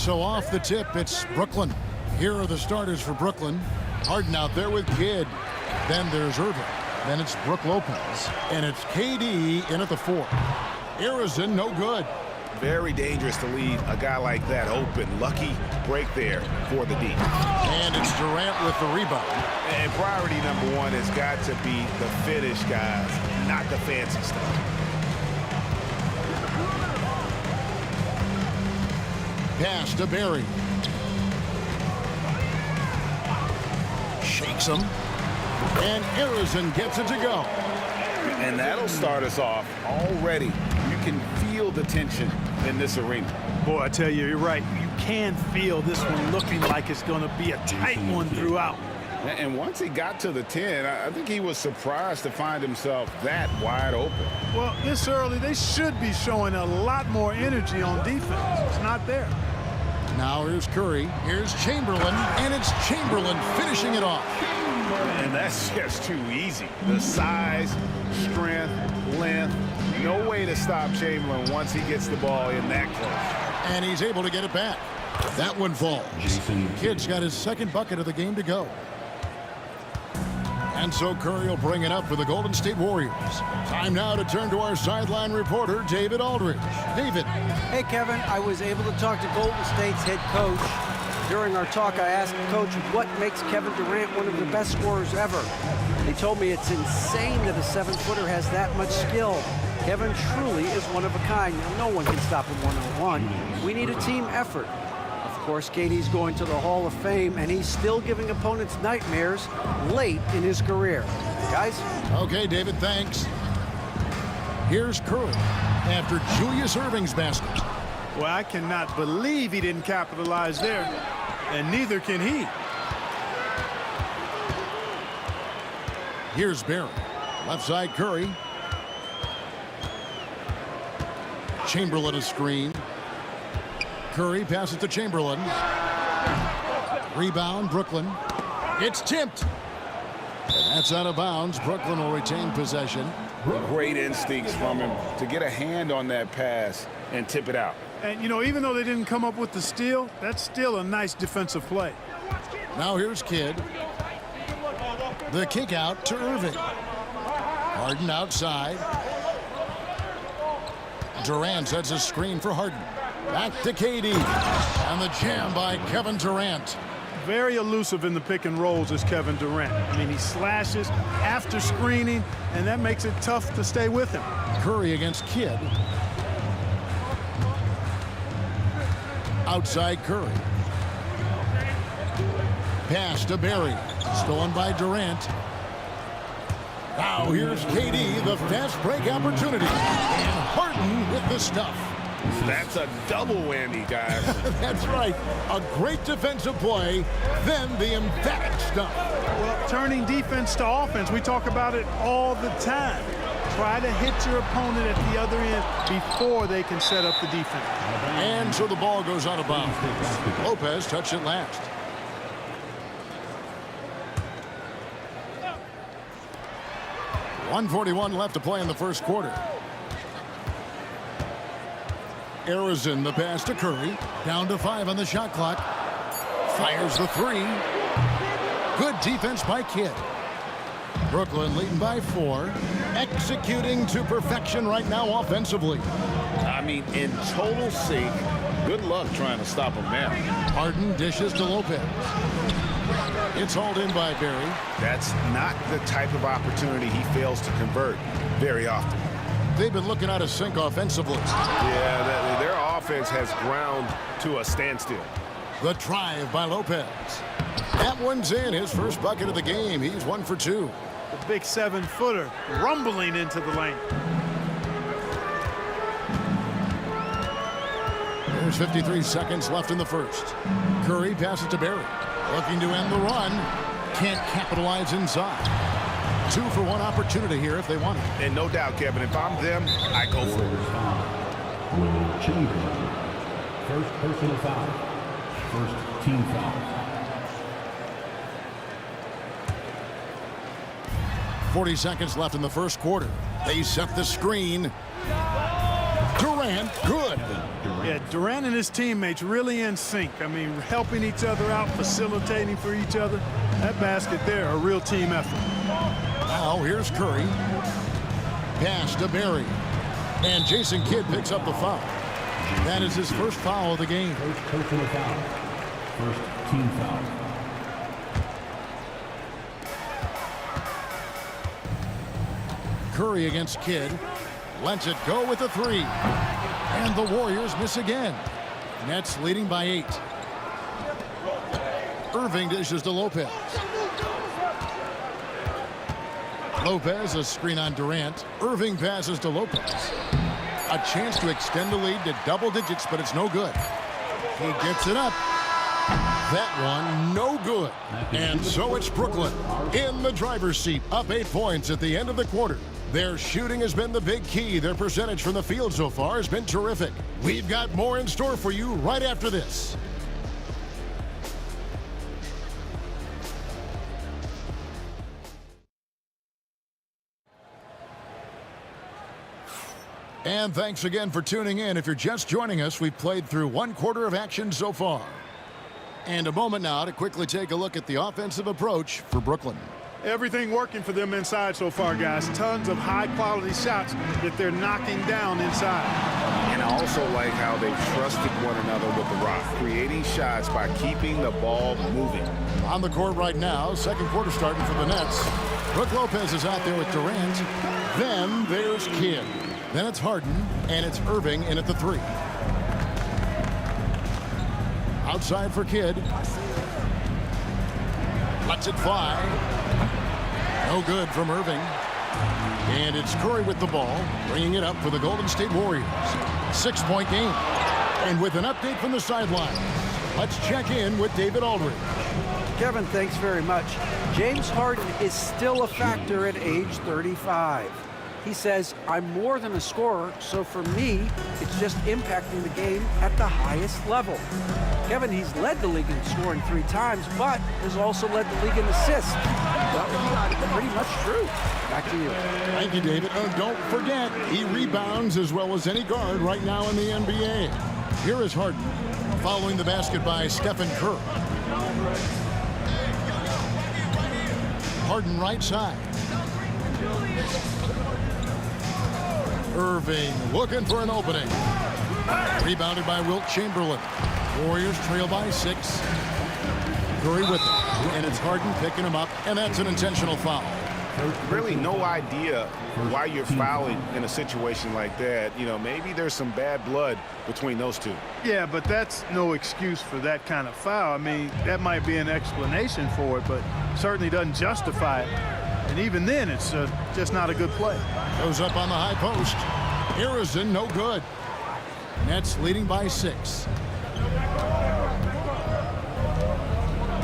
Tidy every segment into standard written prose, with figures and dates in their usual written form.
so off the tip, it's Brooklyn. Here are the starters for Brooklyn. Harden out there with Kidd. Then there's Irving. Then it's Brook Lopez. And it's KD in at the 4. Arizona, no good. Very dangerous to leave a guy like that open. Lucky break there for the D. And it's Durant with the rebound. And priority number one has got to be the finish, guys, not the fancy stuff. Pass to Barry. Shakes him. And Arizona gets it to go. And that'll start us off already. You can feel the tension in this arena. Boy, I tell you, you're right. You can feel this one looking like it's going to be a tight one throughout. And once he got to the 10, I think he was surprised to find himself that wide open. Well, this early, they should be showing a lot more energy on defense. It's not there. Now here's Curry. Here's Chamberlain. And it's Chamberlain finishing it off. And that's just too easy. The size, strength, length, no way to stop Chamberlain once he gets the ball in that close. And he's able to get it back. That one falls. Kidd's got his second bucket of the game to go. And so Curry will bring it up for the Golden State Warriors. Time now to turn to our sideline reporter, David Aldridge. David. Hey, Kevin. I was able to talk to Golden State's head coach. During our talk, I asked the coach what makes Kevin Durant one of the best scorers ever. He told me it's insane that a 7-footer has that much skill. Kevin truly is one of a kind. No one can stop him one-on-one. We need a team effort. Of course, KD's going to the Hall of Fame, and he's still giving opponents nightmares late in his career. Guys? Okay, David, thanks. Here's Curry after Julius Erving's basket. Well, I cannot believe he didn't capitalize there, and neither can he. Here's Barry. Left side Curry. Chamberlain a screen. Curry passes to Chamberlain. Rebound, Brooklyn. It's tipped. And that's out of bounds. Brooklyn will retain possession. Great instincts from him to get a hand on that pass and tip it out. And, you know, even though they didn't come up with the steal, that's still a nice defensive play. Now here's Kidd. The kick out to Irving. Harden outside. Durant sets a screen for Harden. Back to KD. And the jam by Kevin Durant. Very elusive in the pick and rolls is Kevin Durant. I mean, he slashes after screening, and that makes it tough to stay with him. Curry against Kidd. Outside Curry. Pass to Barry. Stolen by Durant. Now here's KD, the fast break opportunity. And Harden with the stuff. That's a double whammy, guys. That's right. A great defensive play, then the emphatic stuff. Well, turning defense to offense, we talk about it all the time. Try to hit your opponent at the other end before they can set up the defense. And so the ball goes out of bounds. Lopez touched it last. .141 left to play in the first quarter. Arizona the pass to Curry. Down to 5 on the shot clock. Fires the 3. Good defense by Kidd. Brooklyn leading by 4. Executing to perfection right now offensively. I mean, in total sync. Good luck trying to stop him now. Harden dishes to Lopez. It's hauled in by Barry. That's not the type of opportunity he fails to convert very often. They've been looking out of sync offensively. Yeah, their offense has ground to a standstill. The drive by Lopez. That one's in. His first bucket of the game. He's 1 for 2. The big 7-footer rumbling into the lane. There's 53 seconds left in the first. Curry passes to Barry. Looking to end the run. Can't capitalize inside. 2 for 1 opportunity here if they want it. And no doubt, Kevin, if I'm them, I go for it. First personal foul. First team foul. 40 seconds left in the first quarter. They set the screen. Durant. Durant, good. Yeah, Durant and his teammates really in sync. I mean, helping each other out, facilitating for each other. That basket there, a real team effort. Now here's Curry. Pass to Barry. And Jason Kidd picks up the foul. That is his first foul of the game. First personal foul. First team foul. Curry against Kidd. Lets it go with a three. And the Warriors miss again. Nets leading by 8. Irving dishes to Lopez. Lopez, a screen on Durant. Irving passes to Lopez. A chance to extend the lead to double digits, but it's no good. He gets it up. That one, no good. And so it's Brooklyn in the driver's seat, up 8 points at the end of the quarter. Their shooting has been the big key. Their percentage from the field so far has been terrific. We've got more in store for you right after this. And thanks again for tuning in. If you're just joining us, we've played through 1 quarter of action so far. And a moment now to quickly take a look at the offensive approach for Brooklyn. Everything working for them inside so far, guys. Tons of high-quality shots that they're knocking down inside. And I also like how they've trusted one another with the rock, creating shots by keeping the ball moving. On the court right now, second quarter starting for the Nets. Brook Lopez is out there with Durant. Then there's Kidd. Then it's Harden, and it's Irving in at the 3. Outside for Kidd. Lets it fly. No good from Irving. And it's Curry with the ball, bringing it up for the Golden State Warriors. 6-point game. And with an update from the sideline, let's check in with David Aldridge. Kevin, thanks very much. James Harden is still a factor at age 35. He says, I'm more than a scorer, so for me, it's just impacting the game at the highest level. Kevin, he's led the league in scoring 3 times, but has also led the league in assists. Well, pretty much true. Back to you. Thank you, David. Don't forget, he rebounds as well as any guard right now in the NBA. Here is Harden, following the basket by Stephen Curry. Harden right side. Irving looking for an opening. Rebounded by Wilt Chamberlain. Warriors trail by 6. Curry with it. And it's Harden picking him up, and that's an intentional foul. Really no idea why you're fouling in a situation like that. You know, maybe there's some bad blood between those two. Yeah, but that's no excuse for that kind of foul. I mean, that might be an explanation for it, but certainly doesn't justify it. And even then, it's just not a good play. Goes up on the high post. Harrison, no good. Nets leading by 6.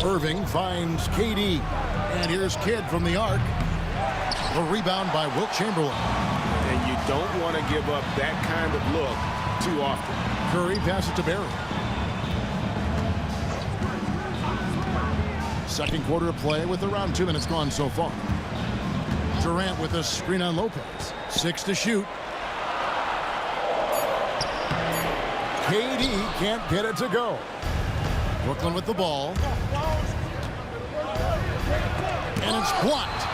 Irving finds KD. And here's Kidd from the arc. A rebound by Wilt Chamberlain. And you don't want to give up that kind of look too often. Curry passes to Barry. Second quarter of play with around 2 minutes gone so far. Durant with a screen on Lopez. 6 to shoot. KD can't get it to go. Brooklyn with the ball. And it's blocked.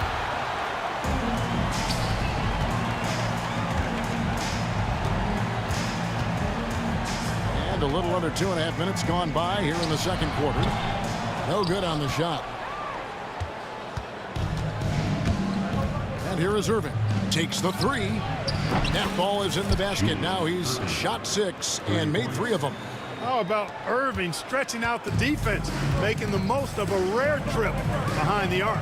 And a little under 2.5 minutes gone by here in the second quarter. No good on the shot. And here is Irving. Takes the 3. That ball is in the basket. Now he's shot 6 and made 3 of them. How about Irving stretching out the defense, making the most of a rare trip behind the arc?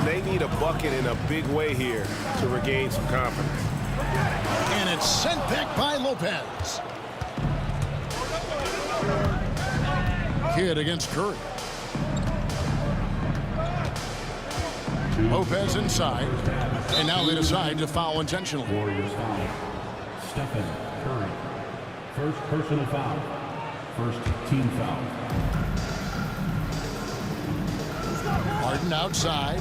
They need a bucket in a big way here to regain some confidence. And it's sent back by Lopez. Kidd against Curry. Lopez inside. And now they decide to foul intentionally. Warriors foul. Stephen Curry. First personal foul. First team foul. Harden outside.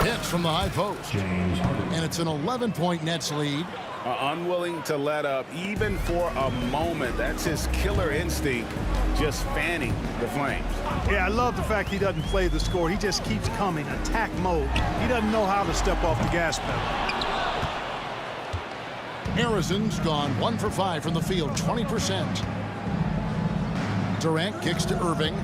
Hits from the high post. James Harden. And it's an 11-point Nets lead. Unwilling to let up even for a moment. That's his killer instinct, just fanning the flames. Yeah, I love the fact he doesn't play the score. He just keeps coming, attack mode. He doesn't know how to step off the gas pedal. Harrison's gone 1 for 5 from the field, 20%. Durant kicks to Irving.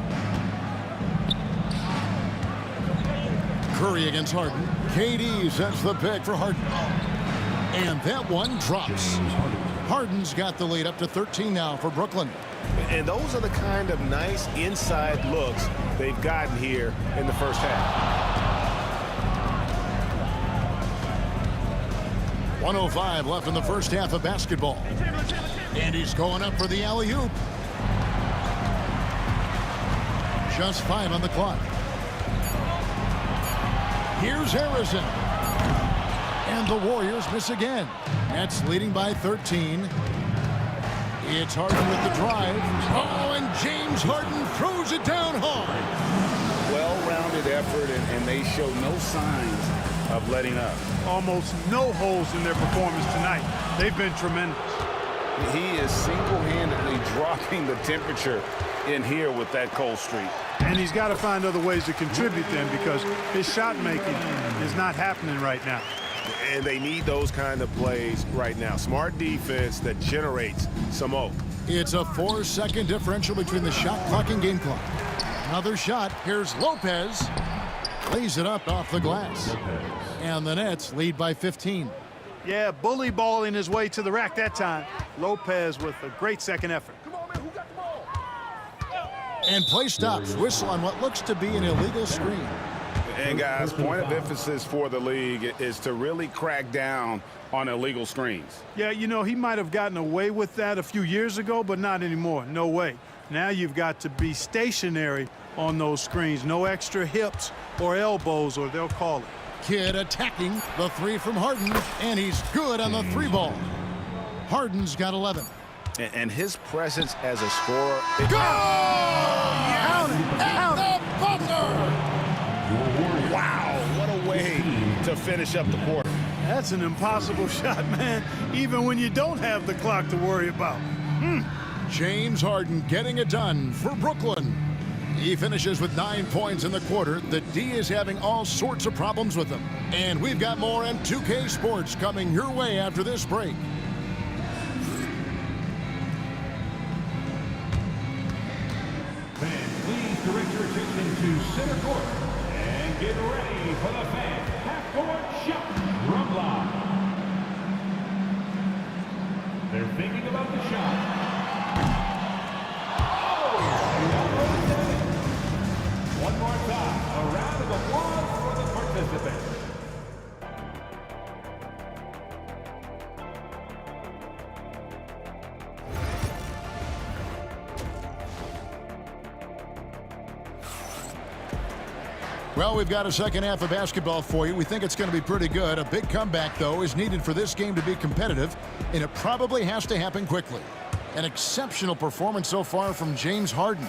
Curry against Harden. KD sets the pick for Harden. And that one drops. Harden's got the lead up to 13 now for Brooklyn. And those are the kind of nice inside looks they've gotten here in the first half. 1:05 left in the first half of basketball. And he's going up for the alley-oop. Just 5 on the clock. Here's Harrison. And the Warriors miss again. Nets leading by 13. It's Harden with the drive. Oh, and James Harden throws it down hard. Well-rounded effort, and they show no signs of letting up. Almost no holes in their performance tonight. They've been tremendous. He is single-handedly dropping the temperature in here with that cold streak. And he's got to find other ways to contribute then, because his shot making is not happening right now. And they need those kind of plays right now. Smart defense that generates some O. It's a 4-second differential between the shot clock and game clock. Another shot. Here's Lopez. Lays it up off the glass. And the Nets lead by 15. Yeah, bully balling his way to the rack that time. Lopez with a great second effort. And play stops. Whistle on what looks to be an illegal screen. And guys, point of emphasis for the league is to really crack down on illegal screens. Yeah, you know, he might have gotten away with that a few years ago, but not anymore. No way. Now you've got to be stationary on those screens. No extra hips or elbows, or they'll call it. Kidd attacking the 3 from Harden, and he's good on the 3 ball. Harden's got 11. And his presence as a scorer. Go! Out the buzzer! Wow, what a way to finish up the quarter. That's an impossible shot, man, even when you don't have the clock to worry about. James Harden getting it done for Brooklyn. He finishes with 9 points in the quarter. The D is having all sorts of problems with him. And we've got more M2K Sports coming your way after this break. Please direct your attention to center court and get ready for the fan half-court shot from live. They're thinking about the shot. One more time, a round of applause for the participants. Well, we've got a second half of basketball for you. We think it's going to be pretty good. A big comeback, though, is needed for this game to be competitive, and it probably has to happen quickly. An exceptional performance so far from James Harden.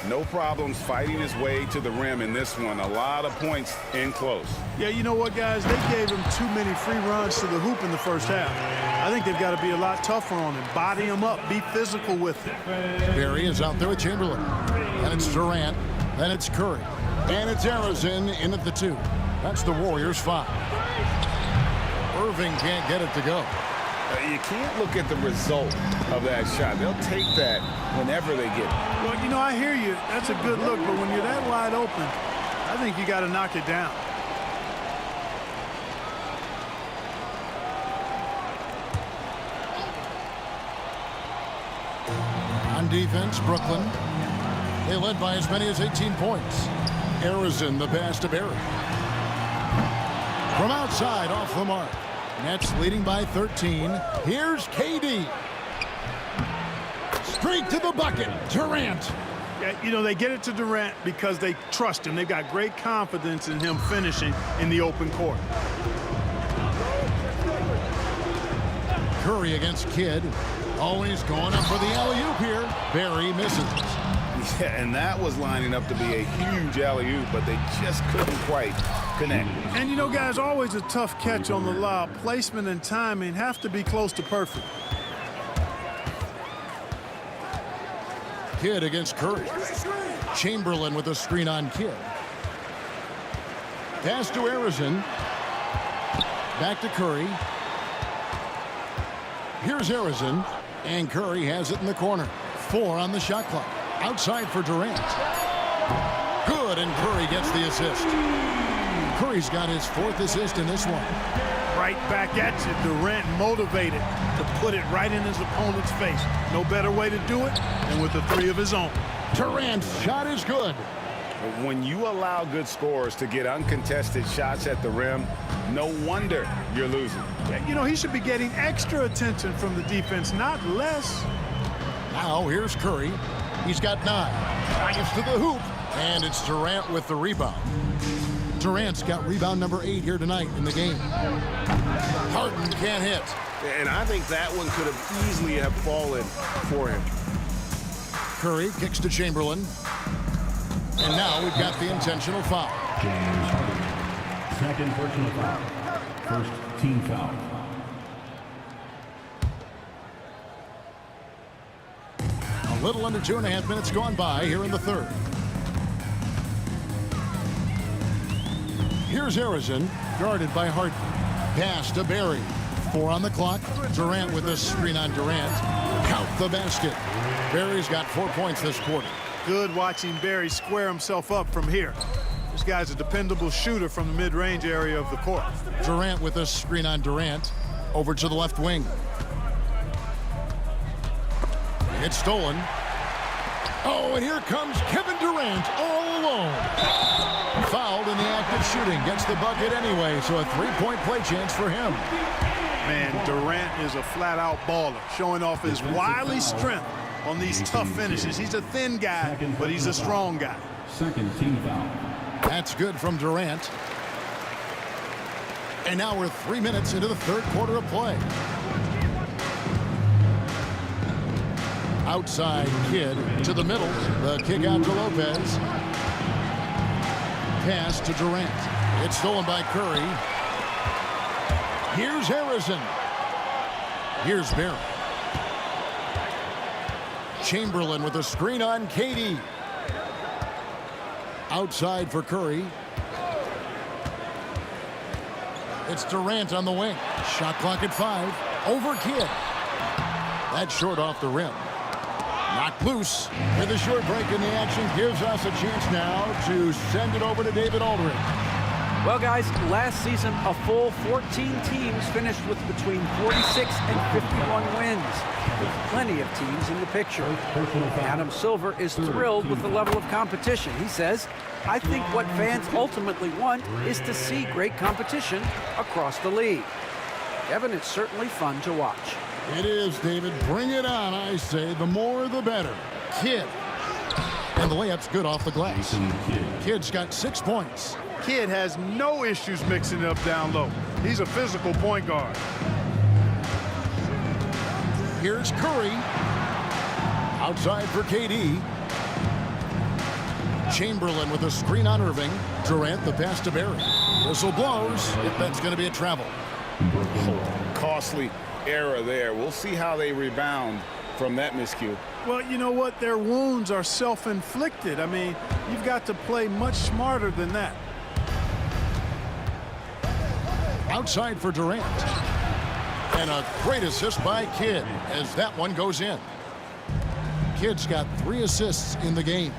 No problems fighting his way to the rim in this one. A lot of points in close. Yeah, you know what, guys? They gave him too many free runs to the hoop in the first half. I think they've got to be a lot tougher on him. Body him up. Be physical with him. Barry is out there with Chamberlain. Then it's Durant. Then it's Curry. And it's Harrison in at the 2. That's the Warriors' 5. Irving can't get it to go. You can't look at the result of that shot. They'll take that whenever they get it. Well, you know, I hear you. That's a good look, but when you're that wide open, I think you got to knock it down. On defense, Brooklyn. They led by as many as 18 points. Harrison, the pass to Barry. From outside, off the mark. Nets leading by 13. Here's KD. Straight to the bucket. Durant. Yeah, you know, they get it to Durant because they trust him. They've got great confidence in him finishing in the open court. Curry against Kidd. Always going up for the alley-oop here. Barry misses. Yeah, and that was lining up to be a huge alley-oop, but they just couldn't quite connect. And you know, guys, always a tough catch on the lob. Placement and timing have to be close to perfect. Kidd against Curry. Chamberlain with a screen on Kidd. Pass to Arizin. Back to Curry. Here's Arizin. And Curry has it in the corner. 4 on the shot clock. Outside for Durant. Good, and Curry gets the assist. Curry's got his 4th assist in this one. Right back at you. Durant motivated to put it right in his opponent's face. No better way to do it than with a 3 of his own. Durant's shot is good. When you allow good scorers to get uncontested shots at the rim, no wonder you're losing. You know, he should be getting extra attention from the defense, not less. Now here's Curry. He's got 9. Gets to the hoop. And it's Durant with the rebound. Durant's got rebound number 8 here tonight in the game. Harden can't hit. And I think that one could have easily have fallen for him. Curry kicks to Chamberlain. And now we've got the intentional foul. James Harden. Second personal foul. First team foul. A little under 2.5 minutes gone by here in the third. Here's Arizin, guarded by Harden. Pass to Barry. 4 on the clock. Durant with a screen on Durant. Count the basket. Barry's got 4 points this quarter. Good watching Barry square himself up from here. This guy's a dependable shooter from the mid-range area of the court. Durant with a screen on Durant. Over to the left wing. It's stolen. Oh, and here comes Kevin Durant all alone. Fouled in the act of shooting. Gets the bucket anyway, so a 3-point play chance for him. Man, Durant is a flat-out baller, showing off his wily strength on these tough finishes. He's a thin guy, but he's a strong guy. Second team foul. That's good from Durant. And now we're 3 minutes into the third quarter of play. Outside Kidd to the middle. The kick out to Lopez. Pass to Durant. It's stolen by Curry. Here's Harrison. Here's Barry. Chamberlain with a screen on KD. Outside for Curry. It's Durant on the wing. Shot clock at 5. Over Kidd. That's short off the rim. Knocked loose. With a short break in the action gives us a chance now to send it over to David Aldridge. Well, guys, last season, a full 14 teams finished with between 46 and 51 wins, with plenty of teams in the picture. Adam Silver is thrilled with the level of competition. He says, I think what fans ultimately want is to see great competition across the league. Kevin, it's certainly fun to watch. It is, David. Bring it on, I say. The more, the better. Kidd. And the layup's good off the glass. Kidd's got 6 points. Kidd has no issues mixing it up down low. He's a physical point guard. Here's Curry. Outside for KD. Chamberlain with a screen on Irving. Durant the pass to Barry. Whistle blows. If that's going to be a travel. Costly error there. We'll see how they rebound from that miscue. Well, you know what? Their wounds are self-inflicted. I mean, you've got to play much smarter than that. Outside for Durant. And a great assist by Kidd as that one goes in. Kidd's got 3 assists in the game.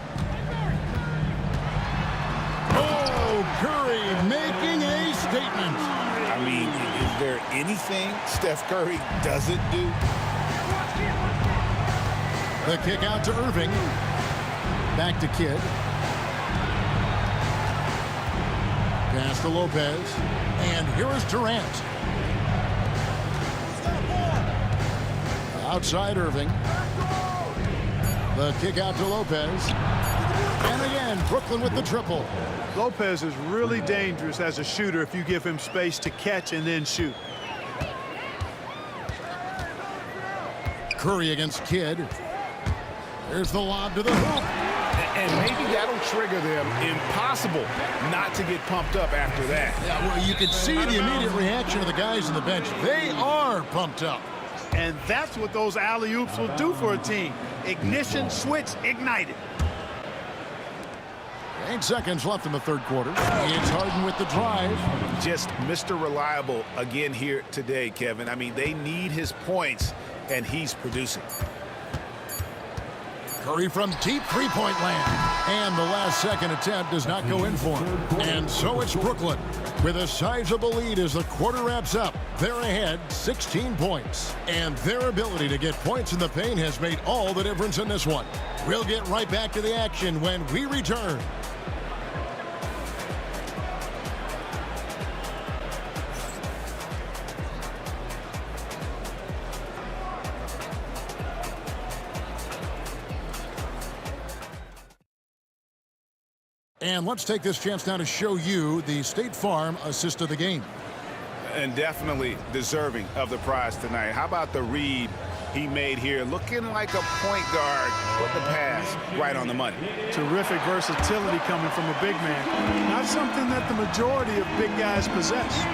Oh, Curry making a statement. I mean, is there anything Steph Curry doesn't do? The kick out to Irving. Back to Kidd. Pass to Lopez. And here is Durant. Outside Irving. The kick out to Lopez. And again, Brooklyn with the triple. Lopez is really dangerous as a shooter if you give him space to catch and then shoot. Curry against Kidd. There's the lob to the hoop. And maybe that'll trigger them. Impossible not to get pumped up after that. Yeah, well, you can see the immediate reaction of the guys on the bench. They are pumped up. And that's what those alley-oops will do for a team. Ignition, switch, ignited. 8 seconds left in the third quarter. It's Harden with the drive. Just Mr. Reliable again here today, Kevin. I mean, they need his points, and he's producing. Curry from deep three-point land. And the last second attempt does not go in for him. And so it's Brooklyn with a sizable lead as the quarter wraps up. They're ahead 16 points. And their ability to get points in the paint has made all the difference in this one. We'll get right back to the action when we return. And let's take this chance now to show you the State Farm assist of the game. And definitely deserving of the prize tonight. How about the read he made here? Looking like a point guard with the pass right on the money. Terrific versatility coming from a big man. Not something that the majority of big guys possess.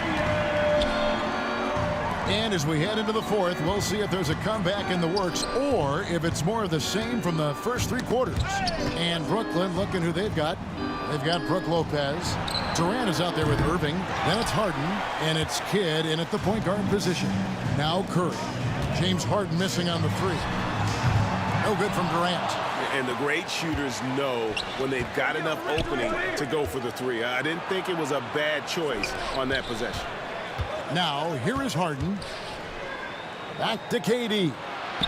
And as we head into the fourth, we'll see if there's a comeback in the works or if it's more of the same from the first three quarters. And Brooklyn, looking who they've got. They've got Brook Lopez. Durant is out there with Irving. Then it's Harden. And it's Kidd in at the point guard position. Now Curry. James Harden missing on the three. No good from Durant. And the great shooters know when they've got enough opening to go for the three. I didn't think it was a bad choice on that possession. Now, here is Harden. Back to KD.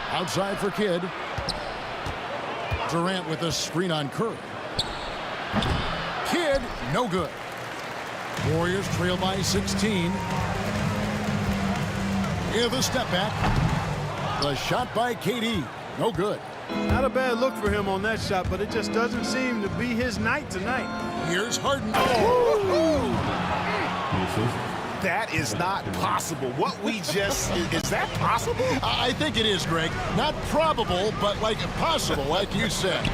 Outside for Kidd. Durant with a screen on Curry. Kidd, no good. Warriors trail by 16. Here the step back. The shot by KD, no good. Not a bad look for him on that shot, but it just doesn't seem to be his night tonight. Here's Harden. That is not possible. What we just, is that possible? I think it is, Greg. Not probable, but like possible, like you said.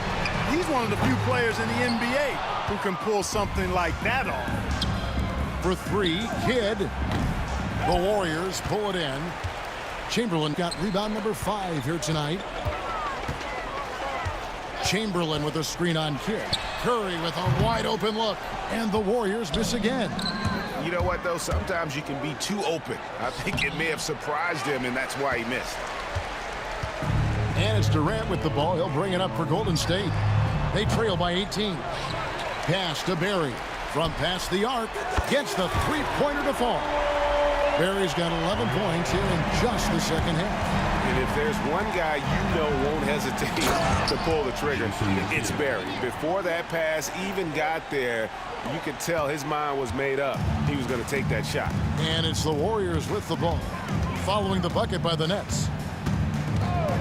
He's one of the few players in the NBA who can pull something like that off. For three, Kidd. The Warriors pull it in. Chamberlain got rebound number 5 here tonight. Chamberlain with a screen on Kidd. Curry with a wide open look. And the Warriors miss again. You know what, though? Sometimes you can be too open. I think it may have surprised him, and that's why he missed. And it's Durant with the ball. He'll bring it up for Golden State. They trail by 18. Pass to Barry. From past the arc. Gets the three-pointer to fall. Barry's got 11 points here in just the second half. And if there's one guy you know won't hesitate to pull the trigger, it's Barry. Before that pass even got there, you could tell his mind was made up. He was going to take that shot. And it's the Warriors with the ball. Following the bucket by the Nets.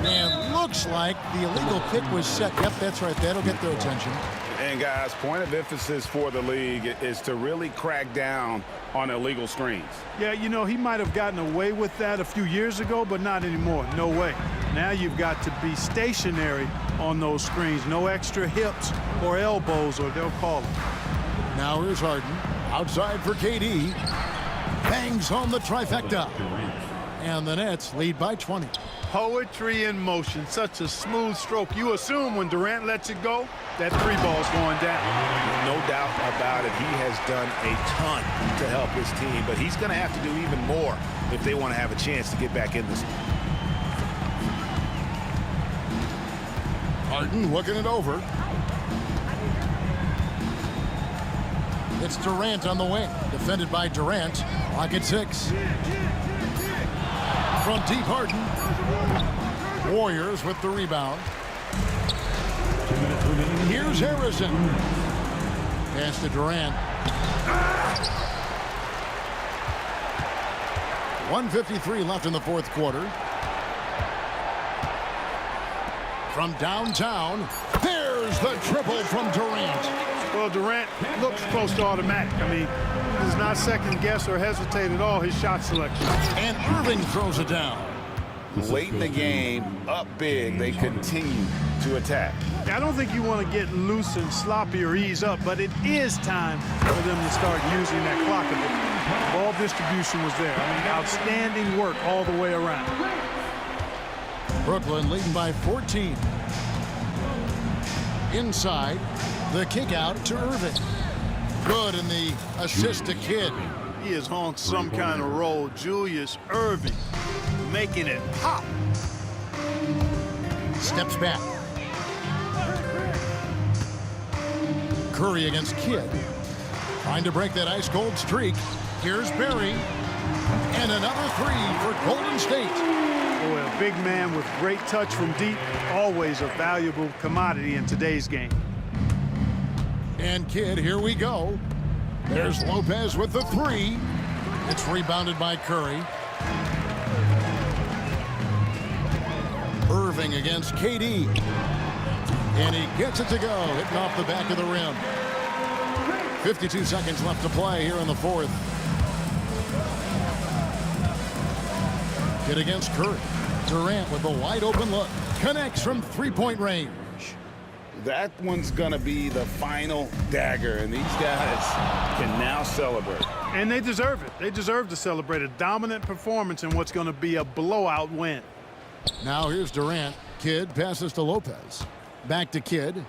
And looks like the illegal pick was set. Yep, that's right. That'll get their attention. And, guys, point of emphasis for the league is to really crack down on illegal screens. Yeah, you know, he might have gotten away with that a few years ago, but not anymore. No way. Now you've got to be stationary on those screens. No extra hips or elbows, or they'll call it. Now here's Harden. Outside for KD. Bangs home the trifecta. And the Nets lead by 20. Poetry in motion. Such a smooth stroke. You assume when Durant lets it go, that three ball's going down. No doubt about it. He has done a ton to help his team, but he's going to have to do even more if they want to have a chance to get back in this. Harden looking it over. It's Durant on the wing. Defended by Durant. Lock at 6. From deep, Harden. Warriors with the rebound. Here's Harrison. Pass to Durant. 1:53 left in the fourth quarter. From downtown, there's the triple from Durant. Well, Durant looks close to automatic. I mean, he does not second guess or hesitate at all his shot selection. And Irving throws it down. Late in the game, up big, they continue to to attack. I don't think you want to get loose and sloppy or ease up, but it is time for them to start using that clock a bit. Ball distribution was there. I mean, outstanding work all the way around. Brooklyn leading by 14. Inside, the kick out to Irving. Good in the assist to Kidd. He is on some kind of roll. Julius Irving making it pop. Steps back. Curry against Kidd. Trying to break that ice-cold streak. Here's Barry. And another three for Golden State. Boy, a big man with great touch from deep, always a valuable commodity in today's game. And Kidd, here we go. There's Lopez with the three. It's rebounded by Curry. Irving against KD. And he gets it to go, hitting off the back of the rim. 52 seconds left to play here in the fourth. Kidd against Curry. Durant with a wide open look. Connects from three-point range. That one's going to be the final dagger, and these guys can now celebrate. And they deserve it. They deserve to celebrate a dominant performance in what's going to be a blowout win. Now here's Durant. Kidd passes to Lopez. Back to Kidd.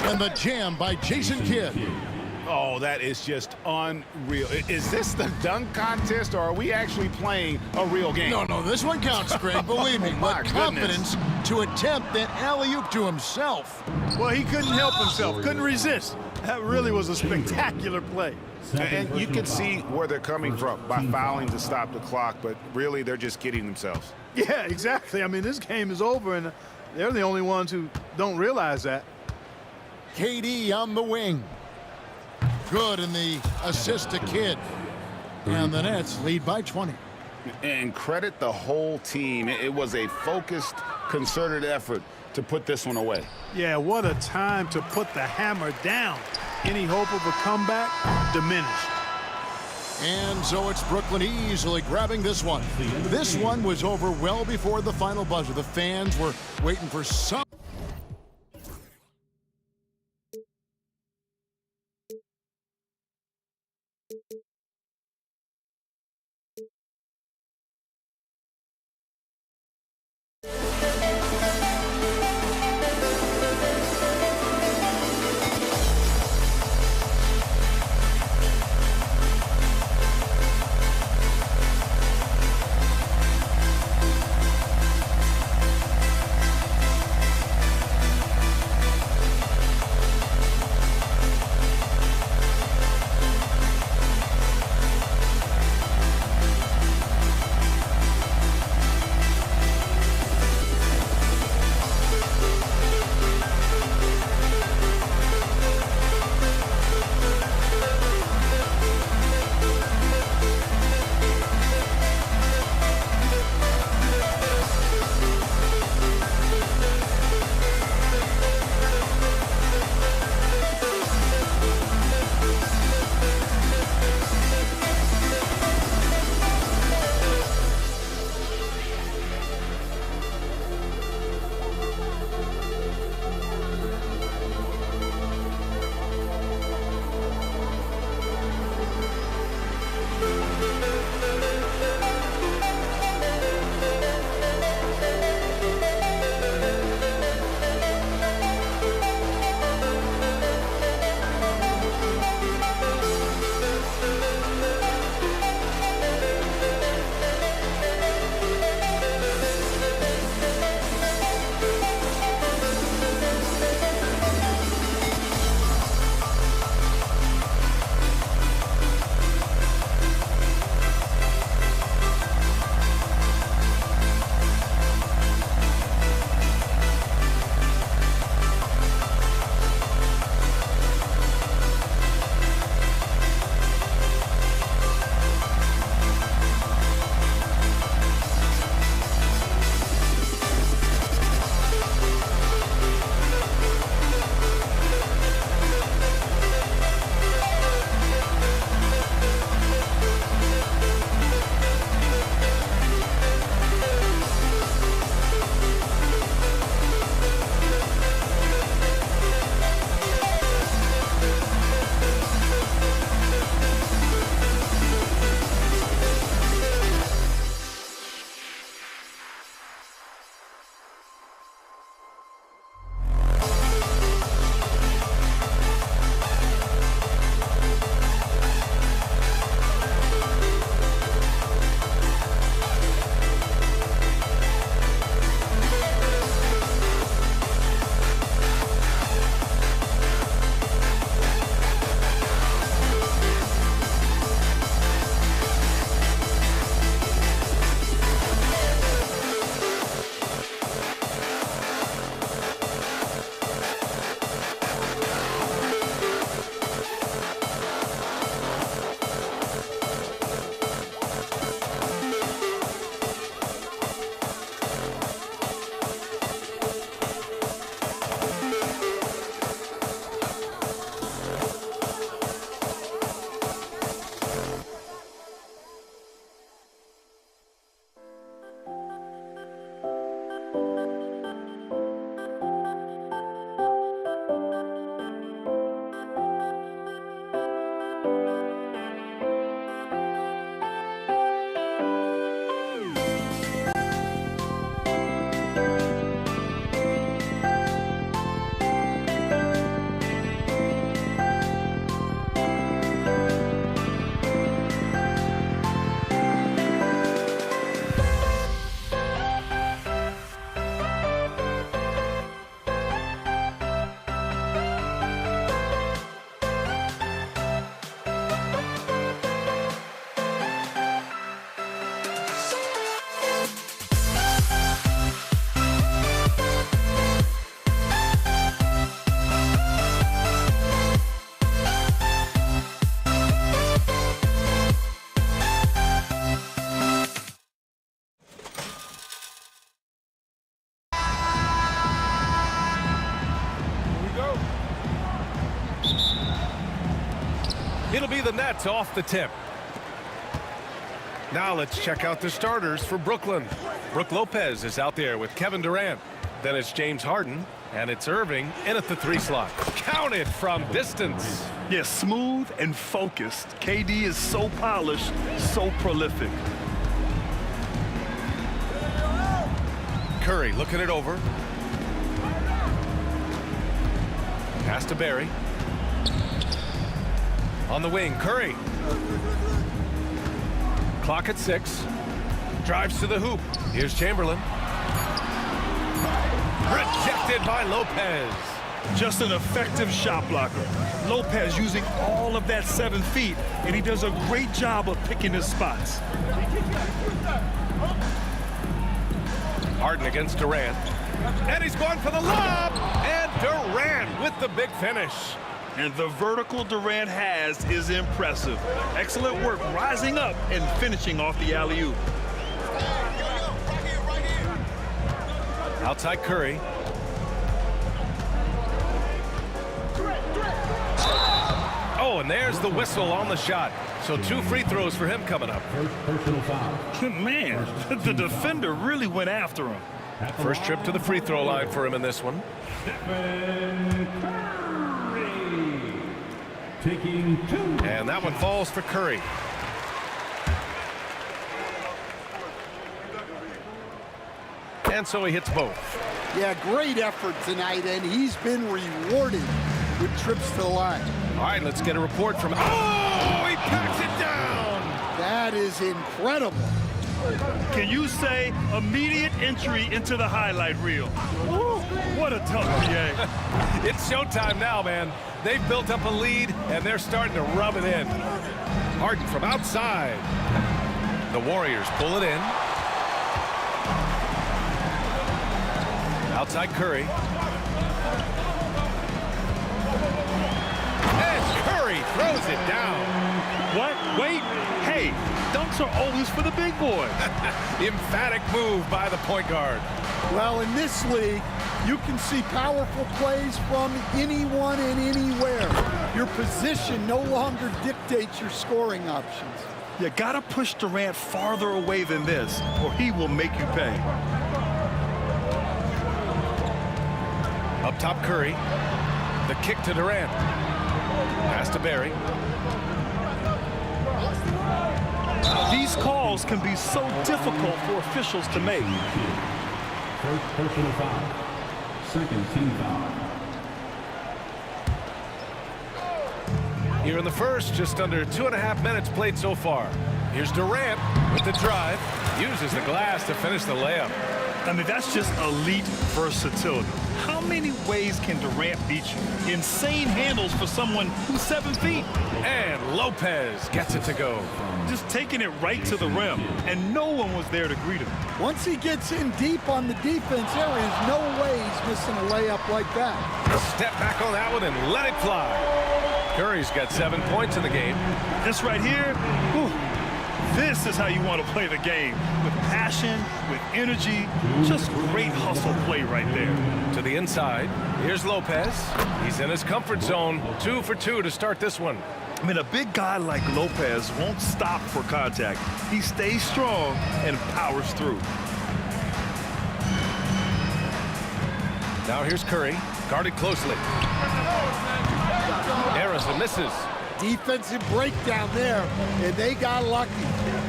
And the jam by Jason Kidd. Oh, that is just unreal. Is this the dunk contest, or are we actually playing a real game? No, this one counts, Greg. Believe me. My But confidence to attempt that alley-oop to himself. Well, he couldn't help himself, couldn't resist. That really was a spectacular play. And you can see where they're coming from by fouling to stop the clock, but really they're just kidding themselves. Yeah, exactly. I mean, this game is over, and they're the only ones who don't realize that. KD on the wing. Good in the assist to Kidd. And the Nets lead by 20. And credit the whole team. It was a focused, concerted effort to put this one away. Yeah, what a time to put the hammer down. Any hope of a comeback diminished. And so it's Brooklyn easily grabbing this one. This one was over well before the final buzzer. The fans were waiting for some. the net off the tip. Now let's check out the starters for Brooklyn. Brook Lopez is out there with Kevin Durant. Then it's James Harden, and it's Irving in at the 3 slot. Count it from distance. Yeah, smooth and focused. KD is so polished, so prolific. Curry looking it over. Pass to Barry. On the wing, Curry. Clock at 6. Drives to the hoop. Here's Chamberlain. Rejected by Lopez. Just an effective shot blocker. Lopez using all of that 7 feet, and he does a great job of picking his spots. Harden against Durant. And he's going for the lob. And Durant with the big finish. And the vertical Durant has is impressive. Excellent work rising up and finishing off the alley-oop. Outside Curry. Oh, and there's the whistle on the shot. So 2 free throws for him coming up. First personal foul. Man, the defender really went after him. First trip to the free throw line for him in this one. Stephen Curry. Taking 2. And that one falls for Curry. And so he hits both. Yeah, great effort tonight, and he's been rewarded with trips to the line. All right, let's get a report from... Oh, he packs it down! That is incredible. Can you say immediate entry into the highlight reel? Woo, what a tough PA. It's showtime now, man. They've built up a lead, and they're starting to rub it in. Harden from outside. The Warriors pull it in. Outside Curry. And Curry throws it down. What? Wait. Hey, dunks are always for the big boy. Emphatic move by the point guard. Well, in this league, you can see powerful plays from anyone and anywhere. Your position no longer dictates your scoring options. You gotta push Durant farther away than this, or he will make you pay. Up top, Curry. The kick to Durant. Pass to Barry. These calls can be so difficult for officials to make. First personal foul. Second team foul. Here in the first, just under 2.5 minutes played so far. Here's Durant with the drive. Uses the glass to finish the layup. I mean, that's just elite versatility. How many ways can Durant beat you? Insane handles for someone who's 7 feet. And Lopez gets it to go. Just taking it right to the rim, and no one was there to greet him. Once he gets in deep on the defense, there is no way he's missing a layup like that. Step back on that one and let it fly. Curry's got 7 points in the game. This right here, whew, this is how you want to play the game. With passion, with energy, just great hustle play right there. To the inside, here's Lopez. He's in his comfort zone. 2 for 2 to start this one. I mean, a big guy like Lopez won't stop for contact. He stays strong and powers through. Now here's Curry, guarded closely. Harrison misses. Defensive breakdown there, and they got lucky.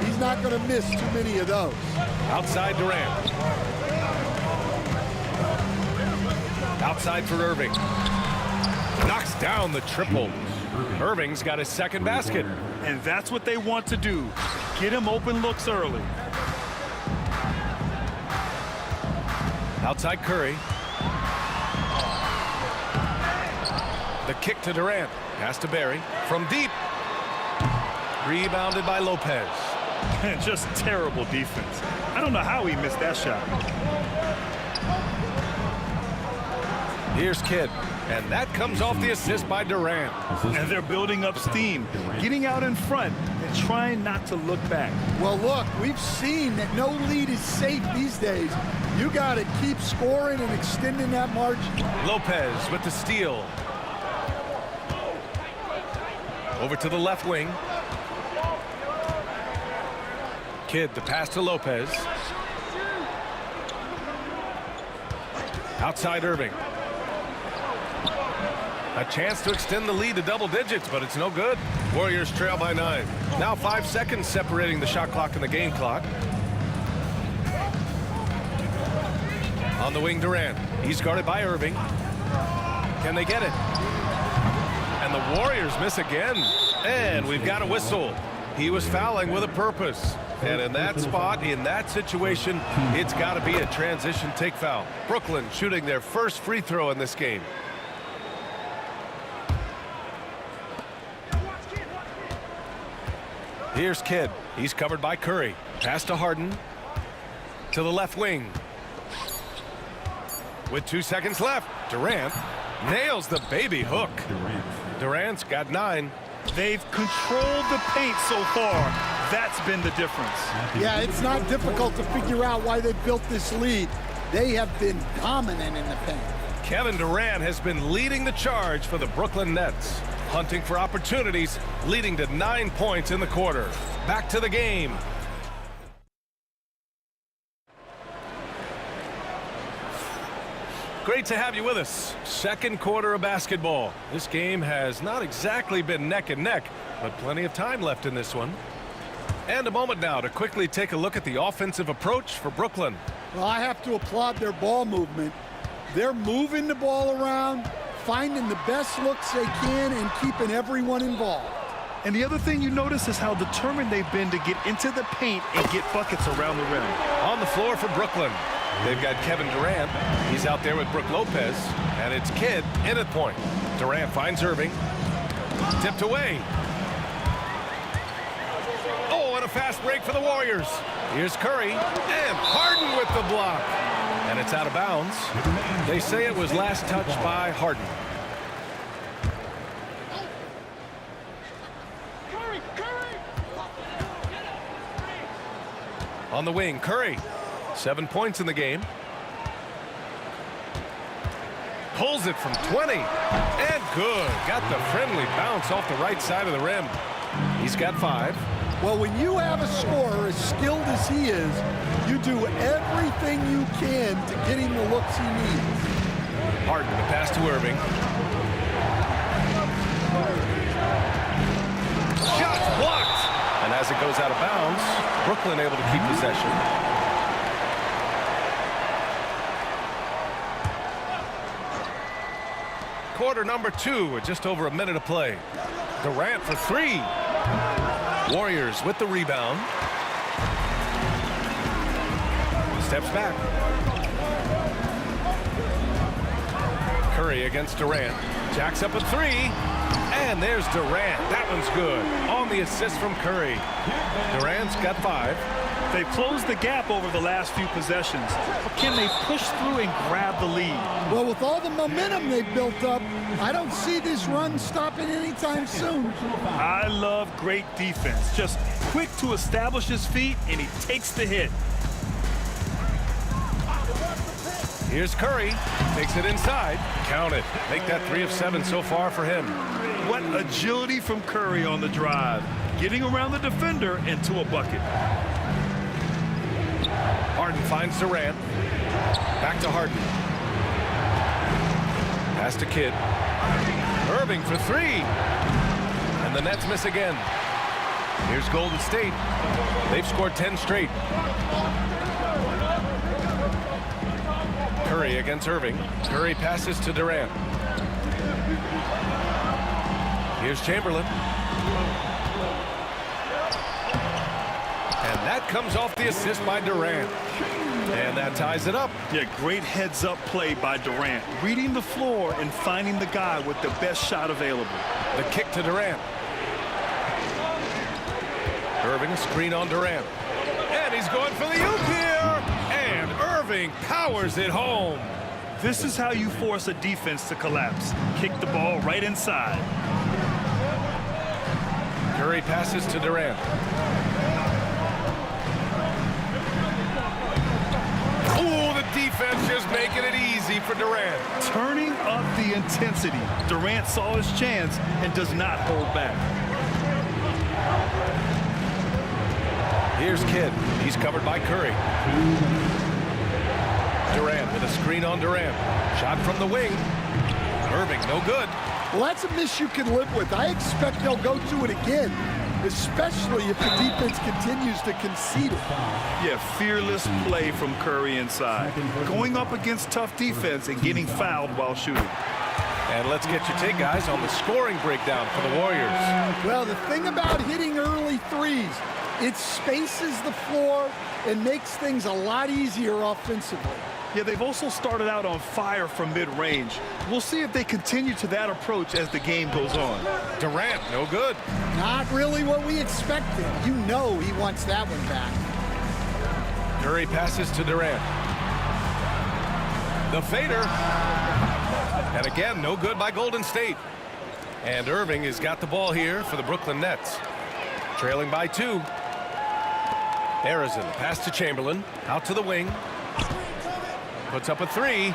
He's not going to miss too many of those. Outside Durant. Outside for Irving. Knocks down the triple. Irving's got his second basket. And that's what they want to do. Get him open looks early. Outside Curry. The kick to Durant. Pass to Barry. From deep. Rebounded by Lopez. Just terrible defense. I don't know how he missed that shot. Here's Kidd. And that comes off the assist by Durant. And they're building up steam, getting out in front and trying not to look back. Well, look, we've seen that no lead is safe these days. You got to keep scoring and extending that margin. Lopez with the steal. Over to the left wing. Kidd, the pass to Lopez. Outside Irving. A chance to extend the lead to double digits, but it's no good. Warriors trail by 9. Now 5 seconds separating the shot clock and the game clock. On the wing, Durant. He's guarded by Irving. Can they get it? And the Warriors miss again. And we've got a whistle. He was fouling with a purpose. And in that spot, in that situation, it's got to be a transition take foul. Brooklyn shooting their first free throw in this game. Here's Kidd. He's covered by Curry. Pass to Harden. To the left wing. With 2 seconds left, Durant nails the baby hook. Durant's got 9. They've controlled the paint so far. That's been the difference. Yeah, it's not difficult to figure out why they built this lead. They have been dominant in the paint. Kevin Durant has been leading the charge for the Brooklyn Nets. Hunting for opportunities, leading to 9 points in the quarter. Back to the game. Great to have you with us. Second quarter of basketball. This game has not exactly been neck and neck, but plenty of time left in this one. And a moment now to quickly take a look at the offensive approach for Brooklyn. Well, I have to applaud their ball movement. They're moving the ball around, finding the best looks they can, and keeping everyone involved. And the other thing you notice is how determined they've been to get into the paint and get buckets around the rim. On the floor for Brooklyn, they've got Kevin Durant. He's out there with Brook Lopez, and it's Kidd in at point. Durant finds Irving. Tipped away. Oh, and a fast break for the Warriors. Here's Curry, and Harden with the block. And it's out of bounds. They say it was last touched by Harden. On the wing, Curry. 7 points in the game. Pulls it from 20. And good. Got the friendly bounce off the right side of the rim. He's got 5. Well, when you have a scorer as skilled as he is, you do everything you can to get him the looks he needs. Harden, the pass to Irving. Shot blocked. And as it goes out of bounds, Brooklyn able to keep possession. Quarter number 2 with just over a minute of play. Durant for 3. Warriors with the rebound. Steps back. Curry against Durant. Jacks up a 3. And there's Durant. That one's good. On the assist from Curry. Durant's got 5. They've closed the gap over the last few possessions. But can they push through and grab the lead? Well, with all the momentum they've built up, I don't see this run stopping anytime soon. I love great defense. Just quick to establish his feet, and he takes the hit. Here's Curry. Takes it inside. Count it. Make that 3 of 7 so far for him. What agility from Curry on the drive. Getting around the defender into a bucket. Harden finds Durant. Back to Harden. Pass to Kidd. Irving for 3. And the Nets miss again. Here's Golden State. They've scored 10 straight. Curry against Irving. Curry passes to Durant. Here's Chamberlain. And that comes off the assist by Durant. And that ties it up. Yeah, great heads-up play by Durant. Reading the floor and finding the guy with the best shot available. The kick to Durant. Irving screen on Durant. And he's going for the oop here. And Irving powers it home. This is how you force a defense to collapse. Kick the ball right inside. Curry passes to Durant. Oh, the defense just making it easy for Durant. Turning up the intensity. Durant saw his chance and does not hold back. Here's Kidd. He's covered by Curry. Durant with a screen on Durant. Shot from the wing. Irving, no good. Well, that's a miss you can live with. I expect they'll go to it again, especially if the defense continues to concede it. Yeah, fearless play from Curry inside. Going up against tough defense and getting fouled while shooting. And let's get your take, guys, on the scoring breakdown for the Warriors. Well, the thing about hitting early threes, it spaces the floor and makes things a lot easier offensively. Yeah, they've also started out on fire from mid-range. We'll see if they continue to that approach as the game goes on. Durant, no good. Not really what we expected. You know he wants that one back. Curry passes to Durant. The fader. And again, no good by Golden State. And Irving has got the ball here for the Brooklyn Nets. Trailing by 2. Harrison, pass to Chamberlain. Out to the wing. Puts up a 3.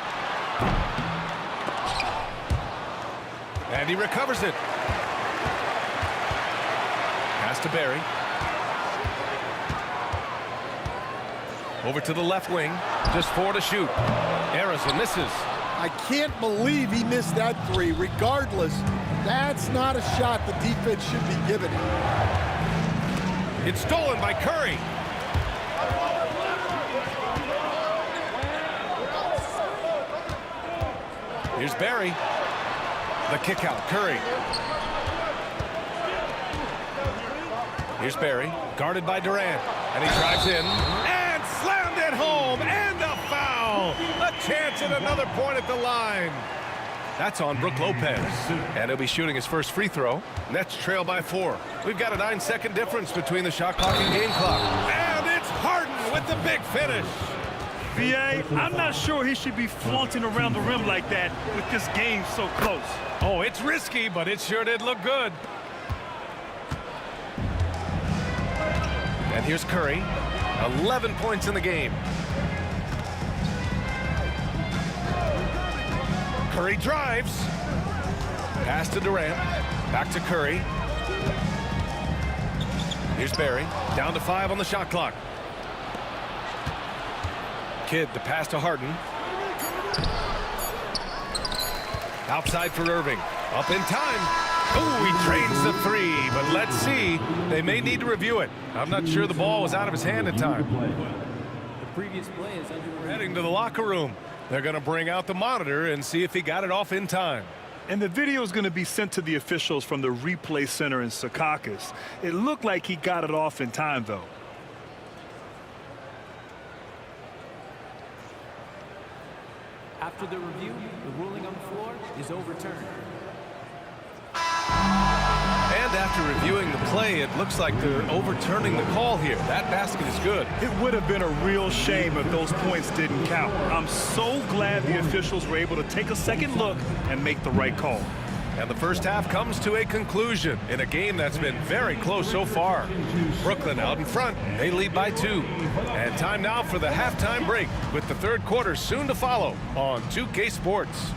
And he recovers it. Pass to Barry. Over to the left wing. Just 4 to shoot. Harrison misses. I can't believe he missed that 3. Regardless, that's not a shot the defense should be giving him. It's stolen by Curry. Here's Barry. The kick out, Curry. Here's Barry, guarded by Durant. And he drives in and slammed it home. And a foul. A chance at another point at the line. That's on Brook Lopez. And he'll be shooting his first free throw. Nets trail by 4. We've got a 9-second difference between the shot clock and game clock. And it's Harden with the big finish. VA, I'm not sure he should be flaunting around the rim like that with this game so close. Oh, it's risky, but it sure did look good. And here's Curry. 11 points in the game. Curry drives. Pass to Durant. Back to Curry. Here's Barry. Down to 5 on the shot clock. Kidd, the pass to Harden. Outside for Irving. Up in time. Oh, he drains the 3, but let's see. They may need to review it. I'm not sure the ball was out of his hand in time. The previous play is under. We're heading to the locker room. They're going to bring out the monitor and see if he got it off in time. And the video is going to be sent to the officials from the replay center in Secaucus. It looked like he got it off in time, though. After the review, the ruling on the floor is overturned. And after reviewing the play, it looks like they're overturning the call here. That basket is good. It would have been a real shame if those points didn't count. I'm so glad the officials were able to take a second look and make the right call. And the first half comes to a conclusion in a game that's been very close so far. Brooklyn out in front. They lead by 2. And time now for the halftime break with the third quarter soon to follow on 2K Sports.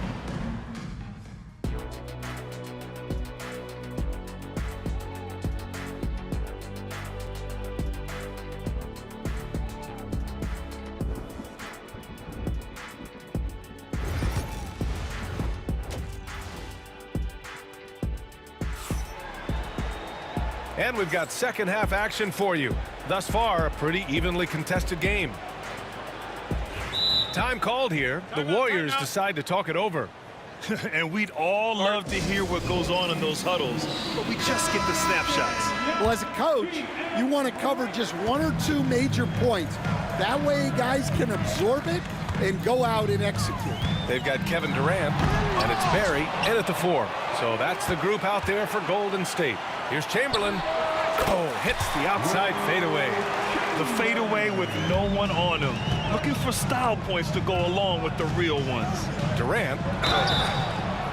And we've got second half action for you. Thus far, a pretty evenly contested game. Time called here. The Warriors decide to talk it over. And we'd all love to hear what goes on in those huddles, but we just get the snapshots. Well, as a coach, you want to cover just 1 or 2 major points. That way guys can absorb it and go out and execute. They've got Kevin Durant, and it's Barry in at the 4. So that's the group out there for Golden State. Here's Chamberlain. Oh, hits the outside fadeaway. The fadeaway with no one on him. Looking for style points to go along with the real ones. Durant.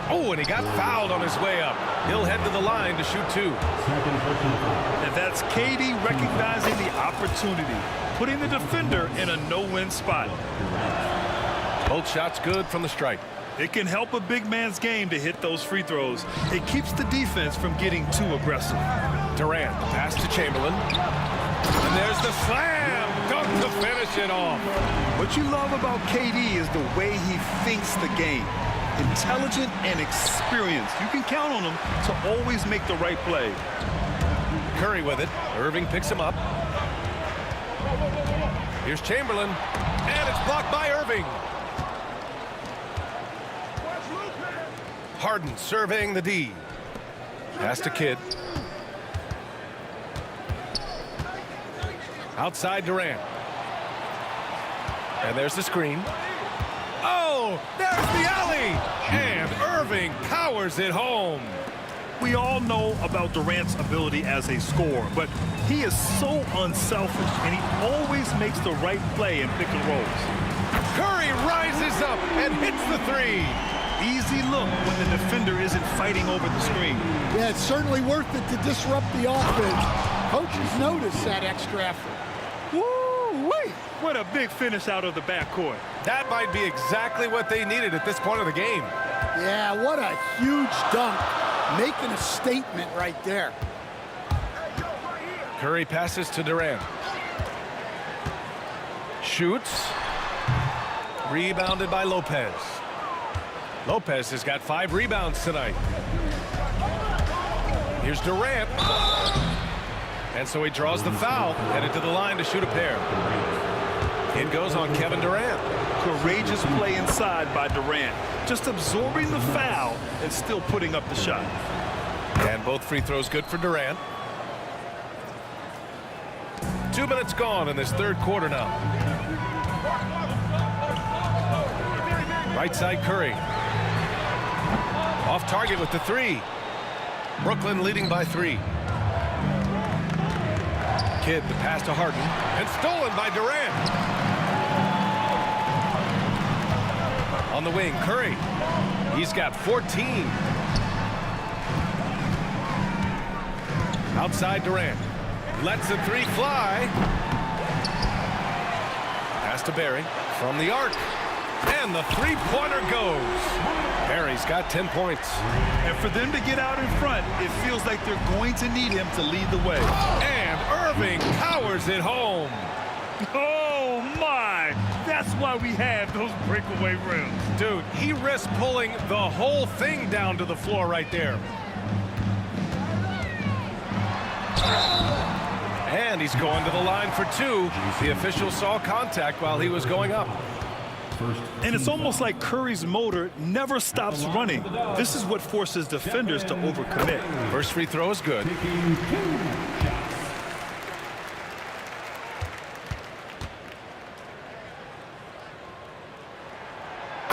Oh, and he got fouled on his way up. He'll head to the line to shoot 2. And that's KD recognizing the opportunity, putting the defender in a no-win spot. Both shots good from the stripe. It can help a big man's game to hit those free throws. It keeps the defense from getting too aggressive. Durant, pass to Chamberlain. And there's the slam. Dunk to finish it off. What you love about KD is the way he thinks the game. Intelligent and experienced. You can count on him to always make the right play. Curry with it. Irving picks him up. Here's Chamberlain. And it's blocked by Irving. Harden surveying the D. Pass to Kidd. Outside Durant. And there's the screen. Oh, there's the alley. And Irving powers it home. We all know about Durant's ability as a scorer, but he is so unselfish, and he always makes the right play in pick and rolls. Curry rises up and hits the three. Easy look when the defender isn't fighting over the screen. Yeah, it's certainly worth it to disrupt the offense. Coaches notice that extra effort. Woo-wee! What a big finish out of the backcourt. That might be exactly what they needed at this point of the game. Yeah, what a huge dunk. Making a statement right there. Curry passes to Durant. Shoots. Rebounded by Lopez. Lopez has got 5 rebounds tonight. Here's Durant. And so he draws the foul, headed to the line to shoot a pair. It goes on Kevin Durant. Courageous play inside by Durant. Just absorbing the foul and still putting up the shot. And both free throws good for Durant. 2 minutes gone in this third quarter now. Right side Curry. Off target with the 3. Brooklyn leading by 3. Kidd the pass to Harden and stolen by Durant. On the wing, Curry. He's got 14. Outside Durant. Lets the 3 fly. Pass to Barry from the arc. And the 3-pointer goes. Barry's got 10 points. And for them to get out in front, it feels like they're going to need him to lead the way. And Irving powers it home. Oh, my. That's why we have those breakaway rims. Dude, he risked pulling the whole thing down to the floor right there. And he's going to the line for 2. The official saw contact while he was going up. And it's almost like Curry's motor never stops running. This is what forces defenders to overcommit. First free throw is good.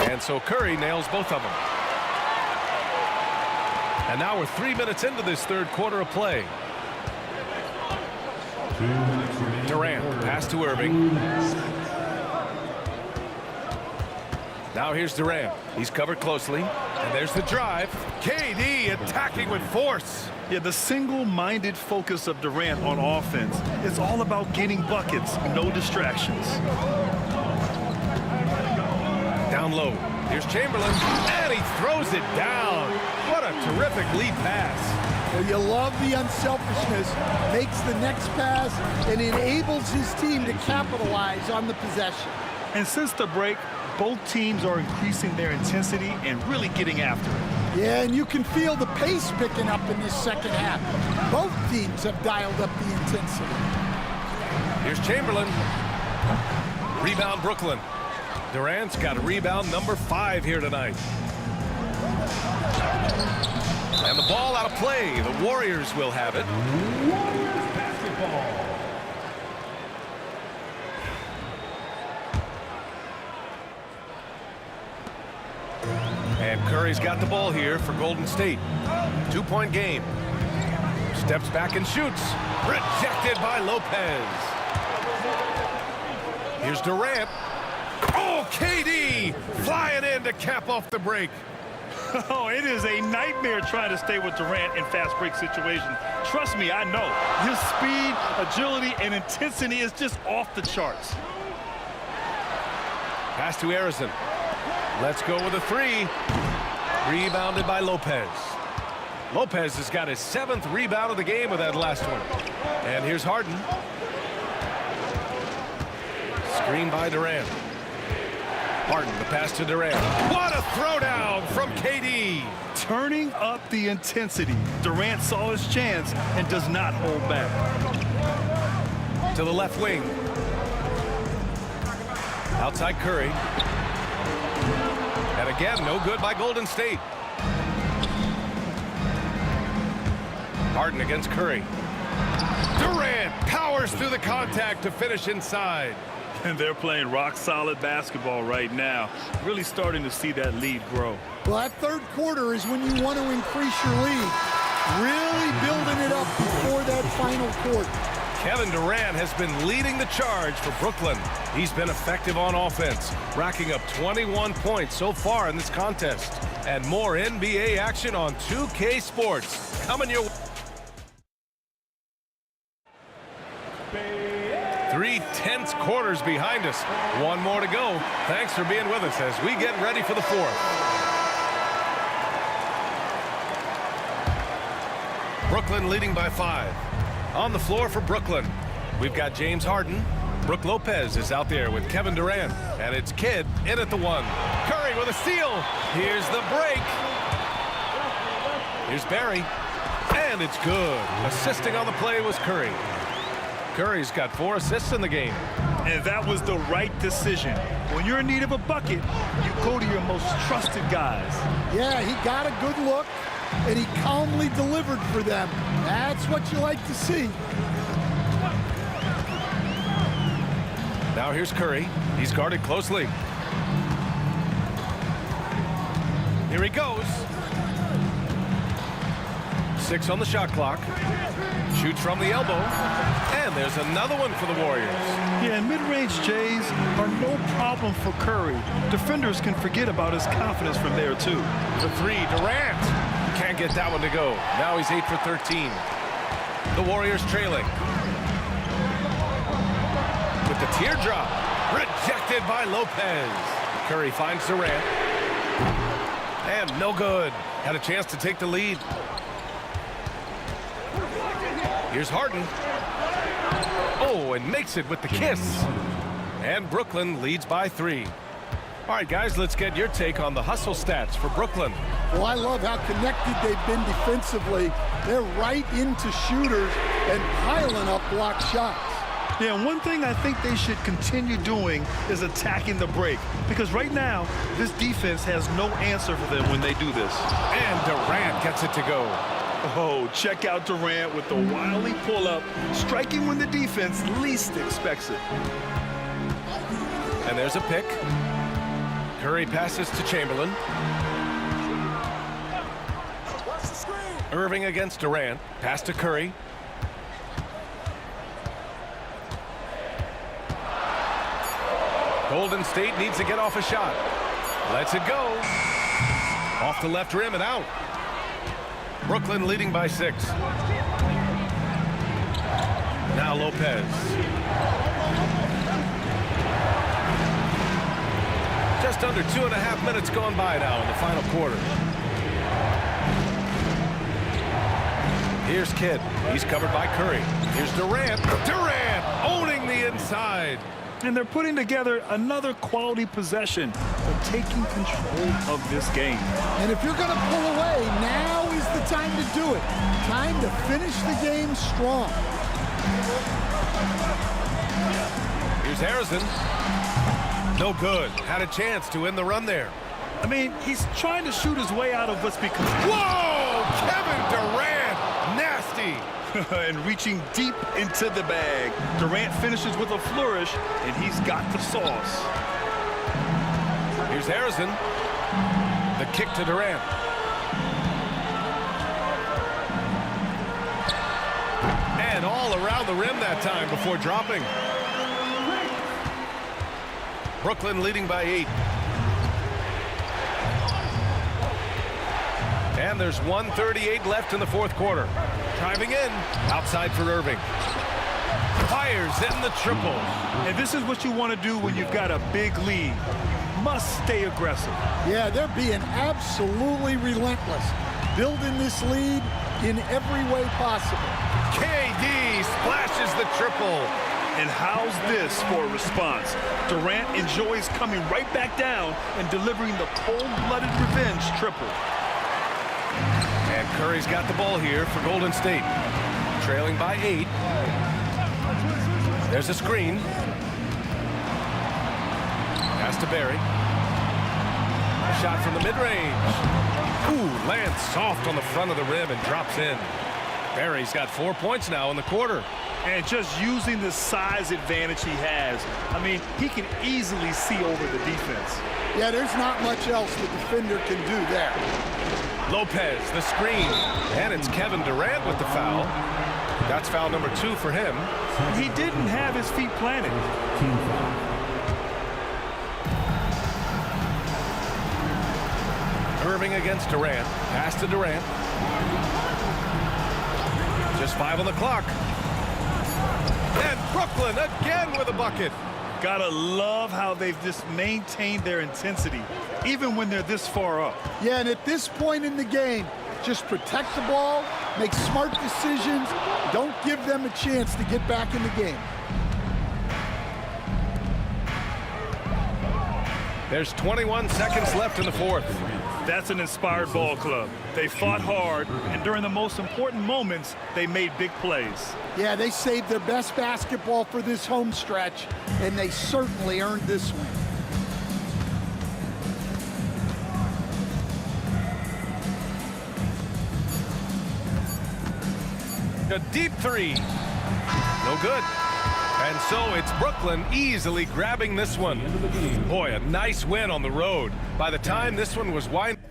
And so Curry nails both of them. And now we're 3 minutes into this third quarter of play. Durant, pass to Irving. Now here's Durant. He's covered closely. And there's the drive. KD attacking with force. Yeah, the single-minded focus of Durant on offense is all about getting buckets, no distractions. Down low. Here's Chamberlain. And he throws it down. What a terrific lead pass. Well, you love the unselfishness. Makes the next pass and enables his team to capitalize on the possession. And since the break, both teams are increasing their intensity and really getting after it. Yeah, and you can feel the pace picking up in this second half. Both teams have dialed up the intensity. Here's Chamberlain. Rebound Brooklyn. Durant's got a rebound number 5 here tonight. And the ball out of play. The Warriors will have it. Warriors basketball. And Curry's got the ball here for Golden State. 2-point game. Steps back and shoots. Rejected by Lopez. Here's Durant. Oh, KD flying in to cap off the break. Oh, it is a nightmare trying to stay with Durant in fast break situations. Trust me, I know. His speed, agility, and intensity is just off the charts. Pass to Harrison. Let's go with a 3. Rebounded by Lopez. Lopez has got his 7th rebound of the game with that last one. And here's Harden. Screen by Durant. Harden, the pass to Durant. What a throwdown from KD. Turning up the intensity. Durant saw his chance and does not hold back. To the left wing. Outside Curry. And again, no good by Golden State. Harden against Curry. Durant powers through the contact to finish inside. And they're playing rock-solid basketball right now. Really starting to see that lead grow. Well, that third quarter is when you want to increase your lead. Really building it up before that final quarter. Kevin Durant has been leading the charge for Brooklyn. He's been effective on offense, racking up 21 points so far in this contest. And more NBA action on 2K Sports coming your way. 3 tense quarters behind us. One more to go. Thanks for being with us as we get ready for the 4th. Brooklyn leading by 5. On the floor for Brooklyn, we've got James Harden. Brook Lopez is out there with Kevin Durant. And it's Kidd in at the 1. Curry with a steal. Here's the break. Here's Barry. And it's good. Assisting on the play was Curry. Curry's got 4 assists in the game. And that was the right decision. When you're in need of a bucket, you go to your most trusted guys. Yeah, he got a good look, and he calmly delivered for them. That's what you like to see. Now here's Curry. He's guarded closely. Here he goes. 6 on the shot clock. Shoots from the elbow. And there's another one for the Warriors. Yeah, and mid-range Jays are no problem for Curry. Defenders can forget about his confidence from there, too. The 3, Durant. Can't get that one to go. Now he's 8 for 13. The Warriors trailing. With the teardrop. Rejected by Lopez. Curry finds Durant. And no good. Had a chance to take the lead. Here's Harden. Oh, and makes it with the kiss. And Brooklyn leads by 3. All right, guys, let's get your take on the hustle stats for Brooklyn. Well, I love how connected they've been defensively. They're right into shooters and piling up block shots. Yeah, and one thing I think they should continue doing is attacking the break. Because right now, this defense has no answer for them when they do this. And Durant gets it to go. Oh, check out Durant with the wily pull-up, striking when the defense least expects it. And there's a pick. Curry passes to Chamberlain. Irving against Durant. Pass to Curry. Golden State needs to get off a shot. Lets it go. Off the left rim and out. Brooklyn leading by 6. Now Lopez. Just under 2.5 minutes gone by now in the final quarter. Here's Kidd. He's covered by Curry. Here's Durant. Durant owning the inside. And they're putting together another quality possession of taking control of this game. And if you're going to pull away, now is the time to do it. Time to finish the game strong. Here's Harrison. No good. Had a chance to end the run there. I mean, he's trying to shoot his way out of what's become... Whoa! Kevin Durant! Nasty! And reaching deep into the bag. Durant finishes with a flourish, and he's got the sauce. Here's Harrison. The kick to Durant. And all around the rim that time before dropping. Brooklyn leading by 8. And there's 1:38 left in the 4th quarter. Driving in. Outside for Irving. Fires in the triple. And this is what you want to do when you've got a big lead. You must stay aggressive. Yeah, they're being absolutely relentless. building this lead in every way possible. KD splashes the triple. And how's this for a response? Durant enjoys coming right back down and delivering the cold-blooded revenge triple. And Curry's got the ball here for Golden State. Trailing by 8. There's a screen. Pass to Barry. A shot from the mid-range. Ooh, lands soft on the front of the rim and drops in. Barry's got 4 points now in the quarter. And just using the size advantage he has, I mean, he can easily see over the defense. Yeah, there's not much else the defender can do there. Lopez, the screen. And it's Kevin Durant with the foul. That's foul number 2 for him. He didn't have his feet planted. Irving against Durant. Pass to Durant. Just 5 on the clock. And Brooklyn again with a bucket. Gotta love how they've just maintained their intensity, even when they're this far up. Yeah, and at this point in the game, just protect the ball, make smart decisions, don't give them a chance to get back in the game. There's 21 seconds left in the fourth. That's an inspired ball club. They fought hard, and during the most important moments, they made big plays. Yeah, they saved their best basketball for this home stretch, and they certainly earned this win. A deep 3. No good. And so it's Brooklyn easily grabbing this one. Boy, a nice win on the road. By the time this one was winding.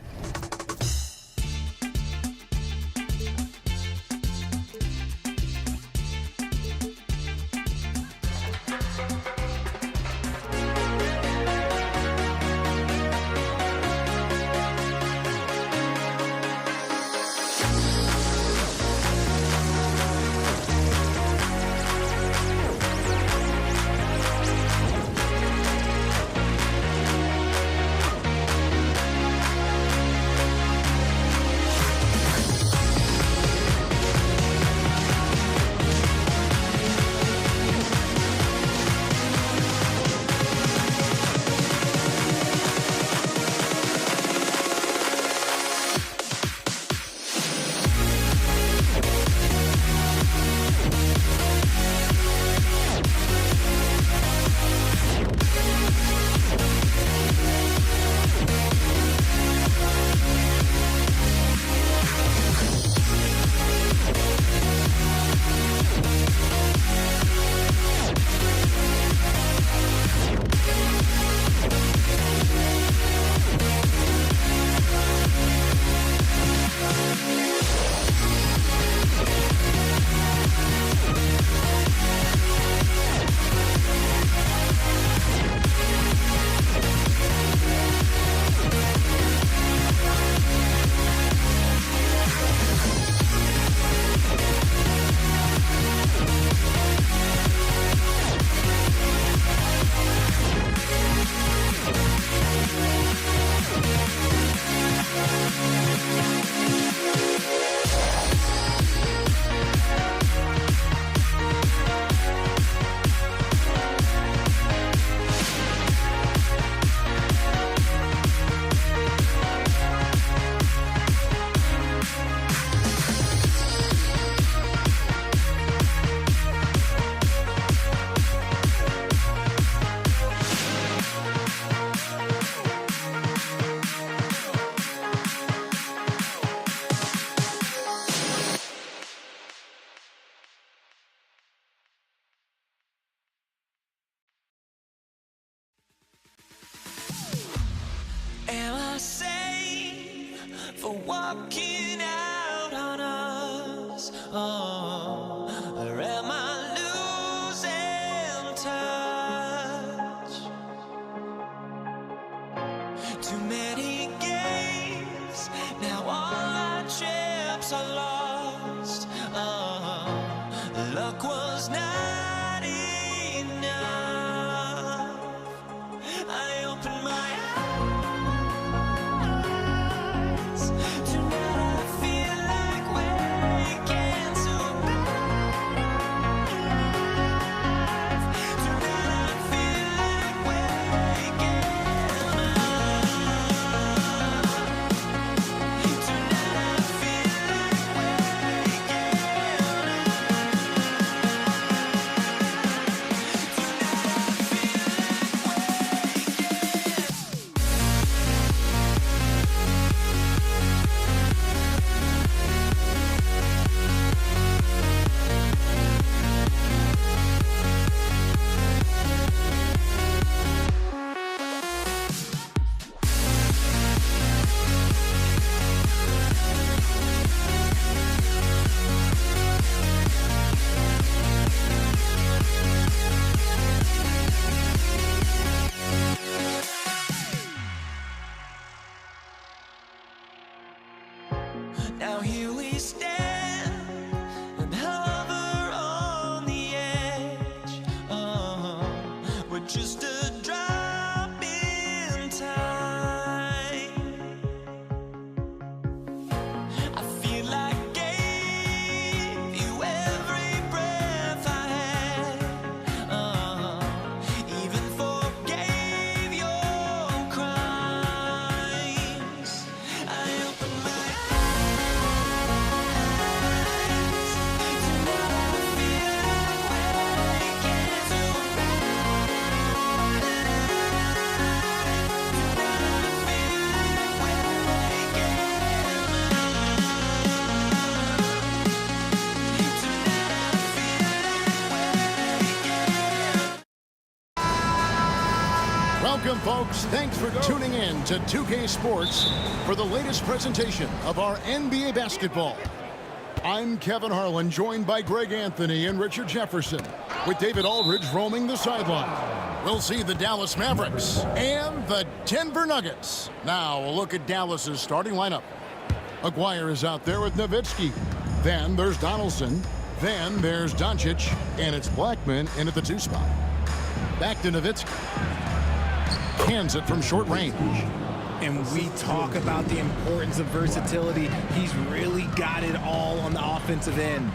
for walking out on us? Oh, or am I losing touch? Too many games, now all our chips are lost. Oh, luck was not enough. I opened my eyes to now. Welcome, folks. Thanks for tuning in to 2K Sports for the latest presentation of our NBA basketball. I'm Kevin Harlan, joined by Greg Anthony and Richard Jefferson, with David Aldridge roaming the sideline. We'll see the Dallas Mavericks and the Denver Nuggets. Now, a look at Dallas's starting lineup. Aguirre is out there with Nowitzki. Then there's Donaldson. Then there's Doncic. And it's Blackman in at the 2 spot. Back to Nowitzki. Hands it from short range. And we talk about the importance of versatility. He's really got it all on the offensive end.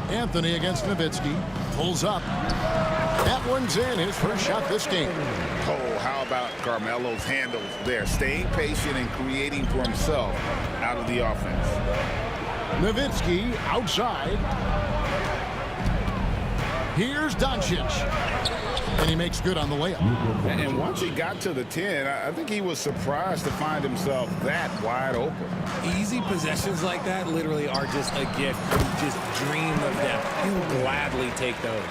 Anthony against Nowitzki. Pulls up. That one's in. His first shot this game. Oh, how about Carmelo's handles there? Staying patient and creating for himself out of the offense. Nowitzki outside. Here's Doncic. And he makes good on the layup. And once he got to the 10, I think he was surprised to find himself that wide open. Easy possessions like that literally are just a gift. You just dream of them. He'll gladly take those.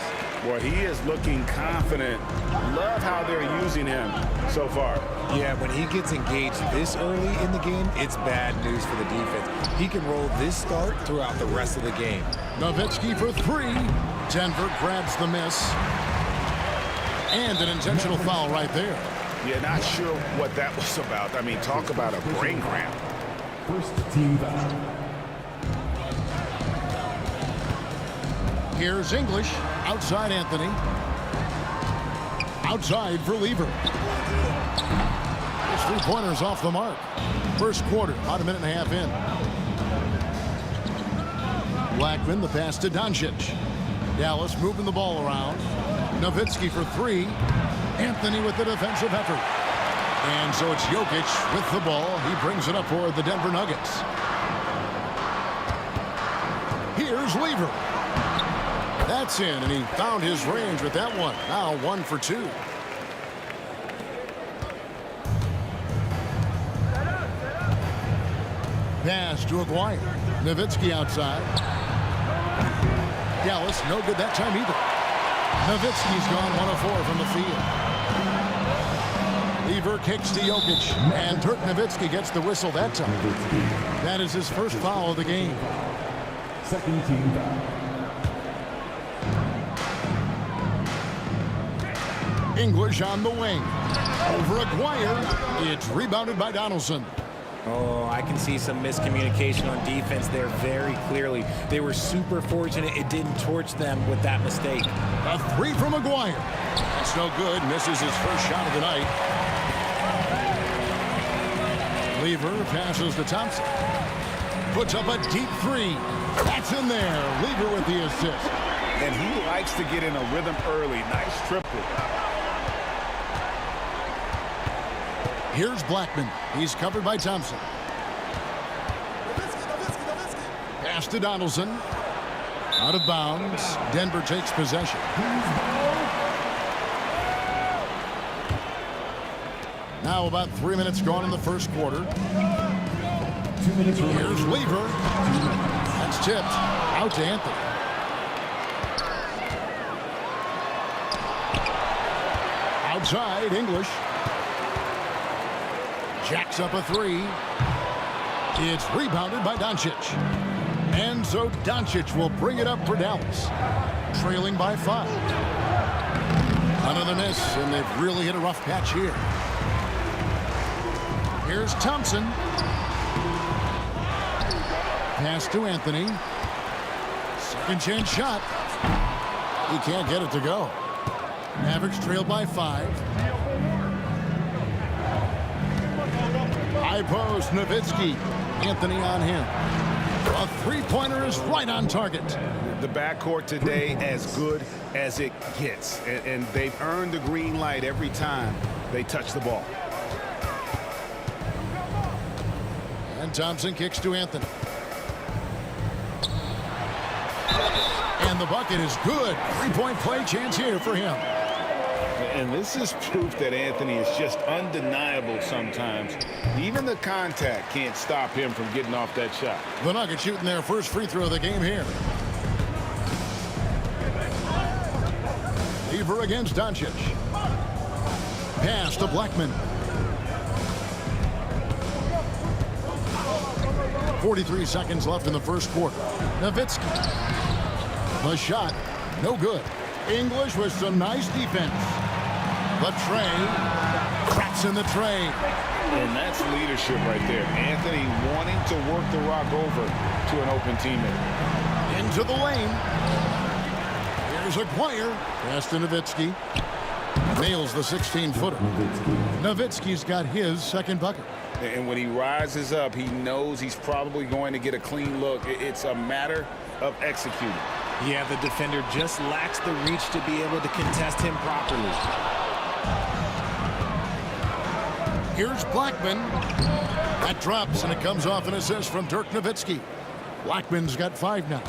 Well, he is looking confident. Love how they're using him so far. Yeah, when he gets engaged this early in the game, it's bad news for the defense. He can roll this start throughout the rest of the game. Nowitzki for 3. Denver grabs the miss. And an intentional foul right there. Yeah, not sure what that was about. I mean, talk about a brain cramp. First team foul. Here's English. Outside Anthony. Outside for Lever. His 3-pointers off the mark. First quarter, about a minute and a half in. Blackman, the pass to Doncic. Dallas moving the ball around. Nowitzki for 3. Anthony with the defensive effort. And so it's Jokic with the ball. He brings it up for the Denver Nuggets. Here's Lever. That's in, and he found his range with that one. Now 1 for 2. Pass to Aguirre. Nowitzki outside. Dallas, no good that time either. Nowitzki's gone 1 of 4 from the field. Lever kicks to Jokic, and Dirk Nowitzki gets the whistle that time. That is his first foul of the game. Second team foul. English on the wing. Over Aguirre. It's rebounded by Donaldson. Oh, I can see some miscommunication on defense there very clearly. They were super fortunate it didn't torch them with that mistake. A 3 from Aguirre. That's no good. Misses his first shot of the night. Lever passes to Thompson. Puts up a deep 3. That's in there. Lever with the assist. And he likes to get in a rhythm early. Nice triple. Here's Blackman. He's covered by Thompson. Pass to Donaldson. Out of bounds. Denver takes possession. Now about 3 minutes gone in the first quarter. 2 minutes remaining. Here's Lever. That's tipped. Out to Anthony. Outside, English. Jacks up a 3. It's rebounded by Doncic. And so Doncic will bring it up for Dallas. Trailing by 5. Another miss, and they've really hit a rough patch here. Here's Thompson. Pass to Anthony. Second chance shot. He can't get it to go. Mavericks trail by 5. High post, Nowitzki. Anthony on him. A 3-pointer is right on target. The backcourt today as good as it gets. And they've earned the green light every time they touch the ball. And Thompson kicks to Anthony. And the bucket is good. 3-point play chance here for him. And this is proof that Anthony is just undeniable sometimes. Even the contact can't stop him from getting off that shot. The Nuggets shooting their first free throw of the game here. against Doncic. Pass to Blackman. 43 seconds left in the first quarter. Nowitzki. The shot, no good. English with some nice defense. The tray. Cracks in the tray. And that's leadership right there. Anthony wanting to work the rock over to an open teammate. Into the lane. Here's Aguirre. Pass to Nowitzki. Nails the 16-footer. Nowitzki's got his second bucket. And when he rises up, he knows he's probably going to get a clean look. It's a matter of executing. Yeah, the defender just lacks the reach to be able to contest him properly. Here's Blackman. That drops, and it comes off an assist from Dirk Nowitzki. Blackman's got 5 now.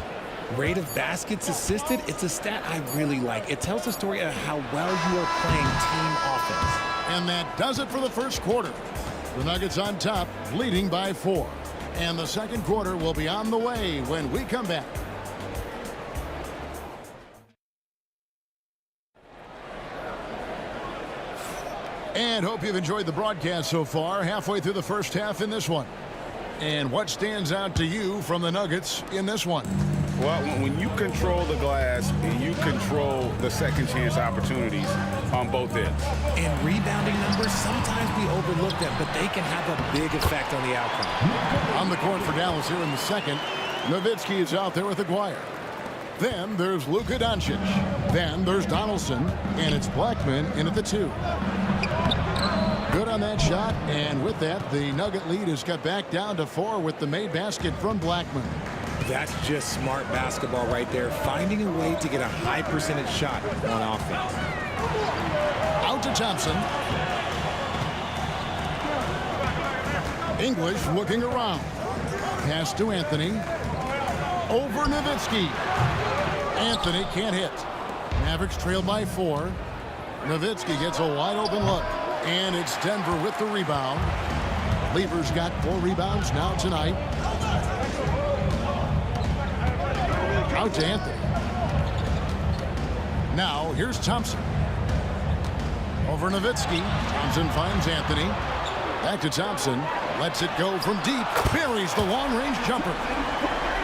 Rate of baskets assisted, it's a stat I really like. It tells the story of how well you are playing team offense. And that does it for the first quarter. The Nuggets on top, leading by 4. And the second quarter will be on the way when we come back. And hope you've enjoyed the broadcast so far, halfway through the first half in this one. And what stands out to you from the Nuggets in this one? Well, when you control the glass, you control the second chance opportunities on both ends. And rebounding numbers, sometimes we overlook them, but they can have a big effect on the outcome. On the court for Dallas here in the second, Nowitzki is out there with Aguirre. Then there's Luka Doncic. Then there's Donaldson, and it's Blackman in at the 2. Good on that shot, and with that, the Nugget lead is cut back down to 4 with the made basket from Blackman. That's just smart basketball right there, finding a way to get a high percentage shot on offense. Out to Thompson. English looking around. Pass to Anthony. Over Nowitzki. Anthony can't hit. Mavericks trailed by 4. Nowitzki gets a wide open look. And it's Denver with the rebound. Lever's got 4 rebounds now tonight. Out to Anthony. Now here's Thompson. Over Nowitzki. Thompson finds Anthony. Back to Thompson. Lets it go from deep. Buries the long-range jumper.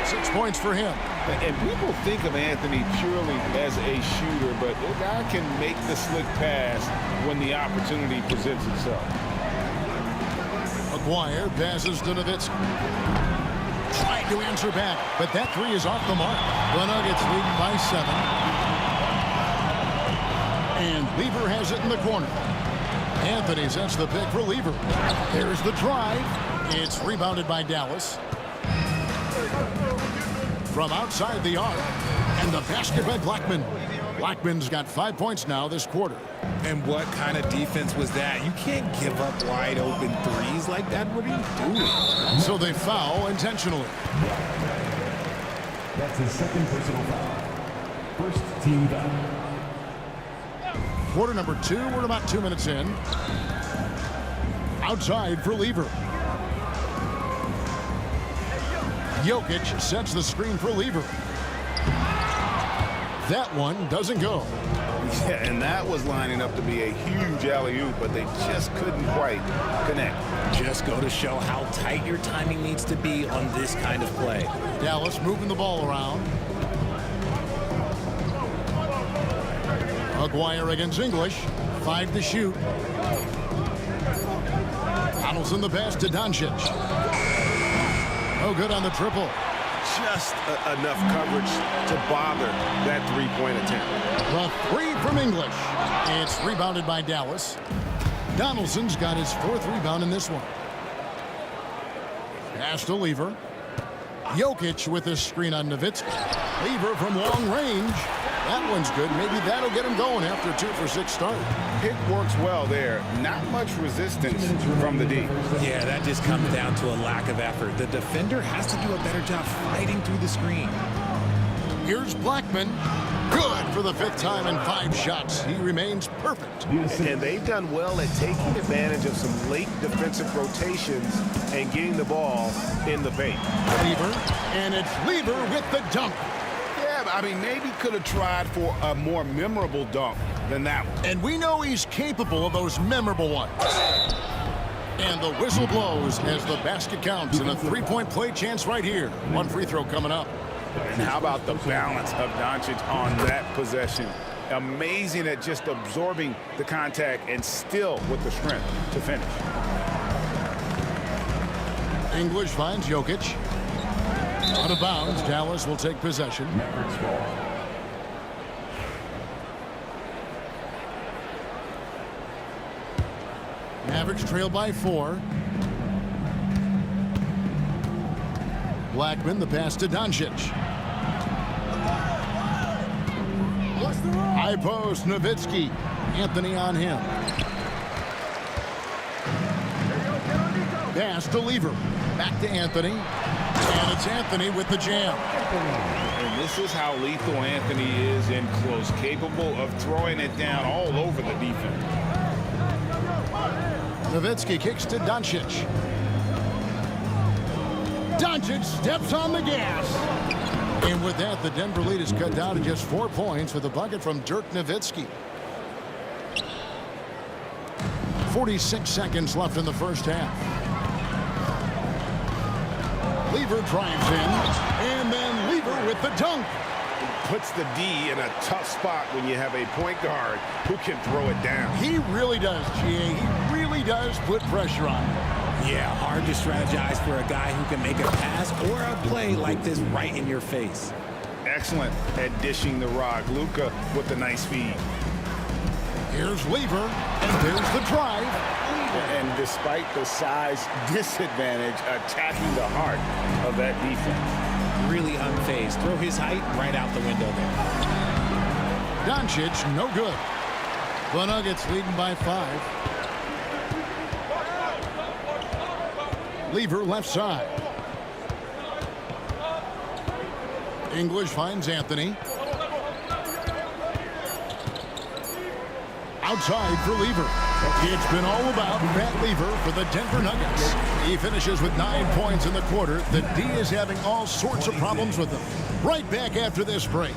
6 points for him. And people think of Anthony purely as a shooter, but the guy can make the slick pass when the opportunity presents itself. Aguirre passes to Nowitzki. Trying to answer back, but that 3 is off the mark. The Nuggets lead by 7. And Lever has it in the corner. Anthony sets the pick for Lever. There's the drive. It's rebounded by Dallas. From outside the arc, and the basket by Blackman. Blackman's got 5 points now this quarter. And what kind of defense was that? You can't give up wide open threes like that. What are you doing? So they foul intentionally. That's his second personal foul. First team foul. Quarter number 2, we're about 2 minutes in. Outside for Lever. Jokic sets the screen for Lever. That one doesn't go. Yeah, and that was lining up to be a huge alley-oop, but they just couldn't quite connect. Just go to show how tight your timing needs to be on this kind of play. Dallas moving the ball around. Aguirre against English. 5 to shoot. Donaldson the pass to Doncic. No good on the triple. Just enough coverage to bother that three-point attempt. The 3 from English. It's rebounded by Dallas. Donaldson's got his 4th rebound in this one. Pass to Lever. Jokic with his screen on Nowitzki. Lever from long range. That one's good. Maybe that'll get him going after a 2-for-6 start. Pick works well there. Not much resistance from the D. Yeah, that just comes down to a lack of effort. The defender has to do a better job fighting through the screen. Here's Blackman. Good for the 5th time in 5 shots. He remains perfect. And they've done well at taking advantage of some late defensive rotations and getting the ball in the paint. Lever, and it's Lever with the dunk. Yeah, I mean, maybe could have tried for a more memorable dunk than that one. And we know he's capable of those memorable ones. And the whistle blows as the basket counts, and a three-point play chance right here. One free throw coming up. And how about the balance of Doncic on that possession? Amazing at just absorbing the contact and still with the strength to finish. English finds Jokic. Out of bounds, Dallas will take possession. Mavericks trail by 4. Blackman, the pass to Doncic. High post, Nowitzki. Anthony on him. Pass to Lever. Back to Anthony. And it's Anthony with the jam. And this is how lethal Anthony is in close, capable of throwing it down all over the defense. Nowitzki kicks to Doncic. Doncic steps on the gas. And with that, the Denver lead is cut down to just 4 points with a bucket from Dirk Nowitzki. 46 seconds left in the first half. Lever drives in, and then Lever with the dunk. Puts the D in a tough spot when you have a point guard who can throw it down. He really does, GA. He really does put pressure on him. Yeah, hard to strategize for a guy who can make a pass or a play like this right in your face. Excellent at dishing the rock. Luka with the nice feed. Here's Lever, and there's the drive. And despite the size disadvantage, attacking the heart of that defense. Really unfazed. Throw his height right out the window there. Doncic, no good. The Nuggets leading by 5. Lever left side. English finds Anthony. Outside for Lever. It's been all about Pat Lever for the Denver Nuggets. He finishes with 9 points in the quarter. The D is having all sorts of problems with him. Right back after this break.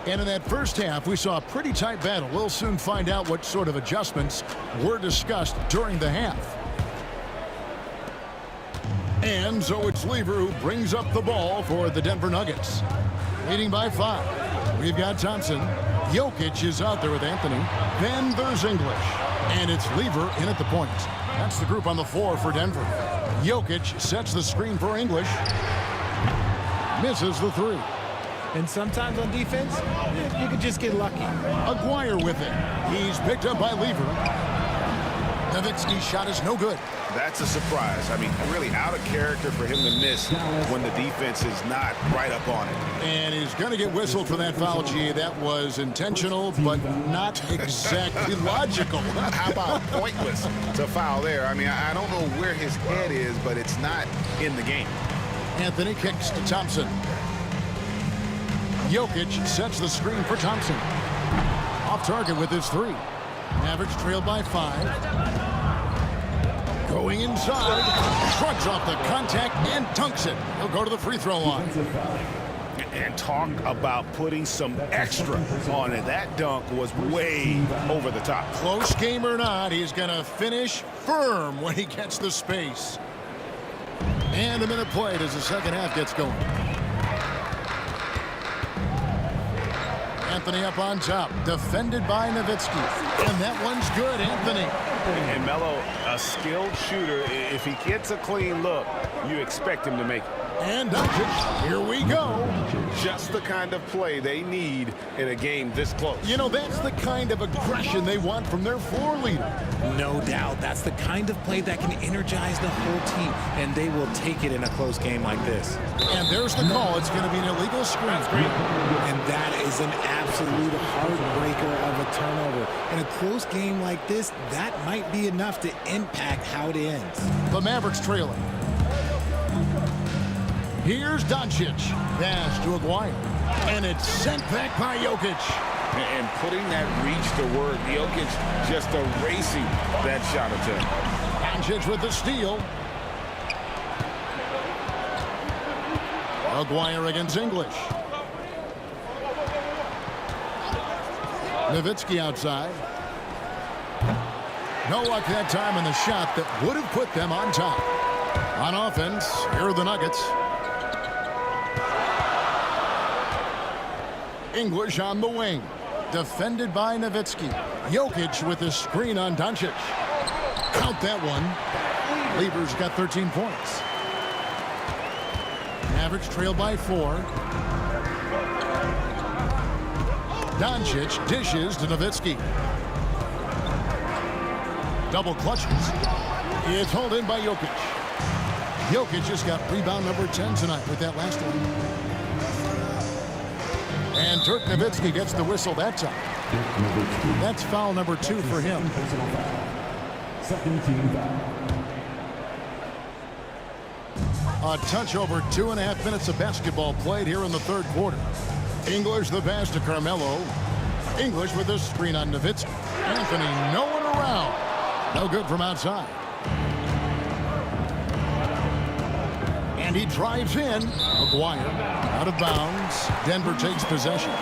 And in that first half, we saw a pretty tight battle. We'll soon find out what sort of adjustments were discussed during the half. And so it's Lever who brings up the ball for the Denver Nuggets. Leading by 5. We've got Thompson. Jokic is out there with Anthony. Then there's English. And it's Lever in at the point. That's the group on the floor for Denver. Jokic sets the screen for English. Misses the 3. And sometimes on defense, you could just get lucky. Aguirre with it. He's picked up by Lever. Nowitzki's shot is no good. That's a surprise. I mean, really out of character for him to miss when the defense is not right up on it. And he's going to get whistled for that foul, G. That was intentional, but not exactly logical. How about pointless to foul there? I mean, I don't know where his head is, but it's not in the game. Anthony kicks to Thompson. Jokic sets the screen for Thompson. Off target with his 3. Mavericks trail by 5. Going inside. Shrugs off the contact and dunks it. He'll go to the free throw line. And talk about putting some extra on it. That dunk was way over the top. Close game or not, he's going to finish firm when he gets the space. And a minute played as the second half gets going. Anthony up on top, defended by Nowitzki. And that one's good, Anthony. And Melo, a skilled shooter. If he gets a clean look, you expect him to make it. And Doncic, here we go. Just the kind of play they need in a game this close. You know, that's the kind of aggression they want from their floor leader. No doubt. That's the kind of play that can energize the whole team, and they will take it in a close game like this. And there's the call. It's going to be an illegal screen. And that is an absolute heartbreaker of a turnover. In a close game like this, that might be enough to impact how it ends. The Mavericks trailing. Here's Doncic. Pass to Aguirre. And it's sent back by Jokic. And putting that reach to work, Jokic just erasing that shot attempt. Doncic with the steal. Aguirre against English. Nowitzki outside. No luck that time in the shot that would have put them on top. On offense, here are the Nuggets. English on the wing. Defended by Nowitzki. Jokic with the screen on Doncic. Count that one. Lever's got 13 points. Mavericks trail by 4. Doncic dishes to Nowitzki. Double clutches. It's hauled in by Jokic. Jokic just got rebound number 10 tonight with that last one. And Dirk Nowitzki gets the whistle that time. That's foul number 2 for him. Second team foul. A touch over 2.5 minutes of basketball played here in the third quarter. English the pass to Carmelo. English with the screen on Nowitzki. Anthony no one around. No good from outside. And he drives in. Aguirre out of bounds. Denver takes possession.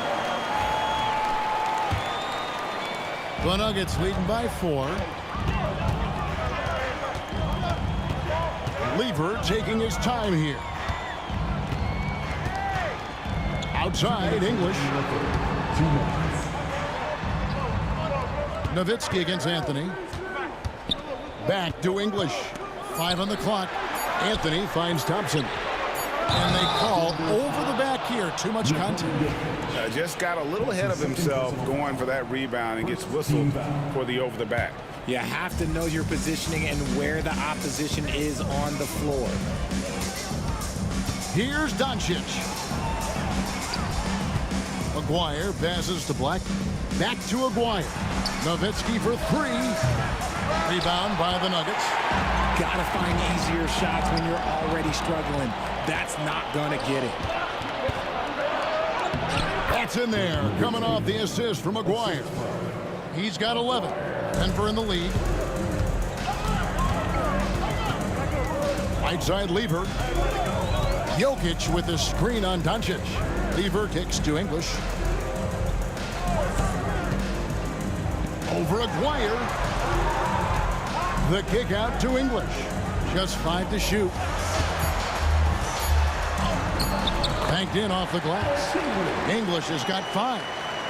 The Nuggets leading by 4. Lever taking his time here. Outside, English. Nowitzki against Anthony. Back to English. 5 on the clock. Anthony finds Thompson. And they call over the back here. Too much contact. Just got a little ahead of himself going for that rebound and gets whistled for the over the back. You have to know your positioning and where the opposition is on the floor. Here's Doncic. Aguirre passes to Black. Back to Aguirre. Nowitzki for 3. Rebound by the Nuggets. Gotta find easier shots when you're already struggling. That's not gonna get it. That's in there. Coming off the assist from Aguirre. He's got 11. Denver in the lead. Right side Lever. Jokic with the screen on Doncic. Lever kicks to English. Over Aguirre. The kick out to English. Just 5 to shoot. Banked in off the glass. English has got 5.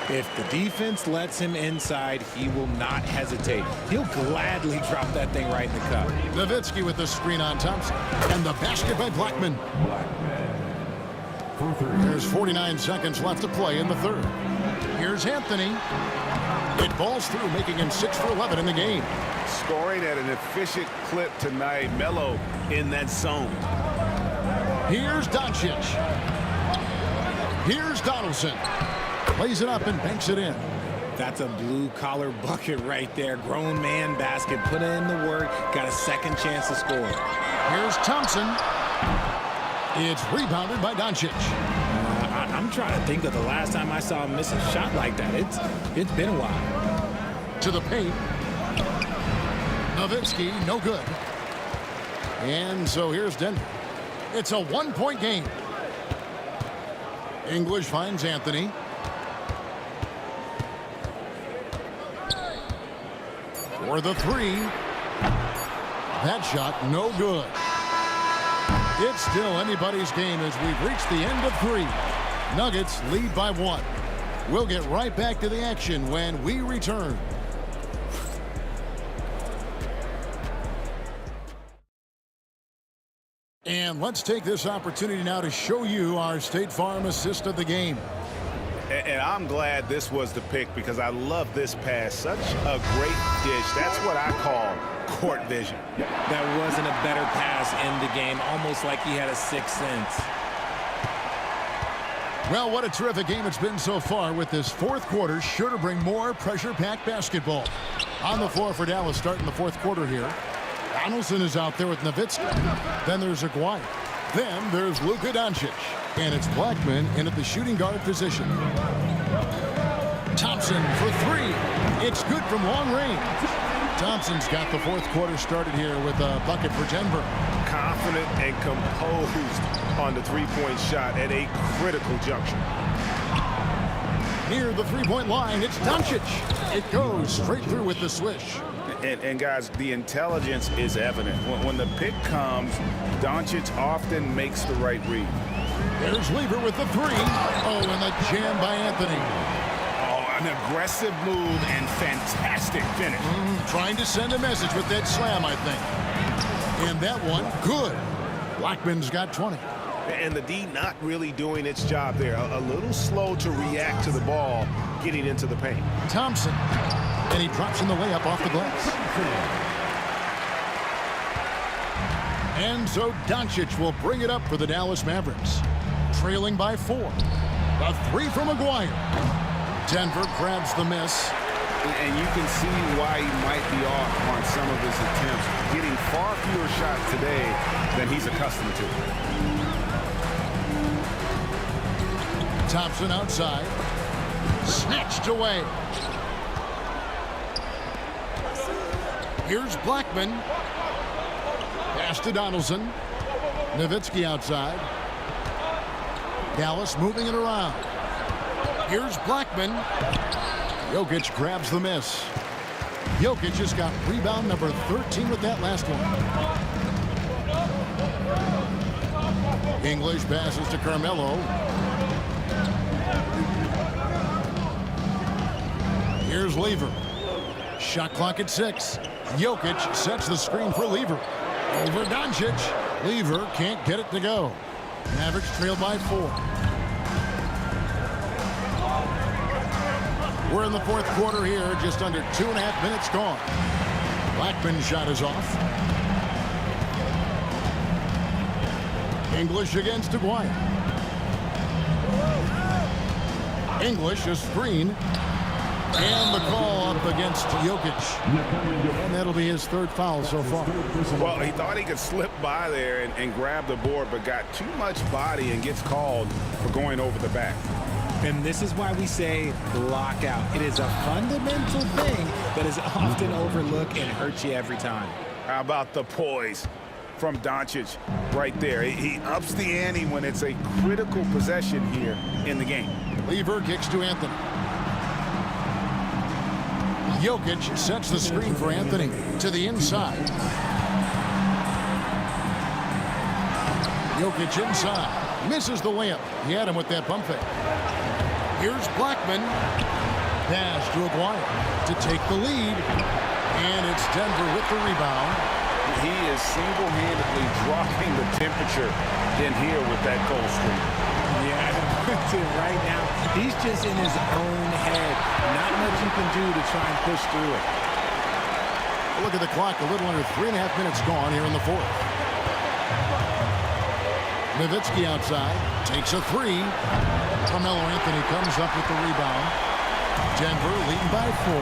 If the defense lets him inside, he will not hesitate. He'll gladly drop that thing right in the cup. Nowitzki with the screen on Thompson. And the basket by Blackman. There's 49 seconds left to play in the third. Here's Anthony. It balls through, making him 6 for 11 in the game. Scoring at an efficient clip tonight. Melo in that zone. Here's Doncic. Here's Donaldson. Plays it up and banks it in. That's a blue-collar bucket right there. Grown man basket. Put in the work. Got a second chance to score. Here's Thompson. It's rebounded by Doncic. I'm trying to think of the last time I saw him miss a shot like that. It's been a while. To the paint. Nowitzki, no good. And so here's Denver. It's a 1-point game. English finds Anthony. For the 3. That shot, no good. It's still anybody's game as we've reached the end of 3. Nuggets lead by 1. We'll get right back to the action when we return. And let's take this opportunity now to show you our State Farm assist of the game. And I'm glad this was the pick because I love this pass. Such a great dish. That's what I call court vision. That wasn't a better pass in the game, almost like he had a sixth sense. Well, what a terrific game it's been so far, with this fourth quarter sure to bring more pressure-packed basketball. On the floor for Dallas starting the fourth quarter here. Donaldson is out there with Nowitzki. Then there's Aguirre. Then there's Luka Doncic. And it's Blackman in at the shooting guard position. Thompson for three. It's good from long range. Thompson's got the fourth quarter started here with a bucket for Denver. Confident and composed on the three-point shot at a critical juncture. Near the three-point line, it's Doncic. It goes straight through with the swish. And guys, the intelligence is evident. When the pick comes, Doncic often makes the right read. There's Lever with the three. Oh, and the jam by Anthony. Oh, an aggressive move and fantastic finish. Trying to send a message with that slam, I think. And that one, good. Blackman's got 20. And the D not really doing its job there. A little slow to react to the ball getting into the paint. Thompson. And he drops in the layup off the glass. And so Doncic will bring it up for the Dallas Mavericks. Trailing by 4. A three from Aguirre. Denver grabs the miss. And you can see why he might be off on some of his attempts. Getting far fewer shots today than he's accustomed to. Thompson outside. Snatched away. Here's Blackman. Pass to Donaldson. Nowitzki outside. Dallas moving it around. Here's Blackman. Jokic grabs the miss. Jokic just got rebound number 13 with that last one. English passes to Carmelo. Here's Lever. Shot clock at 6. Jokic sets the screen for Lever. Over Doncic. Lever can't get it to go. Mavericks trail by 4. We're in the fourth quarter here, just under 2.5 minutes gone. Blackman's shot is off. English against Aguirre. English, a screen. And the call up against Jokic. And that'll be his third foul so far. Well, he thought he could slip by there and grab the board, but got too much body and gets called for going over the back. And this is why we say lockout. It is a fundamental thing that is often overlooked and hurts you every time. How about the poise from Doncic right there? He ups the ante when it's a critical possession here in the game. Lever kicks to Anthony. Jokic sets the screen for Anthony to the inside. Jokic inside. Misses the layup. He had him with that pump fake. Here's Blackman. Pass to Aguirre to take the lead. And it's Denver with the rebound. He is single-handedly dropping the temperature in here with that cold streak. Yeah, right now, he's just in his own head. Not much you can do to try and push through it. Look at the clock. A little under 3.5 minutes gone here in the fourth. Nowitzki outside. Takes a three. Carmelo Anthony comes up with the rebound. Denver leading by 4.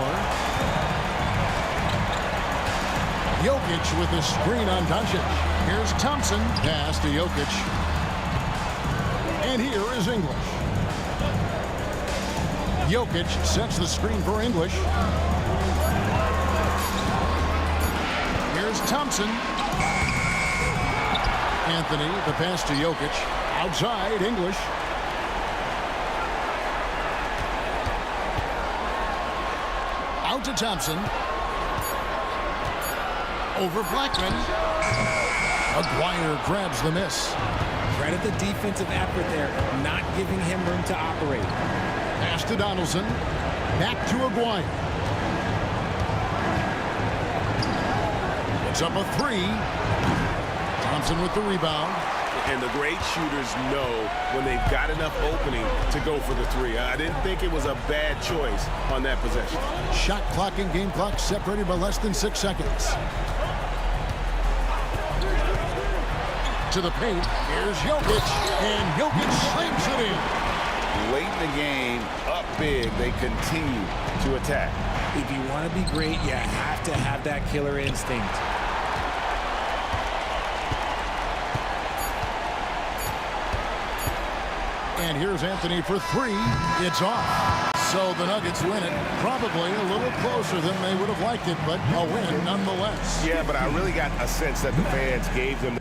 Jokic with the screen on Doncic. Here's Thompson. Pass to Jokic. And here is English. Jokic sets the screen for English. Here's Thompson. Anthony, the pass to Jokic. Outside, English. Out to Thompson. Over Blackman. Aguirre grabs the miss. Credit the defensive effort there, not giving him room to operate. Pass to Donaldson. Back to Aguirre. It's up a 3. Thompson with the rebound. And the great shooters know when they've got enough opening to go for the 3. I didn't think it was a bad choice on that possession. Shot clock and game clock separated by less than 6 seconds. To the paint. Here's Jokic. And Jokic slams it in. Late in the game, up big, they continue to attack. If you want to be great, you have to have that killer instinct. And here's Anthony for 3. It's off. So the Nuggets win it. Probably a little closer than they would have liked it, but a win nonetheless. Yeah, but I really got a sense that the fans gave them.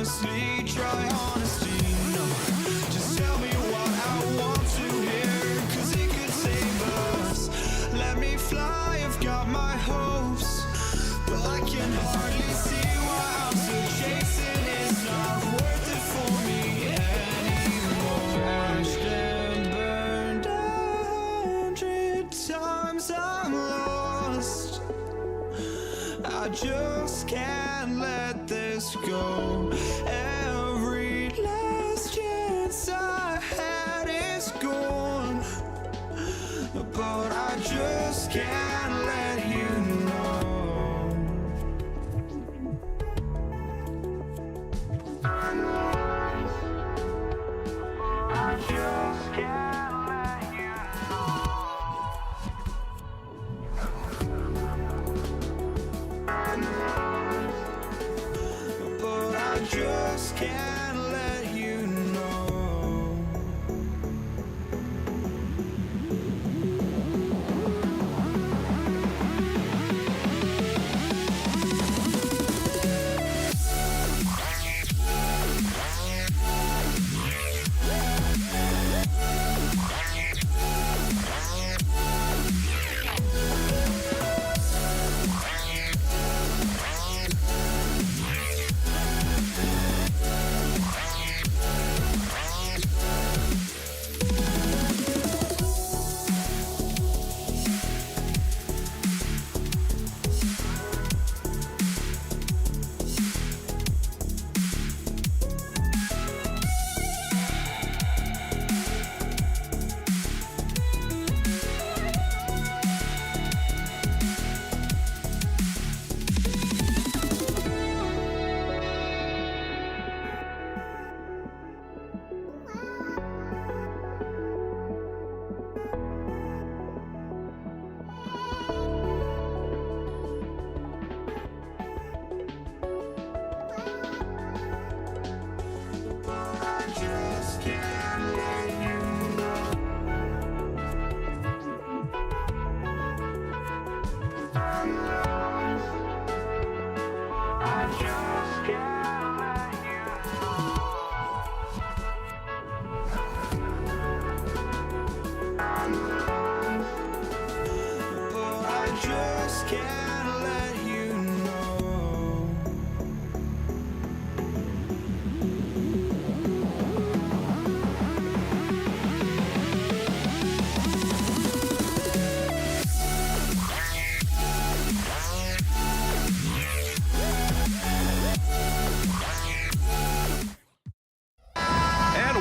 honestly, try honesty, no. Just tell me what I want to hear, 'cause it could save us. Let me fly, I've got my hopes, but I can hardly see why I'm still chasing. It's not worth it for me anymore. Ashed and burned 100 times I'm lost. I just can't let this go. Every last chance I had is gone, but I just can't let you know. I just can't let you know. just can't let you know.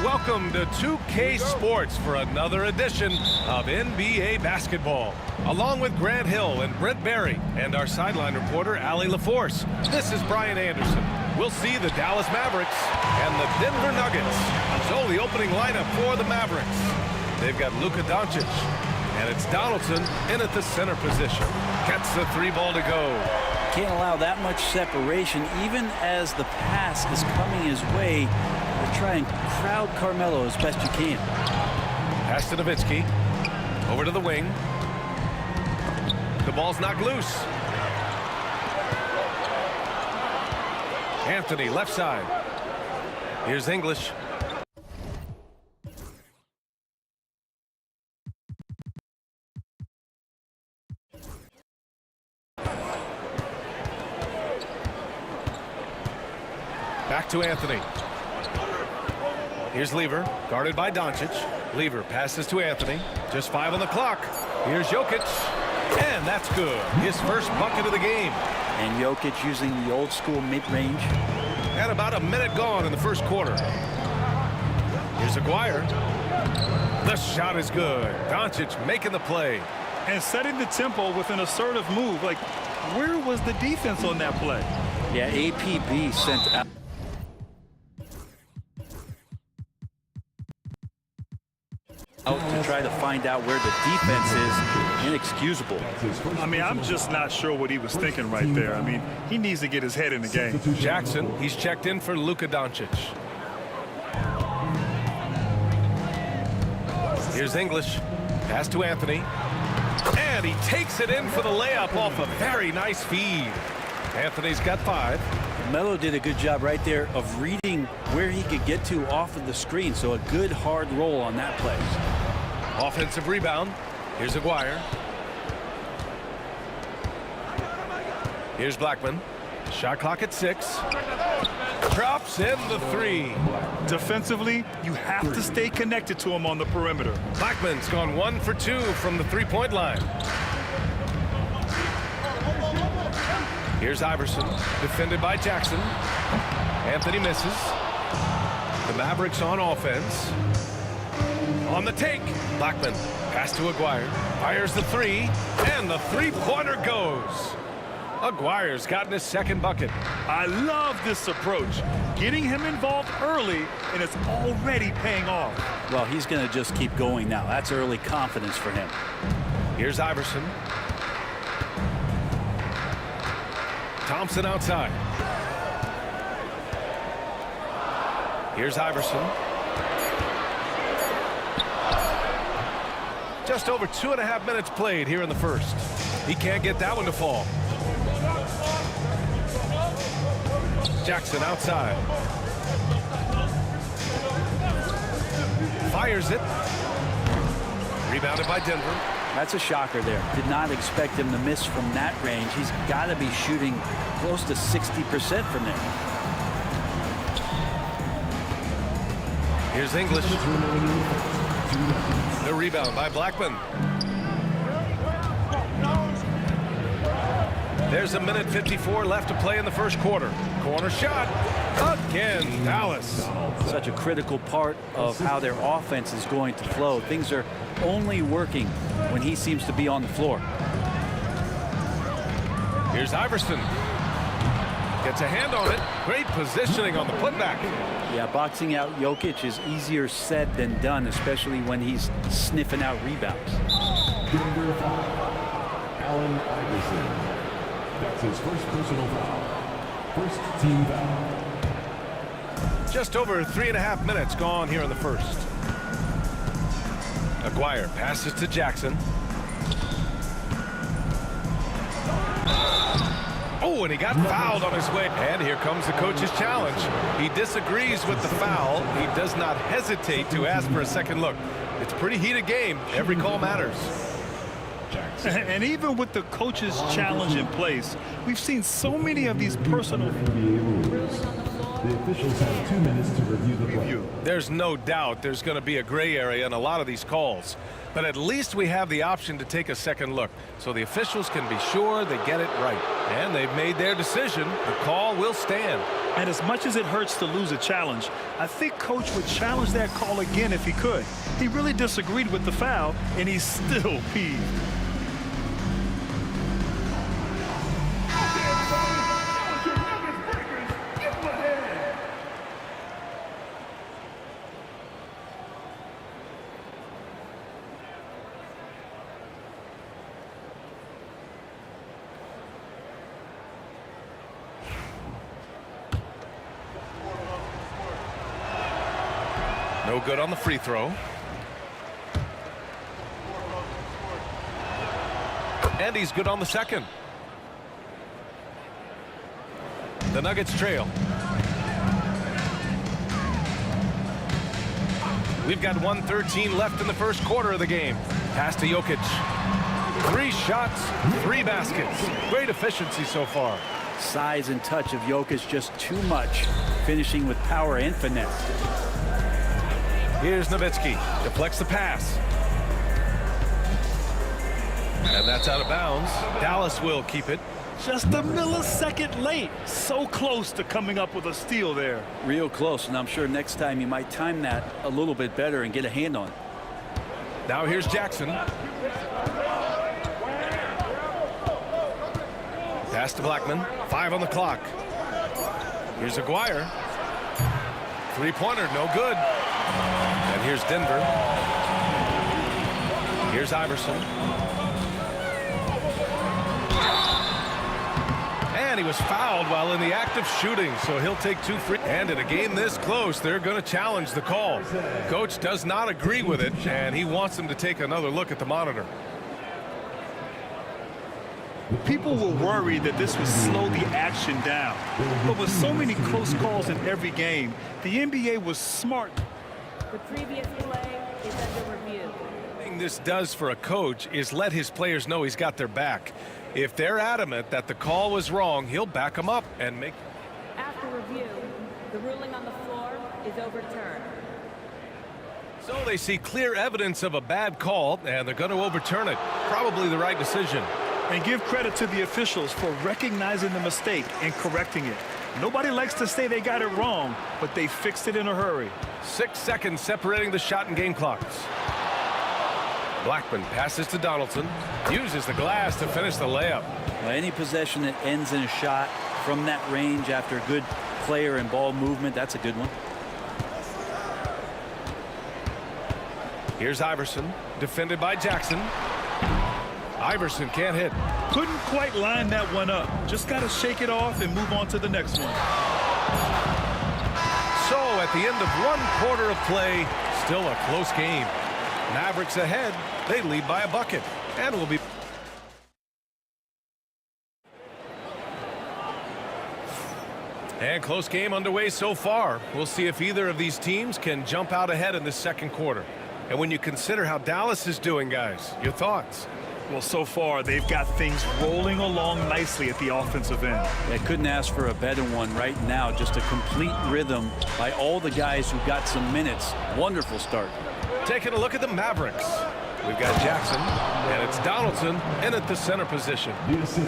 Welcome to 2K Sports for another edition of NBA basketball. Along with Grant Hill and Brent Barry and our sideline reporter, Allie LaForce, this is Brian Anderson. We'll see the Dallas Mavericks and the Denver Nuggets. So the opening lineup for the Mavericks. They've got Luka Doncic, and it's Donaldson in at the center position. Gets the three ball to go. Can't allow that much separation, even as the pass is coming his way. Try and crowd Carmelo as best you can. Pass to Nowitzki. Over to the wing. The ball's knocked loose. Anthony, left side. Here's English. Back to Anthony. Here's Lever, guarded by Doncic. Lever passes to Anthony. Just 5 on the clock. Here's Jokic, and that's good. His first bucket of the game. And Jokic using the old school mid-range. And about a minute gone in the first quarter. Here's Aguirre. The shot is good. Doncic making the play. And setting the tempo with an assertive move. Like, where was the defense on that play? Yeah, APB sent out. To try to find out where the defense is. Inexcusable. I mean, I'm just not sure what he was thinking right there. I mean, he needs to get his head in the game. Jackson, he's checked in for Luka Doncic. Here's English. Pass to Anthony. And he takes it in for the layup off a very nice feed. Anthony's got 5. Melo did a good job right there of reading where he could get to off of the screen. So a good hard roll on that play. Offensive rebound. Here's Aguirre. Here's Blackman. Shot clock at 6. Drops in the 3. Defensively, you have to stay connected to him on the perimeter. Blackman's gone 1 for 2 from the three-point line. Here's Iverson, defended by Jackson. Anthony misses. The Mavericks on offense. On the take, Blackman. Pass to Aguirre. Fires the 3, and the three-pointer goes. Aguirre's gotten his second bucket. I love this approach. Getting him involved early, and it's already paying off. Well, he's going to just keep going now. That's early confidence for him. Here's Iverson. Thompson outside. Here's Iverson. Just over 2.5 minutes played here in the first. He can't get that one to fall. Jackson outside. Fires it. Rebounded by Denver. That's a shocker there. Did not expect him to miss from that range. He's got to be shooting close to 60% from there. Here's English. The rebound by Blackman. There's 1:54 left to play in the first quarter. Corner shot. Again, Dallas. Such a critical part of how their offense is going to flow. Things are only working when he seems to be on the floor. Here's Iverson. Gets a hand on it. Great positioning on the putback. Yeah, boxing out Jokic is easier said than done, especially when he's sniffing out rebounds. Allen Iverson. That's his first personal foul. First team foul. Just over 3.5 minutes gone here in the first. Aguirre passes to Jackson. Oh, and he got fouled on his way. And here comes the coach's challenge. He disagrees with the foul. He does not hesitate to ask for a second look. It's a pretty heated game. Every call matters. And even with the coach's challenge in place, we've seen so many of these personal. The officials have 2 minutes to review the play. There's no doubt there's going to be a gray area in a lot of these calls. But at least we have the option to take a second look, so the officials can be sure they get it right. And they've made their decision. The call will stand. And as much as it hurts to lose a challenge, I think Coach would challenge that call again if he could. He really disagreed with the foul, and he's still peeved. No good on the free throw. And he's good on the second. The Nuggets trail. We've got 1:13 left in the first quarter of the game. Pass to Jokic. 3 shots, 3 baskets. Great efficiency so far. Size and touch of Jokic just too much, finishing with power and finesse. Here's Nowitzki. Deflects the pass. And that's out of bounds. Dallas will keep it. Just a millisecond late. So close to coming up with a steal there. Real close, and I'm sure next time you might time that a little bit better and get a hand on it. Now here's Jackson. Pass to Blackman. 5 on the clock. Here's Aguirre. 3-pointer, no good. And here's Denver. Here's Iverson. And he was fouled while in the act of shooting, so he'll take 2 free. And in a game this close, they're going to challenge the call. Coach does not agree with it, and he wants him to take another look at the monitor. People were worried that this would slow the action down. But with so many close calls in every game, the NBA was smart. The previous play is under review. The thing this does for a coach is let his players know he's got their back. If they're adamant that the call was wrong, he'll back them up and make. After review, the ruling on the floor is overturned. So they see clear evidence of a bad call, and they're going to overturn it. Probably the right decision. And give credit to the officials for recognizing the mistake and correcting it. Nobody likes to say they got it wrong, but they fixed it in a hurry. 6 seconds separating the shot and game clocks. Blackman passes to Donaldson. Uses the glass to finish the layup. Well, any possession that ends in a shot from that range after a good player and ball movement, that's a good one. Here's Iverson. Defended by Jackson. Iverson can't hit. Couldn't quite line that one up. Just got to shake it off and move on to the next one. So at At the end of 1 quarter of play, still a close game. Mavericks ahead. They lead by a bucket. And will be... And close game underway so far. We'll see if either of these teams can jump out ahead in the second quarter. And when you consider how Dallas is doing, guys, your thoughts? Well, so far, they've got things rolling along nicely at the offensive end. They couldn't ask for a better one right now. Just a complete rhythm by all the guys who got some minutes. Wonderful start. Taking a look at the Mavericks. We've got Jackson, and it's Donaldson in at the center position.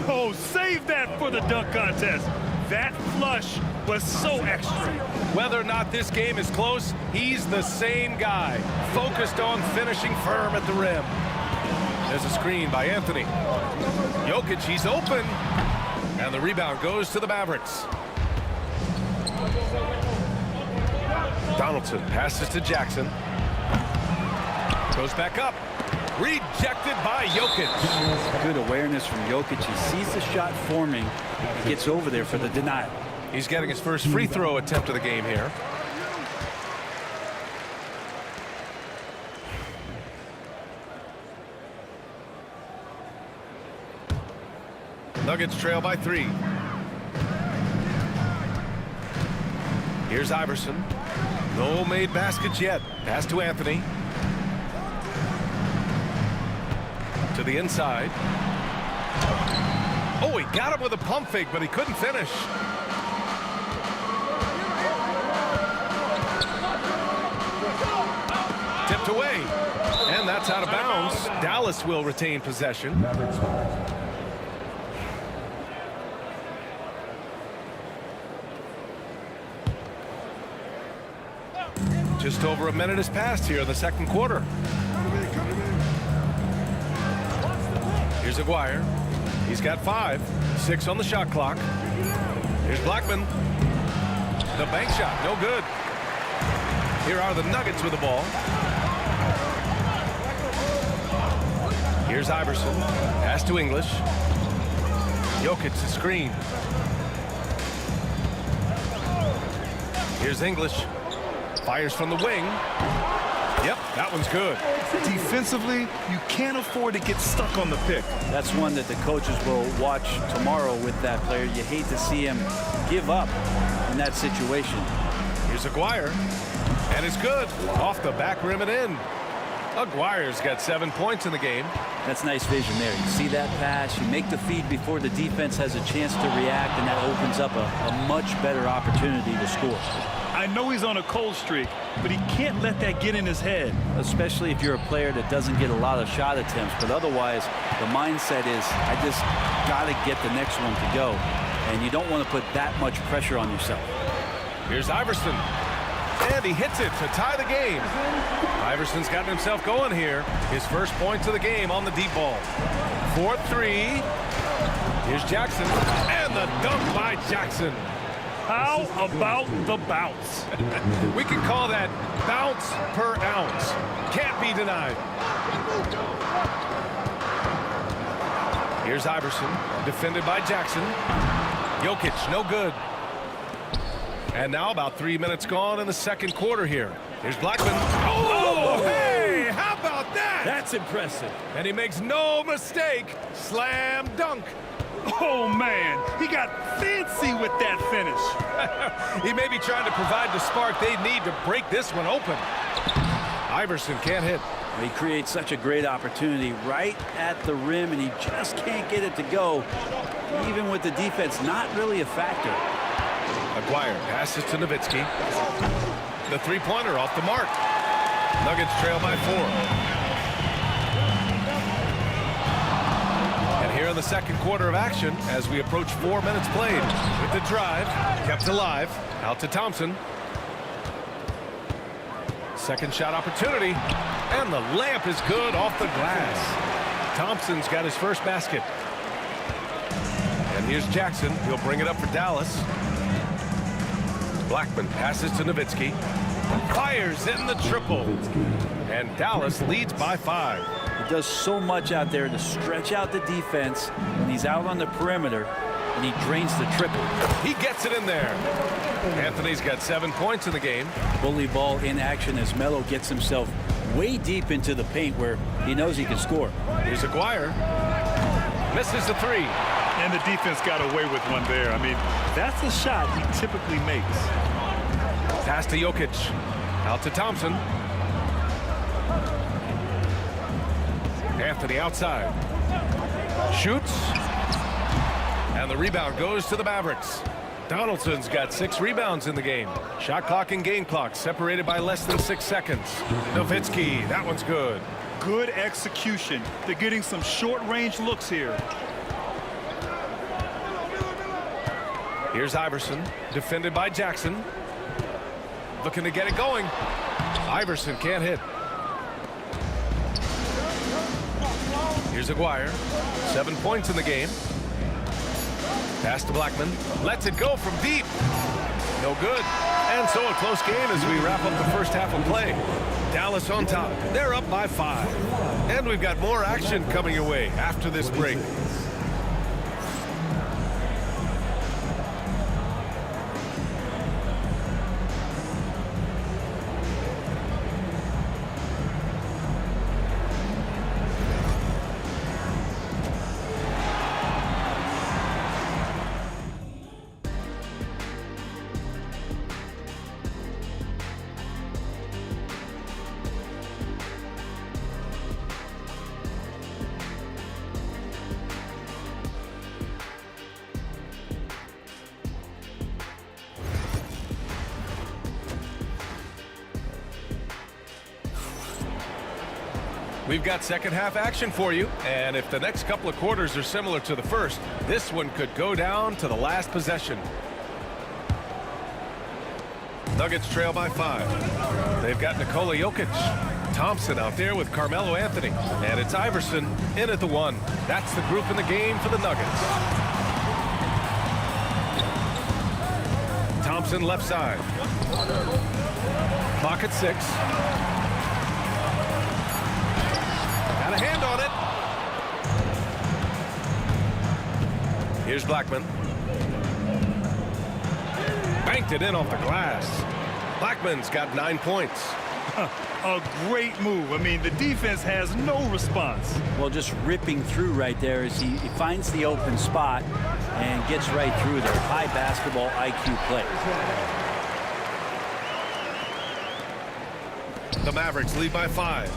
Oh, save that for the dunk contest. That flush was so extra. Whether or not this game is close, he's the same guy, focused on finishing firm at the rim. There's a screen by Anthony. Jokic, he's open. And the rebound goes to the Mavericks. Donaldson passes to Jackson. Goes back up. Rejected by Jokic. Good awareness from Jokic. He sees the shot forming. He gets over there for the denial. He's getting his first free throw attempt of the game here. Nuggets trail by 3. Here's Iverson. No made baskets yet. Pass to Anthony. To the inside. Oh, he got him with a pump fake, but he couldn't finish. Tipped away. And that's out of bounds. Dallas will retain possession. Just over a minute has passed here in the second quarter. Here's Aguirre. He's got 5. 6 on the shot clock. Here's Blackman. The bank shot, no good. Here are the Nuggets with the ball. Here's Iverson. Pass to English. Jokic the screen. Here's English. Fires from the wing. Yep, that one's good. Defensively, you can't afford to get stuck on the pick. That's one that the coaches will watch tomorrow with that player. You hate to see him give up in that situation. Here's Aguirre. And it's good. Off the back rim and in. Aguirre's got 7 points in the game. That's nice vision there. You see that pass, you make the feed before the defense has a chance to react, and that opens up a much better opportunity to score. I know he's on a cold streak, but he can't let that get in his head. Especially if you're a player that doesn't get a lot of shot attempts, but otherwise the mindset is, I just got to get the next one to go. And you don't want to put that much pressure on yourself. Here's Iverson. And he hits it to tie the game. Iverson's gotten himself going here. His first points of the game on the deep ball. 4-3. Here's Jackson. And the dunk by Jackson. How about the bounce? We can call that bounce per ounce. Can't be denied. Here's Iverson, defended by Jackson. Jokic, no good. And now about 3 minutes gone in the second quarter here. Here's Blackman. Oh, hey, how about that? That's impressive. And he makes no mistake. Slam dunk. Oh, man, he got fancy with that finish. He may be trying to provide the spark they need to break this one open. Iverson can't hit. He creates such a great opportunity right at the rim, and he just can't get it to go. Even with the defense, not really a factor. Aguirre passes to Nowitzki. The three-pointer off the mark. Nuggets trail by 4. Here in the second quarter of action as we approach 4 minutes played. With the drive, kept alive, out to Thompson. Second shot opportunity, and the layup is good off the glass. Thompson's got his first basket. And here's Jackson. He'll bring it up for Dallas. Blackman passes to Nowitzki. Fires in the triple. And Dallas leads by 5. He does so much out there to stretch out the defense when he's out on the perimeter. and he drains the triple. He gets it in there. Anthony's got 7 points in the game. Bully ball in action as Melo gets himself way deep into the paint where he knows he can score. Here's Aguirre. Misses the three. And the defense got away with one there. I mean, that's a shot he typically makes. Pass to Jokic. Out to Thompson. Anthony outside. Shoots. And the rebound goes to the Mavericks. Donaldson's got 6 rebounds in the game. Shot clock and game clock separated by less than 6 seconds. Nowitzki, that one's good. Good execution. They're getting some short-range looks here. Here's Iverson, defended by Jackson. Looking to get it going. Iverson can't hit. Here's Aguirre. 7 points in the game. Pass to Blackman. Lets it go from deep. No good. And so a close game as we wrap up the first half of play. Dallas on top. They're up by 5. And we've got more action coming your way after this break. We've got second half action for you, and if the next couple of quarters are similar to the first, this one could go down to the last possession. Nuggets trail by 5. They've got Nikola Jokic. Thompson out there with Carmelo Anthony, and it's Iverson in at the 1. That's the group in the game for the Nuggets. Thompson left side. Clock at 6. Got a hand on it. Here's Blackman. Banked it in off the glass. Blackman's got 9 points. A great move. I mean, the defense has no response. Well, just ripping through right there as he finds the open spot and gets right through there. High basketball IQ play. The Mavericks lead by 5.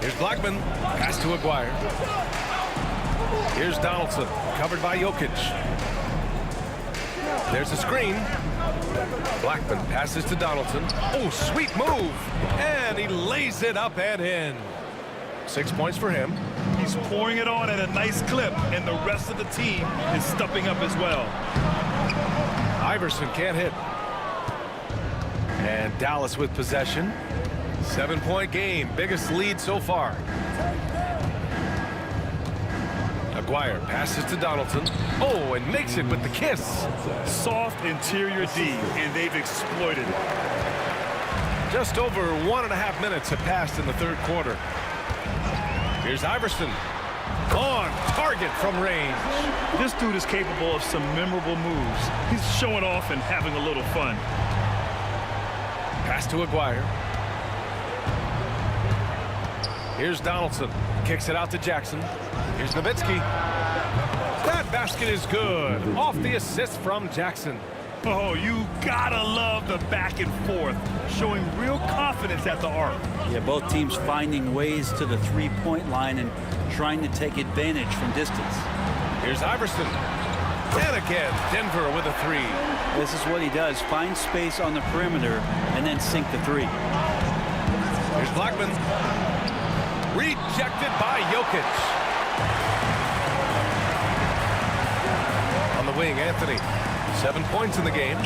Here's Blackman. Pass to Aguirre. Here's Donaldson. Covered by Jokic. There's a screen. Blackman passes to Donaldson. Oh, sweet move. And he lays it up and in. 6 points for him. He's pouring it on at a nice clip, and the rest of the team is stepping up as well. Iverson can't hit. And Dallas with possession. 7-point game. Biggest lead so far. Aguirre passes to Donaldson. Oh, and makes it with the kiss. Soft interior D, and they've exploited it. Just over 1.5 minutes have passed in the third quarter. Here's Iverson. On target from range. This dude is capable of some memorable moves. He's showing off and having a little fun. Pass to Aguirre. Here's Donaldson. Kicks it out to Jackson. Here's Nowitzki. That basket is good. Off the assist from Jackson. Oh, you gotta love the back and forth. Showing real confidence at the arc. Yeah, both teams finding ways to the three-point line and trying to take advantage from distance. Here's Iverson. And again, Denver with a 3. This is what he does. Find space on the perimeter and then sink the 3. Here's Blackman. Rejected by Jokic. On the wing, Anthony. 7 points in the game.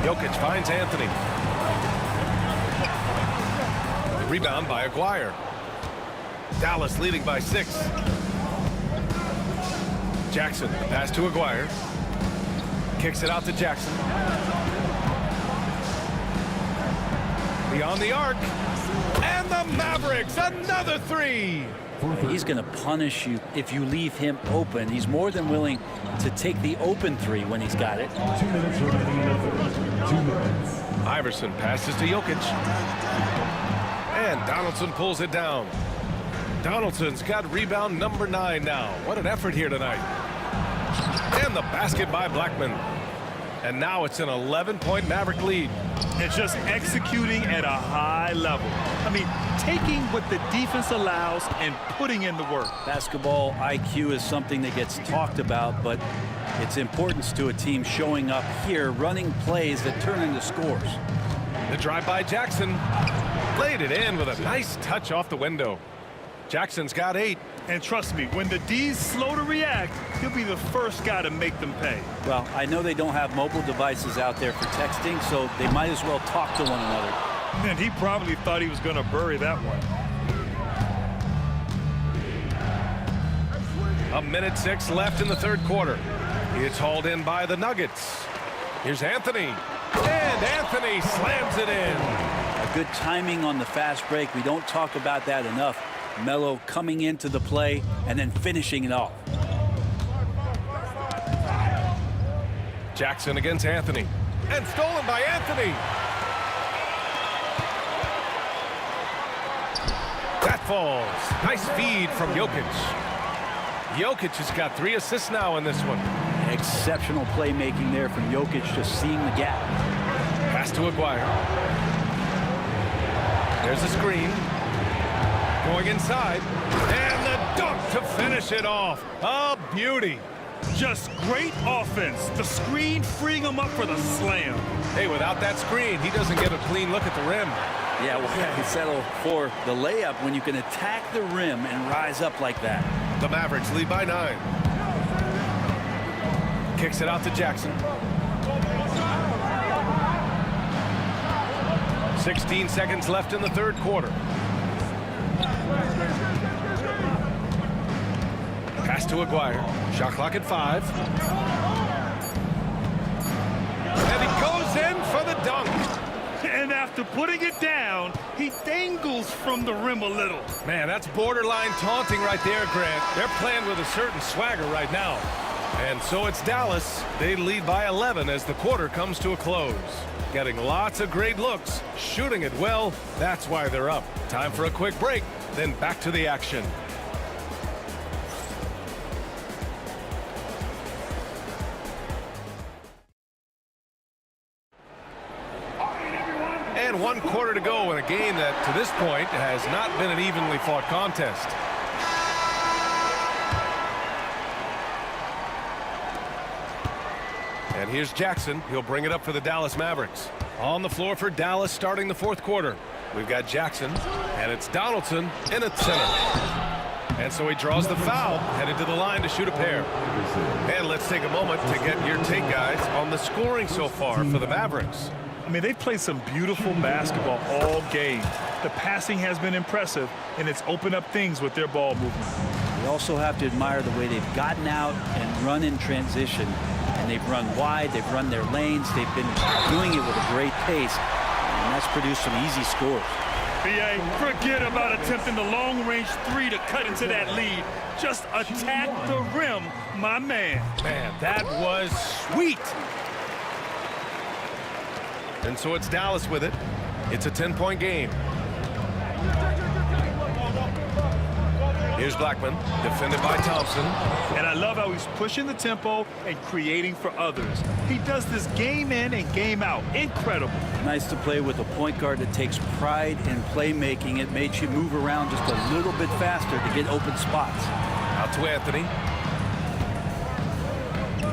Jokic finds Anthony. The rebound by Aguirre. Dallas leading by 6. Jackson, pass to Aguirre. Kicks it out to Jackson. Beyond the arc. And the Mavericks, another 3. He's going to punish you if you leave him open. He's more than willing to take the open three when he's got it. 2 minutes remaining in the third. 2 minutes. Iverson passes to Jokic. And Donaldson pulls it down. Donaldson's got rebound number 9 now. What an effort here tonight. And the basket by Blackman. And now it's an 11-point Maverick lead. And just executing at a high level. I mean, taking what the defense allows and putting in the work. Basketball IQ is something that gets talked about, but its importance to a team showing up here, running plays that turn into scores. The drive by Jackson. Laid it in with a nice touch off the window. Jackson's got 8. And trust me, when the D's slow to react, he'll be the first guy to make them pay. Well, I know they don't have mobile devices out there for texting, so they might as well talk to one another. And he probably thought he was going to bury that one. 1:06 left in the third quarter. It's hauled in by the Nuggets. Here's Anthony. And Anthony slams it in. A good timing on the fast break. We don't talk about that enough. Melo coming into the play and then finishing it off. Jackson against Anthony. And stolen by Anthony. That falls. Nice feed from Jokic. Jokic has got 3 assists now in this one. Exceptional playmaking there from Jokic, just seeing the gap. Pass to Aguirre. There's the screen. Going inside. And the dunk to finish it off. A beauty. Just great offense. The screen freeing him up for the slam. Hey, without that screen, he doesn't get a clean look at the rim. Yeah, well, he settled for the layup when you can attack the rim and rise up like that. The Mavericks lead by 9. Kicks it out to Jackson. 16 seconds left in the third quarter. Pass to Aguirre. Shot clock at 5. And he goes in for the dunk. And after putting it down, he dangles from the rim a little. Man, that's borderline taunting right there, Grant. They're playing with a certain swagger right now. And so it's Dallas. They lead by 11 as the quarter comes to a close. Getting lots of great looks, shooting it well. That's why they're up. Time for a quick break, then back to the action. And 1 quarter to go in a game that, to this point, has not been an evenly fought contest. And here's Jackson. He'll bring it up for the Dallas Mavericks. On the floor for Dallas starting the fourth quarter. We've got Jackson, and it's Donaldson in at center. And so he draws the foul, headed to the line to shoot a pair. And let's take a moment to get your take, guys, on the scoring so far for the Mavericks. I mean, they've played some beautiful basketball all game. The passing has been impressive, and it's opened up things with their ball movement. We also have to admire the way they've gotten out and run in transition. And they've run wide, they've run their lanes, they've been doing it with a great pace, and that's produced some easy scores. B.A., forget about attempting the long-range 3 to cut into that lead. Just attack the rim, my man. Man, that was sweet. And so it's Dallas with it. It's a 10-point game. Here's Blackman, defended by Thompson. And I love how he's pushing the tempo and creating for others. He does this game in and game out. Incredible. Nice to play with a point guard that takes pride in playmaking. It makes you move around just a little bit faster to get open spots. Out to Anthony.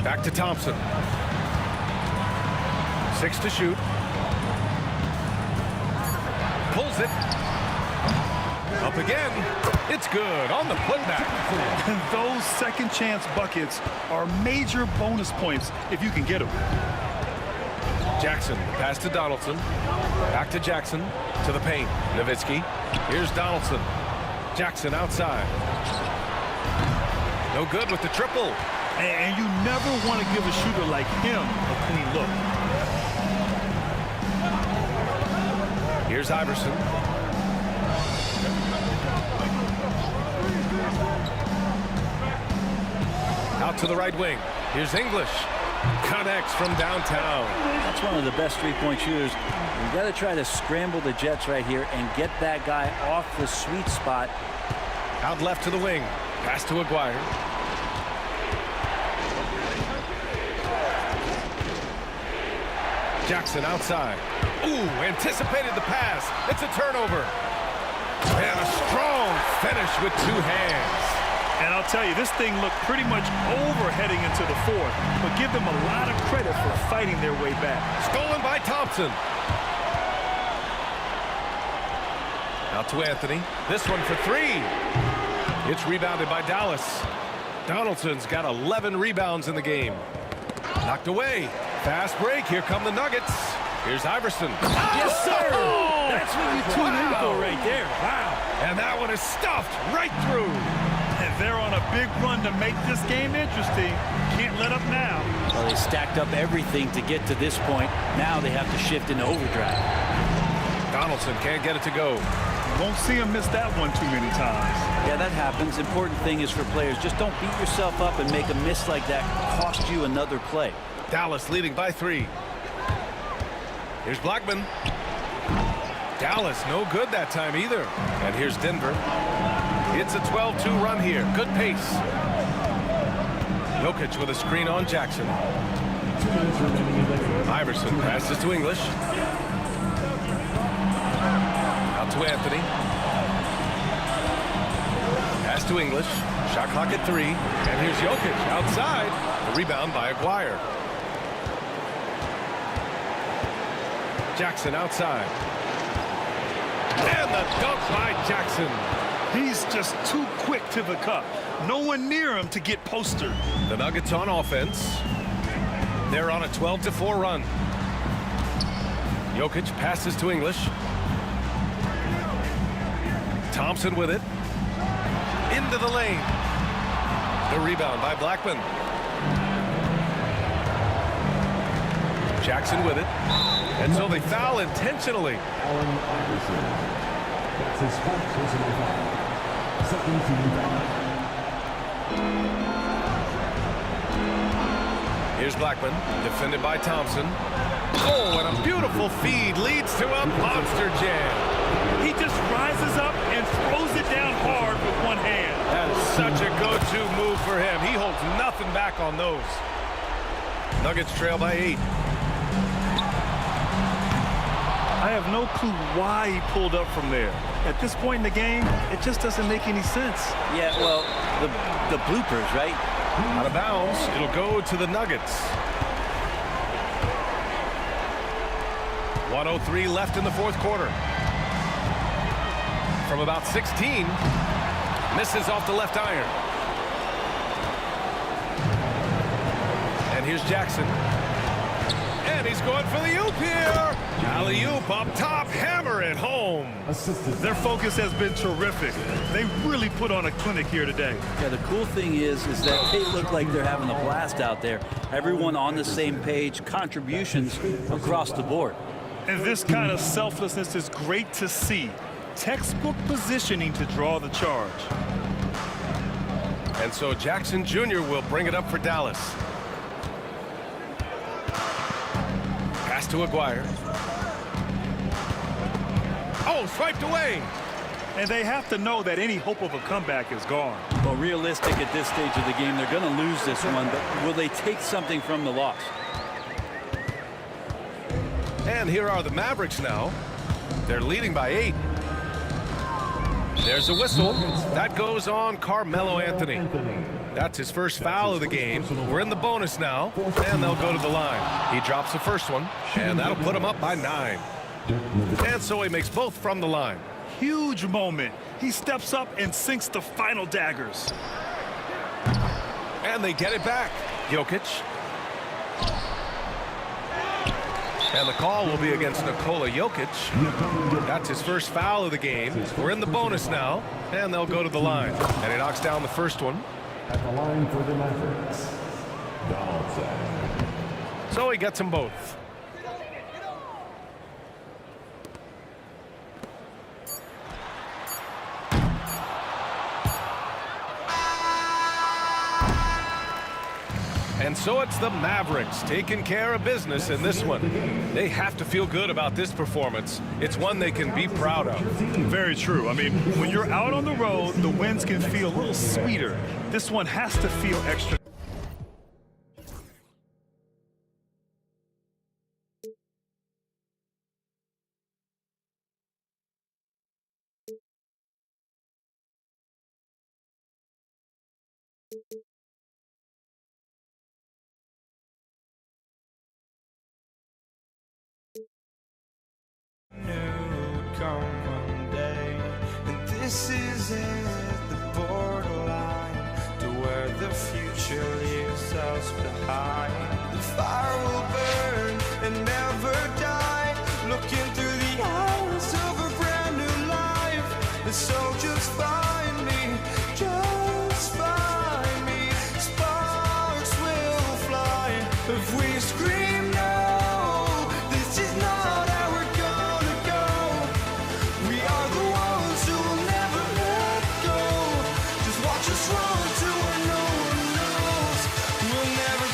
Back to Thompson. 6 to shoot. Pulls it. Up again. It's good on the putback. And those second chance buckets are major bonus points if you can get them. Jackson, pass to Donaldson. Back to Jackson. To the paint. Nowitzki. Here's Donaldson. Jackson outside. No good with the triple. And you never want to give a shooter like him a clean look. Here's Iverson. Out to the right wing. Here's English. Connects from downtown. That's one of the best three-point shooters. You got to try to scramble the Jets right here and get that guy off the sweet spot. Out left to the wing. Pass to Aguirre. Jackson outside. Ooh, anticipated the pass. It's a turnover. And a strong finish with two hands. And I'll tell you, this thing looked pretty much over heading into the fourth, but give them a lot of credit for fighting their way back. Stolen by Thompson. Out to Anthony. This one for three. It's rebounded by Dallas. Donaldson's got 11 rebounds in the game. Knocked away. Fast break. Here come the Nuggets. Here's Iverson. Yes, sir. Oh, that's what you tune in for right there. Wow. And that one is stuffed right through. And they're on a big run to make this game interesting. Can't let up now. Well, they stacked up everything to get to this point. Now they have to shift into overdrive. Donaldson can't get it to go. Won't see him miss that one too many times. Yeah, that happens. Important thing is for players, just don't beat yourself up and make a miss like that cost you another play. Dallas leading by 3. Here's Blackman. Dallas no good that time either. And here's Denver. It's a 12-2 run here. Good pace. Jokic with a screen on Jackson. Iverson passes to English. Out to Anthony. Pass to English. Shot clock at 3. And here's Jokic outside. The rebound by Aguirre. Jackson outside. And the dunk by Jackson. He's just too quick to the cup. No one near him to get postered. The Nuggets on offense. They're on a 12-4 run. Jokic passes to English. Thompson with it. Into the lane. The rebound by Blackman. Jackson with it. And so they foul intentionally. That's his first personal foul. Second team foul. Here's Blackman, defended by Thompson. Oh, and a beautiful feed leads to a monster jam. He just rises up and throws it down hard with one hand. That is such a go-to move for him. He holds nothing back on those. Nuggets trail by 8. I have no clue why he pulled up from there. At this point in the game, it just doesn't make any sense. Yeah, well, the bloopers, right? Out of bounds, it'll go to the Nuggets. 1:03 left in the fourth quarter. From about 16, misses off the left iron. And here's Jackson. And he's going for the oop here. Alley-oop up top, hammer it home. Their focus has been terrific. They really put on a clinic here today. Yeah, the cool thing is that they look like they're having a blast out there. Everyone on the same page, contributions across the board. And this kind of selflessness is great to see. Textbook positioning to draw the charge. And so Jackson Jr. will bring it up for Dallas. Pass to Aguirre. Oh, swiped away. And they have to know that any hope of a comeback is gone. Well, realistic at this stage of the game, they're going to lose this one, but will they take something from the loss? And here are the Mavericks now. They're leading by 8. There's a whistle. That goes on Carmelo Anthony. That's his first foul of the game. We're in the bonus now, and they'll go to the line. He drops the first one, and that'll put him up by 9. And so he makes both from the line. Huge moment. He steps up and sinks the final daggers. And they get it back. Jokic. And the call will be against Nikola Jokic. That's his first foul of the game. We're in the bonus now, and they'll go to the line. And he knocks down the first one. At the line for the Mavericks, Donaldson. So he gets them both. And so it's the Mavericks taking care of business in this one. They have to feel good about this performance. It's one they can be proud of. Very true. I mean, when you're out on the road, the wins can feel a little sweeter. This one has to feel extra. Come one day, and this is it, the borderline to where the future leaves us behind. The fire will burn and never die, looking through the eyes of a brand new life. And so just find me, just find me. Sparks will fly if we scream no. This is not how we're gonna go. We are the ones who will never let go. Just watch us run to where no one knows. We'll never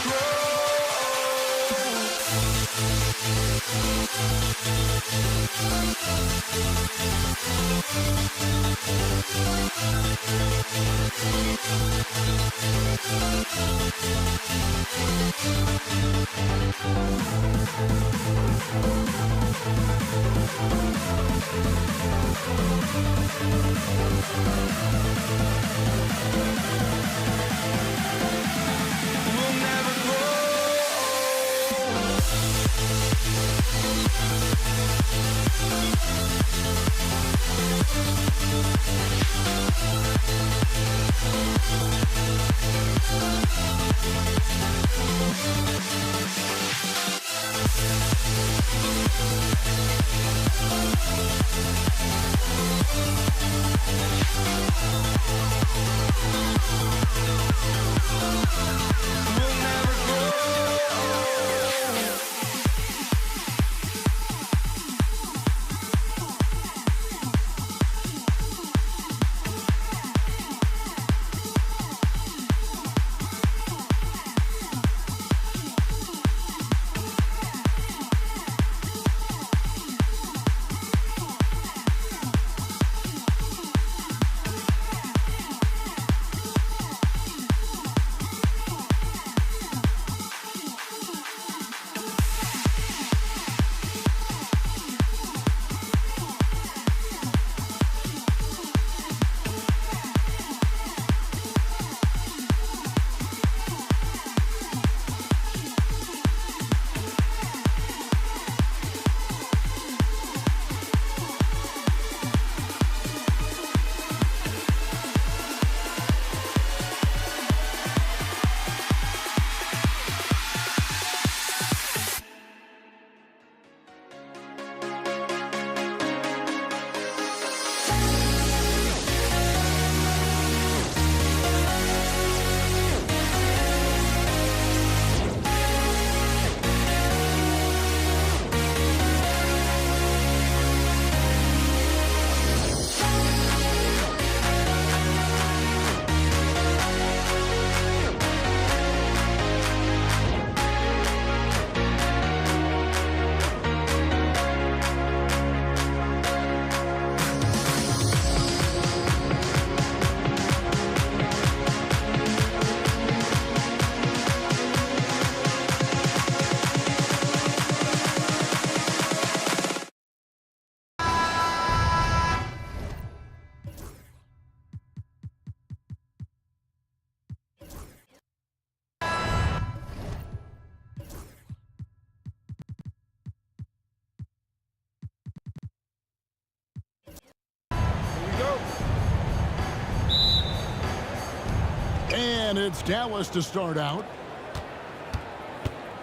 And it's Dallas to start out.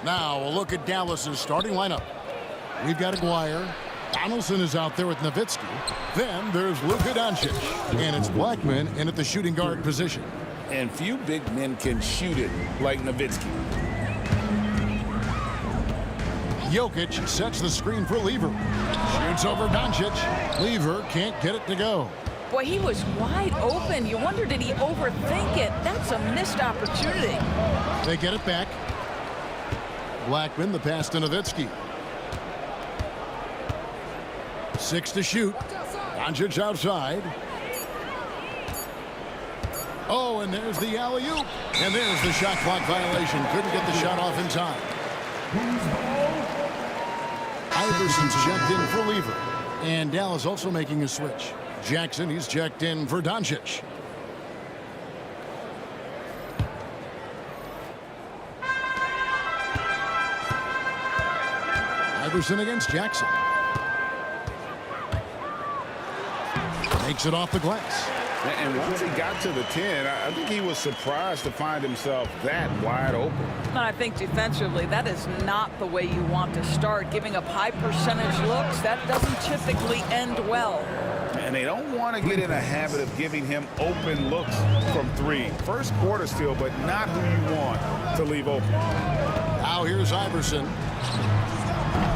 Now a look at Dallas's starting lineup. We've got Aguirre. Donaldson is out there with Nowitzki. Then there's Luka Doncic. And it's Blackman in at the shooting guard position. And few big men can shoot it like Nowitzki. Jokic sets the screen for Lever. Shoots over Doncic. Lever can't get it to go. Boy, he was wide open. You wonder, did he overthink it? That's a missed opportunity. They get it back. Blackman, the pass to Nowitzki. 6 to shoot. Doncic outside. Oh, and there's the alley-oop. And there's the shot clock violation. Couldn't get the shot off in time. Iverson's checked in for Lever. And Dallas also making a switch. Jackson, he's checked in for Doncic. Iverson against Jackson. Makes it off the glass. And once he got to the 10, I think he was surprised to find himself that wide open. And I think defensively, that is not the way you want to start. Giving up high percentage looks, that doesn't typically end well. And they don't want to get in a habit of giving him open looks from 3. First quarter still, but not who you want to leave open. Now here's Iverson.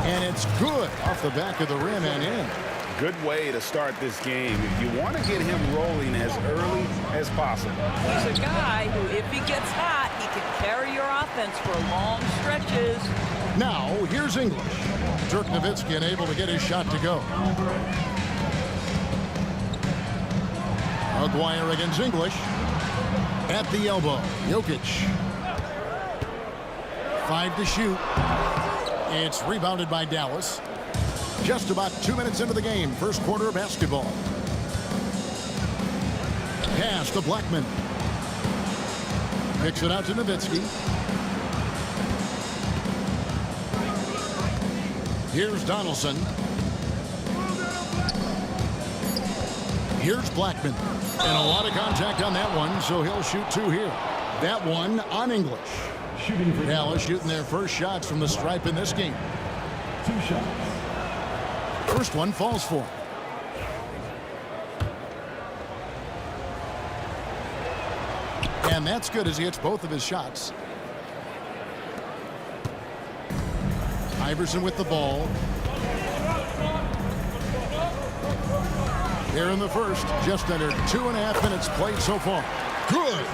And it's good off the back of the rim and in. Good way to start this game. You want to get him rolling as early as possible. He's a guy who, if he gets hot, he can carry your offense for long stretches. Now, here's English. Dirk Nowitzki unable to get his shot to go. Aguirre against English. At the elbow, Jokic. 5 to shoot. It's rebounded by Dallas. Just about 2 minutes into the game. First quarter of basketball. Pass to Blackman. Picks it out to Nowitzki. Here's Donaldson. Here's Blackman. And a lot of contact on that one, so he'll shoot 2 here. That one on English. Dallas shooting their first shots from the stripe in this game. 2 shots. First one falls for him. And that's good as he hits both of his shots. Iverson with the ball. Here in the first, just under 2.5 minutes played so far. Good.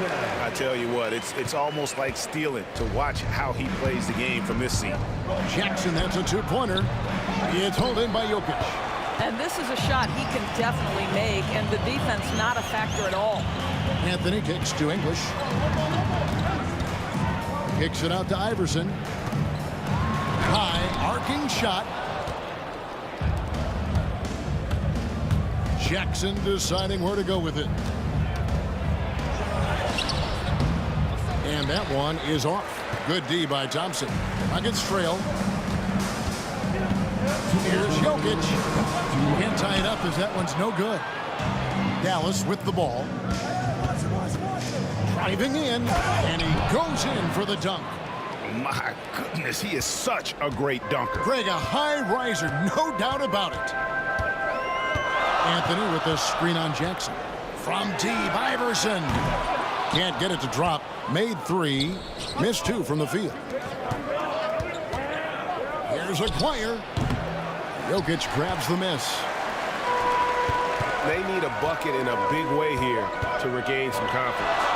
I tell you what, it's almost like stealing to watch how he plays the game from this seat. Jackson, that's a 2-pointer. It's hauled in by Jokic. And this is a shot he can definitely make, and the defense not a factor at all. Anthony kicks to English. Kicks it out to Iverson. High, arcing shot. Jackson deciding where to go with it. And that one is off. Good D by Thompson. Nuggets trail. Here's Jokic. Can't tie it up as that one's no good. Dallas with the ball. Driving in, and he goes in for the dunk. My goodness, he is such a great dunker. Greg, a high riser, no doubt about it. Anthony with the screen on Jackson. From deep, Iverson. Can't get it to drop. Made 3, missed 2 from the field. Here's Aguirre. Jokic grabs the miss. They need a bucket in a big way here to regain some confidence.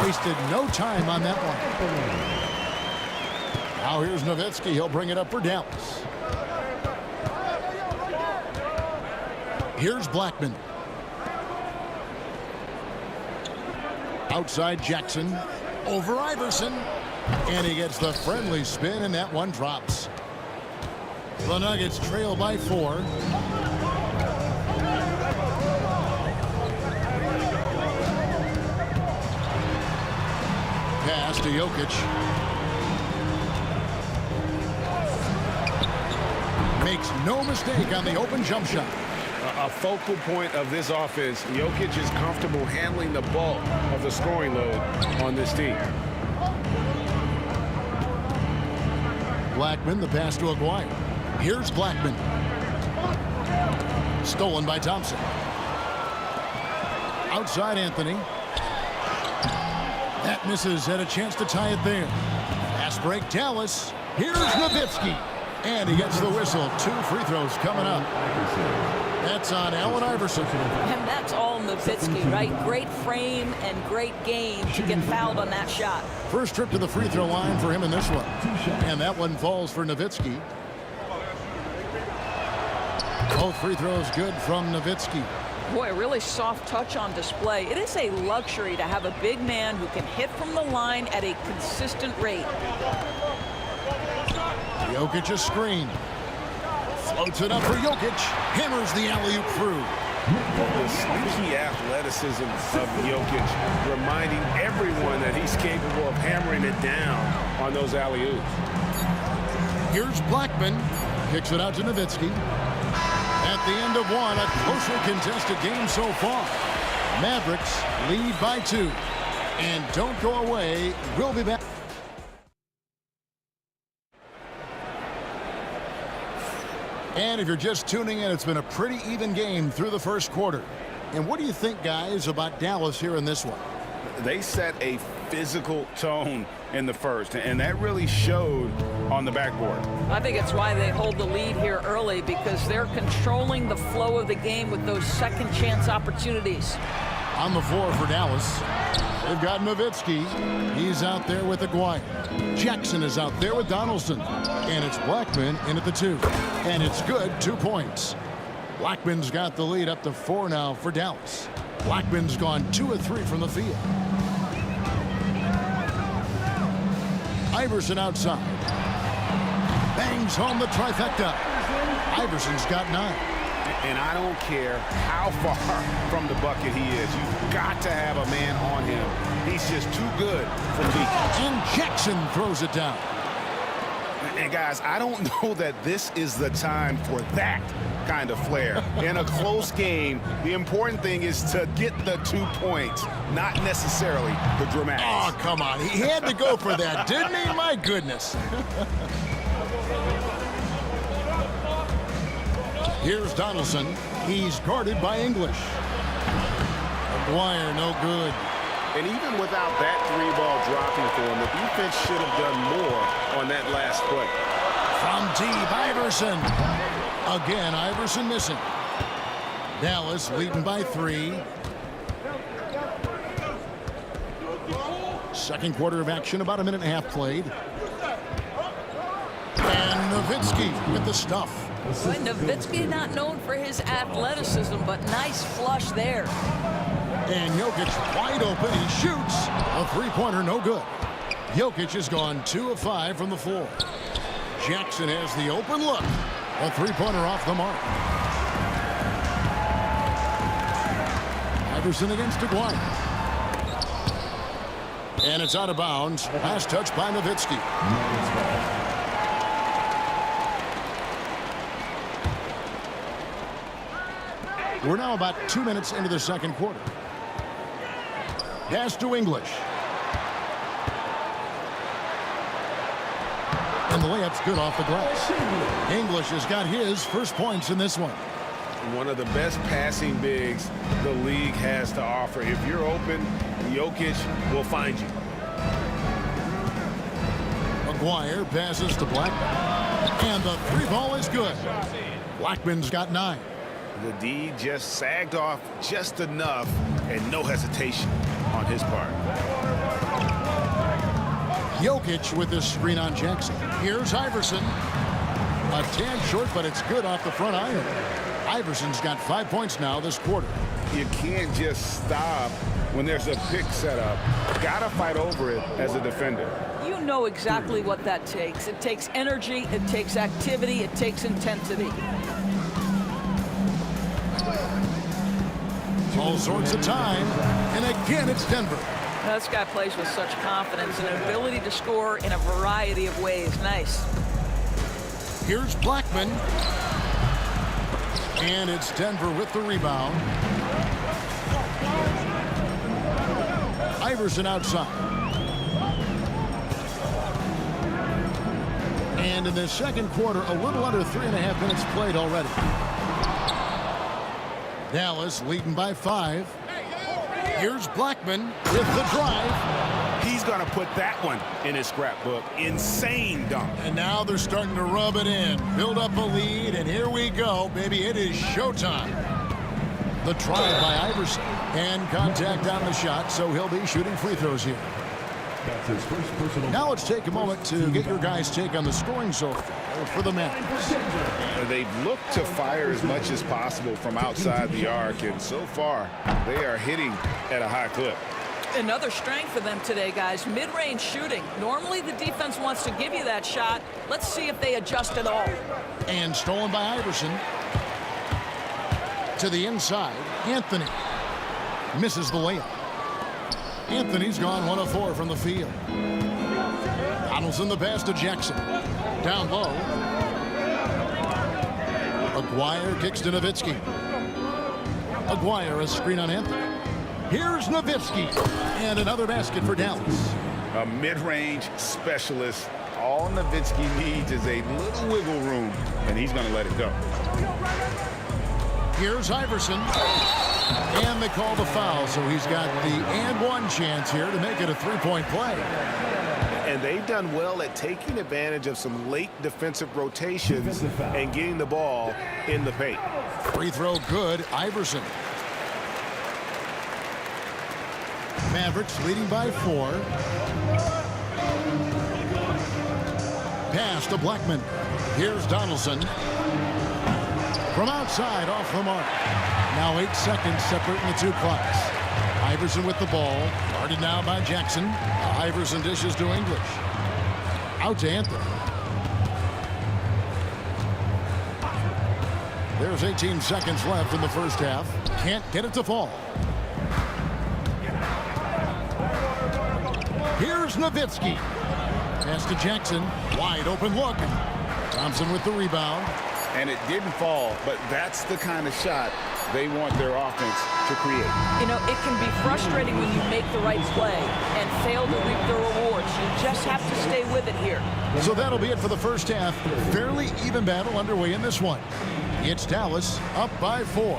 Wasted no time on that one. Now here's Nowitzki. He'll bring it up for Dallas. Here's Blackman. Outside Jackson. Over Iverson. And he gets the friendly spin, and that one drops. The Nuggets trail by 4. Pass to Jokic. Makes no mistake on the open jump shot. A focal point of this offense. Jokic is comfortable handling the bulk of the scoring load on this team. Blackman, the pass to Aguirre. Here's Blackman. Stolen by Thompson. Outside Anthony. That misses. Had a chance to tie it there. Fast break Dallas. Here's Nowitzki. And he gets the whistle. 2 free throws coming up. That's on Allen Iverson. And that's all Nowitzki, right? Great frame and great game to get fouled on that shot. First trip to the free throw line for him in this one. And that one falls for Nowitzki. Both free throws good from Nowitzki. Boy, a really soft touch on display. It is a luxury to have a big man who can hit from the line at a consistent rate. Jokic's screen. Floats it up for Jokic. Hammers the alley-oop through. The sneaky athleticism of Jokic, reminding everyone that he's capable of hammering it down on those alley-oops. Here's Blackman. Kicks it out to Nowitzki. At the end of one, a closely contested game so far. Mavericks lead by 2. And don't go away. We'll be back. And if you're just tuning in, it's been a pretty even game through the first quarter. And what do you think, guys, about Dallas here in this one? They set a physical tone in the first, and that really showed on the backboard. I think it's why they hold the lead here early, because they're controlling the flow of the game with those second chance opportunities. On the floor for Dallas, they've got Nowitzki. He's out there with Aguirre. Jackson is out there with Donaldson. And it's Blackman in at the 2. And it's good, 2 points. Blackman's got the lead up to 4 now for Dallas. Blackman's gone 2 of 3 from the field. Iverson outside. Bangs home the trifecta. Iverson's got 9. And I don't care how far from the bucket he is. You've got to have a man on him. He's just too good for defense. And Jackson throws it down. And guys, I don't know that this is the time for that kind of flair. In a close game, the important thing is to get the 2 points, not necessarily the dramatics. Oh, come on. He had to go for that, didn't he? My goodness. Here's Donaldson. He's guarded by English. Aguirre, no good. And even without that 3-ball dropping for him, the defense should have done more on that last play. From deep, Iverson. Again, Iverson missing. Dallas leading by 3. Second quarter of action, about a minute and a half played. And Nowitzki with the stuff. Boy, Nowitzki not known for his athleticism, but nice flush there. And Jokic wide open. He shoots. A 3-pointer, no good. Jokic has gone 2 of 5 from the floor. Jackson has the open look. A 3-pointer off the mark. Iverson against Aguirre. And it's out of bounds. Last touch by Nowitzki. We're now about 2 minutes into the second quarter. Pass to English. And the layup's good off the glass. English has got his first points in this one. One of the best passing bigs the league has to offer. If you're open, Jokic will find you. Aguirre passes to Blackman. And the 3-ball is good. Blackman's got 9. The D just sagged off just enough, and no hesitation on his part. Jokic with this screen on Jackson. Here's Iverson. A tad short, but it's good off the front iron. Iverson's got 5 points now this quarter. You can't just stop when there's a pick set up. Gotta fight over it as a defender. You know exactly what that takes. It takes energy, it takes activity, it takes intensity. All sorts of time, and again it's Denver. This guy plays with such confidence and an ability to score in a variety of ways. Nice. Here's Blackman. And it's Denver with the rebound. Iverson outside. And in the second quarter, a little under 3.5 minutes played already. Dallas leading by 5. Here's Blackman with the drive. he's going to put that one in his scrapbook. Insane dunk. And now they're starting to rub it in, build up a lead, and here we go, baby. It is showtime. The drive by Iverson, and contact on the shot, so he'll be shooting free throws here. That's his first personal. Now let's take a moment to get your guys' take on the scoring so far for the Mavericks. They've looked to fire as much as possible from outside the arc, and so far they are hitting at a high clip. Another strength for them today, guys. Mid-range shooting. Normally the defense wants to give you that shot. Let's see if they adjust at all. And stolen by Iverson. To the inside, Anthony misses the layup. Anthony's gone 1 of 4 from the field. Donaldson the pass to Jackson. Down low. Aguirre kicks to Nowitzki. Aguirre a screen on Anthony. Here's Nowitzki. And another basket for Dallas. A mid-range specialist. All Nowitzki needs is a little wiggle room, and he's going to let it go. Here's Iverson. And they call the foul, so he's got the and one chance here to make it a three-point play. And they've done well at taking advantage of some late defensive rotations and getting the ball in the paint. Free throw good, Iverson. Mavericks leading by 4. Pass to Blackman. Here's Donaldson. From outside, off the mark. Now 8 seconds separating the two clocks. Iverson with the ball. Guarded now by Jackson. Iverson dishes to English. Out to Anthony. There's 18 seconds left in the first half. Can't get it to fall. Here's Nowitzki. Pass to Jackson. Wide open look. Thompson with the rebound. And it didn't fall, but that's the kind of shot they want their offense to create. You know, it can be frustrating when you make the right play and fail to reap the rewards. You just have to stay with it here. So that'll be it for the first half. Fairly even battle underway in this one. It's Dallas up by 4.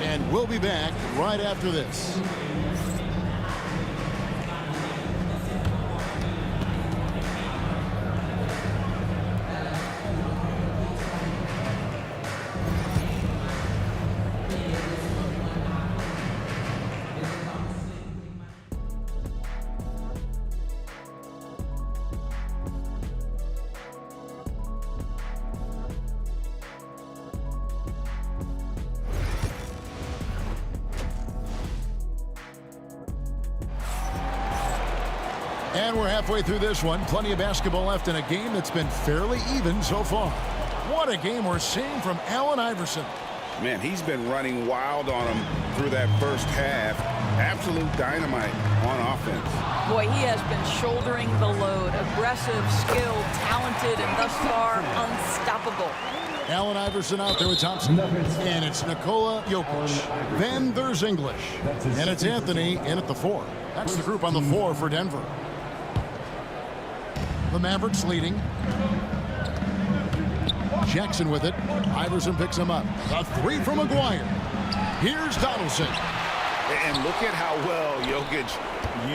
And we'll be back right after this. And we're halfway through this one. Plenty of basketball left in a game that's been fairly even so far. What a game we're seeing from Allen Iverson. Man, he's been running wild on him through that first half. Absolute dynamite on offense. Boy, he has been shouldering the load. Aggressive, skilled, talented, and thus far unstoppable. Allen Iverson out there with Thompson. And it's Nikola Jokic. Then there's English. And it's Anthony in at the 4. That's the group on the 4 for Denver. The Mavericks leading. Jackson with it. Iverson picks him up. A 3 from Aguirre. Here's Donaldson. And look at how well Jokic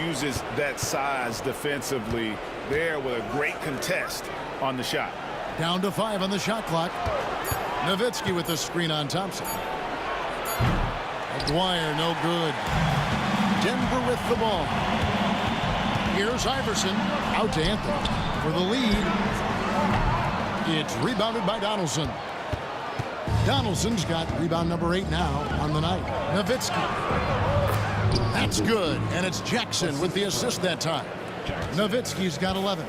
uses that size defensively there with a great contest on the shot. Down to 5 on the shot clock. Nowitzki with the screen on Thompson. Aguirre, no good. Denver with the ball. Here's Iverson. Out to Anthony for the lead. It's rebounded by Donaldson. Donaldson's got rebound number 8 now on the night. Nowitzki. That's good. And it's Jackson with the assist that time. Nowitzki's got 11.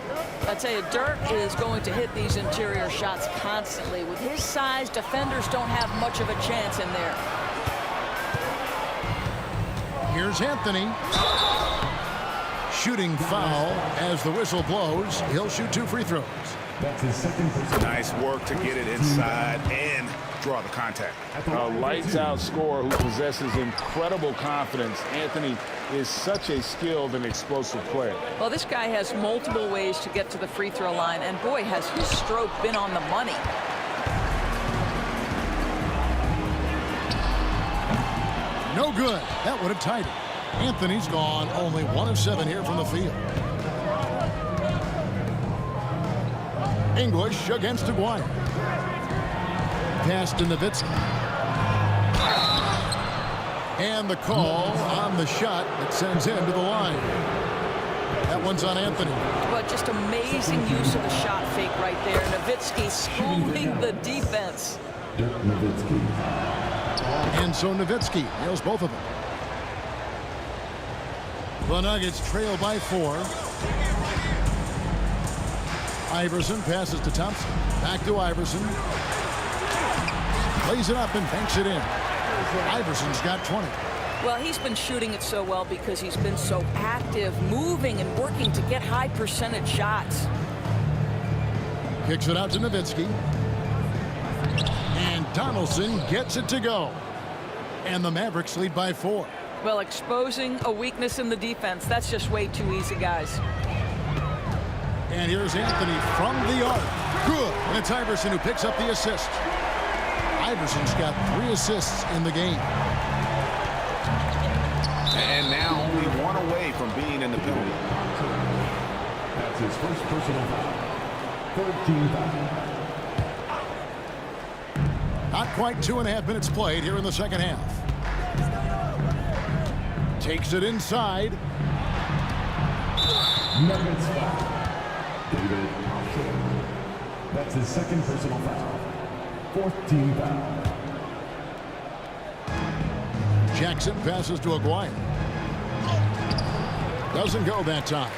I tell you, Dirk is going to hit these interior shots constantly. With his size, defenders don't have much of a chance in there. Here's Anthony. Shooting foul as the whistle blows. He'll shoot 2 free throws. That's his second. Nice work to get it inside and draw the contact. A lights-out scorer who possesses incredible confidence. Anthony is such a skilled and explosive player. Well, this guy has multiple ways to get to the free throw line, and boy, has his stroke been on the money. No good. That would have tied it. Anthony's gone only 1 of 7 here from the field. English against Aguirre. Pass to Nowitzki. And the call on the shot that sends him to the line. That one's on Anthony. But just amazing use of the shot fake right there. Nowitzki schooling the defense. And so Nowitzki nails both of them. The Nuggets trail by 4. Iverson passes to Thompson. Back to Iverson. Lays it up and banks it in. Iverson's got 20. Well, he's been shooting it so well because he's been so active, moving and working to get high percentage shots. Kicks it out to Nowitzki. And Donaldson gets it to go. And the Mavericks lead by 4. Well, exposing a weakness in the defense, that's just way too easy, guys. And here's Anthony from the arc. Good. And it's Iverson who picks up the assist. Iverson's got 3 assists in the game. And now only 1 away from being in the penalty. That's his first personal foul. 13 foul. Not quite 2.5 minutes played here in the second half. Takes it inside. Nuggets foul. David Alshore. That's his second personal foul. 4th team foul. Jackson passes to Aguirre. Doesn't go that time.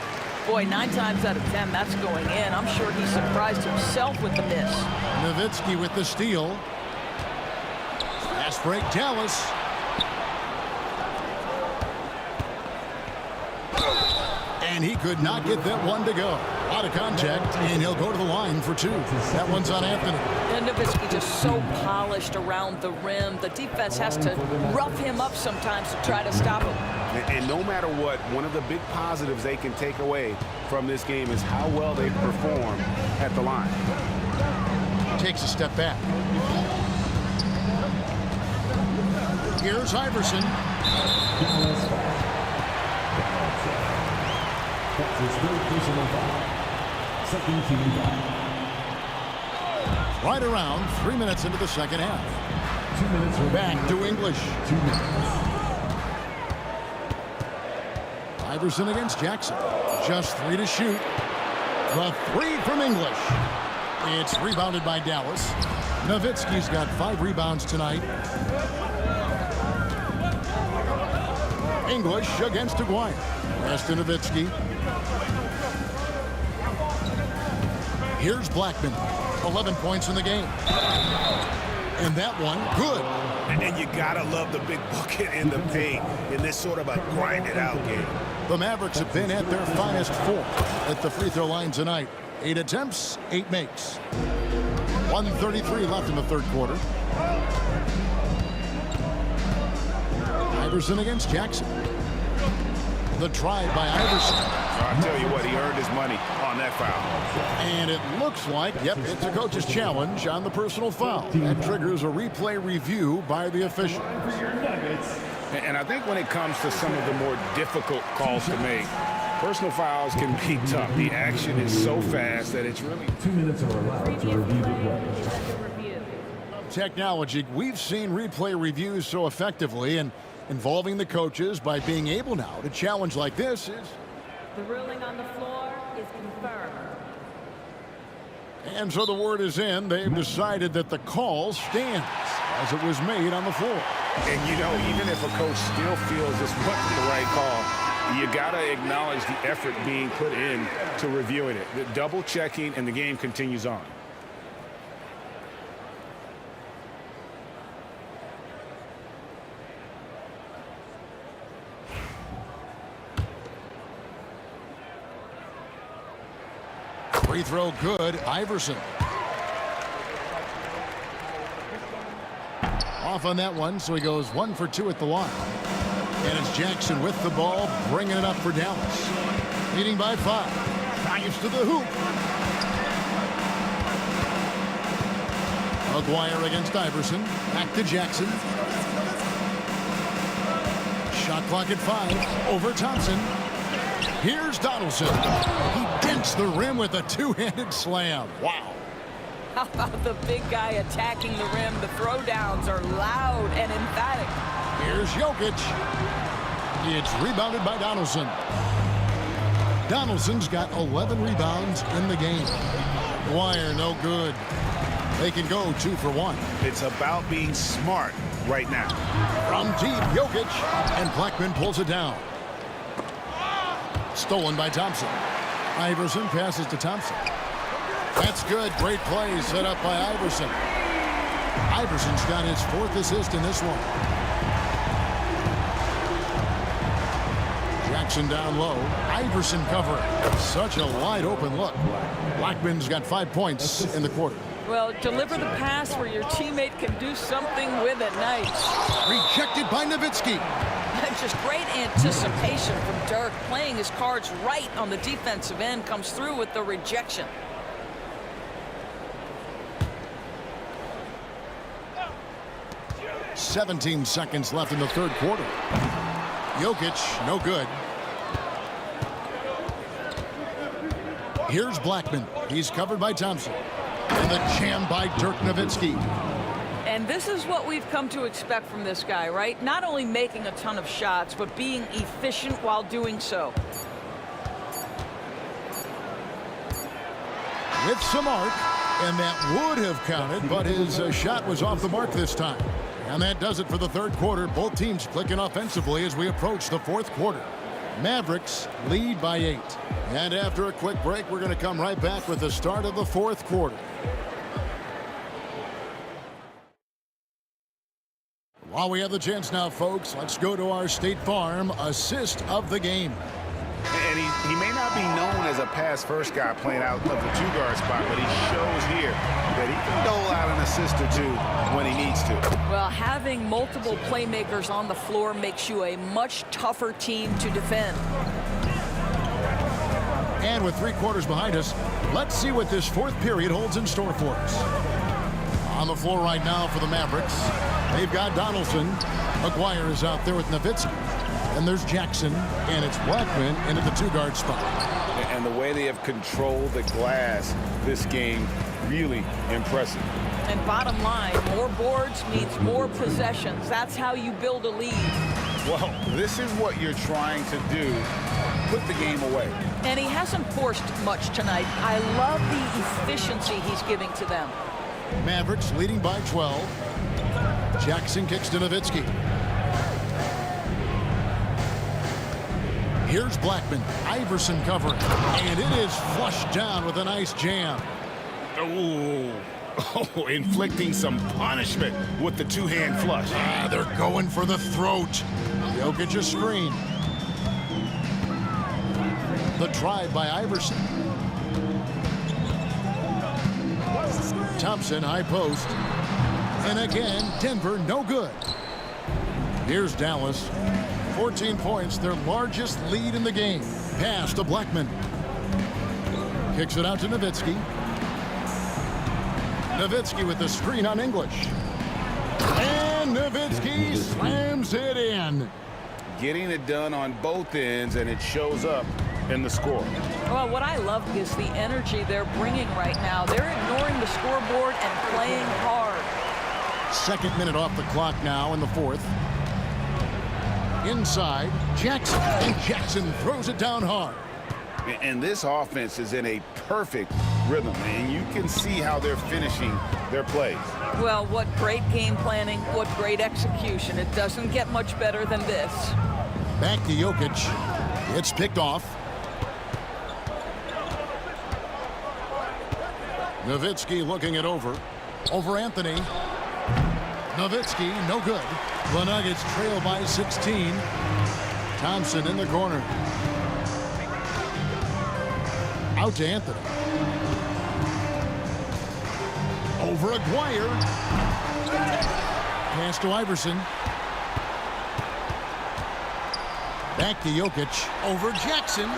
Boy, 9 times out of 10, that's going in. I'm sure he surprised himself with the miss. Nowitzki with the steal. Fast break, Dallas. And he could not get that one to go. Out of contact, and he'll go to the line for 2. That one's on Anthony. And Nowitzki just so polished around the rim. The defense has to rough him up sometimes to try to stop him. And no matter what, one of the big positives they can take away from this game is how well they perform at the line. Takes a step back. Here's Iverson. That's his 3rd personal foul. 2nd team foul. Right around 3 minutes into the second half. 2 minutes remaining. Back to English. 2 minutes. Iverson against Jackson. Just 3 to shoot. The 3 from English. It's rebounded by Dallas. Nowitzki's got 5 rebounds tonight. English against Aguirre. Pass to Nowitzki. Here's Blackman. 11 points in the game. And that one, good. And you gotta love the big bucket in the paint in this sort of a grind-it-out game. The Mavericks have been at their finest 4 at the free throw line tonight. 8 attempts, 8 makes. 1:33 left in the third quarter. Iverson against Jackson. The try by Iverson. I'll tell you what, he earned his money on that foul. And it looks like, yep, it's a coach's challenge on the personal foul. That triggers a replay review by the official. And I think when it comes to some of the more difficult calls to make, personal fouls can be tough. The action is so fast that it's really... 2 minutes are allowed to review the play. Technology, we've seen replay reviews so effectively, and involving the coaches by being able now to challenge like this is... The ruling on the floor is confirmed. And so the word is in. They've decided that the call stands as it was made on the floor. And, you know, even if a coach still feels this wasn't the right call, you got to acknowledge the effort being put in to reviewing it. The double checking, and the game continues on. Free throw good. Iverson. Off on that one, so he goes 1 for 2 at the line. And it's Jackson with the ball, bringing it up for Dallas. Leading by 5. Drives to the hoop. Aguirre against Iverson. Back to Jackson. Shot clock at 5. Over Thompson. Here's Donaldson. He dents the rim with a two-handed slam. Wow. How about the big guy attacking the rim? The throwdowns are loud and emphatic. Here's Jokic. It's rebounded by Donaldson. Donaldson's got 11 rebounds in the game. Dwyer, no good. They can go 2 for 1. It's about being smart right now. From deep, Jokic, and Blackman pulls it down. Stolen by Thompson. Iverson passes to Thompson. That's good. Great play set up by Iverson. Iverson's got his 4th assist in this one. Jackson down low. Iverson covering. Such a wide open look. Blackman's got 5 points in the quarter. Well, deliver the pass where your teammate can do something with it. Nice. Rejected by Nowitzki. Just great anticipation from Dirk. Playing his cards right on the defensive end. Comes through with the rejection. "17 seconds left in the third quarter. Jokic, no good. Here's Blackman. He's covered by Thompson. And the jam by Dirk Nowitzki. And this is what we've come to expect from this guy, right? Not only making a ton of shots, but being efficient while doing so. With some arc, and that would have counted, but his shot was off the mark this time. And that does it for the third quarter. Both teams clicking offensively as we approach the fourth quarter. Mavericks lead by 8. And after a quick break, we're going to come right back with the start of the fourth quarter. While we have the chance now, folks, let's go to our State Farm assist of the game. And he may not be known as a pass-first guy playing out of the 2-guard spot, but he shows here that he can dole out an assist or 2 when he needs to. Well, having multiple playmakers on the floor makes you a much tougher team to defend. And with 3 quarters behind us, let's see what this fourth period holds in store for us. On the floor right now for the Mavericks, they've got Donaldson. McGuire is out there with Nowitzki. And there's Jackson, and it's Blackman into the 2-guard spot. And the way they have controlled the glass this game, really impressive. And bottom line, more boards means more possessions. That's how you build a lead. Well, this is what you're trying to do. Put the game away. And he hasn't forced much tonight. I love the efficiency he's giving to them. Mavericks leading by 12. Jackson kicks to Nowitzki. Here's Blackman. Iverson covering. And it is flushed down with a nice jam. Oh, inflicting some punishment with the 2-hand flush. They're going for the throat. Jokic a screen. The drive by Iverson. Thompson, high post. And again, Denver, no good. Here's Dallas. 14 points, their largest lead in the game. Pass to Blackman. Kicks it out to Nowitzki. Nowitzki with the screen on English. And Nowitzki slams it in. Getting it done on both ends, and it shows up in the score. Well, what I love is the energy they're bringing right now. They're ignoring the scoreboard and playing hard. Second minute off the clock now in the fourth. Inside, Jackson, and Jackson throws it down hard. And this offense is in a perfect rhythm, and you can see how they're finishing their plays. Well, what great game planning, what great execution. It doesn't get much better than this. Back to Jokic. It's picked off. Nowitzki looking it over. Over Anthony. Nowitzki, no good. The Nuggets trail by 16. Thompson in the corner. Out to Anthony. Over Aguirre. Pass to Iverson. Back to Jokic. Over Jackson.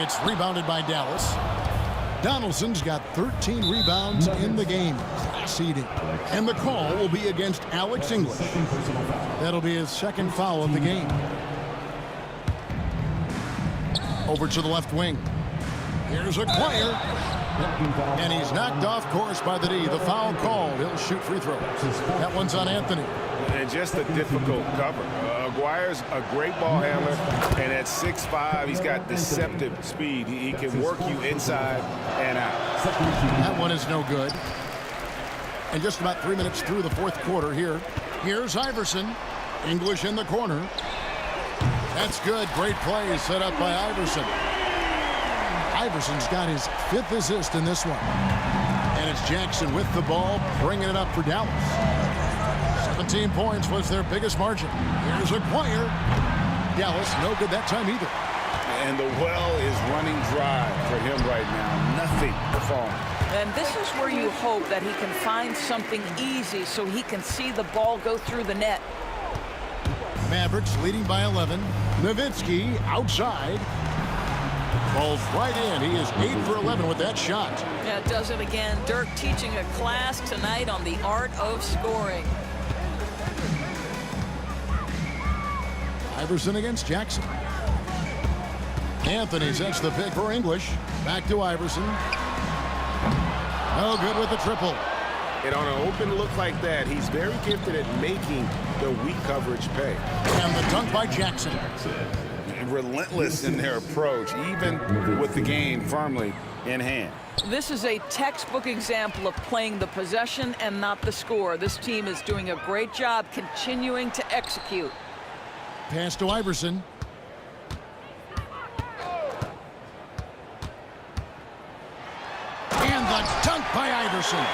It's rebounded by Dallas. Donaldson's got 13 rebounds in the game. Class eating. And the call will be against Alex English. That'll be his second foul of the game. Over to the left wing. Here's a Aguirre. And he's knocked off course by the D. The foul called. He'll shoot free throws. That one's on Anthony. And just a difficult cover. Aguirre's a great ball handler, and at 6'5", he's got deceptive speed. He can work you inside and out. That one is no good. And just about 3 minutes through the fourth quarter here. Here's Iverson. English in the corner. That's good. Great play set up by Iverson. Iverson's got his 5th assist in this one. And it's Jackson with the ball, bringing it up for Dallas. 17 points was their biggest margin. Here's Aguirre. Dallas, no good that time either. And the well is running dry for him right now. Nothing to fall. And this is where you hope that he can find something easy so he can see the ball go through the net. Mavericks leading by 11. Nowitzki outside. Falls right in. He is 8 for 11 with that shot. Yeah, does it again. Dirk teaching a class tonight on the art of scoring. Iverson against Jackson. Anthony sets the pick for English. Back to Iverson. No good with the triple. And on an open look like that, he's very gifted at making the weak coverage pay. And the dunk by Jackson. Relentless in their approach, even with the game firmly in hand. This is a textbook example of playing the possession and not the score. This team is doing a great job continuing to execute. Pass to Iverson. And the dunk by Iverson.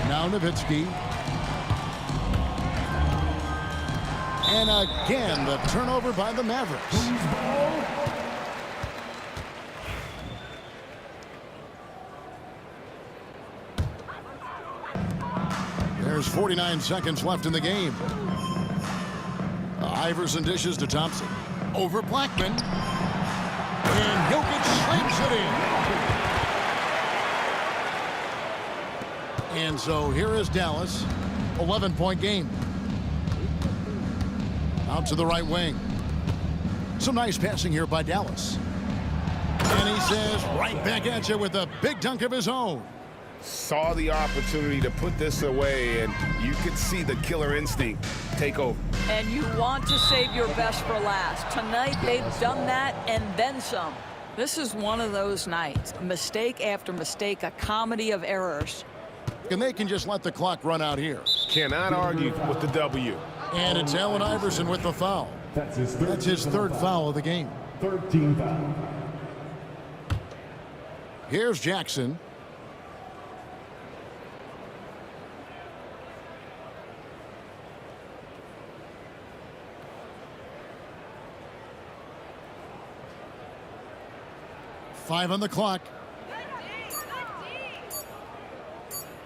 Now Nowitzki. And again, the turnover by the Mavericks. There's 49 seconds left in the game. Iverson dishes to Thompson. Over Blackman. And Jokic slams it in. And so here is Dallas. 11-point game. Out to the right wing. Some nice passing here by Dallas. And he says right back at you with a big dunk of his own. Saw the opportunity to put this away, and you could see the killer instinct take over. And you want to save your best for last. Tonight, they've done that and then some. This is one of those nights. Mistake after mistake, a comedy of errors. And they can just let the clock run out here. Cannot argue with the W. And it's Allen Iverson with the foul. That's his third foul of the game. 13 foul. Here's Jackson. Five on the clock.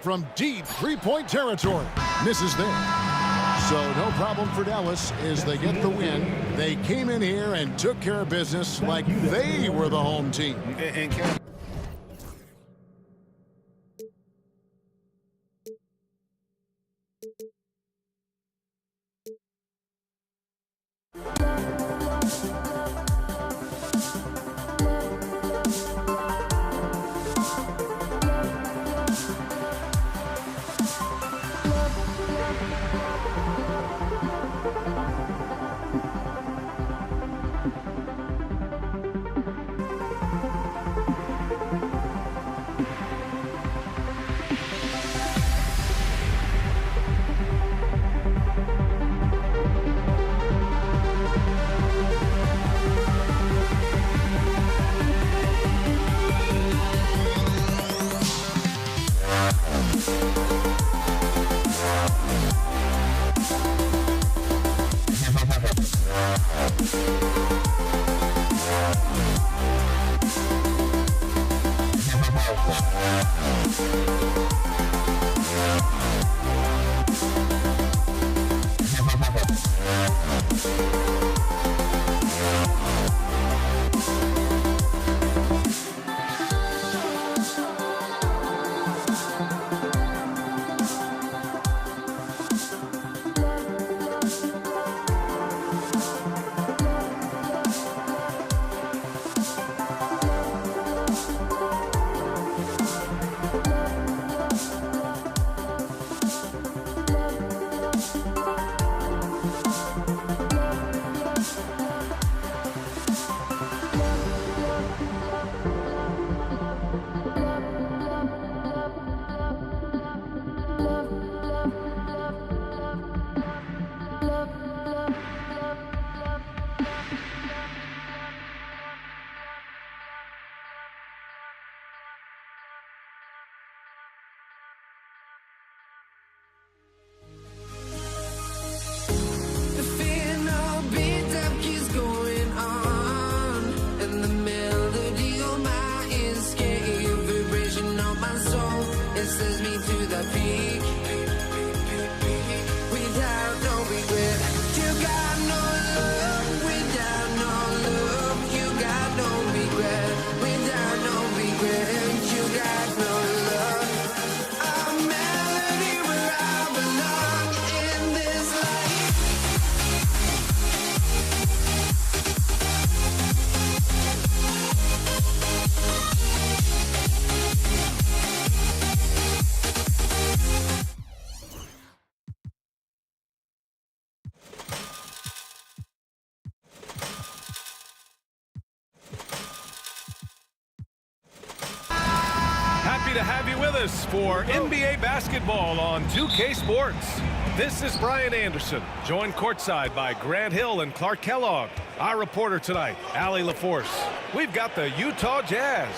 From deep three-point territory. Misses there. So no problem for Dallas as they get the win. They came in here and took care of business like they were the home team. sends me to the peak. Without no regret, you got no love. Without no love, you got no regret. Without no regret, you got no love. A melody where I belong in this life. Happy to have you with us for NBA basketball on 2K Sports. This is Brian Anderson, joined courtside by Grant Hill and Clark Kellogg. Our reporter tonight, Allie LaForce. We've got the Utah Jazz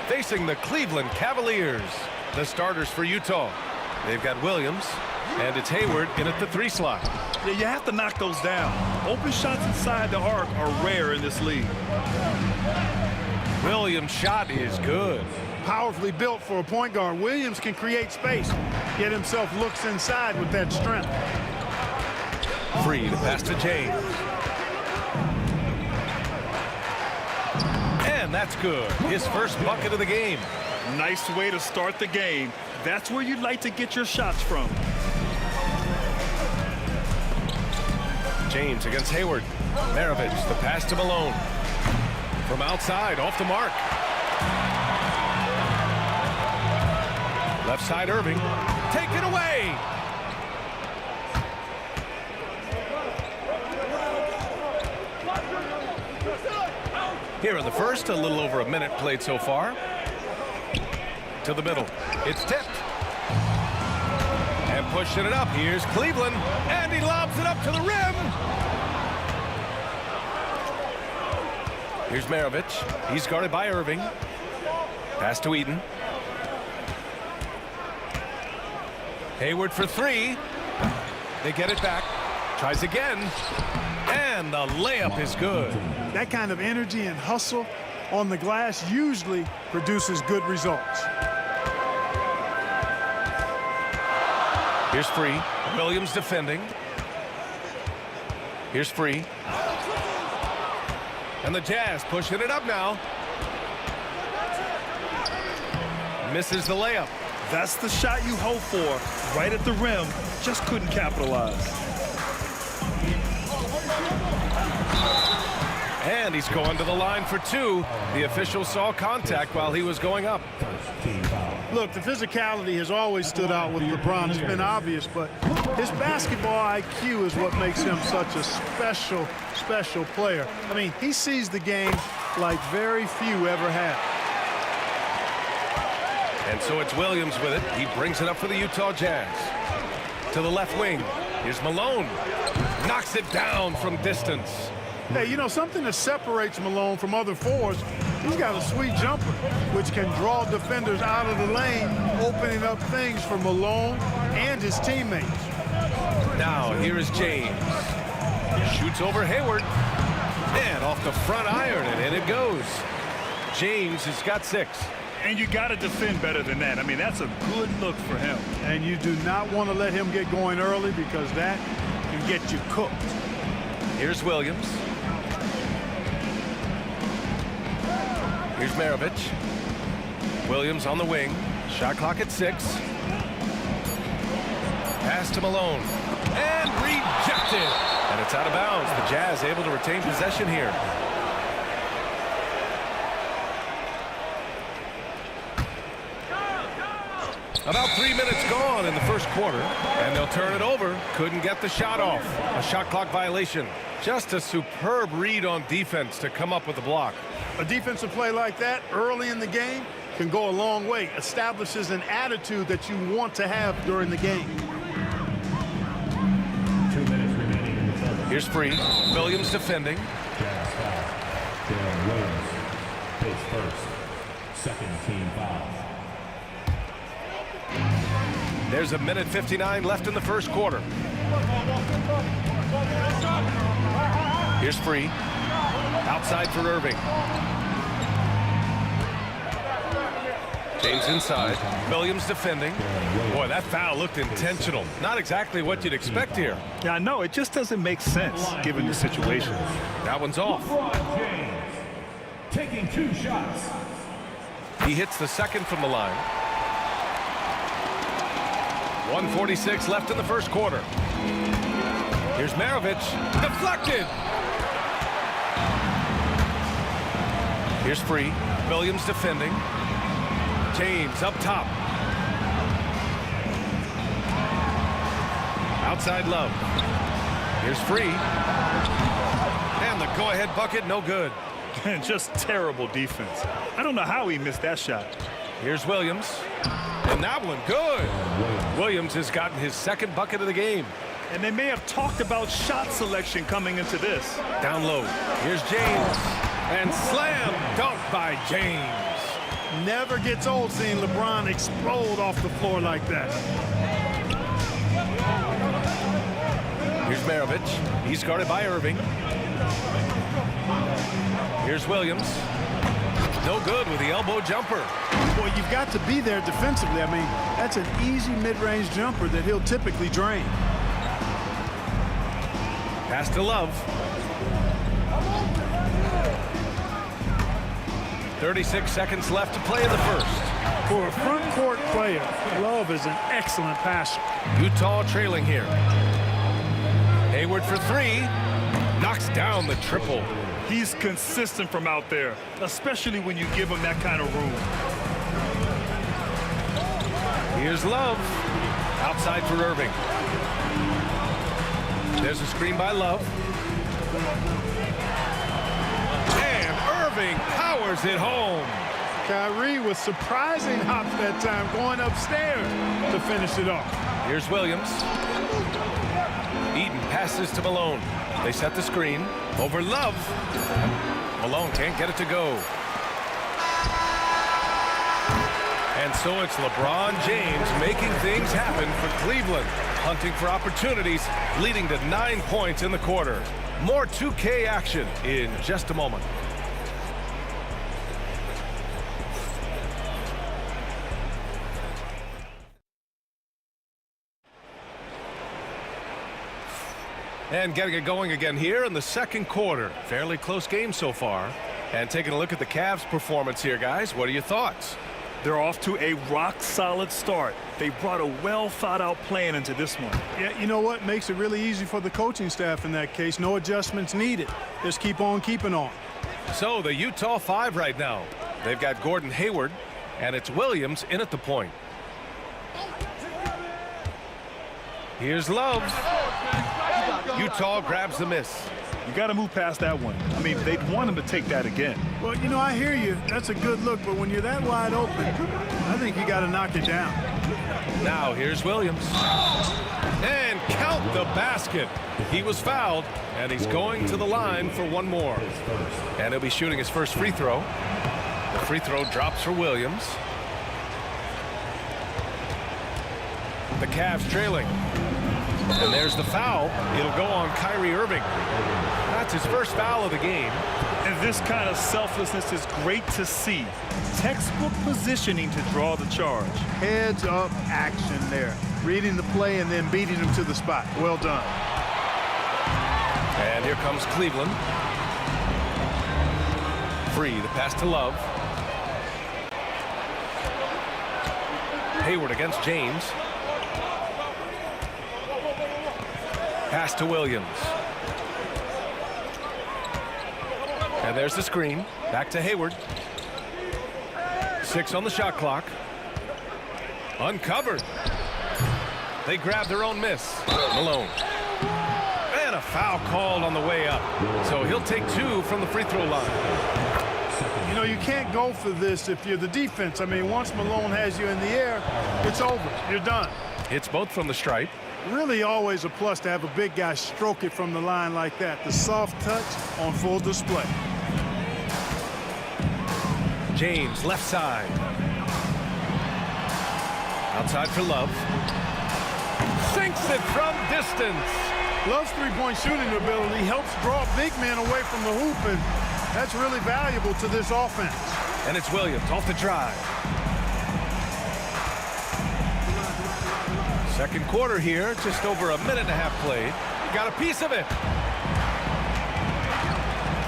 facing the Cleveland Cavaliers. The starters for Utah. They've got Williams, and it's Hayward in at the 3 slot. Yeah, you have to knock those down. Open shots inside the arc are rare in this league. Williams' shot is good. Powerfully built for a point guard. Williams can create space, get himself looks inside with that strength. Free to pass to James. And that's good. His first bucket of the game. Nice way to start the game. That's where you'd like to get your shots from. James against Hayward. Maravich, the pass to Malone. From outside, off the mark. Left side, Irving. Take it away. Here in the first, a little over a minute played so far. To the middle. It's tipped. And pushing it up. Here's Cleveland. And he lobs it up to the rim. Here's Maravich. He's guarded by Irving. Pass to Eden. Hayward for 3. They get it back. Tries again. And the layup is good. That kind of energy and hustle on the glass usually produces good results. Here's Free. Williams defending. Here's Free. And the Jazz pushing it up now. Misses the layup. That's the shot you hope for. Right at the rim. Just couldn't capitalize. And he's going to the line for 2. The official saw contact while he was going up. Look, the physicality has always stood out with LeBron. It's been obvious, but his basketball IQ is what makes him such a special player. I mean, he sees the game like very few ever have. And so it's Williams with it. He brings it up for the Utah Jazz. To the left wing. Here's Malone. Knocks it down from distance. Hey, you know, something that separates Malone from other forwards, he's got a sweet jumper, which can draw defenders out of the lane, opening up things for Malone and his teammates. Now, here is James. Shoots over Hayward. And off the front iron, and in it goes. James has got 6. And you got to defend better than that. I mean, that's a good look for him. And you do not want to let him get going early because that can get you cooked. Here's Williams. Here's Maravich. Williams on the wing. Shot clock at 6. Pass to Malone. And rejected. And it's out of bounds. The Jazz able to retain possession here. About 3 minutes gone in the first quarter, and they'll turn it over. Couldn't get the shot off. A shot clock violation. Just a superb read on defense to come up with the block. A defensive play like that early in the game can go a long way. Establishes an attitude that you want to have during the game. 2 minutes remaining in the third. Here's Free. Williams defending. Jazz foul. Darren Williams. His first. Second team foul. There's a minute 59 left in the first quarter. Here's Free. Outside for Irving. James inside. Williams defending. Boy, that foul looked intentional. Not exactly what you'd expect here. Yeah, I know. It just doesn't make sense given the situation. That one's off. LeBron James taking 2 shots. He hits the second from the line. 1:46 left in the first quarter. Here's Maravich. Deflected. Here's Free. Williams defending. James up top. Outside Love. Here's Free. And the go-ahead bucket, no good. Just terrible defense. I don't know how he missed that shot. Here's Williams. And that one, good. Williams has gotten his second bucket of the game. And they may have talked about shot selection coming into this. Down low. Here's James. And slam dunk by James. Never gets old seeing LeBron explode off the floor like that. Here's Maravich. He's guarded by Irving. Here's Williams. No good with the elbow jumper. Boy, you've got to be there defensively. I mean, that's an easy mid-range jumper that he'll typically drain. Pass to Love. 36 seconds left to play in the first. For a front court player, Love is an excellent passer. Utah trailing here. Hayward for 3. Knocks down the triple. He's consistent from out there, especially when you give him that kind of room. Here's Love. Outside for Irving. There's a screen by Love. And Irving powers it home. Kyrie was surprising hops that time, going upstairs to finish it off. Here's Williams. Eaton passes to Malone. They set the screen. Over Love. Malone can't get it to go. And so it's LeBron James making things happen for Cleveland. Hunting for opportunities, leading to 9 points in the quarter. More 2K action in just a moment. And getting it going again here in the second quarter. Fairly close game so far. And taking a look at the Cavs' performance here, guys. What are your thoughts? They're off to a rock-solid start. They brought a well-thought-out plan into this one. Yeah, you know what? Makes it really easy for the coaching staff in that case. No adjustments needed. Just keep on keeping on. So the Utah 5 right now. They've got Gordon Hayward, and it's Williams in at the point. Here's Love. Utah grabs the miss. You got to move past that one. I mean, they'd want him to take that again. Well, you know, I hear you. That's a good look, but when you're that wide open, I think you got to knock it down. Now here's Williams. And count the basket. He was fouled, and he's going to the line for one more. And he'll be shooting his first free throw. The free throw drops for Williams. The Cavs trailing. And there's the foul. It'll go on Kyrie Irving. That's his first foul of the game. And this kind of selflessness is great to see. Textbook positioning to draw the charge. Heads up action there. Reading the play and then beating him to the spot. Well done. And here comes Cleveland. Free, the pass to Love. Hayward against James. Pass to Williams. And there's the screen. Back to Hayward. 6 on the shot clock. Uncovered. They grab their own miss. Malone. And a foul called on the way up. So he'll take 2 from the free throw line. You know, you can't go for this if you're the defense. I mean, once Malone has you in the air, it's over. You're done. Hits both from the stripe. Really always a plus to have a big guy stroke it from the line like that. The soft touch on full display. James, left side. Outside for Love. Sinks it from distance. Love's three-point shooting ability helps draw big men away from the hoop, and that's really valuable to this offense. And it's Williams off the drive. Second quarter here, just over a minute and a half played. Got a piece of it.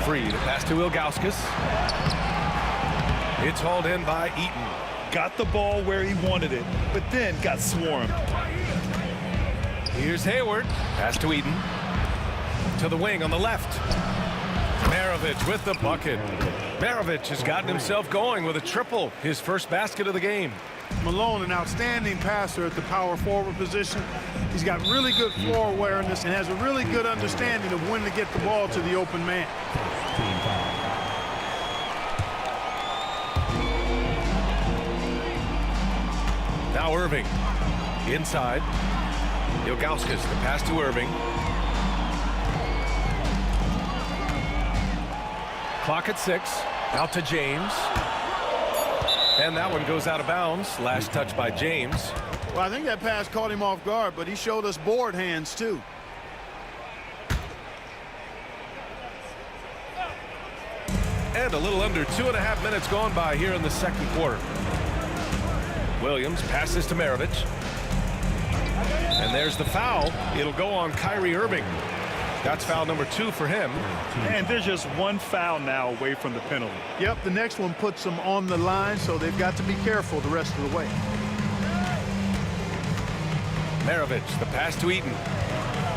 Free to pass to Ilgauskas. It's hauled in by Eaton. Got the ball where he wanted it, but then got swarmed. Here's Hayward. Pass to Eaton. To the wing on the left. Maravich with the bucket. Maravich has gotten himself going with a triple, his first basket of the game. Malone, an outstanding passer at the power forward position. He's got really good floor awareness and has a really good understanding of when to get the ball to the open man. Now Irving. Inside. Ilgauskas, the pass to Irving. Clock at 6. Out to James. And that one goes out of bounds. Last touch by James. Well, I think that pass caught him off guard, but he showed us board hands, too. And a little under 2.5 minutes gone by here in the second quarter. Williams passes to Maravich. And there's the foul. It'll go on Kyrie Irving. That's foul number 2 for him. And there's just one foul now away from the penalty. Yep, the next one puts them on the line, so they've got to be careful the rest of the way. Maravich, the pass to Eaton.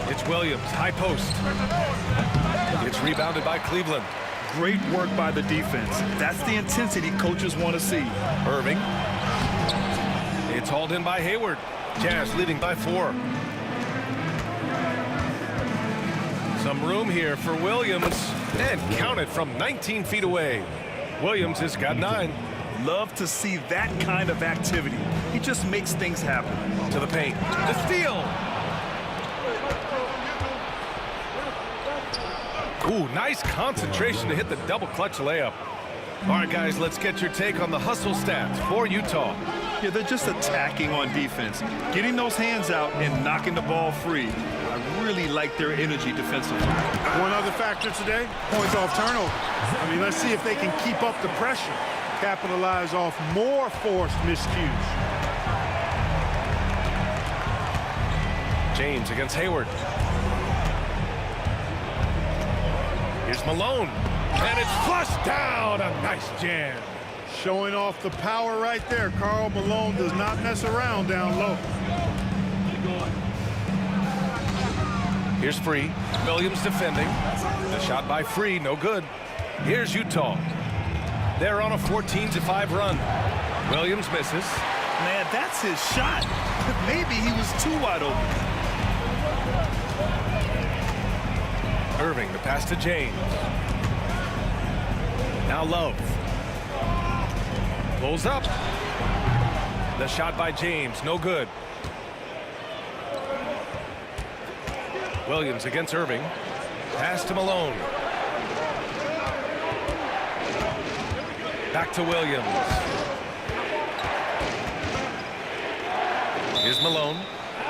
It's Williams, high post. It's rebounded by Cleveland. Great work by the defense. That's the intensity coaches want to see. Irving. It's hauled in by Hayward. Jazz leading by 4. Some room here for Williams, and counted from 19 feet away. Williams has got 9. Love to see that kind of activity. He just makes things happen. To the paint. The steal. Ooh, nice concentration to hit the double clutch layup. All right, guys, let's get your take on the hustle stats for Utah. Yeah, they're just attacking on defense, getting those hands out and knocking the ball free. I really like their energy defensively. One other factor today, points off turnovers. I mean, let's see if they can keep up the pressure, capitalize off more forced miscues. James against Hayward. Here's Malone. And it's flushed down. A nice jam. Showing off the power right there. Karl Malone does not mess around down low. Here's Free. Williams defending. The shot by Free, no good. Here's Utah. They're on a 14-5 run. Williams misses. Man, that's his shot. Maybe he was too wide open. Irving, the pass to James. Now Love. Pulls up. The shot by James, no good. Williams against Irving. Pass to Malone. Back to Williams. Here's Malone.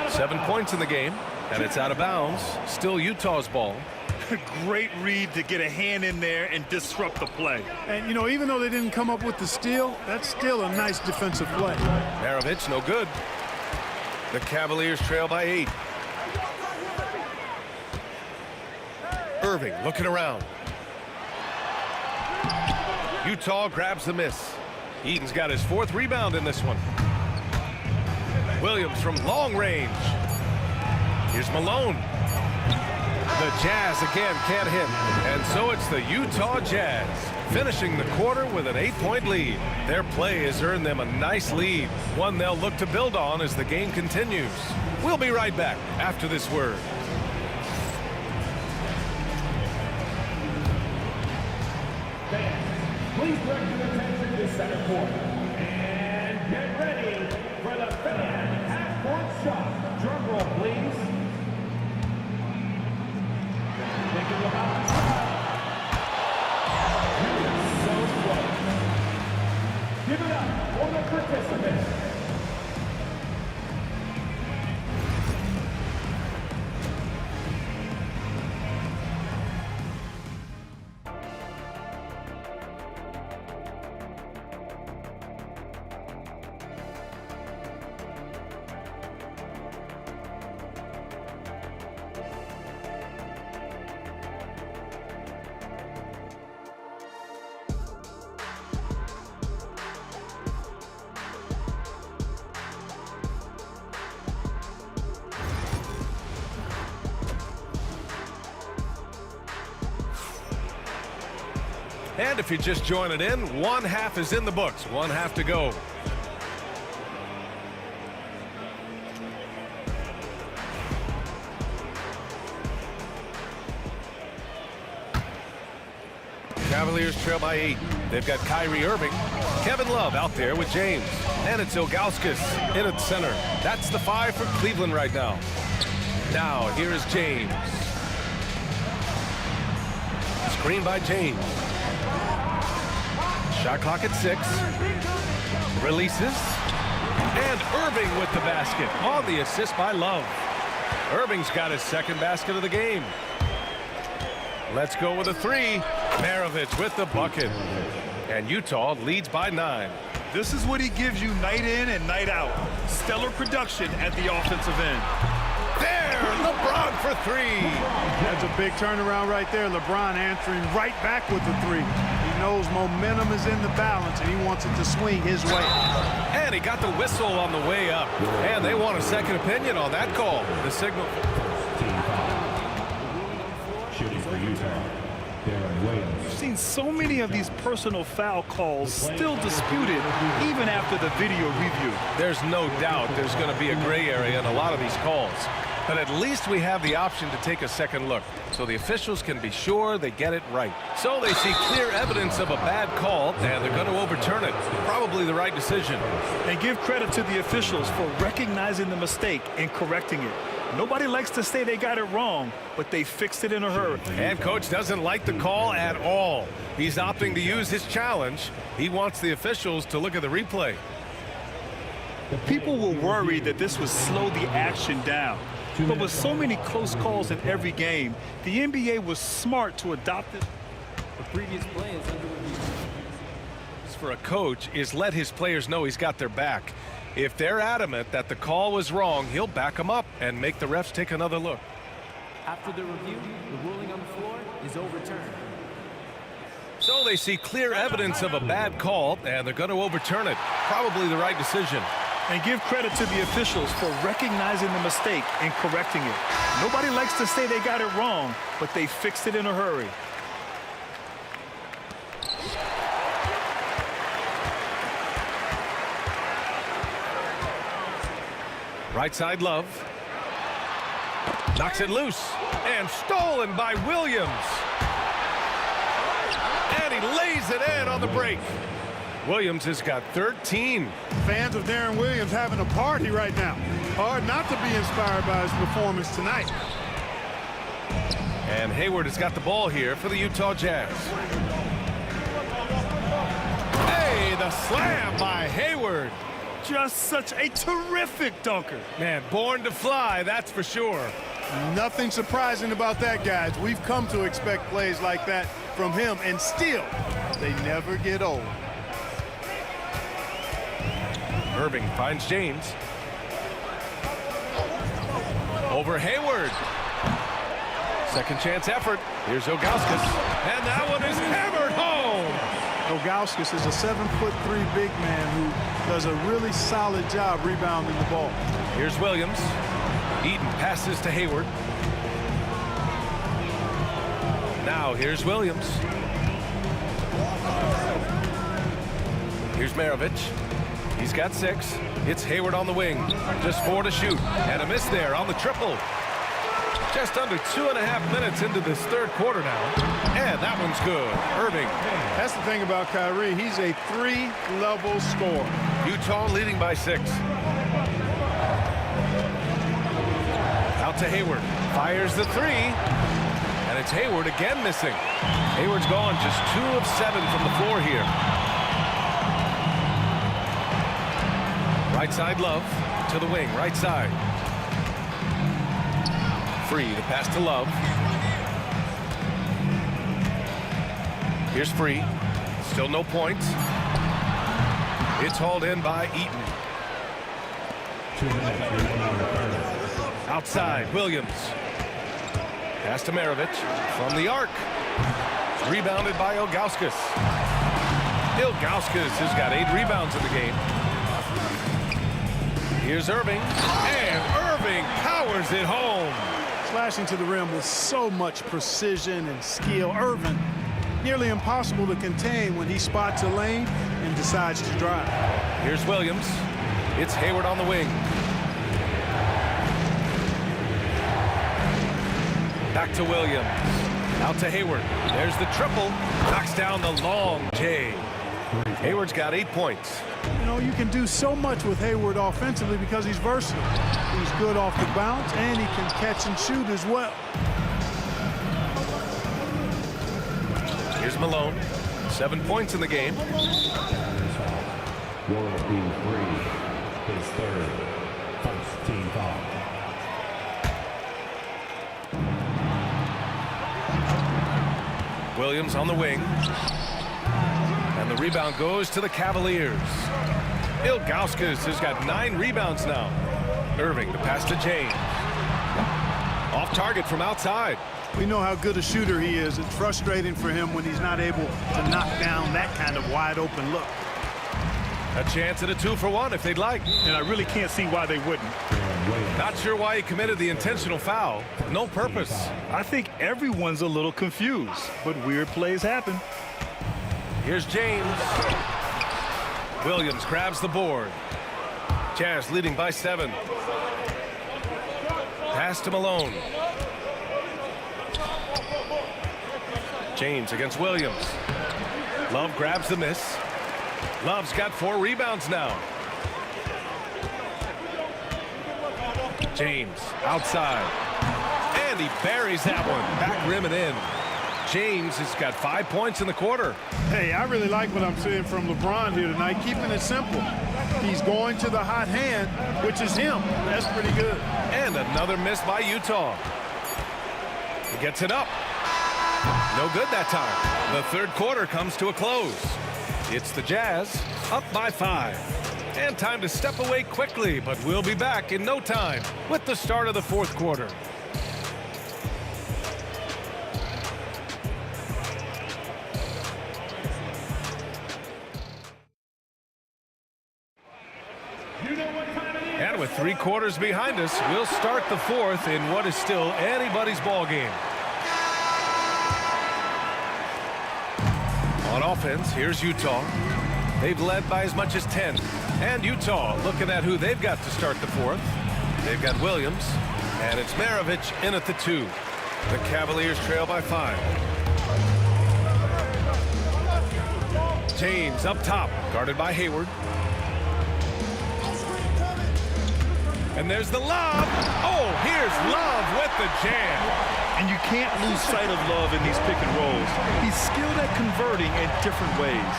7 points in the game, and it's out of bounds. Still Utah's ball. Great read to get a hand in there and disrupt the play. And, you know, even though they didn't come up with the steal, that's still a nice defensive play. Maravich, no good. The Cavaliers trail by 8. Irving looking around. Utah grabs the miss. Eaton's got his 4th rebound in this one. Williams from long range. Here's Malone. The Jazz again can't hit. And so it's the Utah Jazz finishing the quarter with an 8-point lead. Their play has earned them a nice lead, one they'll look to build on as the game continues. We'll be right back after this word. Please direct your attention to center court. And get ready for the fan half-court shot. Drum roll, please. Thinking about so close. Give it up for the participants. And if you're just joining in, one half is in the books. One half to go. Cavaliers trail by 8. They've got Kyrie Irving. Kevin Love out there with James. And it's Ilgauskas in at center. That's the 5 for Cleveland right now. Now, here is James. Screen by James. Shot clock at 6. Releases. And Irving with the basket on the assist by Love. Irving's got his second basket of the game. Let's go with a 3. Maravich with the bucket. And Utah leads by 9. This is what he gives you night in and night out. Stellar production at the offensive end. There, LeBron for 3. That's a big turnaround right there. LeBron answering right back with the 3. He knows momentum is in the balance, and he wants it to swing his way. And he got the whistle on the way up. And they want a second opinion on that call. The signal. Shooting for Utah, We've seen so many of these personal foul calls still disputed even after the video review. There's no doubt there's going to be a gray area in a lot of these calls. But at least we have the option to take a second look, so the officials can be sure they get it right. So they see clear evidence of a bad call, and they're going to overturn it. Probably the right decision. And give credit to the officials for recognizing the mistake and correcting it. Nobody likes to say they got it wrong, but they fixed it in a hurry. And coach doesn't like the call at all. He's opting to use his challenge. He wants the officials to look at the replay. People were worried that this would slow the action down. But with so many close calls in every game, the NBA was smart to adopt it. The previous play is under review. For a coach is let his players know he's got their back. If they're adamant that the call was wrong, he'll back them up and make the refs take another look. After the review, the ruling on the floor is overturned. So they see clear evidence of a bad call, and they're going to overturn it. Probably the right decision. And give credit to the officials for recognizing the mistake and correcting it. Nobody likes to say they got it wrong, but they fixed it in a hurry. Right side Love. Knocks it loose. And stolen by Williams. And he lays it in on the break. Williams has got 13. Fans of Darren Williams having a party right now. Hard not to be inspired by his performance tonight. And Hayward has got the ball here for the Utah Jazz. Hey, the slam by Hayward. Just such a terrific dunker. Man, born to fly, that's for sure. Nothing surprising about that, guys. We've come to expect plays like that from him, and still, they never get old. Irving finds James. Over Hayward. Second chance effort. Here's Ilgauskas. And that one is hammered home. Ilgauskas is a 7'3" big man who does a really solid job rebounding the ball. Here's Williams. Eaton passes to Hayward. Now here's Williams. Here's Maravich. He's got 6. It's Hayward on the wing. Just 4 to shoot. And a miss there on the triple. Just under 2.5 minutes into this third quarter now. And that one's good. Irving. That's the thing about Kyrie. He's a 3-level scorer. Utah leading by 6. Out to Hayward. Fires the 3. And it's Hayward again missing. Hayward's gone just 2 of 7 from the floor here. Right side Love to the wing. Right side. Free. The pass to Love. Here's Free. Still no points. It's hauled in by Eaton. Outside, Williams. Pass to Maravich from the arc. Rebounded by Ilgauskas. Ilgauskas has got 8 rebounds in the game. Here's Irving. And Irving powers it home. Slashing to the rim with so much precision and skill. Irving nearly impossible to contain when he spots a lane and decides to drive. Here's Williams. It's Hayward on the wing. Back to Williams. Out to Hayward. There's the triple. Knocks down the long J. Hayward's got 8 points. You know, you can do so much with Hayward offensively because he's versatile. He's good off the bounce, and he can catch and shoot as well. Here's Malone. 7 points in the game. Will be 3. His third. First team foul. Williams on the wing. And the rebound goes to the Cavaliers. Ilgauskas has got 9 rebounds now. Irving, the pass to James. Off target from outside. We know how good a shooter he is. It's frustrating for him when he's not able to knock down that kind of wide open look. A chance at a 2-for-1 if they'd like. And I really can't see why they wouldn't. Not sure why he committed the intentional foul. No purpose. I think everyone's a little confused, but weird plays happen. Here's James. Williams grabs the board. Jazz leading by 7. Pass to Malone. James against Williams. Love grabs the miss. Love's got 4 rebounds now. James outside. And he buries that one. Back rim and in. James has got 5 points in the quarter. Hey, I really like what I'm seeing from LeBron here tonight, keeping it simple. He's going to the hot hand, which is him. That's pretty good. And another miss by Utah. He gets it up. No good that time. The third quarter comes to a close. It's the Jazz up by 5. And time to step away quickly, but we'll be back in no time with the start of the fourth quarter. And with 3 quarters behind us, we'll start the fourth in what is still anybody's ball game. On offense, here's Utah. They've led by as much as 10. And Utah looking at who they've got to start the fourth. They've got Williams, and it's Maravich in at the 2. The Cavaliers trail by 5. James up top, guarded by Hayward. And there's the lob. Oh, here's Love with the jam. And you can't lose sight of Love in these pick and rolls. He's skilled at converting in different ways.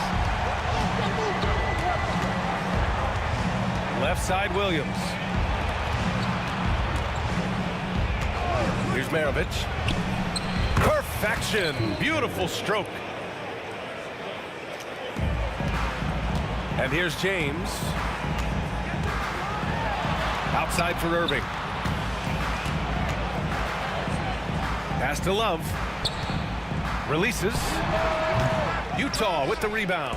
Left side, Williams. Here's Maravich. Perfection. Beautiful stroke. And here's James. Outside for Irving. Pass to Love. Releases. Utah with the rebound.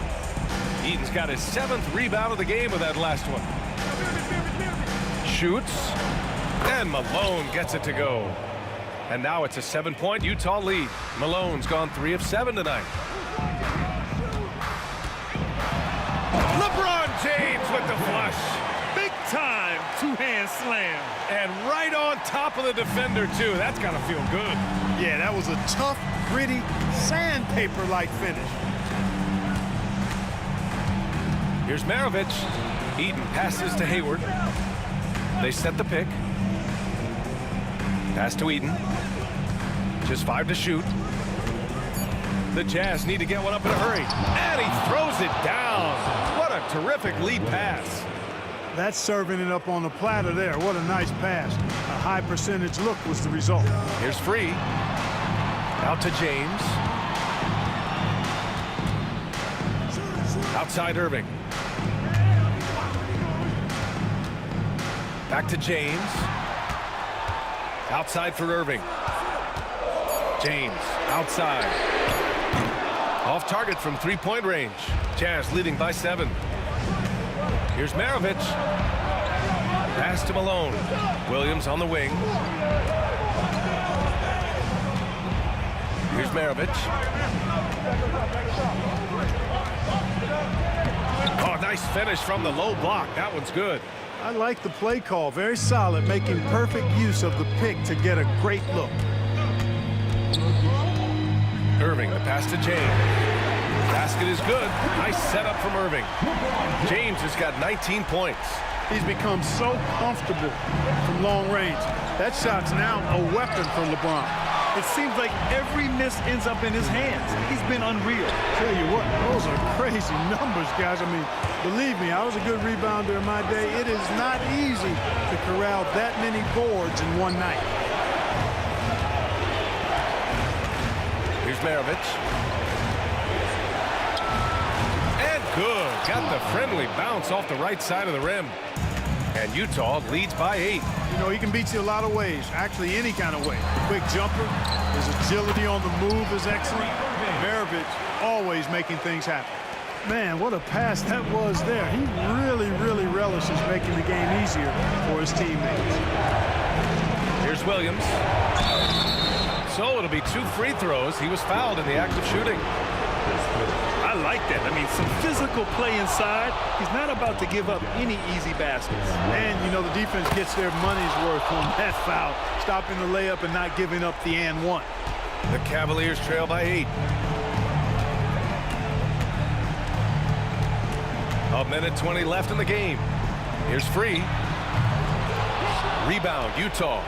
Eden's got his 7th rebound of the game with that last one. Shoots. And Malone gets it to go. And now it's a 7-point Utah lead. Malone's gone 3 of 7 tonight. LeBron James with the flush. Big time 2-hand slam. And right on top of the defender, too. That's got to feel good. Yeah, that was a tough, gritty, sandpaper-like finish. Here's Maravich. Eden passes to Hayward. They set the pick. Pass to Eden. Just 5 to shoot. The Jazz need to get one up in a hurry. And he throws it down. What a terrific lead pass. That's serving it up on the platter there. What a nice pass. A high percentage look was the result. Here's Free. Out to James. Outside Irving. Back to James. Outside for Irving. James outside. Off target from 3-point range. Jazz leading by 7. Here's Maravich. Pass to Malone. Williams on the wing. Here's Maravich. Oh, nice finish from the low block. That one's good. I like the play call. Very solid, making perfect use of the pick to get a great look. Irving, the pass to James. Basket is good. Nice setup from Irving. James has got 19 points. He's become so comfortable from long range. That shot's now a weapon for LeBron. It seems like every miss ends up in his hands. He's been unreal. Tell you what, those are crazy numbers, guys. I mean, believe me, I was a good rebounder in my day. It is not easy to corral that many boards in one night. Here's Maravich. And good. Got the friendly bounce off the right side of the rim. And Utah leads by 8. You know, he can beat you a lot of ways, actually any kind of way. Quick jumper, his agility on the move is excellent. Maravich always making things happen. Man, what a pass that was there. He really, really relishes making the game easier for his teammates. Here's Williams. So it'll be 2 free throws. He was fouled in the act of shooting. I like that. I mean, some physical play inside. He's not about to give up any easy baskets. And, you know, the defense gets their money's worth on that foul, stopping the layup and not giving up the and one. The Cavaliers trail by 8. A minute 20 left in the game. Here's Free. Rebound, Utah.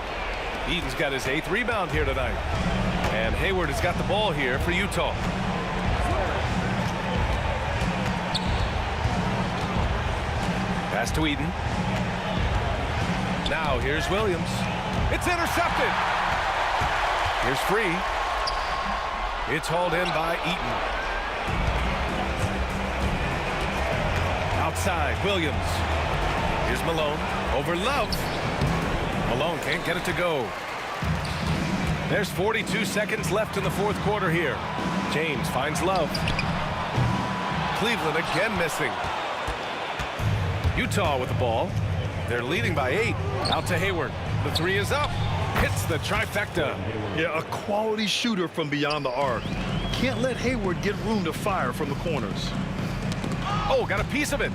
Eaton's got his 8th rebound here tonight. And Hayward has got the ball here for Utah. Pass to Eaton. Now here's Williams. It's intercepted. Here's Free. It's hauled in by Eaton. Outside, Williams. Here's Malone. Over Love. Malone can't get it to go. There's 42 seconds left in the 4th quarter here. James finds Love. Cleveland again missing. Utah with the ball. They're leading by 8. Out to Hayward. The 3 is up. Hits the trifecta. Yeah, a quality shooter from beyond the arc. Can't let Hayward get room to fire from the corners. Oh, got a piece of it.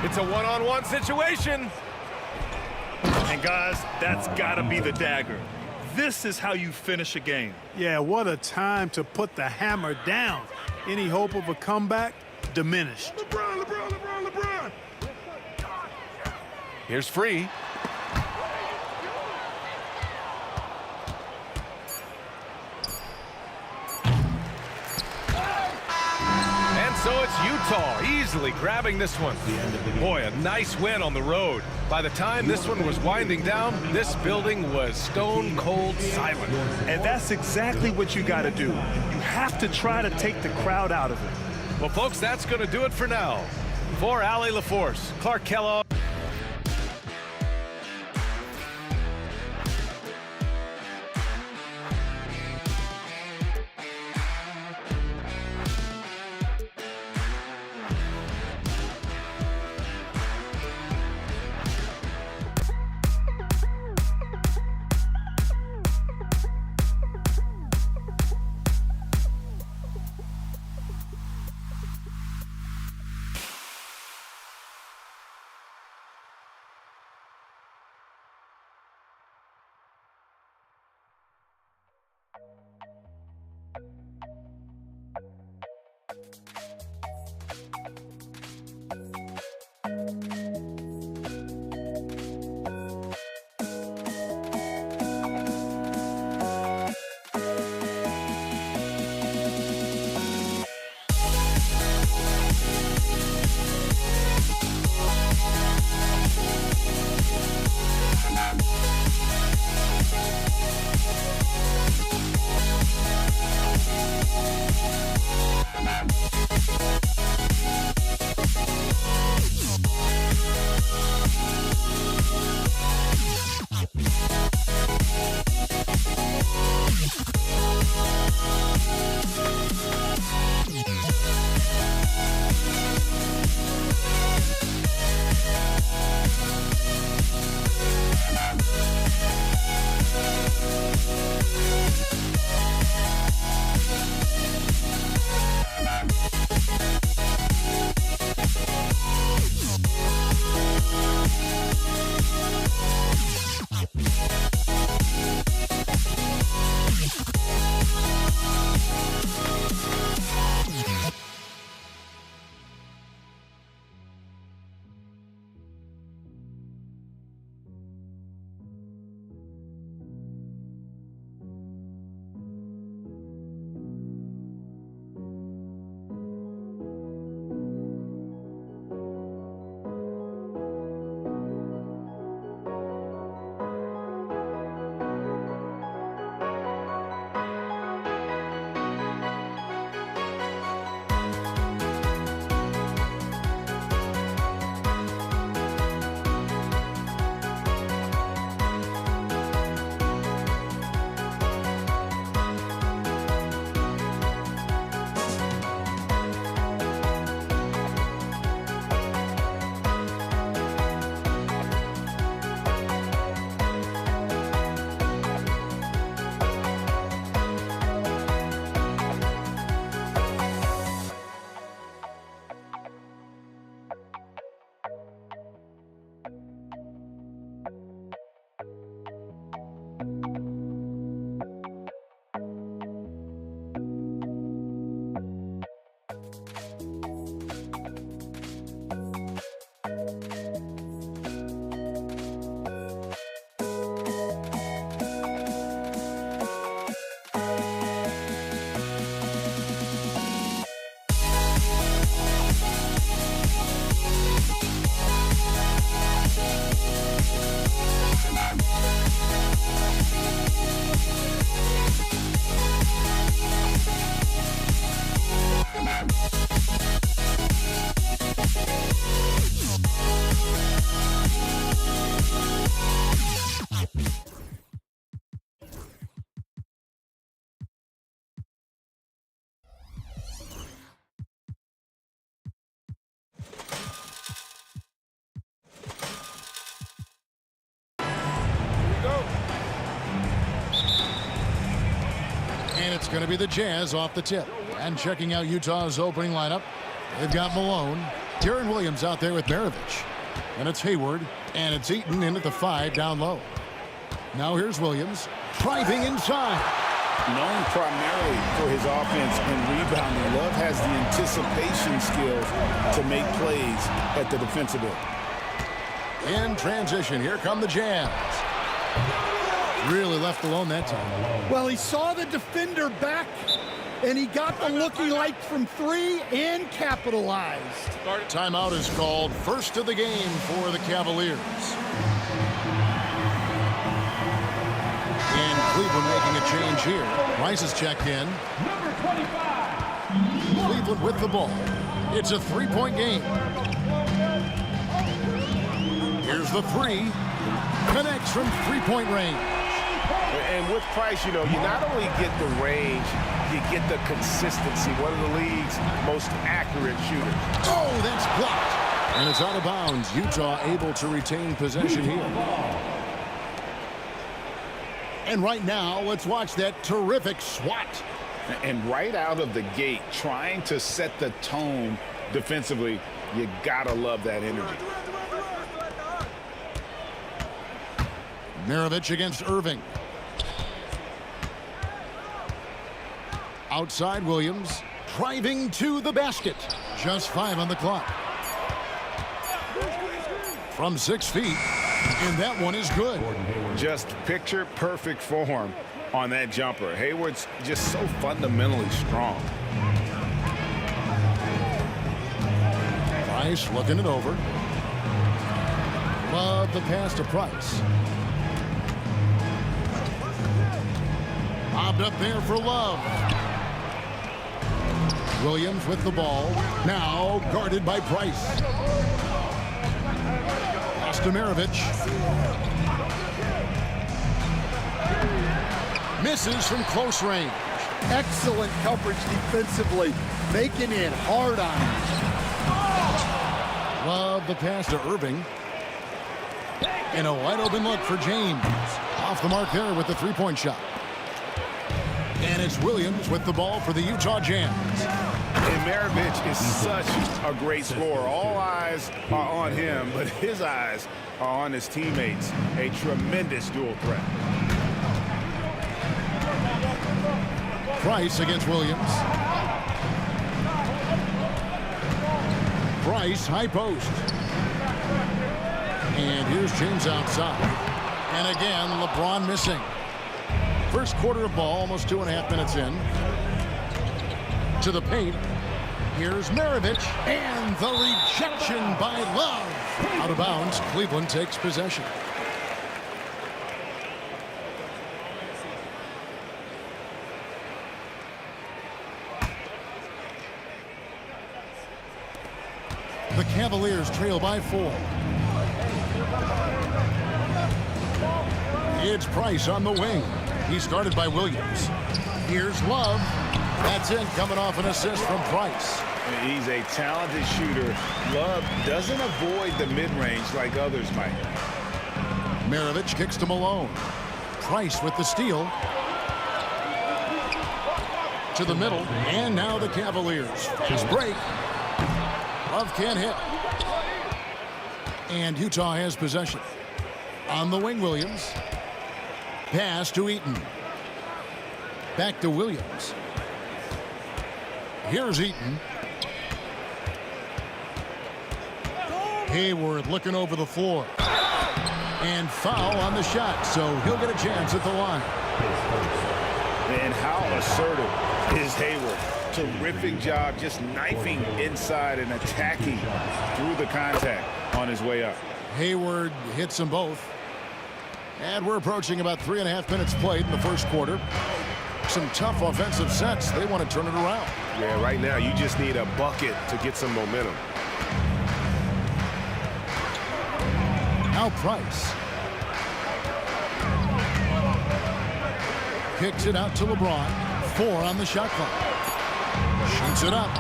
It's a one-on-one situation. And guys, that's got to be the dagger. This is how you finish a game. Yeah, what a time to put the hammer down. Any hope of a comeback? Diminished. LeBron, LeBron, LeBron, LeBron. Here's Free. And so it's Utah easily grabbing this one. Boy, a nice win on the road. By the time this one was winding down, this building was stone cold silent. And that's exactly what you got to do. You have to try to take the crowd out of it. Well, folks, that's going to do it for now. For Allie LaForce, Clark Kellogg. And it's going to be the Jazz off the tip. And checking out Utah's opening lineup, they've got Malone. Darren Williams out there with Maravich. And it's Hayward. And it's Eaton in at the 5 down low. Now here's Williams driving inside. Known primarily for his offense and rebounding, Love has the anticipation skills to make plays at the defensive end. In transition, here come the Jazz. Really left alone that time. Well, he saw the defender back, and he got the look he liked from 3 and capitalized. Timeout is called. First of the game for the Cavaliers. And Cleveland making a change here. Rice is checked in. Number 25. Cleveland with the ball. It's a 3-point game. Here's the 3. Connects from 3-point range. And with Price, you know, you not only get the range, you get the consistency. One of the league's most accurate shooters. Oh, that's blocked. And it's out of bounds. Utah able to retain possession here. And right now, let's watch that terrific swat. And right out of the gate, trying to set the tone defensively, you gotta love that energy. Maravich against Irving. Outside Williams, driving to the basket. Just 5 on the clock. From 6 feet, and that one is good. Just picture perfect form on that jumper. Hayward's just so fundamentally strong. Price looking it over. Love the pass to Price. Bobbed up there for Love. Williams with the ball. Now guarded by Price. Pass to Maravich. Misses from close range. Excellent coverage defensively, making it hard on him. Love the pass to Irving. And a wide open look for James. Off the mark there with the 3-point shot. And it's Williams with the ball for the Utah Jazz. And Maravich is such a great scorer. All eyes are on him, but his eyes are on his teammates. A tremendous dual threat. Price against Williams. Price, high post. And here's James outside. And again, LeBron missing. First quarter of ball, almost 2.5 minutes in. To the paint. Here's Maravich. And the rejection by Love. Out of bounds. Cleveland takes possession. The Cavaliers trail by 4. It's Price on the wing. He's guarded by Williams. Here's Love. That's it, coming off an assist from Price. He's a talented shooter. Love doesn't avoid the mid-range like others might. Maravich kicks to Malone. Price with the steal. To the middle, and now the Cavaliers. His break. Love can't hit. And Utah has possession. On the wing, Williams. Pass to Eaton. Back to Williams. Here's Eaton. Hayward looking over the floor. And foul on the shot, so he'll get a chance at the line. And how assertive is Hayward. Terrific job just knifing inside and attacking through the contact on his way up. Hayward hits them both. And we're approaching about 3.5 minutes played in the first quarter. Some tough offensive sets. They want to turn it around. Yeah, right now you just need a bucket to get some momentum. Now Price. Kicks it out to LeBron. 4 on the shot clock. Shoots it up.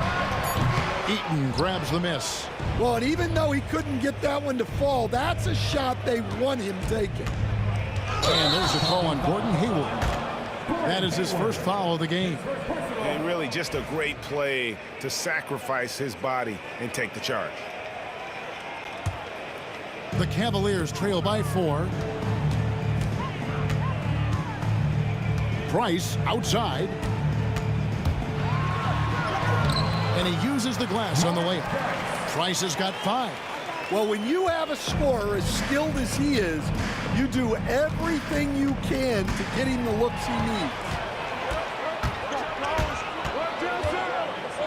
Eaton grabs the miss. Well, and even though he couldn't get that one to fall, that's a shot they want him taking. And there's a call on Gordon Hayward. That is his first foul of the game. And really just a great play to sacrifice his body and take the charge. The Cavaliers trail by 4. Price outside. And he uses the glass on the layup. Price has got 5. Well, when you have a scorer as skilled as he is, you do everything you can to get him the looks he needs.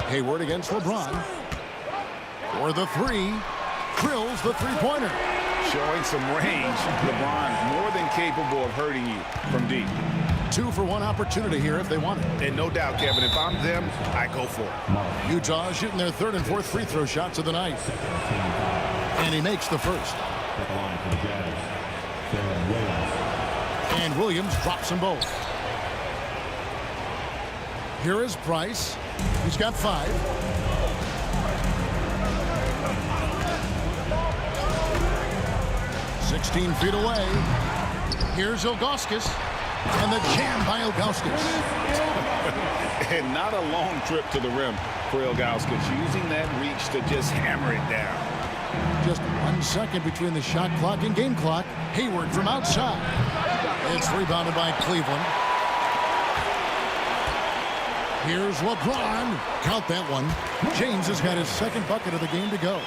Hayward against LeBron. For the 3. Drills the three-pointer. Showing some range. LeBron more than capable of hurting you from deep. 2 for 1 opportunity here if they want it. And no doubt, Kevin, if I'm them, I go for it. Utah shooting their 3rd and 4th free throw shots of the night. And he makes the first. And Williams drops them both. Here is Price. He's got 5. "16 feet away. Here's Ilgauskas. And the jam by Ilgauskas. And not a long trip to the rim for Ilgauskas, using that reach to just hammer it down. Just 1 second between the shot clock and game clock. Hayward from outside. It's rebounded by Cleveland. Here's LeBron. Count that one. James has got his 2nd bucket of the game to go.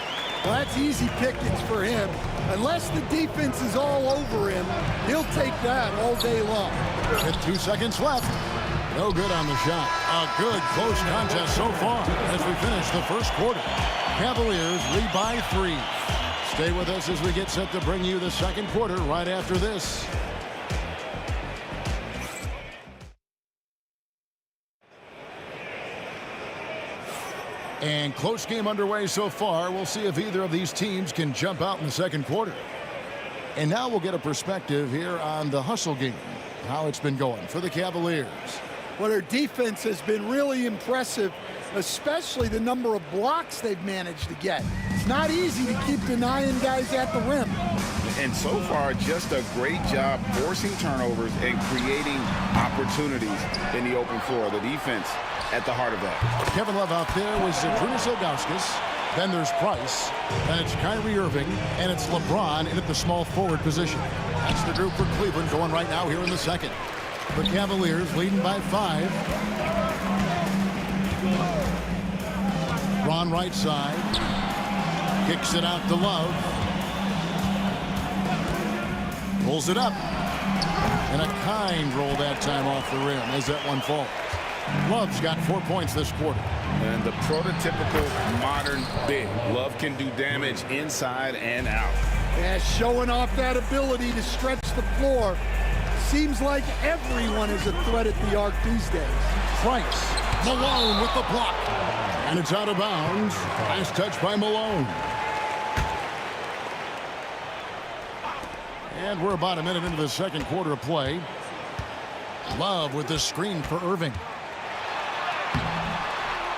Well, that's easy pickings for him. Unless the defense is all over him, he'll take that all day long. With 2 seconds left. No good on the shot. A good close contest so far as we finish the first quarter. Cavaliers lead by 3. Stay with us as we get set to bring you the second quarter right after this. And close game underway so far. We'll see if either of these teams can jump out in the second quarter. And now we'll get a perspective here on the hustle game, how it's been going for the Cavaliers. Well, their defense has been really impressive, especially the number of blocks they've managed to get. It's not easy to keep denying guys at the rim. And so far, just a great job forcing turnovers and creating opportunities in the open floor. The defense at the heart of that. Kevin Love out there with Zydrunas Ilgauskas. Then there's Price. Then it's Kyrie Irving. And it's LeBron in at the small forward position. That's the group for Cleveland going right now here in the second. The Cavaliers leading by 5. Ron right side. Kicks it out to Love. Pulls it up. And a kind roll that time off the rim as that one falls. Love's got 4 points this quarter. And the prototypical modern big. Love can do damage inside and out. Yeah, showing off that ability to stretch the floor. Seems like everyone is a threat at the arc these days. Price. Malone with the block. And it's out of bounds. Nice touch by Malone. And we're about a minute into the second quarter of play. Love with the screen for Irving.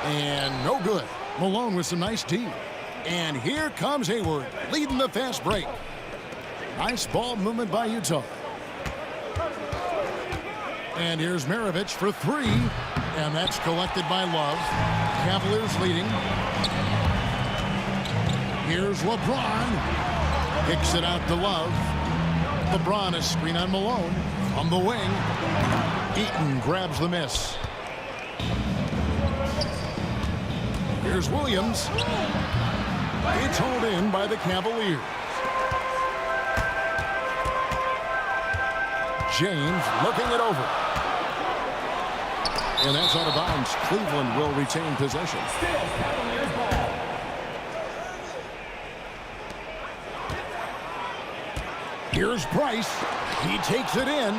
And no good. Malone with some nice D. And here comes Hayward, leading the fast break. Nice ball movement by Utah. And here's Maravich for 3. And that's collected by Love. Cavaliers leading. Here's LeBron. Kicks it out to Love. LeBron a screen on Malone. On the wing. Eaton grabs the miss. Here's Williams. It's hauled in by the Cavaliers. James looking it over. And that's out of bounds. Cleveland will retain possession. Here's Price. He takes it in.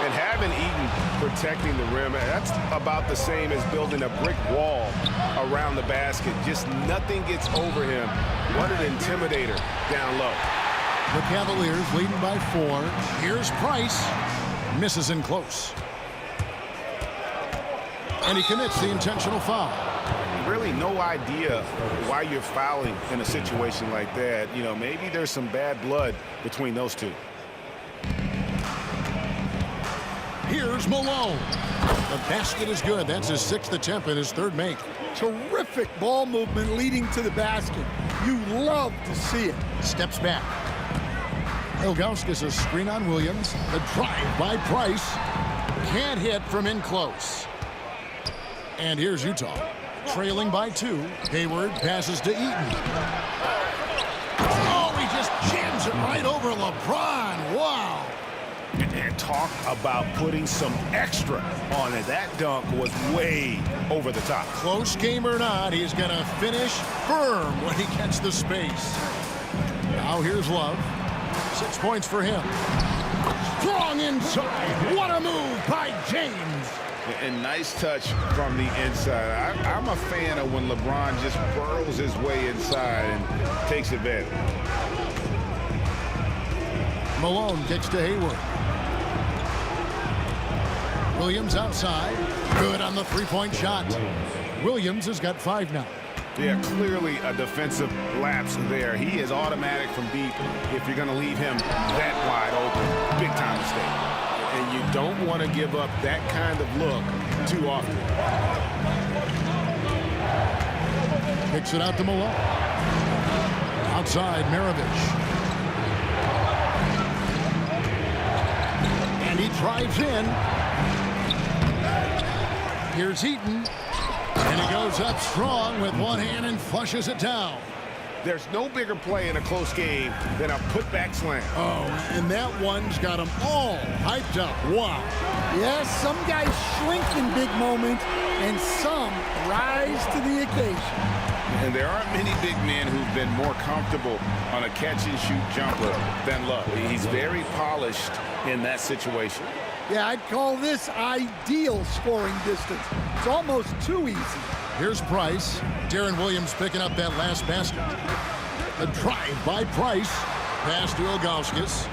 And having Eaton protecting the rim, that's about the same as building a brick wall around the basket. Just nothing gets over him. What an intimidator down low. The Cavaliers leading by 4. Here's Price. Misses in close. And he commits the intentional foul. Really no idea why you're fouling in a situation like that. You know, maybe there's some bad blood between those two. Here's Malone. The basket is good. That's his 6th attempt and his 3rd make. Terrific ball movement leading to the basket. You love to see it. Steps back. Ilgauskas a screen on Williams. The drive by Price. Can't hit from in close. And here's Utah. Trailing by 2. Hayward passes to Eaton. Oh, he just jams it right over LeBron. Wow. And talk about putting some extra on it. That dunk was way over the top. Close game or not, he's going to finish firm when he gets the space. Now here's Love. 6 points for him. Strong inside. What a move by James. And nice touch from the inside. I'm a fan of when LeBron just burrows his way inside and takes advantage. Malone kicks to Hayward. Williams outside. Good on the 3-point shot. Williams has got 5 now. Yeah, clearly a defensive lapse there. He is automatic from deep if you're going to leave him that wide open. Big time mistake. And you don't want to give up that kind of look too often. Kicks it out to Malone. Outside, Maravich. And he drives in. Here's Eaton. And he goes up strong with one hand and flushes it down. There's no bigger play in a close game than a putback slam. Oh, and that one's got them all hyped up. Wow. Yes, some guys shrink in big moments, and some rise to the occasion. And there aren't many big men who've been more comfortable on a catch-and-shoot jumper than Love. He's very polished in that situation. Yeah, I'd call this ideal scoring distance. It's almost too easy. Here's Price. Darren Williams picking up that last basket. The drive by Price. Pass to Ilgauskas.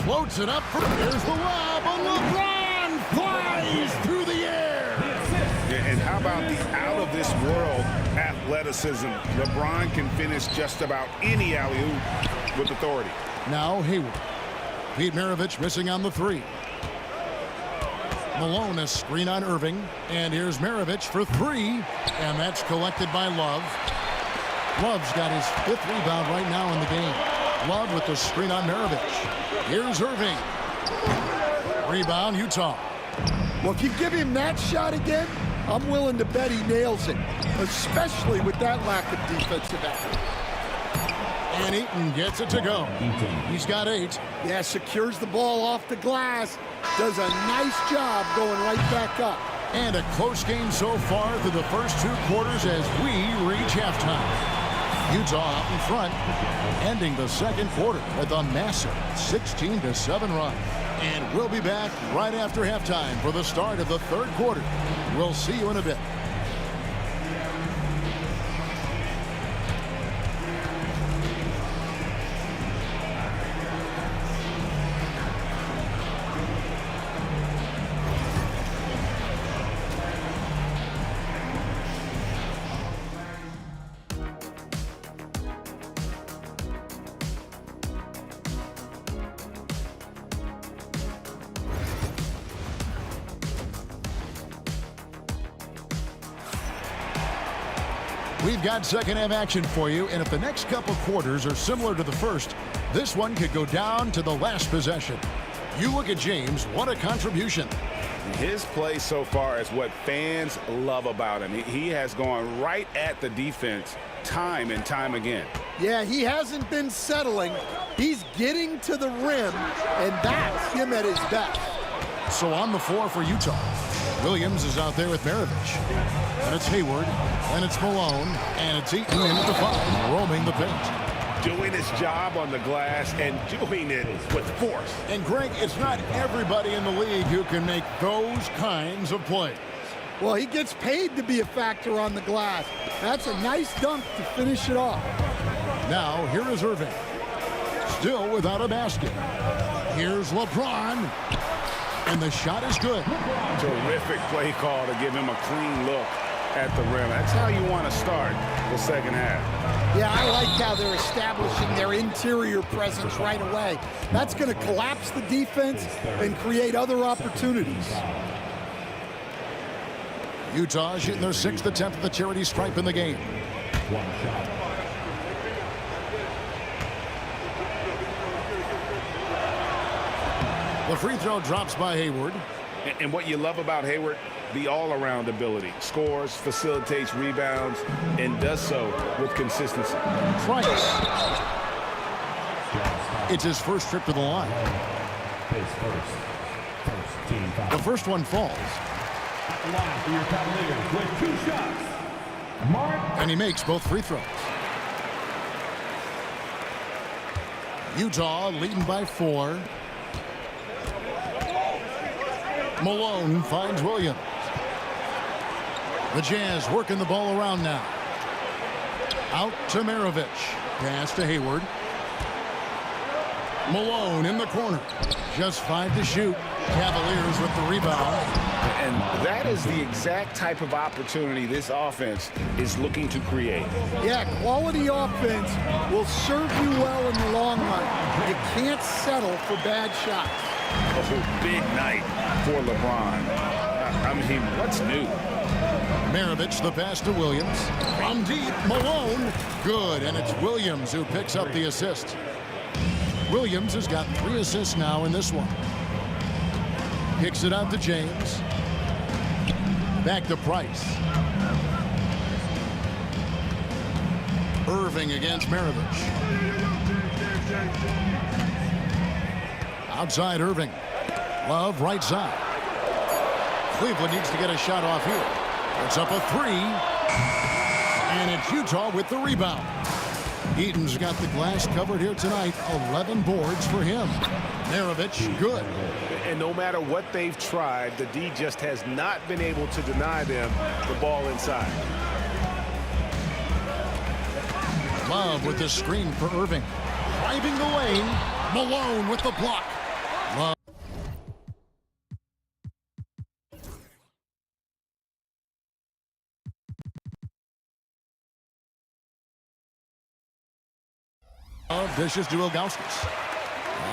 Floats it up. Here's the lob. And LeBron flies through the air. And how about the out-of-this-world athleticism? LeBron can finish just about any alley-oop with authority. Now Hayward. Pete Maravich missing on the 3. Malone a screen on Irving. And here's Maravich for 3. And that's collected by Love. Love's got his 5th rebound right now in the game. Love with the screen on Maravich. Here's Irving. Rebound, Utah. Well, if you give him that shot again, I'm willing to bet he nails it, especially with that lack of defensive effort. And Eaton gets it to go. He's got 8. Yeah, secures the ball off the glass. Does a nice job going right back up. And a close game so far through the first 2 quarters as we reach halftime. Utah out in front, ending the 2nd quarter with a massive 16-7 run. And we'll be back right after halftime for the start of the 3rd quarter. We'll see you in a bit. We've got second half action for you, and if the next couple quarters are similar to the first, this one could go down to the last possession. You look at James, what a contribution. His play so far is what fans love about him. He has gone right at the defense time and time again. Yeah, he hasn't been settling. He's getting to the rim, and that's him at his best. So on the floor for Utah, Williams is out there with Maravich. And it's Hayward, and it's Malone, and it's Eaton in at the 5, roaming the paint. Doing his job on the glass and doing it with force. And Greg, it's not everybody in the league who can make those kinds of plays. Well, he gets paid to be a factor on the glass. That's a nice dunk to finish it off. Now, here is Irving. Still without a basket. Here's LeBron. And the shot is good. Terrific play call to give him a clean look at the rim. That's how you want to start the second half. Yeah, I like how they're establishing their interior presence right away. That's going to collapse the defense and create other opportunities. Utah shooting their 6th attempt at the charity stripe in the game. One shot. The free throw drops by Hayward. And what you love about Hayward, the all-around ability. Scores, facilitates, rebounds, and does so with consistency. Price. It's his first trip to the line. The first one falls. Line for your Cavaliers with 2 shots. Mark. And he makes both free throws. Utah leading by 4. Malone finds Williams. The Jazz working the ball around now. Out to Maravich. Pass to Hayward. Malone in the corner. Just 5 to shoot. Cavaliers with the rebound. And that is the exact type of opportunity this offense is looking to create. Yeah, quality offense will serve you well in the long run. You can't settle for bad shots. A big night for LeBron. I mean, what's new? Maravich the pass to Williams. From deep, Malone. Good, and it's Williams who picks up the assist. Williams has got 3 assists now in this one. Kicks it out to James. Back to Price. Irving against Maravich. Outside Irving. Love right side. Cleveland needs to get a shot off here. It's up a 3. And it's Utah with the rebound. Eaton's got the glass covered here tonight. 11 boards for him. Maravich, good. And no matter what they've tried, the D just has not been able to deny them the ball inside. Love with the screen for Irving. Driving the lane. Malone with the block. Love. Dishes to Ilgauskas.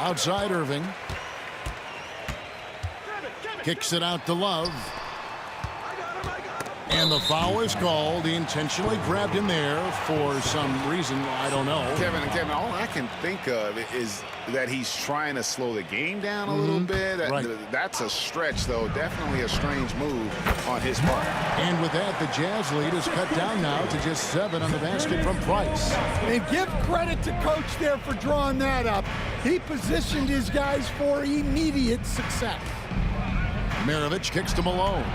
Outside Irving. Kicks it out to Love. And the foul is called. He intentionally grabbed him there for some reason. I don't know. Kevin, all I can think of is that he's trying to slow the game down a little bit. Right. That's a stretch, though. Definitely a strange move on his part. And with that, the Jazz lead is cut down now to just 7 on the basket from Price. And give credit to Coach there for drawing that up. He positioned his guys for immediate success. Maravich kicks to Malone.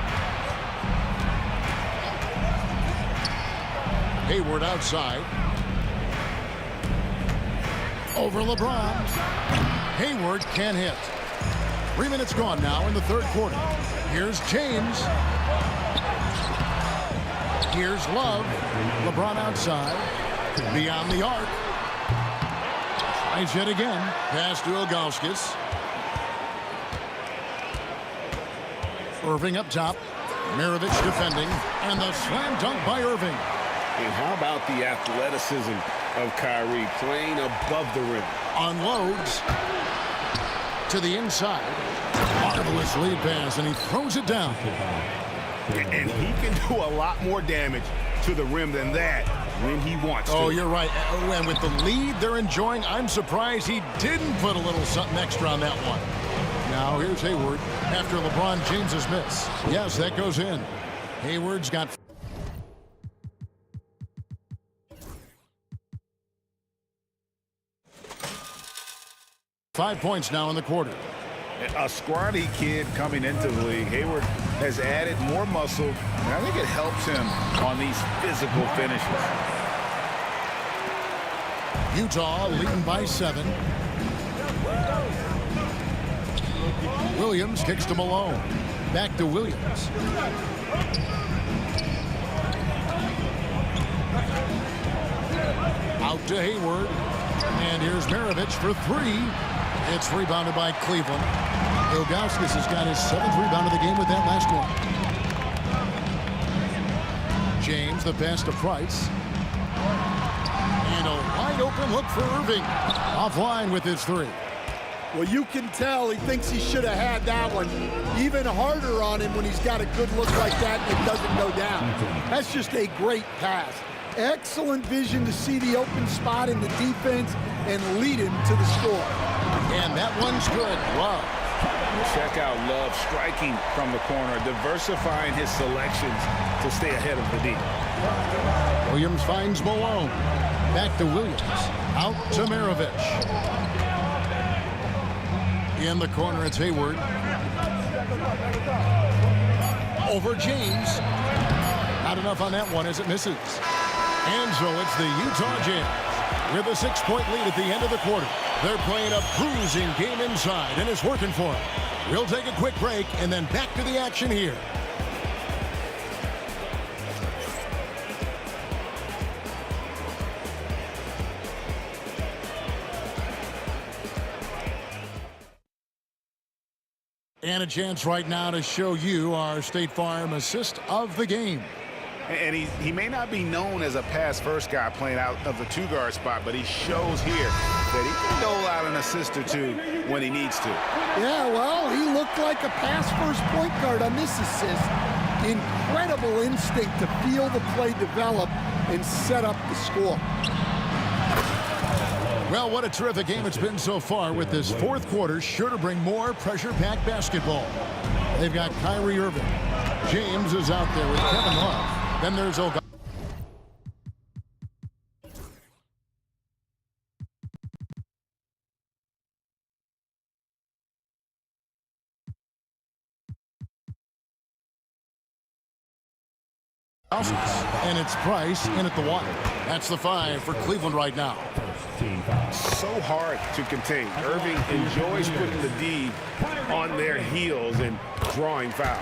Hayward outside. Over LeBron. Hayward can't hit. 3 minutes gone now in the 3rd quarter. Here's James. Here's Love. LeBron outside. Beyond the arc. Tries yet again. Pass to Ilgauskas. Irving up top. Maravich defending. And the slam dunk by Irving. And how about the athleticism of Kyrie playing above the rim? Unloads to the inside. Marvelous lead pass, and he throws it down. And he can do a lot more damage to the rim than that when he wants to. Oh, you're right. And with the lead they're enjoying, I'm surprised he didn't put a little something extra on that one. Now here's Hayward after LeBron James's miss. Yes, that goes in. Hayward's got 5 points now in the quarter. A scrawny kid coming into the league. Hayward has added more muscle, and I think it helps him on these physical finishes. Utah leading by 7. Williams kicks to Malone. Back to Williams. Out to Hayward. And here's Maravich for 3. It's rebounded by Cleveland. Ilgauskas has got his 7th rebound of the game with that last one. James, the pass to Price. And a wide open look for Irving. Offline with his three. Well, you can tell he thinks he should have had that one. Even harder on him when he's got a good look like that and it doesn't go down. That's just a great pass. Excellent vision to see the open spot in the defense and lead him to the score. And that one's good. Love. Check out Love striking from the corner, diversifying his selections to stay ahead of the D. Williams finds Malone. Back to Williams. Out to Maravich. In the corner, it's Hayward. Over James. Not enough on that one as it misses. And so it's the Utah Jazz with a 6-point lead at the end of the quarter. They're playing a cruising game inside, and it's working for them. We'll take a quick break and then back to the action here. And a chance right now to show you our State Farm assist of the game. And he may not be known as a pass-first guy playing out of the two-guard spot, but he shows here that he can dole out an assist or two when he needs to. Yeah, well, he looked like a pass-first point guard on this assist. Incredible instinct to feel the play develop and set up the score. Well, what a terrific game it's been so far, with this fourth quarter sure to bring more pressure-packed basketball. They've got Kyrie Irving. James is out there with Kevin Love. Then there's Ilgauskas. And it's Price in at the one. That's the 5 for Cleveland right now. So hard to contain. Irving enjoys putting the D on their heels and drawing fouls.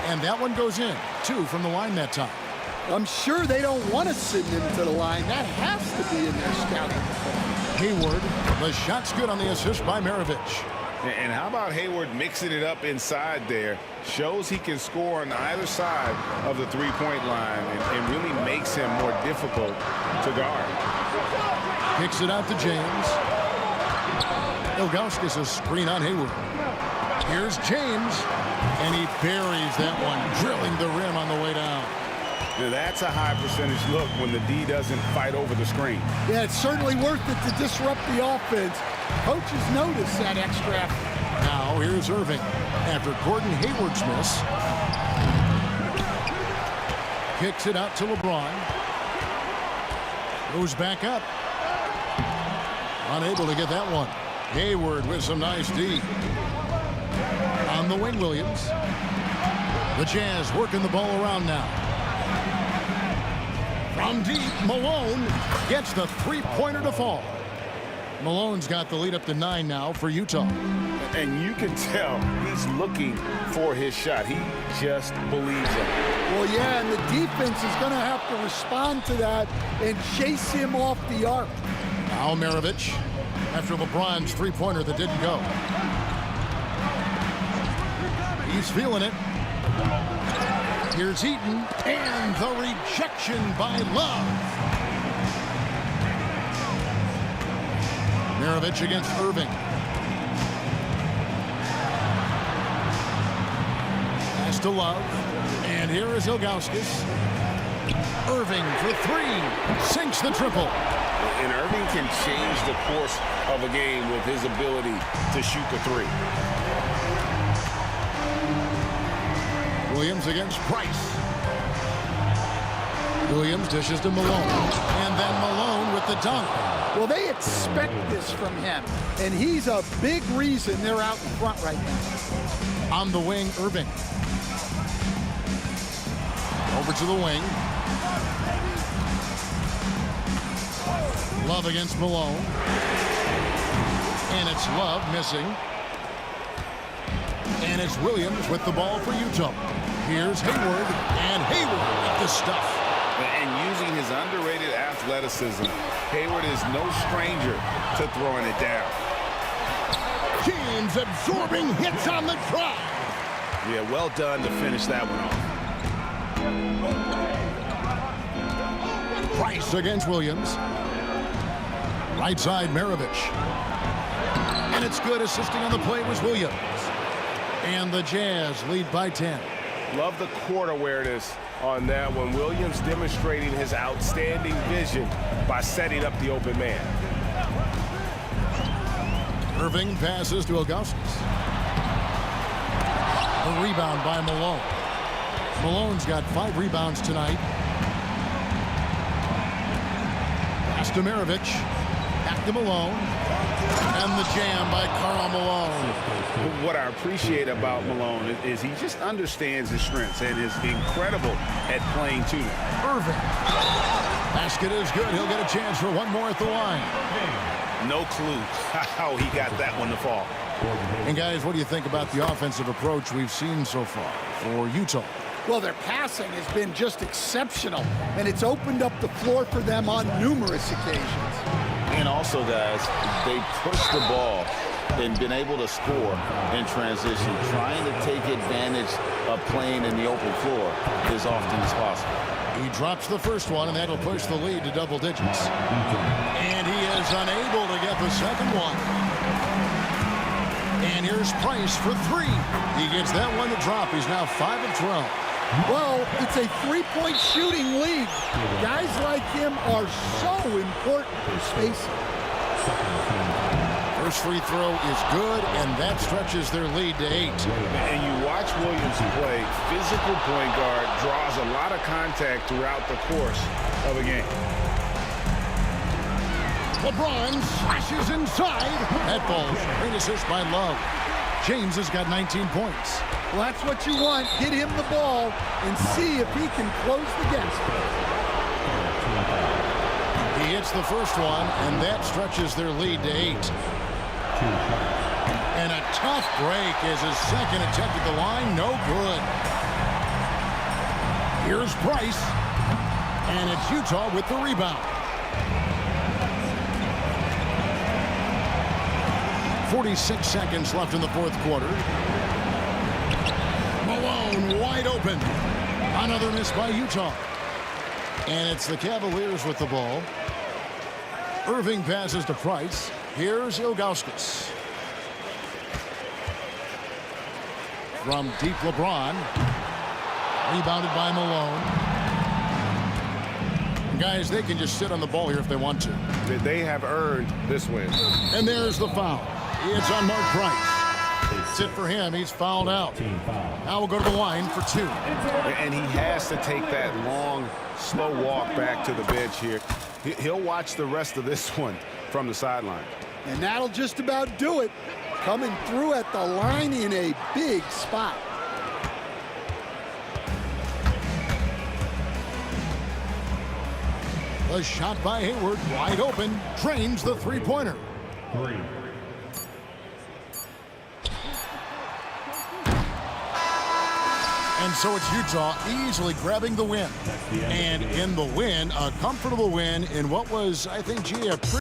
And that one goes in. 2 from the line that time. I'm sure they don't want to send him to the line. That has to be in their scouting report. Hayward, the shot's good on the assist by Maravich. And how about Hayward mixing it up inside there? Shows he can score on either side of the three-point line and really makes him more difficult to guard. Kicks it out to James. Ilgauskas a screen on Hayward. Here's James, and he buries that one, drilling the rim on the way down. Now that's a high percentage look when the D doesn't fight over the screen. Yeah, it's certainly worth it to disrupt the offense. Coaches notice that extra effort. Now here's Irving after Gordon Hayward's miss. Kicks it out to LeBron. Goes back up. Unable to get that one. Hayward with some nice D. On the wing, Williams. The Jazz working the ball around now. From deep, Malone gets the three-pointer to fall. Malone's got the lead up to 9 now for Utah. And you can tell he's looking for his shot. He just believes it. Well, yeah, and the defense is going to have to respond to that and chase him off the arc. Now Maravich after LeBron's three-pointer that didn't go. He's feeling it. Here's Eaton, and the rejection by Love. Maravich against Irving. Pass to Love, and here is Ilgauskas. Irving for 3, sinks the triple. And Irving can change the course of a game with his ability to shoot the 3. Williams against Price. Williams dishes to Malone. And then Malone with the dunk. Well, they expect this from him. And he's a big reason they're out in front right now. On the wing, Irving. Over to the wing. Love against Malone. And it's Love missing. And it's Williams with the ball for Utah. Here's Hayward, and Hayward with the stuff. And using his underrated athleticism, Hayward is no stranger to throwing it down. James absorbing hits on the drive. Yeah, well done to finish that one off. Price against Williams. Right side, Maravich. And it's good. Assisting on the play was Williams. And the Jazz lead by 10. Love the court awareness on that one. Williams demonstrating his outstanding vision by setting up the open man. Irving passes to Augustus. A rebound by Malone. Malone's got 5 rebounds tonight. Pass to Maravich. Back to Malone. And the jam by Karl Malone. What I appreciate about Malone is he just understands his strengths and is incredible at playing to them. Irving. Basket is good. He'll get a chance for one more at the line. No clue how he got that one to fall. And guys, what do you think about the offensive approach we've seen so far for Utah? Well, their passing has been just exceptional, and it's opened up the floor for them on numerous occasions. And also, guys, they pushed the ball and been able to score in transition, trying to take advantage of playing in the open floor as often as possible. He drops the first one, and that'll push the lead to double digits. And he is unable to get the second one. And here's Price for 3. He gets that one to drop. He's now 5 of 12. Well, it's a 3-point shooting league. Guys like him are so important for spacing. First free throw is good, and that stretches their lead to 8. And you watch Williams play, physical point guard, draws a lot of contact throughout the course of a game. LeBron slashes inside. That ball, great assist by Love. James has got 19 points. Well, that's what you want. Get him the ball and see if he can close the gap. He hits the first one, and that stretches their lead to 8. And a tough break is his second attempt at the line. No good. Here's Price. And it's Utah with the rebound. 46 seconds left in the fourth quarter. Malone wide open. Another miss by Utah. And it's the Cavaliers with the ball. Irving passes to Price. Here's Ilgauskas. From deep, LeBron. Rebounded by Malone. Guys, they can just sit on the ball here if they want to. They have earned this win. And there's the foul. It's on Mark Price. It's it for him. He's fouled out. Now we'll go to the line for 2. And he has to take that long, slow walk back to the bench here. He'll watch the rest of this one from the sideline. And that'll just about do it. Coming through at the line in a big spot. The shot by Hayward, wide open, drains the three-pointer. 3. And so it's Utah easily grabbing the win. And in the win, a comfortable win in what was, I think, a pretty...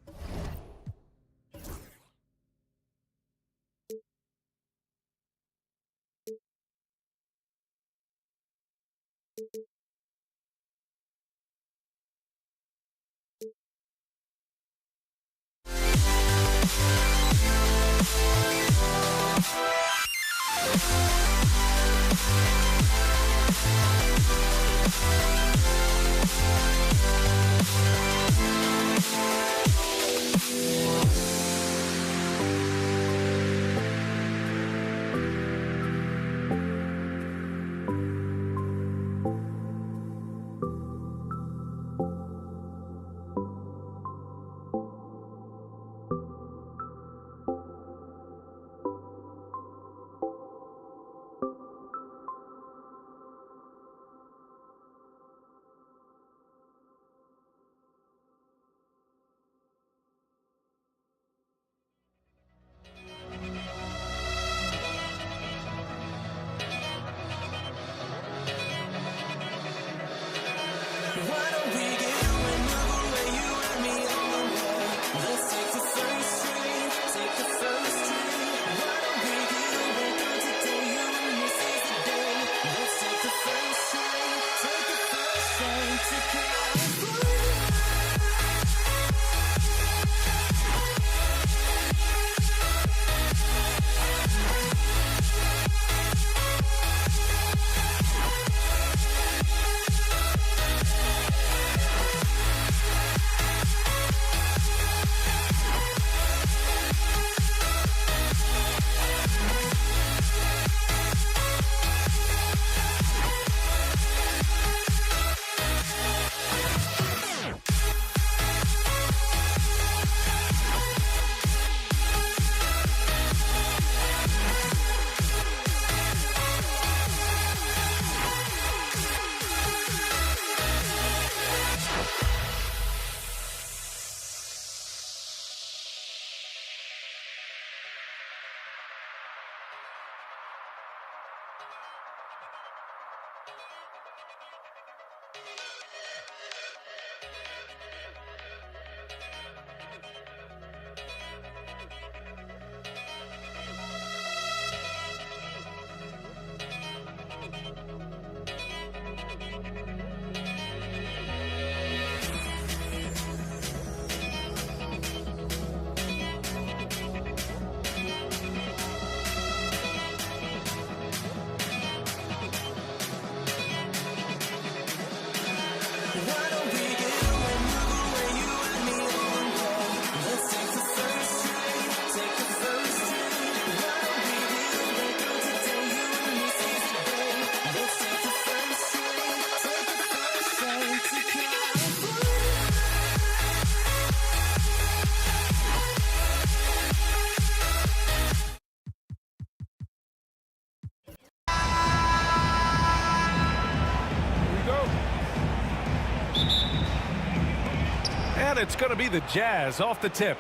And it's going to be the Jazz off the tip.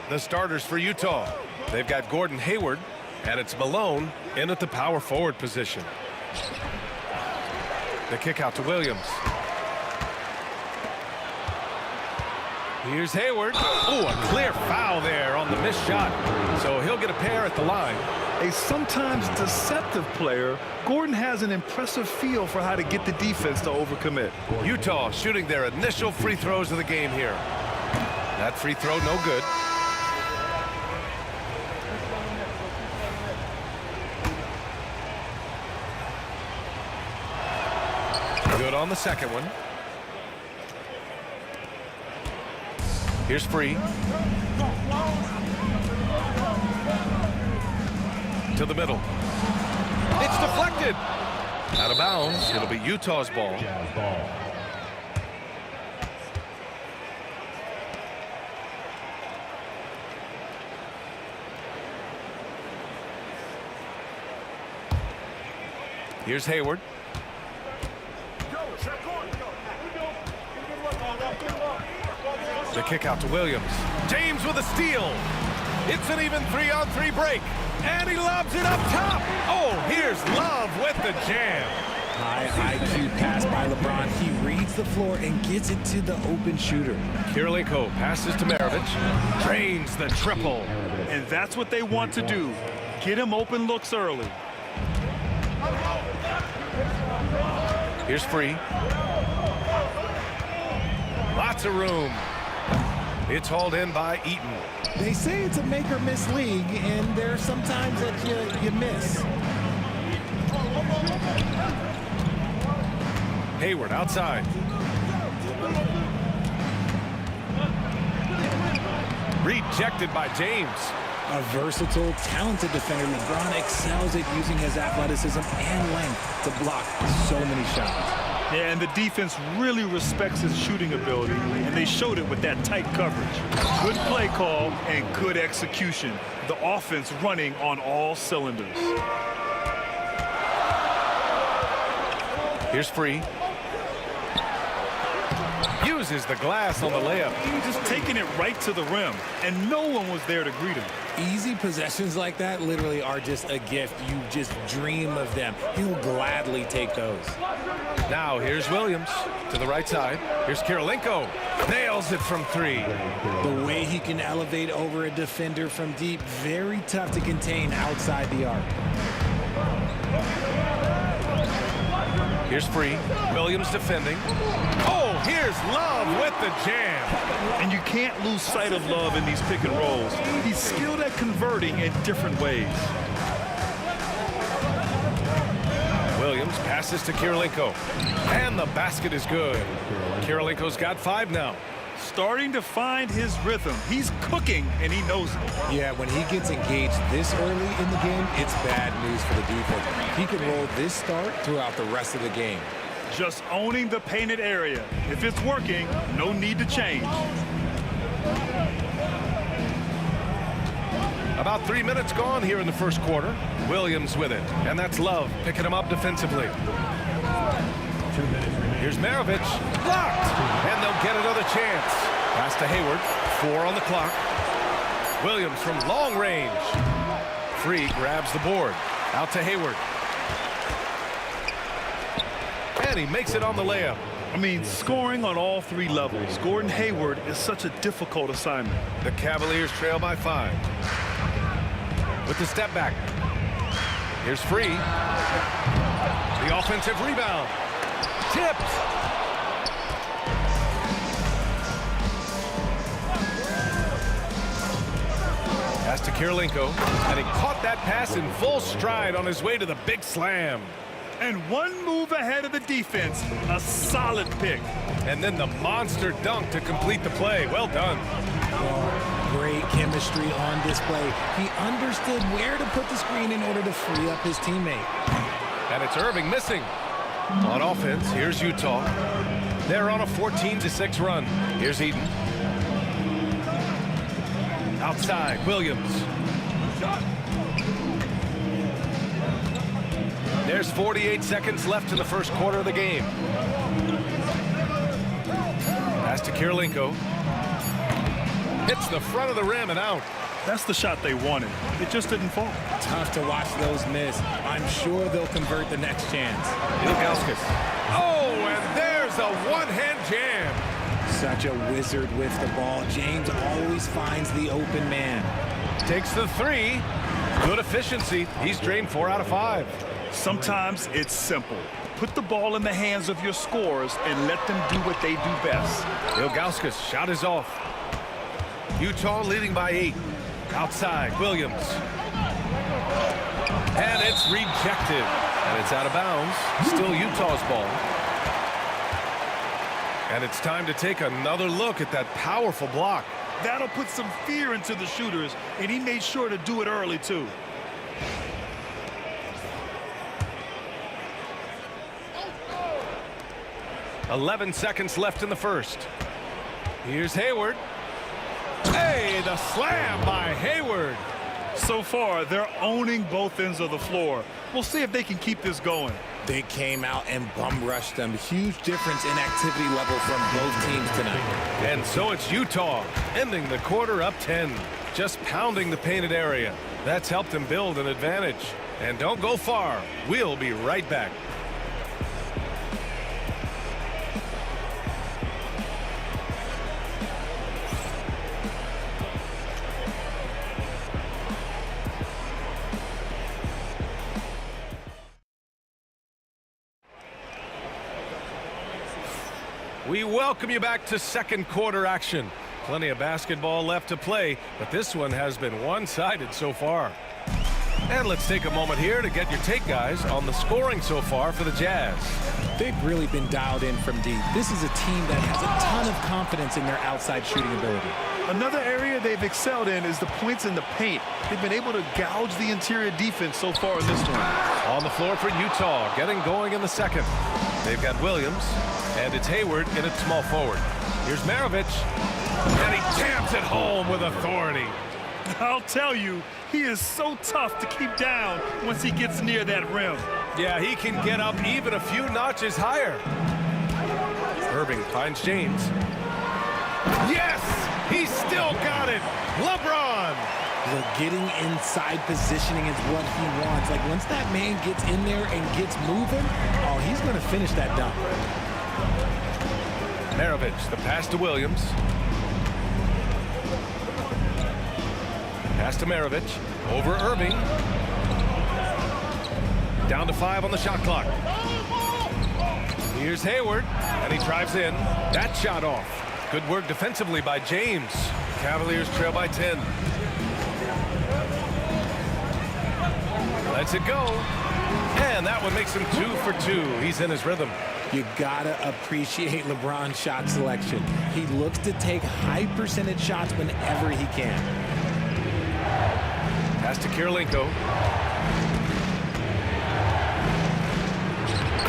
The starters for Utah. They've got Gordon Hayward, and it's Malone in at the power forward position. The kick out to Williams. Here's Hayward. Oh, a clear foul there on the missed shot. So he'll get a pair at the line. A sometimes deceptive player, Gordon has an impressive feel for how to get the defense to overcommit. Utah shooting their initial free throws of the game here. That free throw no good. Good on the second one. Here's Free. To the middle. It's deflected. Out of bounds. It'll be Utah's ball. Here's Hayward. The kick out to Williams. James with a steal. It's an even 3-on-3 break. And he lobs it up top. Oh, here's Love with the jam. High IQ pass by LeBron. He reads the floor and gets it to the open shooter. Kirilenko passes to Maravich. Drains the triple. And that's what they want to do. Get him open looks early. Here's Free. Lots of room. It's hauled in by Eaton. They say it's a make or miss league, and there's sometimes that you miss. Hayward outside. Rejected by James. A versatile, talented defender, LeBron excels at using his athleticism and length to block so many shots. Yeah, and the defense really respects his shooting ability, and they showed it with that tight coverage. Good play call and good execution. The offense running on all cylinders. Here's Free. Uses the glass on the layup. Just taking it right to the rim, and no one was there to greet him. Easy possessions like that literally are just a gift. You just dream of them. He'll gladly take those. Now here's Williams to the right side. Here's Kirilenko. Nails it from three. The way he can elevate over a defender from deep, very tough to contain outside the arc. Here's Free. Williams defending. Oh, here's Love with the jam. And you can't lose sight of Love in these pick and rolls. He's skilled at converting in different ways. Williams passes to Kirilenko. And the basket is good. Kirilenko's got 5 now. Starting to find his rhythm. He's cooking, and he knows it. Yeah, when he gets engaged this early in the game, it's bad news for the defense. He can roll this start throughout the rest of the game. Just owning the painted area. If it's working, no need to change. About 3 minutes gone here in the first quarter. Williams with it, and that's Love picking him up defensively. Here's Maravich, blocked, and they'll get another chance. Pass to Hayward, 4 on the clock. Williams from long range. Free grabs the board, out to Hayward. And he makes it on the layup. I mean, scoring on all three levels. Gordon Hayward is such a difficult assignment. The Cavaliers trail by 5. With the step back. Here's Free. The offensive rebound. Tipped. Pass to Kirilenko, and he caught that pass in full stride on his way to the big slam. And one move ahead of the defense, a solid pick. And then the monster dunk to complete the play. Well done. Great chemistry on display. He understood where to put the screen in order to free up his teammate. And it's Irving missing. On offense, here's Utah. They're on a 14-6 run. Here's Eden. Outside, Williams. There's 48 seconds left in the first quarter of the game. Pass to Kirilenko. Hits the front of the rim and out. That's the shot they wanted. It just didn't fall. Tough to watch those miss. I'm sure they'll convert the next chance. Ilgauskas. Oh, and there's a one-hand jam. Such a wizard with the ball. James always finds the open man. Takes the 3. Good efficiency. He's drained 4 out of 5. Sometimes it's simple. Put the ball in the hands of your scorers and let them do what they do best. Ilgauskas' shot is off. Utah leading by 8. Outside, Williams. And it's rejected. And it's out of bounds. Still Utah's ball. And it's time to take another look at that powerful block. That'll put some fear into the shooters, and he made sure to do it early, too. .11 seconds left in the first. Here's Hayward. Hey, the slam by Hayward. So far, they're owning both ends of the floor. We'll see if they can keep this going. They came out and bum rushed them. Huge difference in activity level from both teams tonight. And so it's Utah ending the quarter up 10. Just pounding the painted area. That's helped them build an advantage. And don't go far. We'll be right back. We welcome you back to second quarter action. Plenty of basketball left to play, but this one has been one-sided so far. And let's take a moment here to get your take, guys, on the scoring so far for the Jazz. They've really been dialed in from deep. This is a team that has a ton of confidence in their outside shooting ability. Another area they've excelled in is the points in the paint. They've been able to gouge the interior defense so far in this one. On the floor for Utah, getting going in the second. They've got Williams, and it's Hayward in at small forward. Here's Maravich, and he jams it home with authority. I'll tell you, he is so tough to keep down once he gets near that rim. Yeah, he can get up even a few notches higher. Irving finds James. Yes! He still got it! LeBron! Look, getting inside positioning is what he wants. Like, once that man gets in there and gets moving, oh, he's going to finish that dunk. Maravich, the pass to Williams. Pass to Maravich. Over Irving. Down to 5 on the shot clock. Here's Hayward, and he drives in. That shot off. Good work defensively by James. Cavaliers trail by 10. Lets it go. And that one makes him 2 for 2. He's in his rhythm. You gotta appreciate LeBron's shot selection. He looks to take high percentage shots whenever he can. Pass to Kirilenko.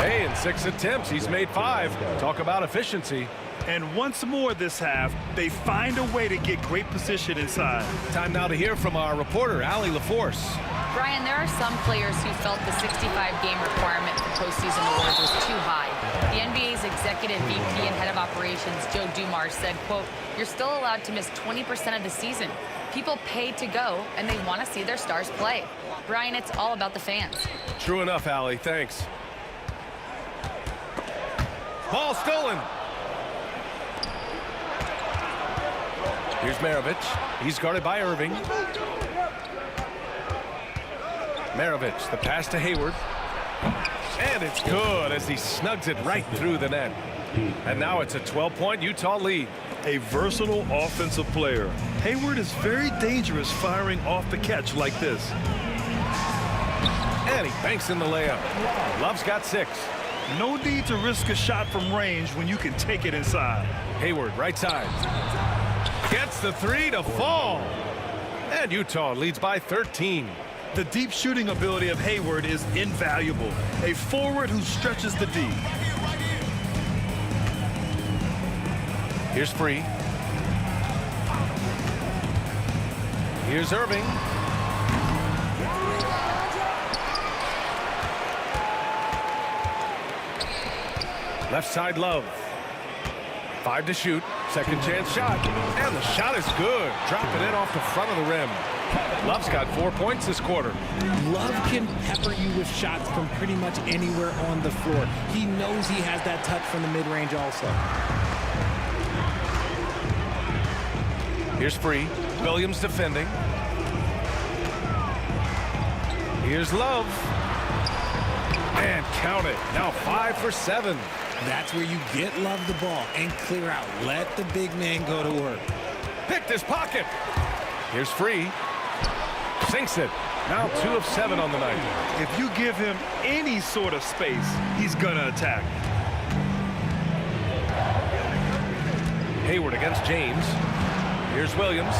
Hey, in 6 attempts, he's made 5. Talk about efficiency. And once more this half, they find a way to get great position inside. Time now to hear from our reporter, Allie LaForce. Brian, there are some players who felt the 65-game requirement for postseason awards was too high. The NBA's executive VP and head of operations, Joe Dumars, said, quote, "You're still allowed to miss 20% of the season. People pay to go, and they want to see their stars play." Brian, it's all about the fans. True enough, Allie. Thanks. Ball stolen. Here's Maravich. He's guarded by Irving. Maravich, the pass to Hayward. And it's good as he snugs it right through the net. And now it's a 12-point Utah lead. A versatile offensive player. Hayward is very dangerous firing off the catch like this. And he banks in the layup. Love's got 6. No need to risk a shot from range when you can take it inside. Hayward, right side. Gets the 3 to fall. And Utah leads by 13. The deep shooting ability of Hayward is invaluable. A forward who stretches the D. Here's Free. Here's Irving. Left side, Love. 5 to shoot. Second chance shot. And the shot is good. Dropping it off the front of the rim. Love's got 4 points this quarter. Love can pepper you with shots from pretty much anywhere on the floor. He knows he has that touch from the mid-range also. Here's Free. Williams defending. Here's Love. And count it. Now 5 for 7. That's where you get Love the ball and clear out. Let the big man go to work. Picked his pocket. Here's Free. Sinks it. Now 2 of 7 on the night. If you give him any sort of space, he's gonna attack. Hayward against James. Here's Williams.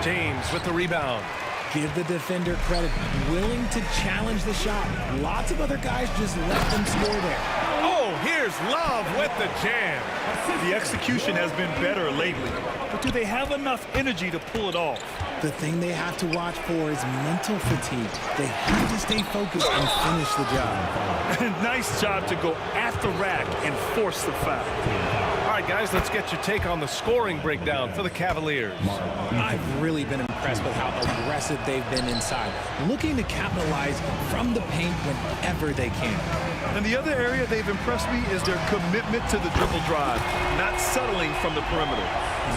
James with the rebound. Give the defender credit. Willing to challenge the shot. Lots of other guys just let them score there. Oh, here's Love with the jam. The execution has been better lately, but do they have enough energy to pull it off? The thing they have to watch for is mental fatigue. They have to stay focused and finish the job. Nice job to go at the rack and force the foul. All right, guys, let's get your take on the scoring breakdown for the Cavaliers. I've really been impressed with how aggressive they've been inside, looking to capitalize from the paint whenever they can. And the other area they've impressed me is their commitment to the dribble drive, not settling from the perimeter.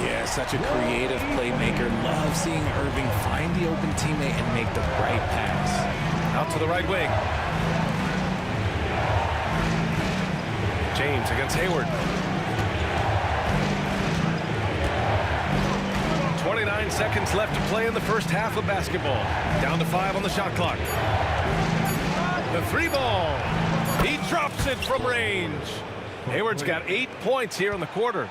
Yeah, such a creative playmaker. Love seeing Irving find the open teammate and make the right pass. Out to the right wing. James against Hayward. 29 seconds left to play in the first half of basketball. Down to 5 on the shot clock. The 3 ball. He drops it from range. Hayward's got 8 points here in the quarter.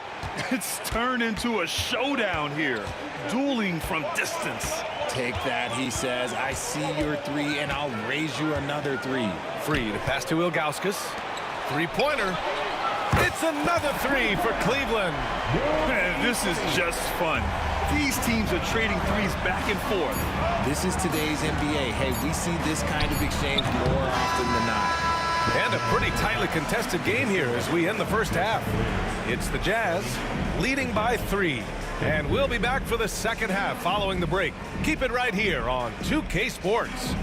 It's turned into a showdown here. Dueling from distance. Take that, he says. I see your 3, and I'll raise you another 3. Free to pass to Ilgauskas. 3-pointer. It's another 3 for Cleveland. Man, this is just fun. These teams are trading threes back and forth. This is today's NBA. Hey, we see this kind of exchange more often than not. And a pretty tightly contested game here as we end the first half. It's the Jazz leading by 3. And we'll be back for the second half following the break. Keep it right here on 2K Sports.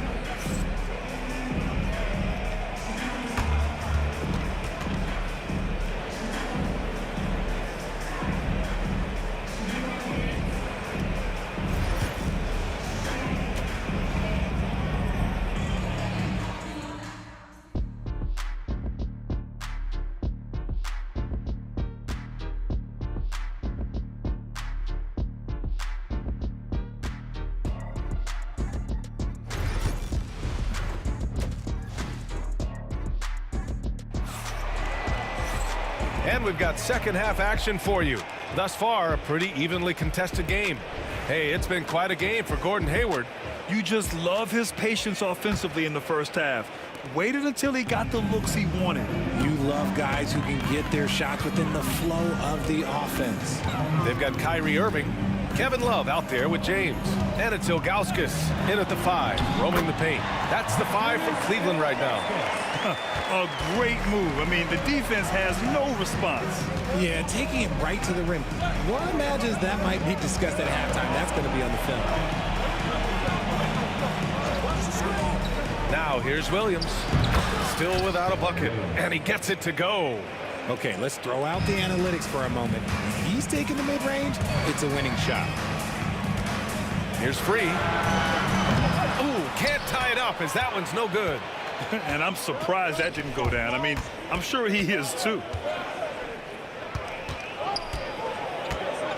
And we've got second half action for you. Thus far, a pretty evenly contested game. Hey, it's been quite a game for Gordon Hayward. You just love his patience offensively in the first half. Waited until he got the looks he wanted. You love guys who can get their shots within the flow of the offense. They've got Kyrie Irving, Kevin Love out there with James. And it's Ilgauskas in at the 5, roaming the paint. That's the 5 from Cleveland right now. A great move. I mean, the defense has no response. Yeah, taking it right to the rim. One imagines that might be discussed at halftime. That's going to be on the film. Now here's Williams. Still without a bucket, and he gets it to go. Okay, let's throw out the analytics for a moment. If he's taking the mid-range, it's a winning shot. Here's Free. Ooh, can't tie it up as that one's no good. And I'm surprised that didn't go down. I mean, I'm sure he is too.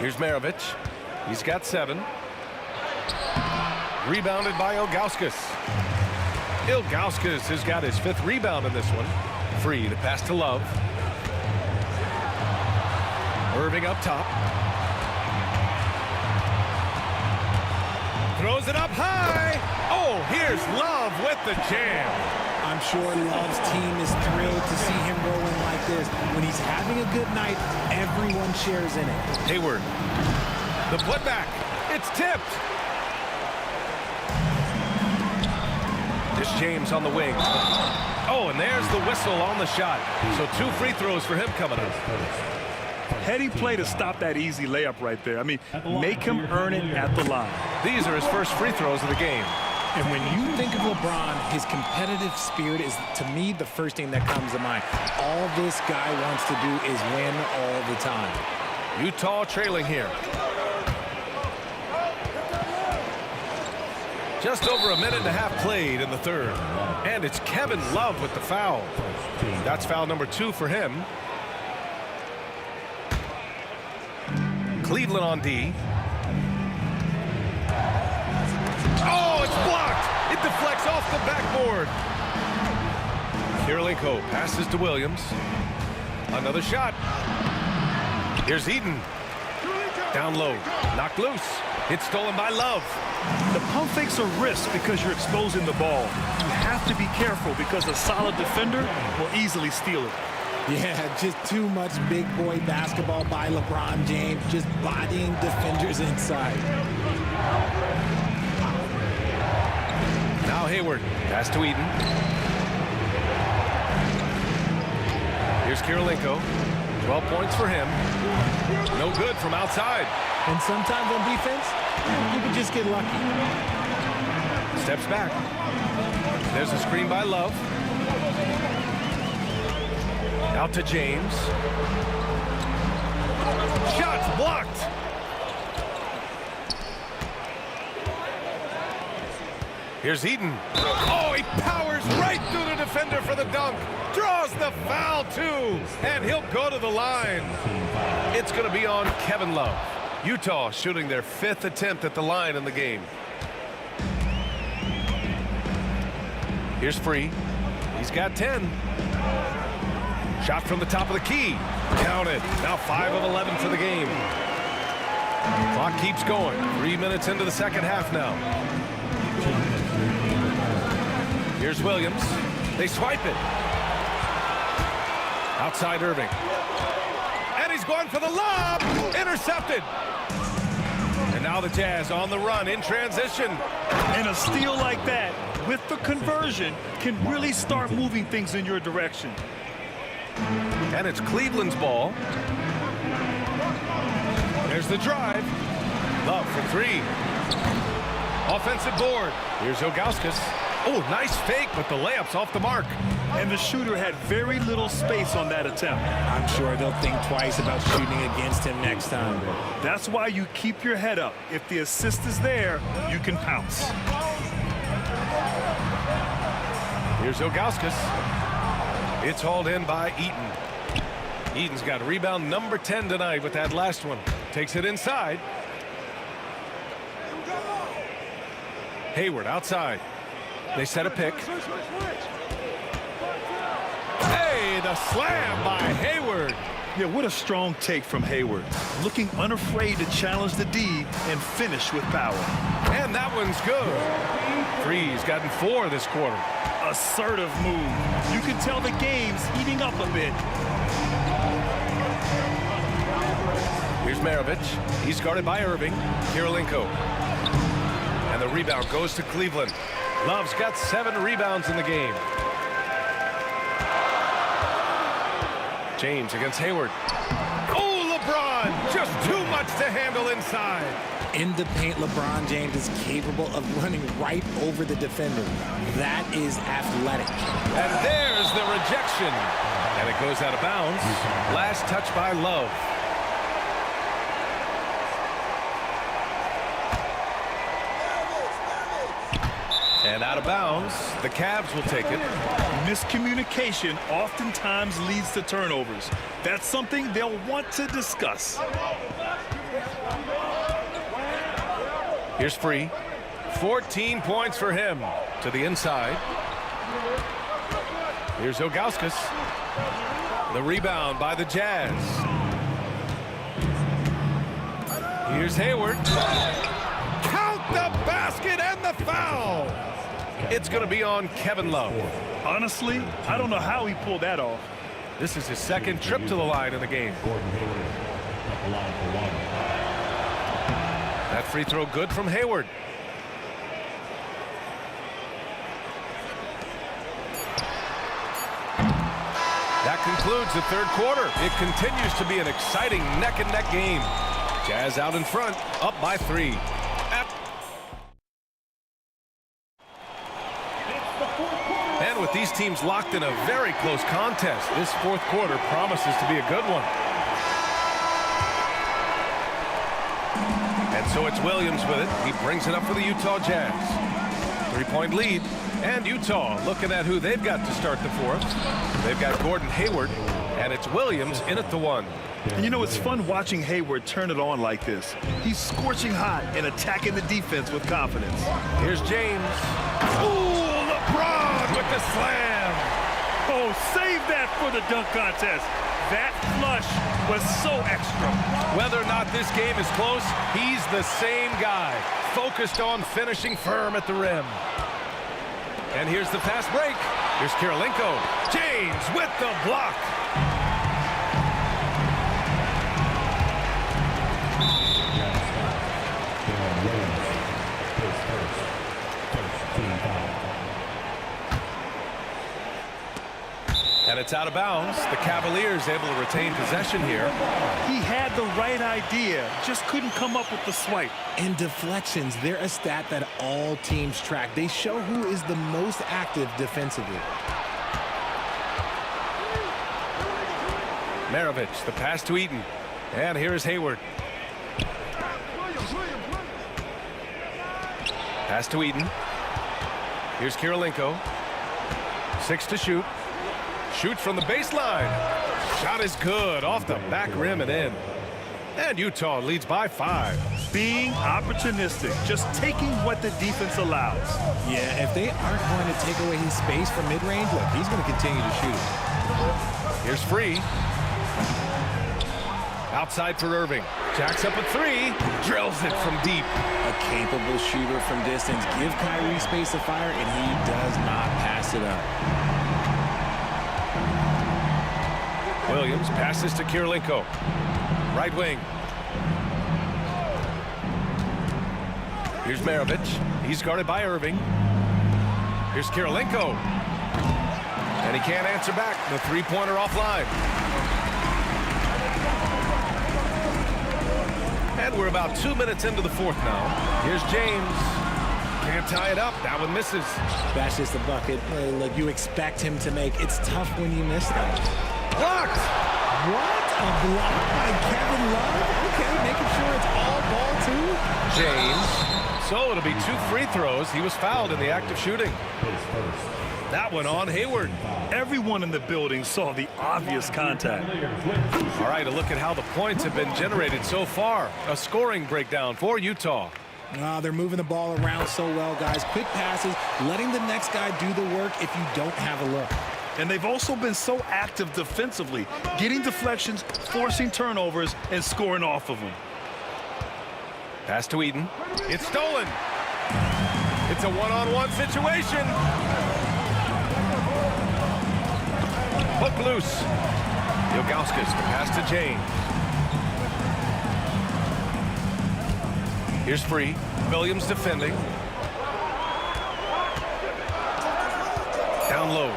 Here's Maravich. He's got 7. Rebounded by Ilgauskas. Ilgauskas has got his 5th rebound in this one. Free to pass to Love. Irving up top. Throws it up high. Oh, here's Love with the jam. I'm sure Love's team is thrilled to see him rolling like this. When he's having a good night, everyone shares in it. Hayward. The putback. It's tipped. This James on the wing. Oh, and there's the whistle on the shot. So 2 free throws for him coming up. Heady play to stop that easy layup right there. I mean, make him earn it at the line. These are his first free throws of the game. And when you think of LeBron, his competitive spirit is, to me, the first thing that comes to mind. All this guy wants to do is win all the time. Utah trailing here. Just over a minute and a half played in the third. And it's Kevin Love with the foul. That's foul number 2 for him. Cleveland on D. Oh, it's blocked. It deflects off the backboard. Kirilenko passes to Williams. Another shot. Here's Eden. Down low. Knocked loose. It's stolen by Love. The pump fakes a risk because you're exposing the ball. You have to be careful because a solid defender will easily steal it. Yeah, just too much big boy basketball by LeBron James, just bodying defenders inside. Now Hayward. Pass to Eden. Here's Kirilenko. 12 points for him. No good from outside. And sometimes on defense, you can just get lucky. Steps back. There's a screen by Love. Out to James. Shots blocked. Here's Eden. Oh, he powers right through the defender for the dunk. Draws the foul, too. And he'll go to the line. It's going to be on Kevin Love. Utah shooting their 5th attempt at the line in the game. Here's Free. He's got 10. Shot from the top of the key. Counted. Now 5 of 11 for the game. Clock keeps going. 3 minutes into the second half now. Here's Williams. They swipe it. Outside Irving. And he's going for the lob. Intercepted. And now the Jazz on the run in transition. And a steal like that with the conversion can really start moving things in your direction. And it's Cleveland's ball. There's the drive. Love for 3. Offensive board. Here's Ilgauskas. Oh, nice fake, but the layup's off the mark. And the shooter had very little space on that attempt. I'm sure they'll think twice about shooting against him next time. That's why you keep your head up. If the assist is there, you can pounce. Here's Ilgauskas. It's hauled in by Eaton. Eaton's got rebound number 10 tonight with that last one. Takes it inside. Hayward outside. They set a pick. Hey, the slam by Hayward. Yeah, what a strong take from Hayward. Looking unafraid to challenge the D and finish with power. And that one's good. Free's gotten 4 this quarter. Assertive move. You can tell the game's heating up a bit. Here's Maravich. He's guarded by Irving. Kirilenko. And the rebound goes to Cleveland. Love's got 7 rebounds in the game. James against Hayward. Oh, LeBron! Just too much to handle inside. In the paint, LeBron James is capable of running right over the defender. That is athletic. And there's the rejection. And it goes out of bounds. Last touch by Love. And out of bounds, the Cavs will take it. Miscommunication oftentimes leads to turnovers. That's something they'll want to discuss. Here's Free. 14 points for him. To the inside. Here's Ilgauskas. The rebound by the Jazz. Here's Hayward. Count the basket and the foul. It's going to be on Kevin Love. Honestly, I don't know how he pulled that off. This is his second trip to the line in the game. That free throw good from Hayward. That concludes the third quarter. It continues to be an exciting neck-and-neck game. Jazz out in front, up by 3. And with these teams locked in a very close contest, this fourth quarter promises to be a good one. And so it's Williams with it. He brings it up for the Utah Jazz. 3-point lead. And Utah looking at who they've got to start the fourth. They've got Gordon Hayward, and it's Williams in at the 1. And you know, it's fun watching Hayward turn it on like this. He's scorching hot and attacking the defense with confidence. Here's James. Ooh, LeBron with the slam. Oh, save that for the dunk contest. That flush was so extra. Whether or not this game is close, he's the same guy, focused on finishing firm at the rim. And here's the fast break. Here's Kirilenko. James with the block. And it's out of bounds. The Cavaliers able to retain possession here. He had the right idea, just couldn't come up with the swipe. And deflections, they're a stat that all teams track. They show who is the most active defensively. Maravich, the pass to Eaton. And here's Hayward. Pass to Eaton. Here's Kirilenko. 6 to shoot. Shoots from the baseline. Shot is good. Off the back rim and in. And Utah leads by 5. Being opportunistic. Just taking what the defense allows. Yeah, if they aren't going to take away his space from mid-range, look, he's going to continue to shoot it. Here's Free. Outside for Irving. Jacks up a 3. Drills it from deep. A capable shooter from distance. Give Kyrie space to fire, and he does not pass it up. Williams passes to Kirilenko. Right wing. Here's Maravich. He's guarded by Irving. Here's Kirilenko. And he can't answer back. The three-pointer offline. And we're about 2 minutes into the fourth now. Here's James. Can't tie it up. That one misses. That's just a bucket. Look, you expect him to make. It's tough when you miss that. Blocked. What? A block by Kevin Love? Okay, making sure it's all ball too. James. So it'll be 2 free throws. He was fouled in the act of shooting. That one on Hayward. Everyone in the building saw the obvious contact. All right, a look at how the points have been generated so far. A scoring breakdown for Utah. They're moving the ball around so well, guys. Quick passes, letting the next guy do the work if you don't have a look. And they've also been so active defensively, getting deflections, forcing turnovers, and scoring off of them. Pass to Eaton. It's stolen. It's a one-on-one situation. Hook loose. Ilgauskas, the pass to James. Here's Free. Williams defending. Down low.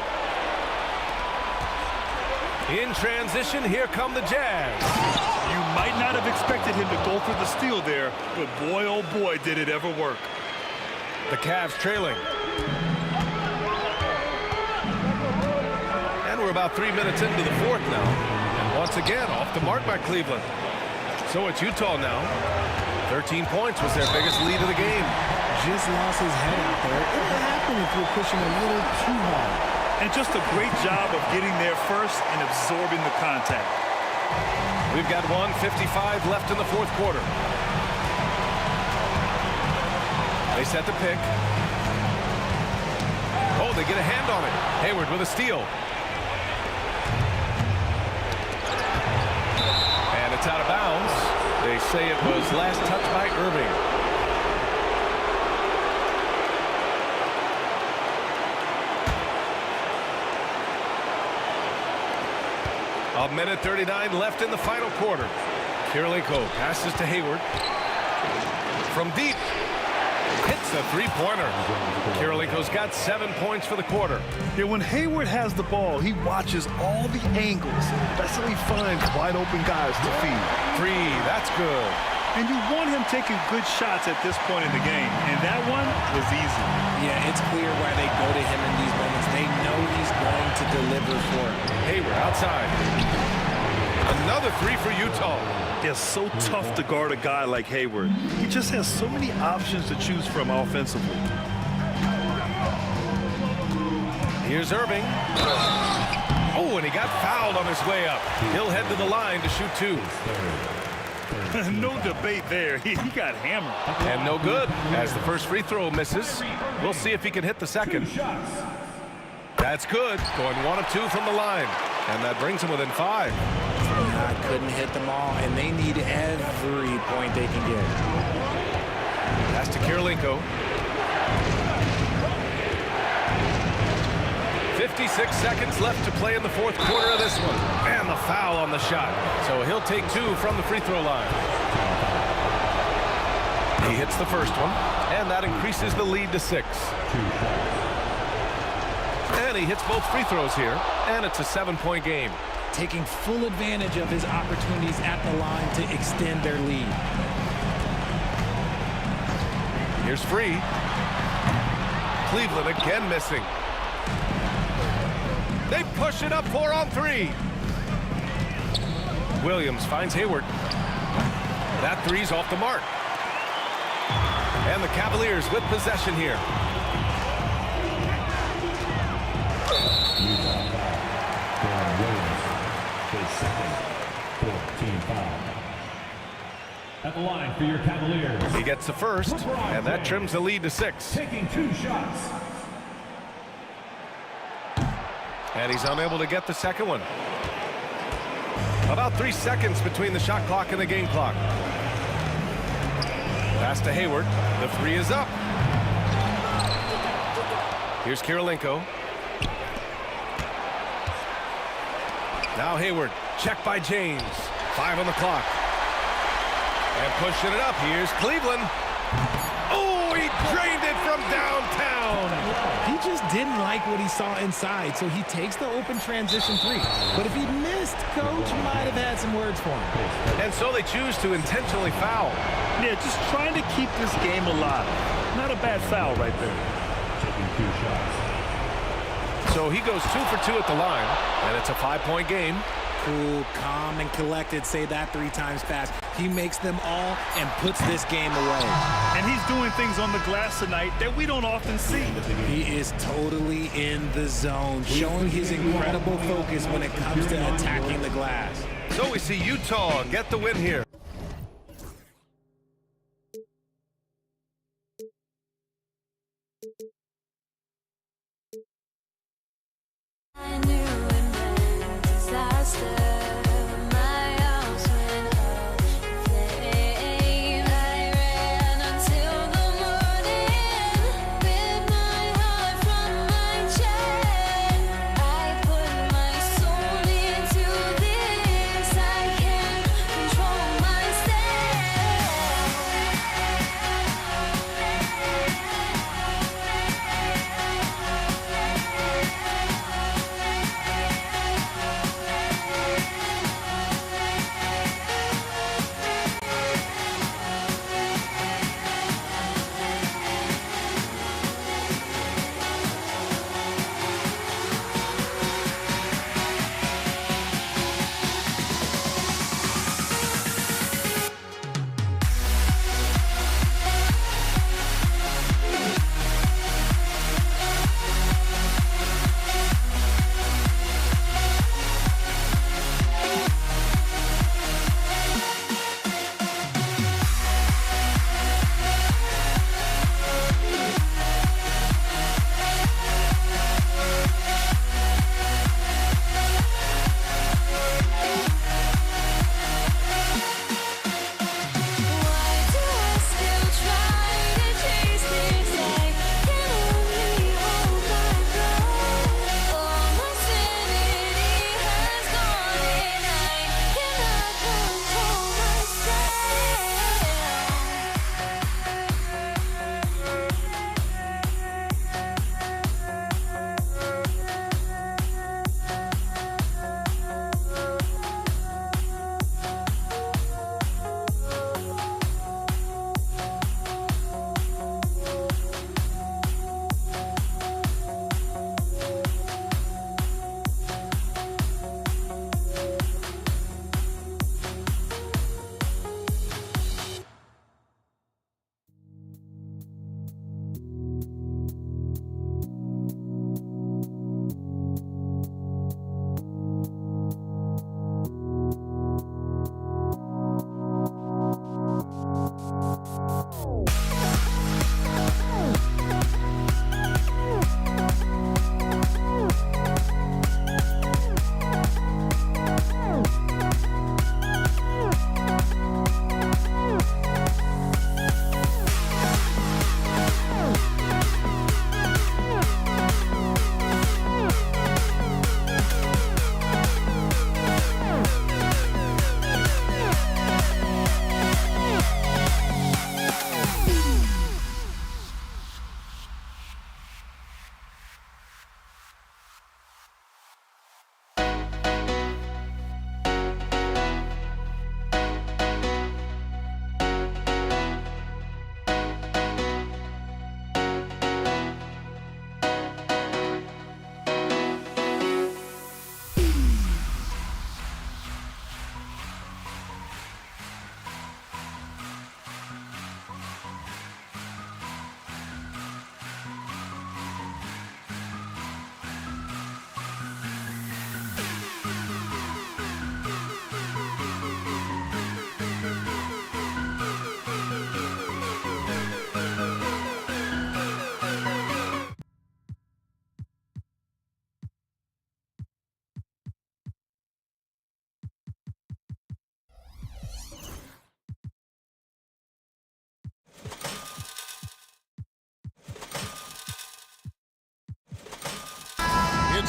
In transition, here come the Jazz. You Might not have expected him to go for the steal there, but boy, oh boy, did it ever work. The Cavs trailing. And we're about 3 minutes into the fourth now. And once again, off the mark by Cleveland. So it's Utah now. 13 points was their biggest lead of the game. Just lost his head out there. It'll happen if you're pushing a little too hard. And just a great job of getting there first and absorbing the contact. We've got 1:55 left in the fourth quarter. They set the pick. Oh, they get a hand on it. Hayward with a steal. And it's out of bounds. They say it was last touch by Irving. A minute 39 left in the final quarter. Kirilenko passes to Hayward. From deep. Hits a three-pointer. Kirilenko's got 7 points for the quarter. Yeah, when Hayward has the ball, he watches all the angles. That's how he finds wide open guys to feed. Three, that's good. And you want him taking good shots at this point in the game. And that one was easy. Yeah, it's clear why they go to him in these moments. They know he's going to deliver for him. Hayward outside. Another three for Utah. It's so tough to guard a guy like Hayward. He just has so many options to choose from offensively. Here's Irving. Oh, and he got fouled on his way up. He'll head to the line to shoot two. No debate there. He got hammered. And no good, as the first free throw misses. We'll see if he can hit the second. That's good. Going 1 of 2 from the line. And that brings him within 5. Couldn't hit them all, and they need every point they can get. Pass to Kirilenko. 56 seconds left to play in the fourth quarter of this one. And the foul on the shot. So he'll take 2 from the free throw line. He hits the first one, and that increases the lead to 6. And he hits both free throws here, and it's a 7-point game. Taking full advantage of his opportunities at the line to extend their lead. Here's free. Cleveland again missing. They push it up 4 on 3. Williams finds Hayward. That three's off the mark. And the Cavaliers with possession here. At the line for your Cavaliers. He gets the first, and that trims the lead to 6. Taking 2 shots. And he's unable to get the second one. About 3 seconds between the shot clock and the game clock. Pass to Hayward. The three is up. Here's Kirilenko. Now Hayward. Checked by James. 5 on the clock. And pushing it up. Here's Cleveland. Oh, he drained it from downtown. He just didn't like what he saw inside, so he takes the open transition 3. But if he missed, Coach might have had some words for him. And so they choose to intentionally foul. Yeah, just trying to keep this game alive. Not a bad foul right there. Taking 2 shots. So he goes 2 for 2 at the line, and it's a 5-point game. Cool, calm, and collected. Say that 3 times fast. He makes them all and puts this game away. And he's doing things on the glass tonight that we don't often see. He is totally in the zone, showing his incredible focus when it comes to attacking the glass. So we see Utah get the win here. Control my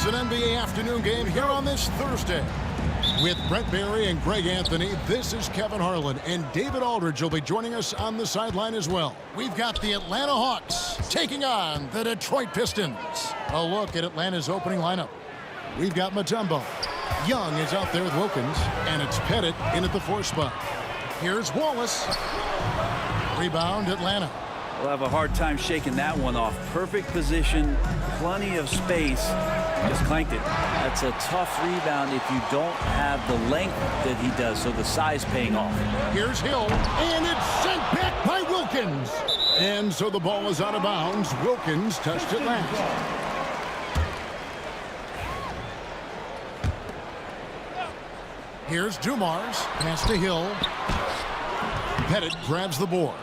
It's an NBA afternoon game here on this Thursday. With Brent Barry and Greg Anthony, this is Kevin Harlan, and David Aldridge will be joining us on the sideline as well. We've got the Atlanta Hawks taking on the Detroit Pistons. A look at Atlanta's opening lineup. We've got Mutombo. Young is out there with Wilkins, and it's Pettit in at the 4 spot. Here's Wallace. Rebound, Atlanta. We'll have a hard time shaking that one off. Perfect position, plenty of space. Just clanked it. That's a tough rebound if you don't have the length that he does, so the size paying off. Here's Hill, and it's sent back by Wilkins. And so the ball is out of bounds. Wilkins touched it last. Here's Dumars, pass to Hill. Pettit grabs the board.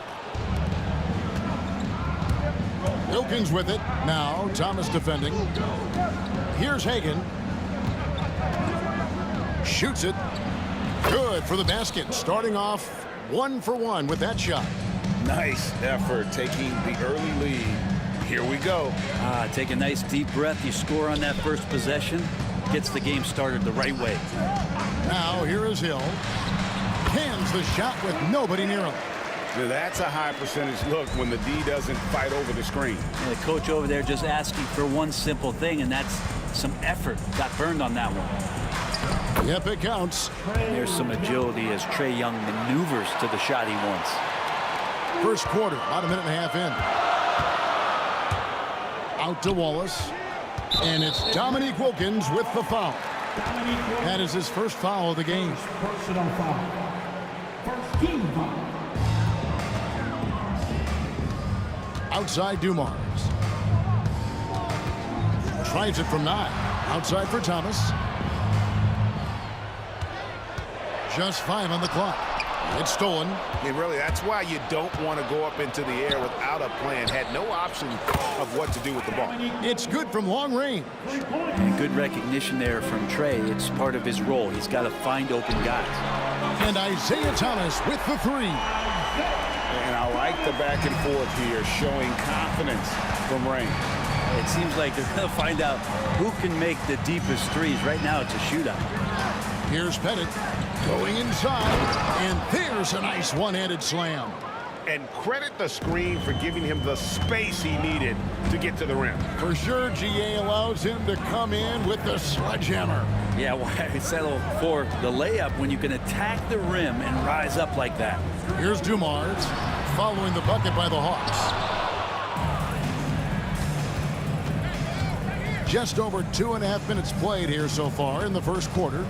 Wilkins with it. Now Thomas defending. Here's Hagan. Shoots it. Good for the basket. Starting off 1 for 1 with that shot. Nice effort taking the early lead. Here we go. Take a nice deep breath. You score on that first possession. Gets the game started the right way. Now here is Hill. Hands the shot with nobody near him. Now that's a high percentage look when the D doesn't fight over the screen. And the coach over there just asking for one simple thing, and that's some effort. Got burned on that one. Yep, it counts. And there's some agility as Trae Young maneuvers to the shot he wants. First quarter, about a minute and a half in. Out to Wallace. And it's Dominique Wilkins with the foul. That is his first foul of the game. Personal foul. First team foul. Outside Dumars. Tries it from 9. Outside for Thomas. Just 5 on the clock. It's stolen. And really, that's why you don't want to go up into the air without a plan. Had no option of what to do with the ball. It's good from long range. And good recognition there from Trae. It's part of his role. He's got to find open guys. And Isaiah Thomas with the 3. And I like the back and forth here, showing confidence from Rain. It seems like they're going to find out who can make the deepest threes. Right now, it's a shootout. Here's Pettit going inside, and there's a nice one-handed slam. And credit the screen for giving him the space he needed to get to the rim. For sure, GA allows him to come in with the sledgehammer. Yeah, why settle for the layup when you can attack the rim and rise up like that? Here's Dumars following the bucket by the Hawks. Just over 2.5 minutes played here so far in the first quarter.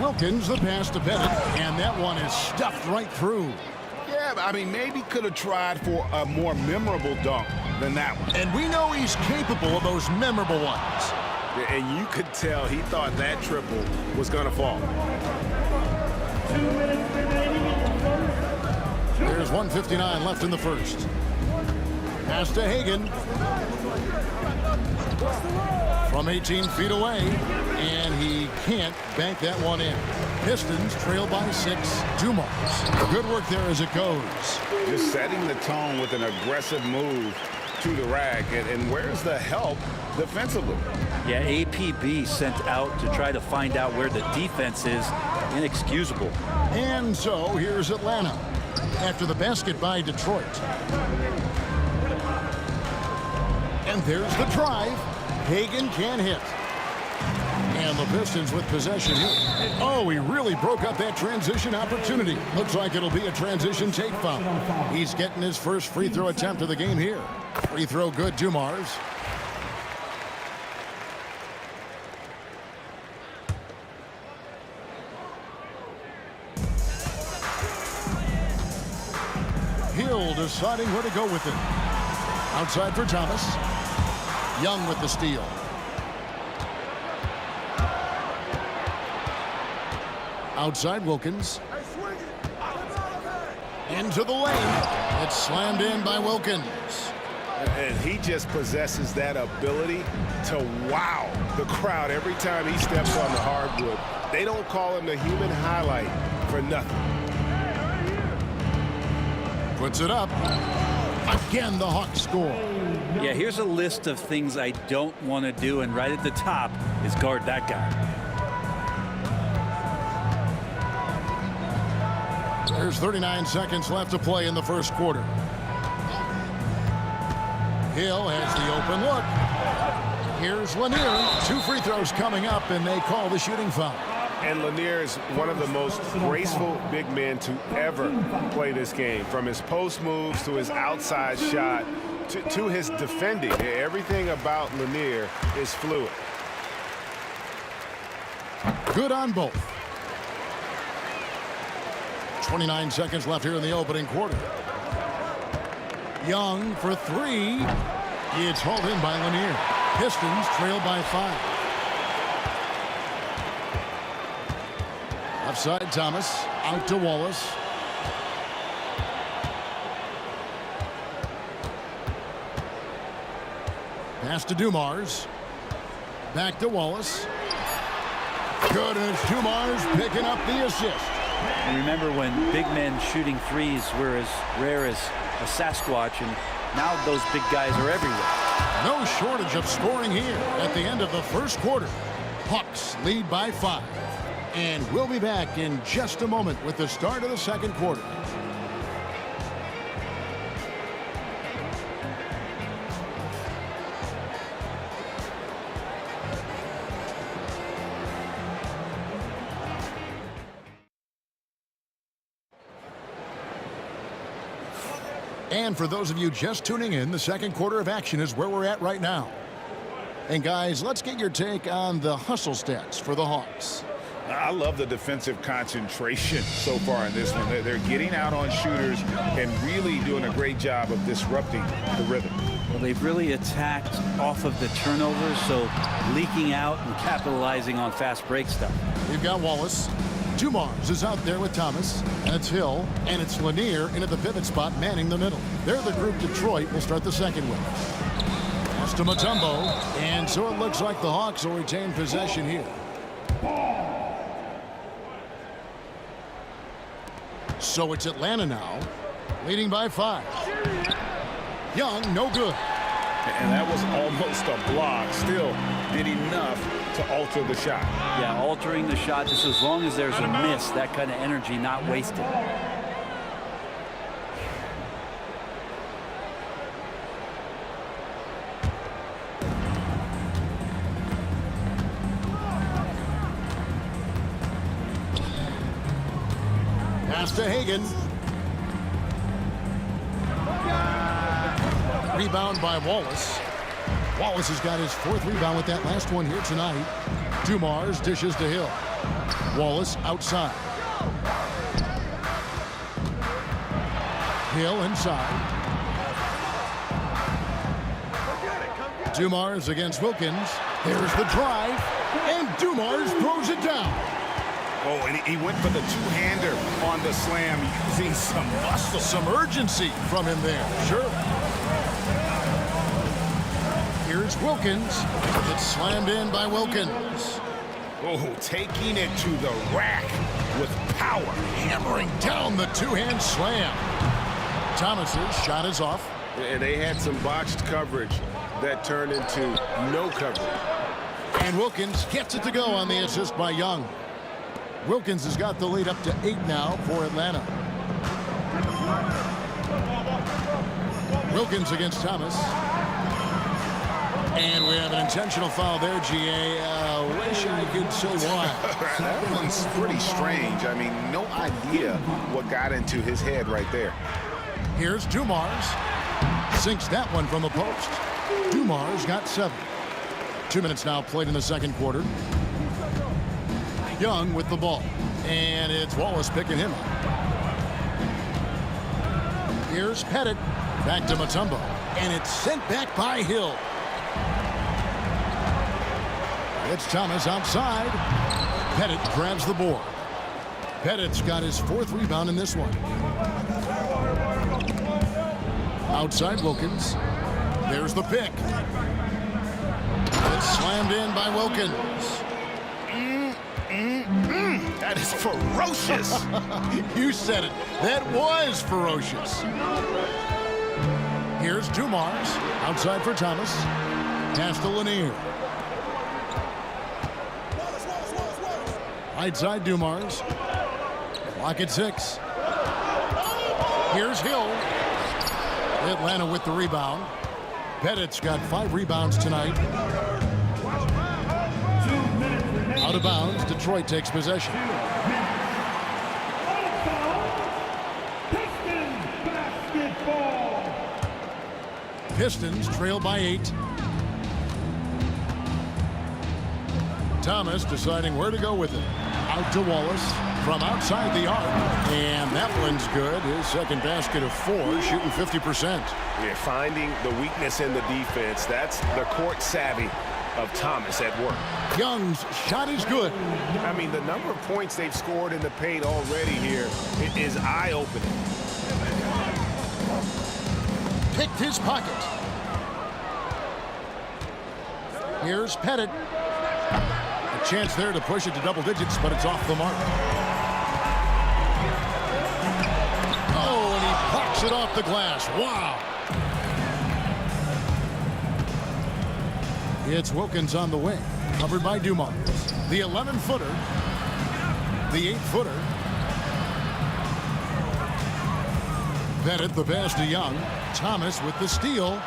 Wilkins, the pass to Pettit, and that one is stuffed right through. Yeah, I mean, maybe could have tried for a more memorable dunk than that one. And we know he's capable of those memorable ones. And you could tell he thought that triple was going to fall. 2 minutes remaining in the first. There's 1:59 left in the first. Pass to Hagan. From 18 feet away, and he can't bank that one in. Pistons trail by 6. Dumars. Good work there as it goes. Just setting the tone with an aggressive move to the rack. And where's the help defensively? Yeah, APB sent out to try to find out where the defense is. Inexcusable. And so here's Atlanta after the basket by Detroit. And there's the drive. Hagan can't hit. And the Pistons with possession here. Oh, he really broke up that transition opportunity. Looks like it'll be a transition take foul. He's getting his first free throw attempt of the game here. Free throw good, Dumars. Hill deciding where to go with it. Outside for Thomas. Young with the steal. Outside Wilkins. Into the lane. It's slammed in by Wilkins. And he just possesses that ability to wow the crowd every time he steps on the hardwood. They don't call him the human highlight for nothing. Puts it up. Again, the Hawks score. Yeah, here's a list of things I don't want to do, and right at the top is guard that guy. There's 39 seconds left to play in the first quarter. Hill has the open look. Here's Lanier. 2 free throws coming up, and they call the shooting foul. And Lanier is one of the most graceful big men to ever play this game. From his post moves to his outside shot to his defending. Everything about Lanier is fluid. Good on both. 29 seconds left here in the opening quarter. Young for 3. It's hauled in by Lanier. Pistons trail by 5. Offside Thomas. Out to Wallace. Pass to Dumars. Back to Wallace. Good, and it's Dumars picking up the assist. And remember when big men shooting threes were as rare as a Sasquatch, and now those big guys are everywhere. No shortage of scoring here at the end of the first quarter. Hawks lead by 5. And we'll be back in just a moment with the start of the second quarter. And for those of you just tuning in, the second quarter of action is where we're at right now. And guys, let's get your take on the hustle stats for the Hawks. I love the defensive concentration so far in this one. They're getting out on shooters and really doing a great job of disrupting the rhythm. Well, they've really attacked off of the turnovers, so leaking out and capitalizing on fast break stuff. We've got Wallace. Dumars is out there with Thomas, and it's Hill, and it's Lanier in at the pivot spot manning the middle. They're the group Detroit will start the second with. Pass to Mutombo, and so it looks like the Hawks will retain possession here. So it's Atlanta now, leading by 5. Young, no good. And that was almost a block. Still did enough to alter the shot. Yeah, altering the shot, just as long as there's a miss, that kind of energy not wasted. Pass to Hagan. Rebound by Wallace. Wallace has got his 4th rebound with that last one here tonight. Dumars dishes to Hill. Wallace outside. Hill inside. Dumars against Wilkins. There's the drive, and Dumars throws it down. Oh, and he went for the two-hander on the slam, using some muscle. Some urgency from him there, sure. Here's Wilkins. It's slammed in by Wilkins. Oh, taking it to the rack with power. Hammering down the two-hand slam. Thomas's shot is off. And they had some botched coverage that turned into no coverage. And Wilkins gets it to go on the assist by Young. Wilkins has got the lead up to 8 now for Atlanta. Wilkins against Thomas. And we have an intentional foul there, GA. Wish I could say why. That one's pretty strange. I mean, no idea what got into his head right there. Here's Dumars. Sinks that one from the post. Dumars got 7. 2 minutes now played in the second quarter. Young with the ball. And it's Wallace picking him up. Here's Pettit. Back to Mutombo. And it's sent back by Hill. It's Thomas outside. Pettit grabs the board. Pettit's got his 4th rebound in this one. Outside Wilkins. There's the pick. It's slammed in by Wilkins. That is ferocious. You said it. That was ferocious. Here's Dumars. Outside for Thomas. Pass to Lanier. Right side Dumars. Clock at 6. Here's Hill. Atlanta with the rebound. Pettit's got 5 rebounds tonight. Out of bounds. Detroit takes possession. Pistons trail by 8. Thomas deciding where to go with it. Out to Wallace from outside the arc. And that one's good. His second basket of 4, shooting 50%. Yeah, finding the weakness in the defense. That's the court savvy of Thomas at work. Young's shot is good. I mean, the number of points they've scored in the paint already here, it is eye-opening. Picked his pocket. Here's Pettit. A chance there to push it to double digits, but it's off the mark. Oh, and he blocks it off the glass. Wow. It's Wilkins on the wing, covered by Dumars. The 11-footer. The 8-footer. Pettit the pass to Young. Thomas with the steal.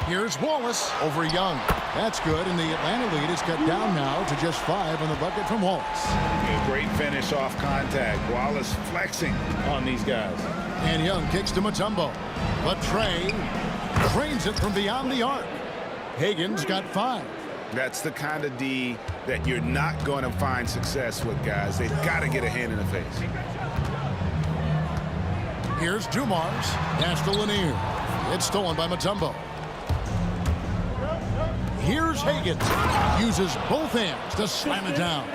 Here's Wallace over Young. That's good, and the Atlanta lead is cut down now to just 5 on the bucket from Wallace. A great finish off contact. Wallace flexing on these guys. And Young kicks to Mutombo. But Trey drains it from beyond the arc. Hagan's got 5. That's the kind of D that you're not going to find success with, guys. They've got to get a hand in the face. Here's Dumars. Pass to Lanier. It's stolen by Mutombo. Here's Hagan. Uses both hands to slam it down.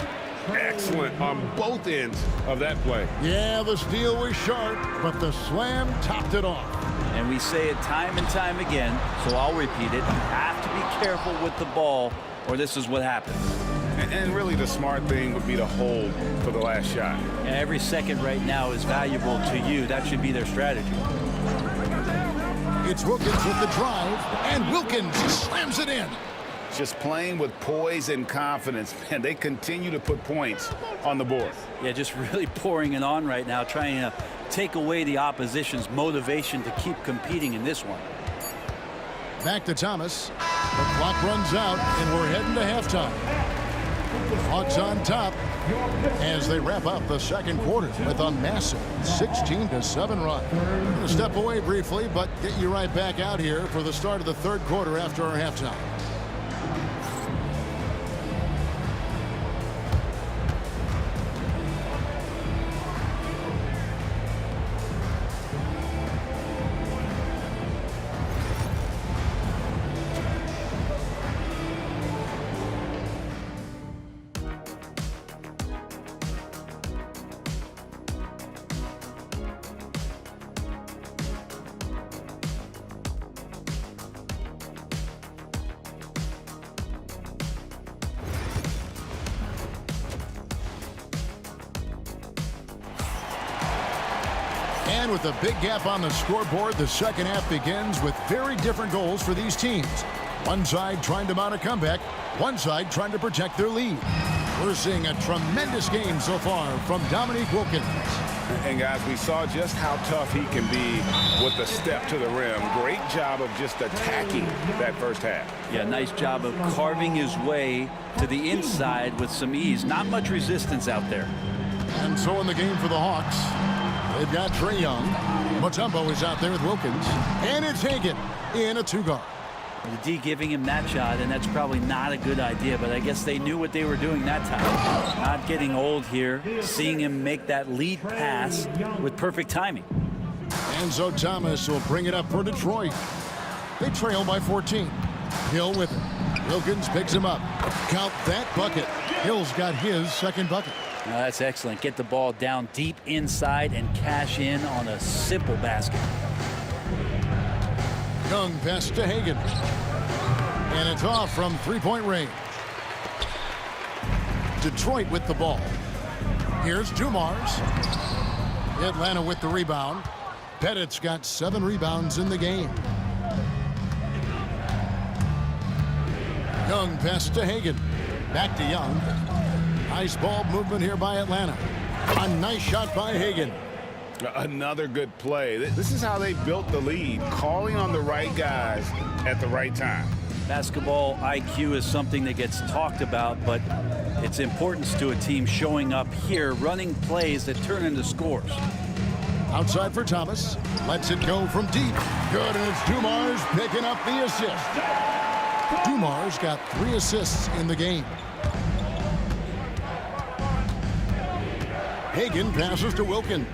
Excellent on both ends of that play. Yeah, the steal was sharp, but the slam topped it off. And we say it time and time again, so I'll repeat it. You have to be careful with the ball, or this is what happens. And really the smart thing would be to hold for the last shot. And every second right now is valuable to you. That should be their strategy. It's Wilkins with the drive, and Wilkins slams it in. Just playing with poise and confidence, and they continue to put points on the board. Yeah, just really pouring it on right now, trying to take away the opposition's motivation to keep competing in this one. Back to Thomas. The clock runs out, and we're heading to halftime. Hawks on top as they wrap up the second quarter with a massive 16-7 run. I'm going to step away briefly, but get you right back out here for the start of the third quarter after our halftime. And with a big gap on the scoreboard, the second half begins with very different goals for these teams. One side trying to mount a comeback, one side trying to protect their lead. We're seeing a tremendous game so far from Dominique Wilkins. And guys, we saw just how tough he can be with the step to the rim. Great job of just attacking that first half. Yeah, nice job of carving his way to the inside with some ease. Not much resistance out there. And so in the game for the Hawks, they've got Trae Young. Mutombo is out there with Wilkins. And it's Hagan in a 2-guard. The D giving him that shot, and that's probably not a good idea, but I guess they knew what they were doing that time. Not getting old here, seeing him make that lead pass with perfect timing. And so Thomas will bring it up for Detroit. They trail by 14. Hill with it. Wilkins picks him up. Count that bucket. Hill's got his second bucket. Now that's excellent. Get the ball down deep inside and cash in on a simple basket. Young pass to Hagan. And it's off from three-point range. Detroit with the ball. Here's Dumars. Atlanta with the rebound. Pettit's got 7 rebounds in the game. Young pass to Hagan. Back to Young. Nice ball movement here by Atlanta. A nice shot by Hagan. Another good play. This is how they built the lead, calling on the right guys at the right time. Basketball IQ is something that gets talked about, but its importance to a team showing up here, running plays that turn into scores. Outside for Thomas. Lets it go from deep. Good, and it's Dumars picking up the assist. Dumars got 3 assists in the game. Hagan passes to Wilkins.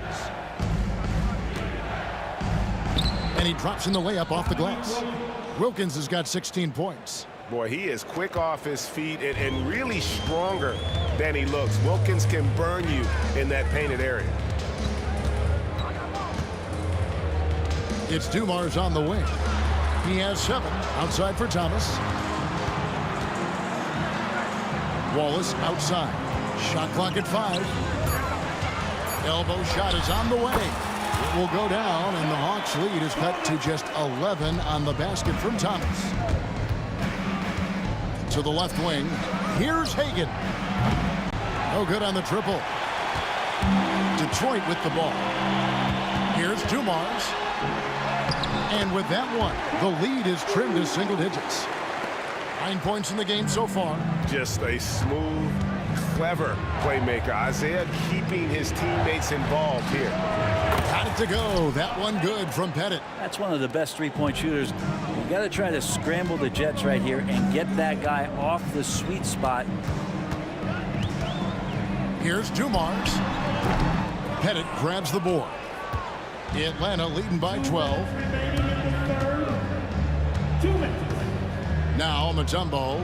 And he drops in the layup off the glass. Wilkins has got 16 points. Boy, he is quick off his feet and really stronger than he looks. Wilkins can burn you in that painted area. It's Dumars on the wing. He has 7 outside for Thomas. Wallace outside. Shot clock at 5. Elbow shot is on the way. It will go down, and the Hawks' lead is cut to just 11 on the basket from Thomas. To the left wing. Here's Hagan. No good on the triple. Detroit with the ball. Here's Dumars. And with that one, the lead is trimmed to single digits. 9 points in the game so far. Just a smooth, clever playmaker. Isaiah keeping his teammates involved here. Got it to go. That one good from Pettit. That's one of the best three-point shooters. You got to try to scramble the Jets right here and get that guy off the sweet spot. Here's Dumars. Pettit grabs the board. Atlanta leading by 12. Now Mutombo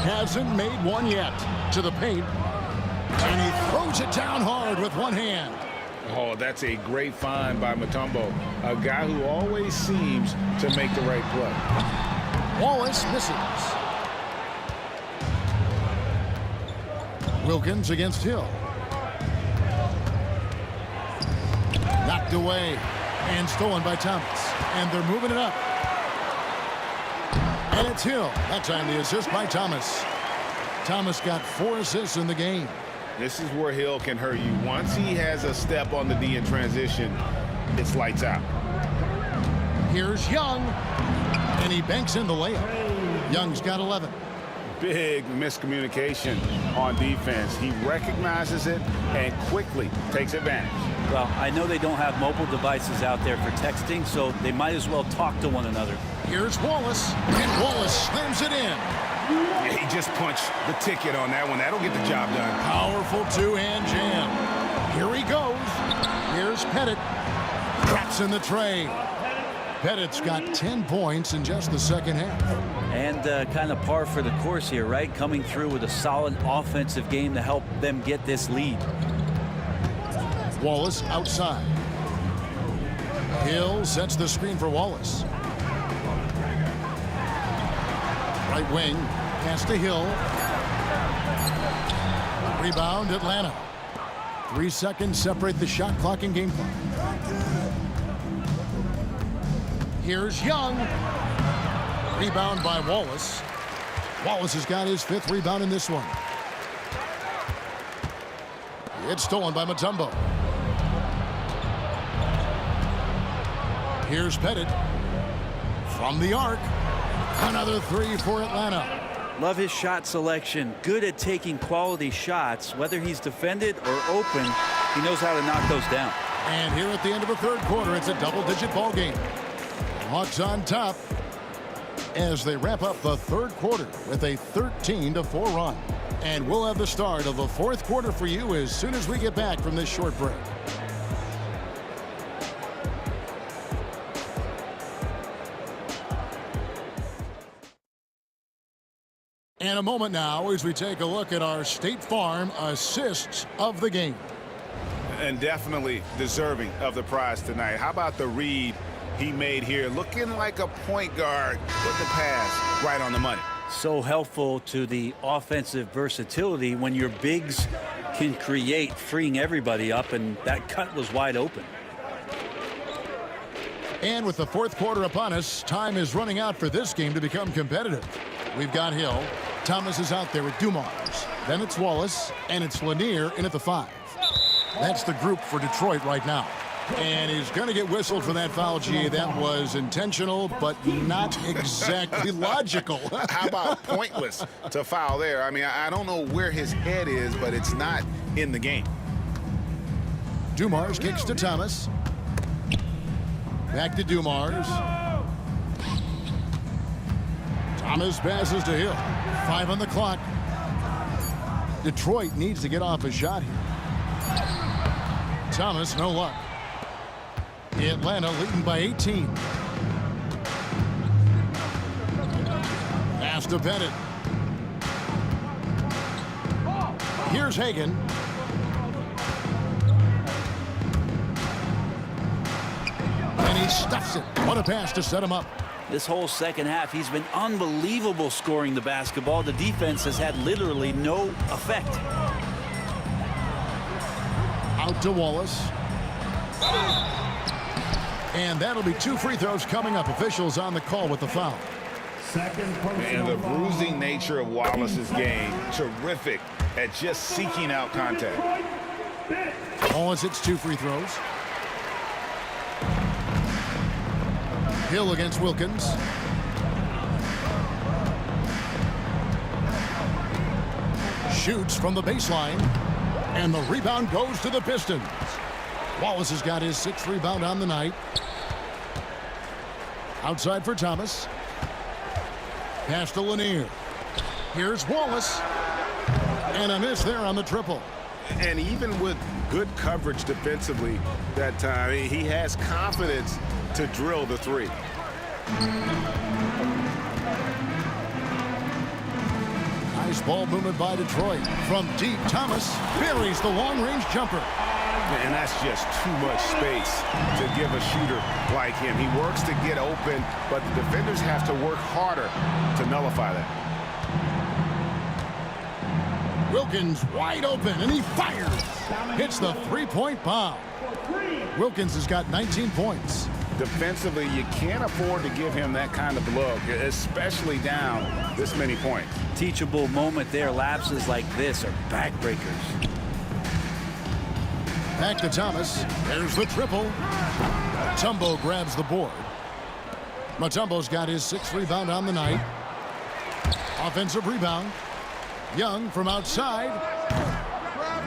hasn't made one yet. To the paint. And he throws it down hard with one hand. Oh, that's a great find by Mutombo. A guy who always seems to make the right play. Wallace misses. Wilkins against Hill. Knocked away and stolen by Thomas. And they're moving it up. And it's Hill. That time the assist by Thomas. Thomas got 4 assists in the game. This is where Hill can hurt you. Once he has a step on the D in transition, it's lights out. Here's Young. And he banks in the layup. Young's got 11. Big miscommunication on defense. He recognizes it and quickly takes advantage. Well, I know they don't have mobile devices out there for texting, so they might as well talk to one another. Here's Wallace. And Wallace slams it in. Yeah, he just punched the ticket on that one. That'll get the job done. Powerful two-hand jam. Here he goes. Here's Pettit. Traps in the tray. Pettit's got 10 points in just the second half. And kind of par for the course here, right? Coming through with a solid offensive game to help them get this lead. Wallace outside. Hill sets the screen for Wallace. Right wing. Pass to Hill. Rebound Atlanta. 3 seconds separate the shot clock and game clock. Here's Young. Rebound by Wallace. Wallace has got his 5th rebound in this one. It's stolen by Mutombo. Here's Pettit. From the arc. Another 3 for Atlanta. Love his shot selection. Good at taking quality shots. Whether he's defended or open, he knows how to knock those down. And here at the end of the 3rd quarter, it's a double-digit ball game. Hawks on top as they wrap up the 3rd quarter with a 13-4 run. And we'll have the start of the 4th quarter for you as soon as we get back from this short break. And a moment now as we take a look at our State Farm assists of the game. And definitely deserving of the prize tonight. How about the read he made here? Looking like a point guard. Put the pass right on the money. So helpful to the offensive versatility when your bigs can create, freeing everybody up, and that cut was wide open. And with the fourth quarter upon us, time is running out for this game to become competitive. We've got Hill. Thomas is out there with Dumars. Then it's Wallace, and it's Lanier in at the 5. That's the group for Detroit right now. And he's going to get whistled for that foul, G. That was intentional, but not exactly logical. How about pointless to foul there? I mean, I don't know where his head is, but it's not in the game. Dumars kicks to Thomas. Back to Dumars. Thomas passes to Hill. 5 on the clock. Detroit needs to get off a shot here. Thomas, no luck. Atlanta leading by 18. Pass to Bennett. Here's Hagan. And he stuffs it. What a pass to set him up. This whole second half, he's been unbelievable scoring the basketball. The defense has had literally no effect. Out to Wallace. And that'll be 2 free throws coming up. Officials on the call with the foul. And the bruising nature of Wallace's game, terrific at just seeking out contact. Wallace hits 2 free throws. Hill against Wilkins. Shoots from the baseline. And the rebound goes to the Pistons. Wallace has got his 6th rebound on the night. Outside for Thomas. Pass to Lanier. Here's Wallace. And a miss there on the triple. And even with good coverage defensively that time, he has confidence to drill the 3. Nice ball movement by Detroit. From deep, Thomas buries the long-range jumper. And that's just too much space to give a shooter like him. He works to get open, but the defenders have to work harder to nullify that. Wilkins wide open, and he fires. Hits the 3-point bomb. Wilkins has got 19 points. Defensively, you can't afford to give him that kind of look, especially down this many points. Teachable moment there. Lapses like this are backbreakers. Back to Thomas. There's the triple. Mutombo grabs the board. Mutombo's got his 6th rebound on the night. Offensive rebound. Young from outside.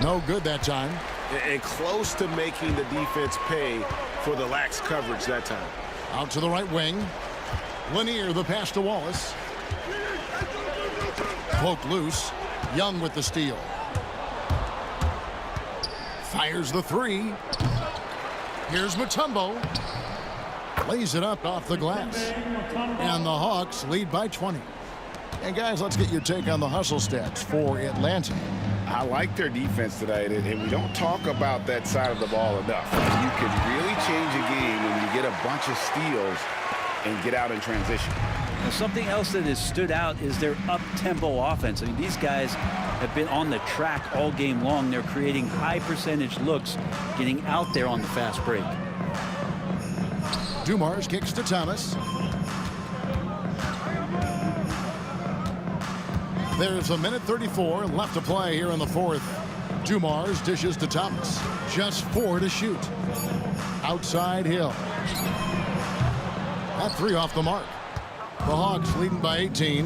No good that time. And close to making the defense pay for the lax coverage that time. Out to the right wing. Lanier, the pass to Wallace. Cloak loose. Young with the steal. Fires the 3. Here's Mutombo. Lays it up off the glass. And the Hawks lead by 20. And guys, let's get your take on the hustle stats for Atlanta. I like their defense tonight, and we don't talk about that side of the ball enough. You can really change a game when you get a bunch of steals and get out in transition. Now, something else that has stood out is their up-tempo offense. I mean, these guys have been on the track all game long. They're creating high-percentage looks, getting out there on the fast break. Dumars kicks to Thomas. There's a minute 34 left to play here in the 4th. Dumars dishes to Thomas. Just 4 to shoot. Outside Hill. That 3 off the mark. The Hawks leading by 18.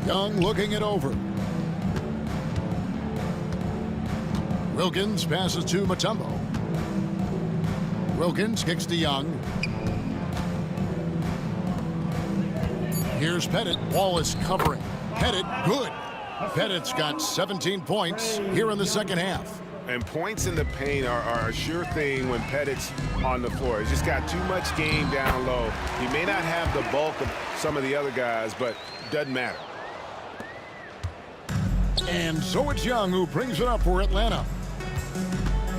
Young looking it over. Wilkins passes to Mutombo. Wilkins kicks to Young. Here's Pettit. Wallace covering. Pettit, good. Pettit's got 17 points here in the second half. And points in the paint are a sure thing when Pettit's on the floor. He's just got too much game down low. He may not have the bulk of some of the other guys, but doesn't matter. And so it's Young who brings it up for Atlanta.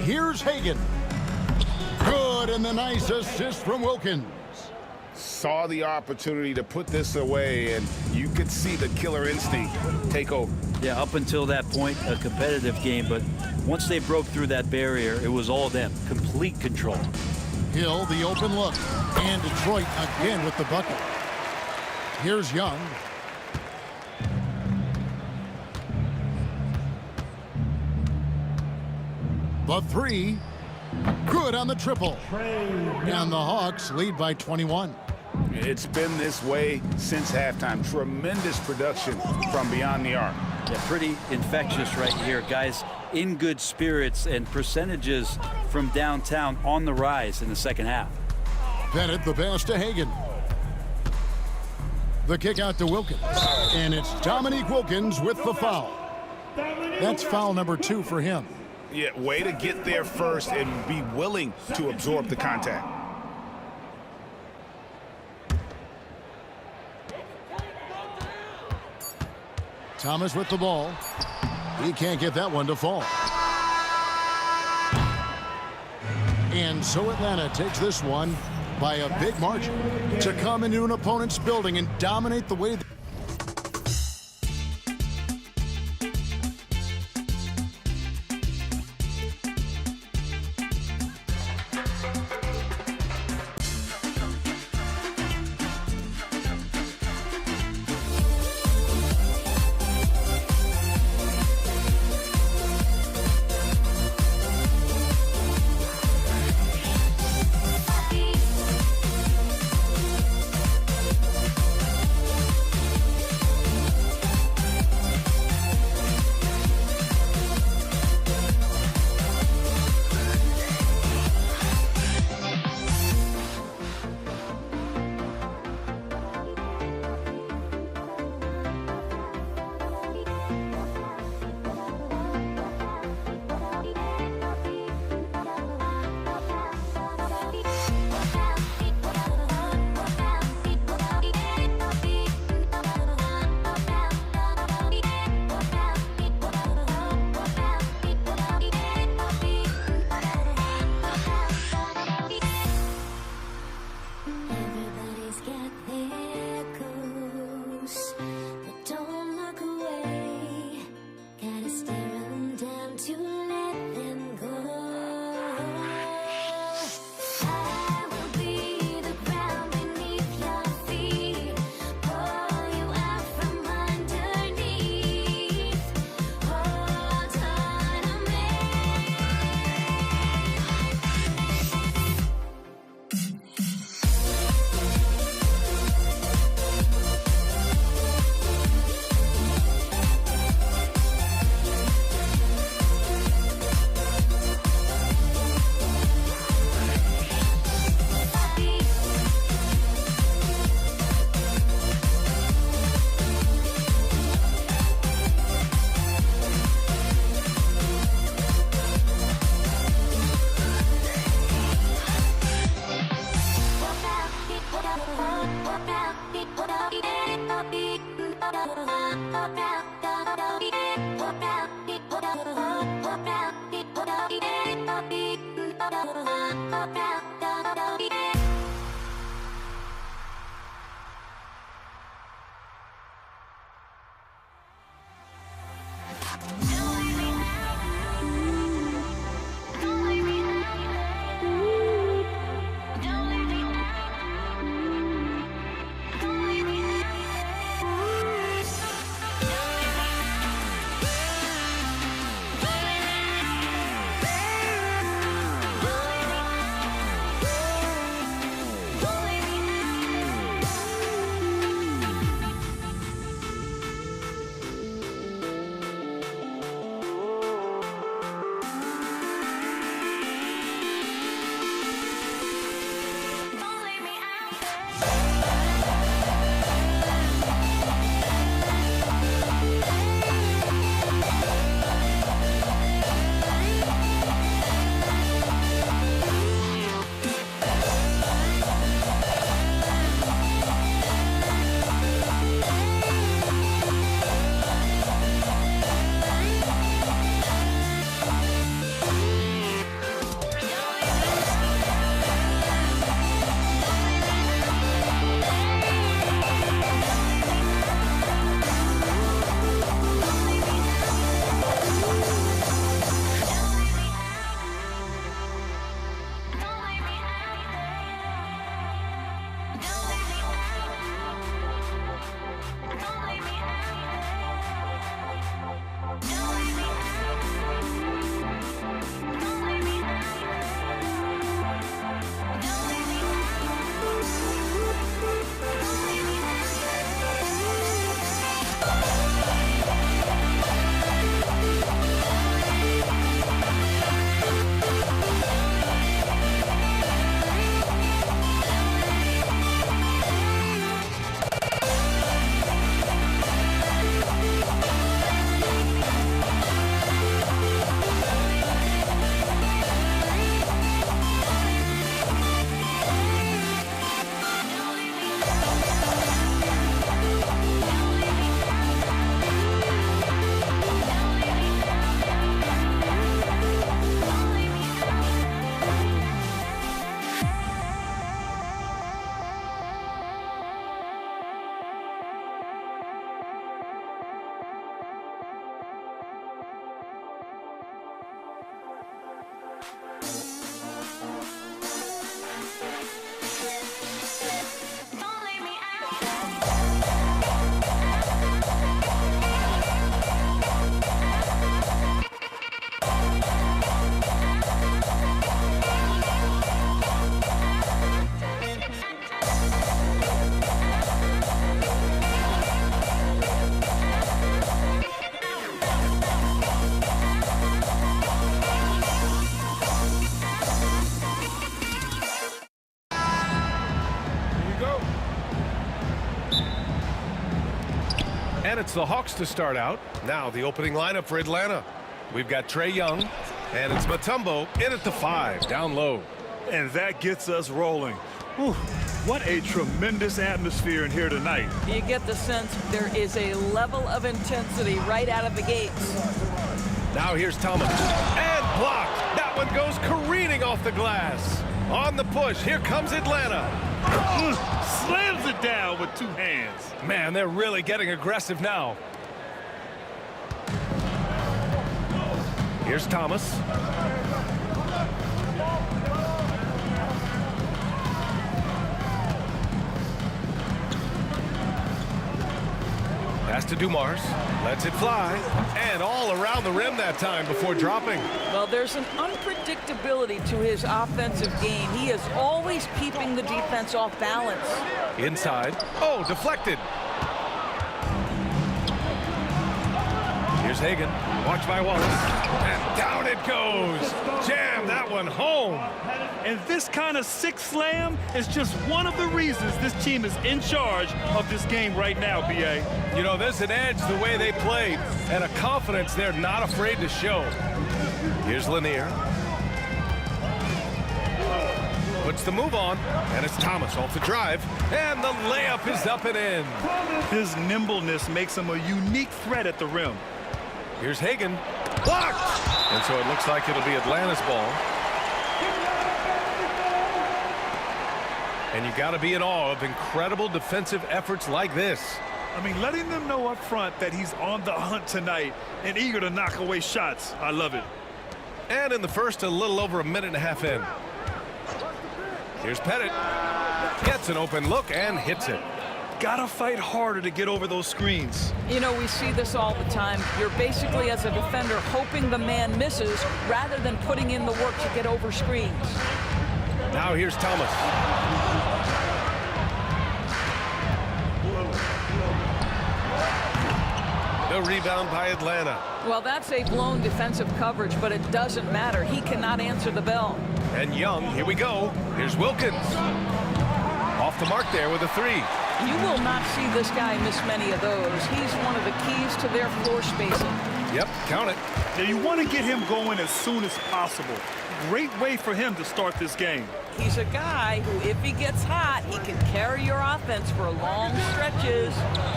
Here's Hagan. Good, and the nice assist from Wilkins. Saw the opportunity to put this away, and you could see the killer instinct take over. Yeah, up until that point, a competitive game, but Once they broke through that barrier, it was all them. Complete control. Hill, the open look. And Detroit again with the bucket. Here's Young. The three. Good on the triple. And the Hawks lead by 21. It's been this way since halftime. Tremendous production from beyond the arc. Yeah, pretty infectious right here. Guys in good spirits, and percentages from downtown on the rise in the second half. Bennett, the pass to Hagan. The kick out to Wilkins. And it's Dominique Wilkins with the foul. That's foul number 2 for him. Yeah, way to get there first and be willing to absorb the contact. Thomas with the ball. He can't get that one to fall. And so Atlanta takes this one by a big margin to come into an opponent's building and dominate the way And it's the Hawks to start out. Now the opening lineup for Atlanta. We've got Trae Young, and it's Mutombo in at the 5, down low. And that gets us rolling. Whew, what a tremendous atmosphere in here tonight. You get the sense there is a level of intensity right out of the gates. Now here's Thomas, and blocked. That one goes careening off the glass. On the push, here comes Atlanta. Slams it down with 2 hands. Man, they're really getting aggressive now. Here's Thomas. Pass to Dumars, lets it fly, and all around the rim that time before dropping. Well, there's an unpredictability to his offensive game. He is always keeping the defense off balance. Inside. Oh, deflected. Here's Hagan. Watch by Wallace. And down it goes. Jam that one home. And this kind of sick slam is just one of the reasons this team is in charge of this game right now, B.A. You know, there's an edge the way they played and a confidence they're not afraid to show. Here's Lanier. Puts the move on, and it's Thomas off the drive, and the layup is up and in. His nimbleness makes him a unique threat at the rim. Here's Hagan. Blocked! And so it looks like it'll be Atlanta's ball. And you got to be in awe of incredible defensive efforts like this. I mean, letting them know up front that he's on the hunt tonight and eager to knock away shots. I love it. And in the first, a little over a minute and a half in. Here's Pettit. Gets an open look and hits it. Gotta fight harder to get over those screens. You know, we see this all the time. You're basically, as a defender, hoping the man misses rather than putting in the work to get over screens. Now here's Thomas. The rebound by Atlanta. Well, that's a blown defensive coverage, but it doesn't matter. He cannot answer the bell. And Young, here we go. Here's Wilkins. Off the mark there with a 3. You will not see this guy miss many of those. He's one of the keys to their floor spacing. Yep, count it. Now you want to get him going as soon as possible. Great way for him to start this game. He's a guy who, if he gets hot, he can carry your offense for long stretches.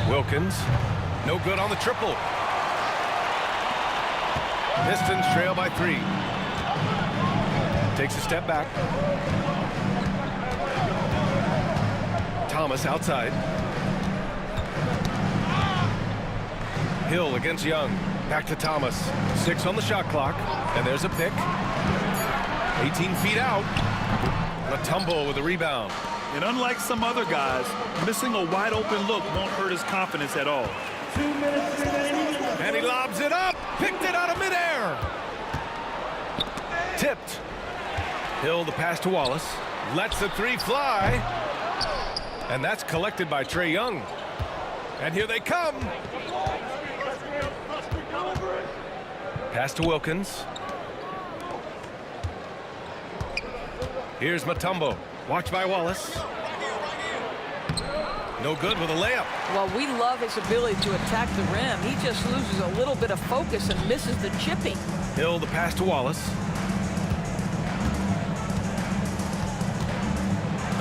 Wilkins, no good on the triple. Pistons trail by 3. Takes a step back. Thomas outside. Hill against Young. Back to Thomas. 6 on the shot clock. And there's a pick. 18 feet out. Mutombo with a rebound. And unlike some other guys, missing a wide open look won't hurt his confidence at all. 2 minutes remaining. And he lobs it up. Picked it out of midair. Tipped. Hill the pass to Wallace. Lets the 3 fly. And that's collected by Trae Young. And here they come. Pass to Wilkins. Here's Mutombo. Watch by Wallace. No good with a layup. Well, we love his ability to attack the rim. He just loses a little bit of focus and misses the chipping. Hill the pass to Wallace.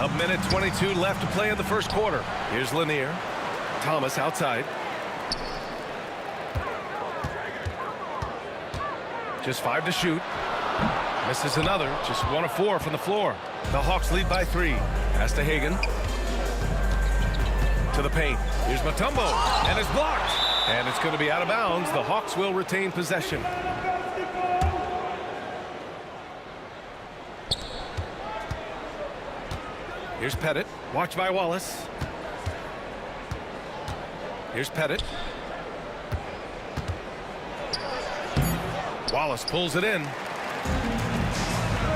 A minute 22 left to play in the first quarter. Here's Lanier. Thomas outside. Just 5 to shoot. Misses another. Just 1 of 4 from the floor. The Hawks lead by 3. Pass to Hagan. To the paint. Here's Mutombo. And it's blocked. And it's going to be out of bounds. The Hawks will retain possession. Here's Pettit. Watch by Wallace. Here's Pettit. Wallace pulls it in.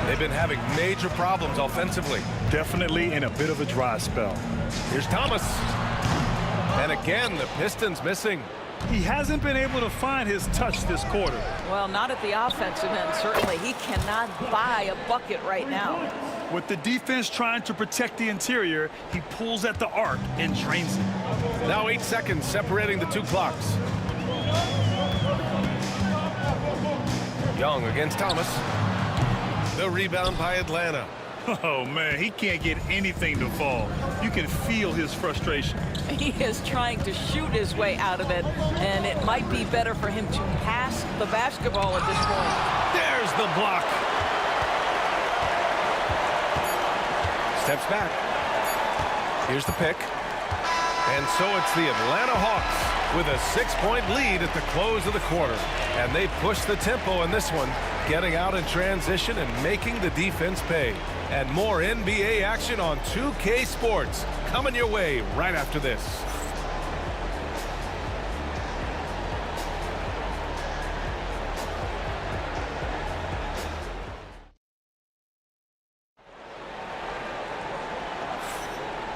They've been having major problems offensively. Definitely in a bit of a dry spell. Here's Thomas. And again, the Pistons missing. He hasn't been able to find his touch this quarter. Well, not at the offensive end, certainly. He cannot buy a bucket right now. With the defense trying to protect the interior, he pulls at the arc and drains it. Now 8 seconds separating the two clocks. Young against Thomas. The rebound by Atlanta. Oh, man, he can't get anything to fall. You can feel his frustration. He is trying to shoot his way out of it, and it might be better for him to pass the basketball at this point. There's the block. Steps back. Here's the pick. And so it's the Atlanta Hawks with a 6-point lead at the close of the quarter. And they push the tempo in this one, getting out in transition and making the defense pay. And more NBA action on 2K Sports coming your way right after this.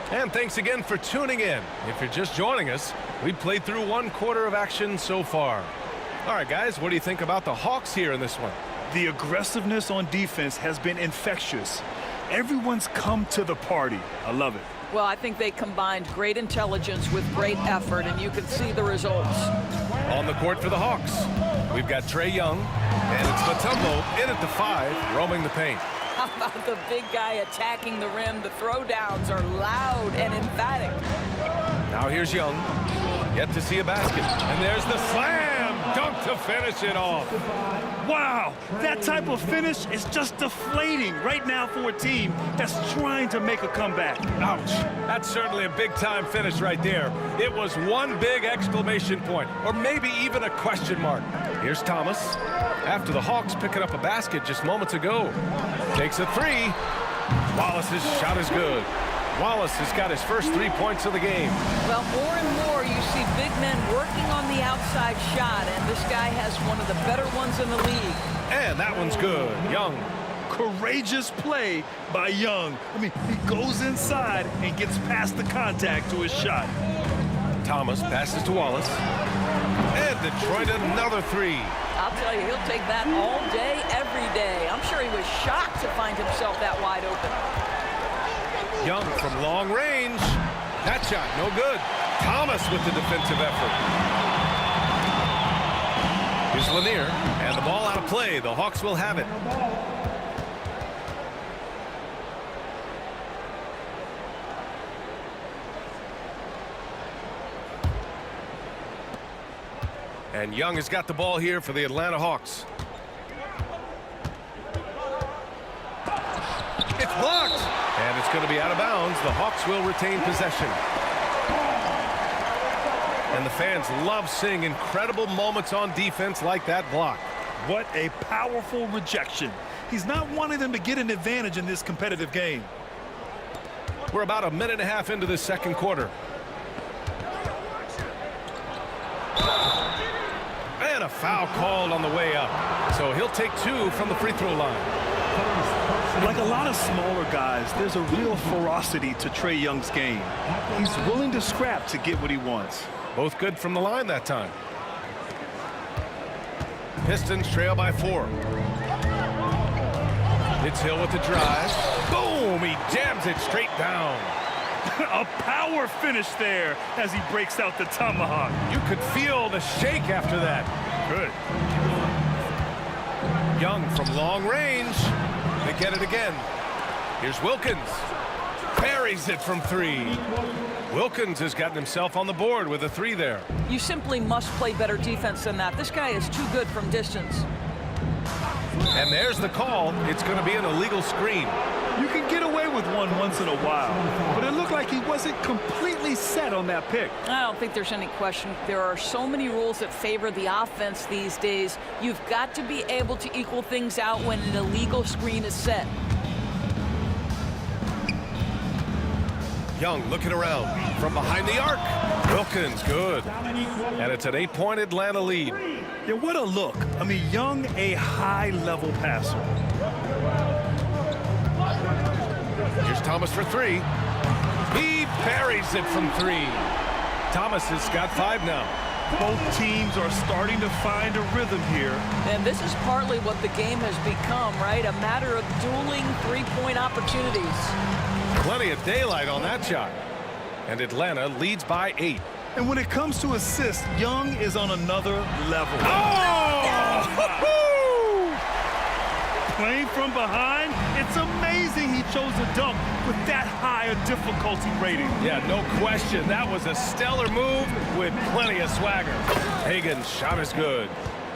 And thanks again for tuning in. If you're just joining us, we played through 1 quarter of action so far. All right, guys, what do you think about the Hawks here in this one? The aggressiveness on defense has been infectious. Everyone's come to the party. I love it. Well, I think they combined great intelligence with great effort, and you can see the results. On the court for the Hawks, we've got Trae Young, and it's Mutombo in at the 5, roaming the paint. How about the big guy attacking the rim? The throwdowns are loud and emphatic. Now here's Young. Yet to see a basket. And there's the slam dunk to finish it off. Wow, that type of finish is just deflating right now for a team that's trying to make a comeback. Ouch. That's certainly a big-time finish right there. It was one big exclamation point, or maybe even a question mark. Here's Thomas. After the Hawks picking up a basket just moments ago. Takes a 3. Wallace's shot is good. Wallace has got his first 3 points of the game. Well, more and more you see big men working on the outside shot, and this guy has one of the better ones in the league. And that one's good. Young. Courageous play by Young. I mean, he goes inside and gets past the contact to his shot. Thomas passes to Wallace. And Detroit another 3. I'll tell you, he'll take that all day, every day. I'm sure he was shocked to find himself that wide open. Young from long range. That shot, no good. Thomas with the defensive effort. Here's Lanier, and the ball out of play. The Hawks will have it. And Young has got the ball here for the Atlanta Hawks. It's blocked. And it's going to be out of bounds. The Hawks will retain possession. And the fans love seeing incredible moments on defense like that block. What a powerful rejection. He's not wanting them to get an advantage in this competitive game. We're about a minute and a half into the second quarter. And a foul called on the way up. So he'll take 2 from the free throw line. Like a lot of smaller guys, there's a real ferocity to Trae Young's game. He's willing to scrap to get what he wants. Both good from the line that time. Pistons trail by 4. It's Hill with the drive. Boom! He jams it straight down. A power finish there as he breaks out the tomahawk. You could feel the shake after that. Good. Young from long range. They get it again. Here's Wilkins. Buries it from 3. Wilkins has gotten himself on the board with a 3 there. You simply must play better defense than that. This guy is too good from distance. And there's the call. It's going to be an illegal screen. You can get away with one once in a while, but it looked like he wasn't completely set on that pick. I don't think there's any question. There are so many rules that favor the offense these days. You've got to be able to equal things out when an illegal screen is set. Young looking around from behind the arc. Wilkins, good. And it's an 8-point Atlanta lead. Yeah, what a look. I mean, Young, a high-level passer. Here's Thomas for 3. He buries it from 3. Thomas has got 5 now. Both teams are starting to find a rhythm here. And this is partly what the game has become, right? A matter of dueling 3-point opportunities. Plenty of daylight on that shot. And Atlanta leads by 8. And when it comes to assists, Young is on another level. Playing from behind, it's amazing he chose a dunk with that high a difficulty rating. Yeah, no question. That was a stellar move with plenty of swagger. Hagan's shot is good.